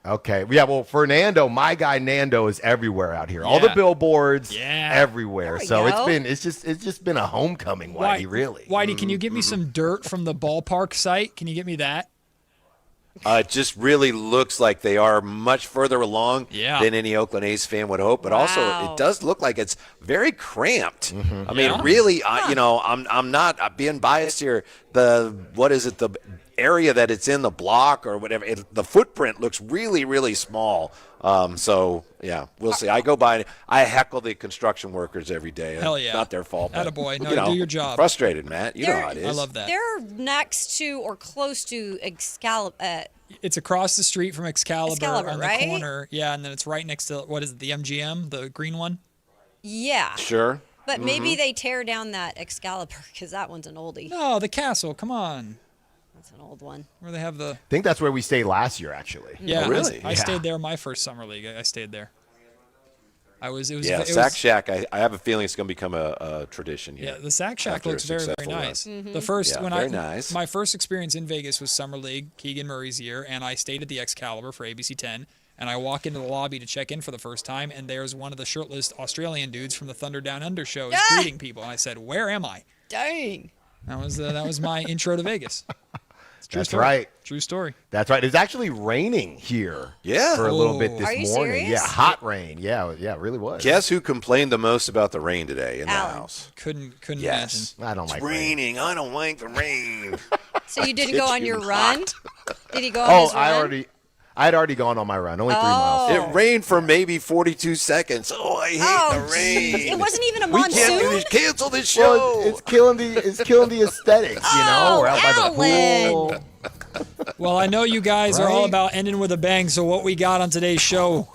Okay. Yeah, well, for Nando, my guy Nando is everywhere out here. All the billboards, everywhere. So it's just been a homecoming, Whitey, really. Whitey, can you get me some dirt from the ballpark site? Can you get me that? It just really looks like they are much further along than any Oakland A's fan would hope. But also, it does look like it's very cramped. I mean, really, I'm not being biased here. The area that it's in, the block or whatever, the footprint looks really, really small. So, we'll see. I go by, I heckle the construction workers every day. Hell yeah. Not their fault. Attaboy. No, do your job. Frustrated, Matt. You know how it is. I love that. They're next to or close to Excalibur. It's across the street from Excalibur on the right? corner. Yeah, and then it's right next to, what is it, the MGM, the green one? Yeah. Sure. But maybe they tear down that Excalibur because that one's an oldie. No, the castle. Come on. That's an old one. Where they have the... I think that's where we stayed last year, actually. Yeah, really? I stayed there my first summer league. I stayed there. Sack Shack, I have a feeling it's going to become a tradition here. Yeah, the Sack Shack looks very, very nice. The first my first experience in Vegas was summer league, Keegan Murray's year, and I stayed at the Excalibur for ABC 10. And I walk into the lobby to check in for the first time, and there's one of the shirtless Australian dudes from the Thunder Down Under shows greeting people. And I said, "Where am I?" Dang. That was my intro to Vegas. That's right. True story. That's right. It was actually raining here for a little bit this morning. Serious? Yeah, hot rain. Yeah, it really was. Guess who complained the most about the rain today in the house? Couldn't imagine. I don't like raining. I don't like the rain. So you didn't go on your run? Did he go on his run? I'd already gone on my run, only 3 miles. It rained for maybe 42 seconds. Oh, I hate the rain. It wasn't even a monsoon. We can't cancel this show. Well, it's killing the aesthetics, you know. We're out by the pool. Well, I know you guys are all about ending with a bang, so what we got on today's show?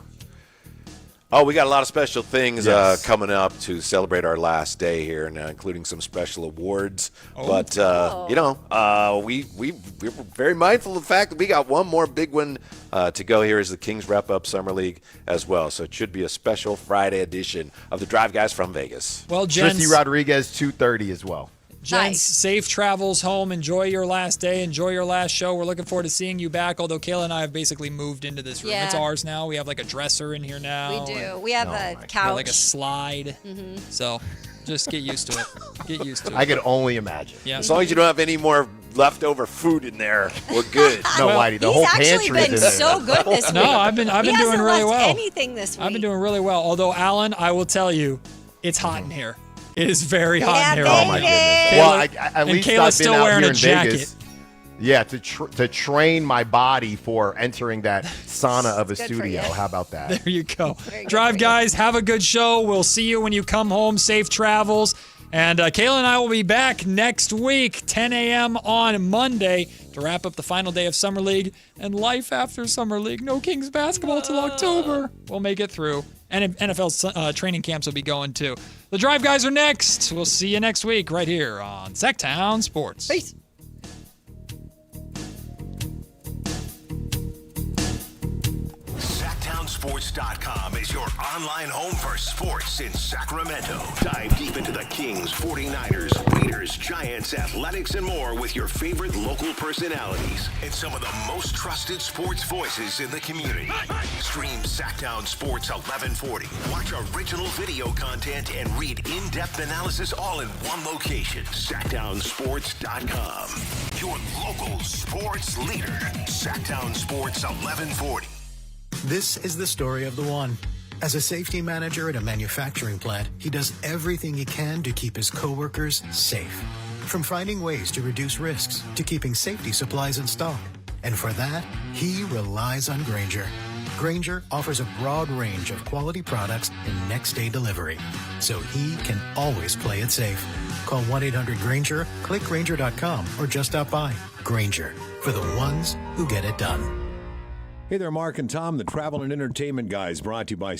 Oh, we got a lot of special things coming up to celebrate our last day here, and including some special awards. But we're very mindful of the fact that we got one more big one to go here as the Kings wrap up Summer League as well. So it should be a special Friday edition of the Drive Guys from Vegas. Well, gents, Tristy Rodriguez 2:30 as well. Gents, safe travels home. Enjoy your last day. Enjoy your last show. We're looking forward to seeing you back, although Kayla and I have basically moved into this room. Yeah. It's ours now. We have like a dresser in here now. We do. We have a couch. Like a slide. Mm-hmm. So just get used to it. Get used to it. I could only imagine. Yeah. As long as you don't have any more leftover food in there, we're good. No, Whitey, the whole pantry is in there. He's actually been so good this week. No, I've been doing really well. Anything this week. I've been doing really well. Although, Alan, I will tell you, it's hot in here. It is very hot in here. Oh my goodness! Well, at least I've been out here in Vegas. Yeah, to train my body for entering that sauna of a studio. How about that? There you go. Drive Guys, have a good show. We'll see you when you come home. Safe travels. And Kayla and I will be back next week, 10 a.m. on Monday, to wrap up the final day of Summer League and life after Summer League. No Kings basketball till October. We'll make it through. And NFL's training camps will be going too. The Drive Guys are next. We'll see you next week right here on Sactown Sports. Peace. SactownSports.com is your online home for sports in Sacramento. Dive deep into the Kings, 49ers, Raiders, Giants, Athletics, and more with your favorite local personalities and some of the most trusted sports voices in the community. Stream Sactown Sports 1140. Watch original video content and read in-depth analysis all in one location. SactownSports.com. Your local sports leader. Sactown Sports 1140. This is the story of the one. As a safety manager at a manufacturing plant, he does everything he can to keep his coworkers safe. From finding ways to reduce risks to keeping safety supplies in stock. And for that, he relies on Grainger. Grainger offers a broad range of quality products and next-day delivery, so he can always play it safe. Call 1-800-GRAINGER, click Grainger.com, or just stop by. Grainger, for the ones who get it done. Hey there, Mark and Tom, the travel and entertainment guys, brought to you by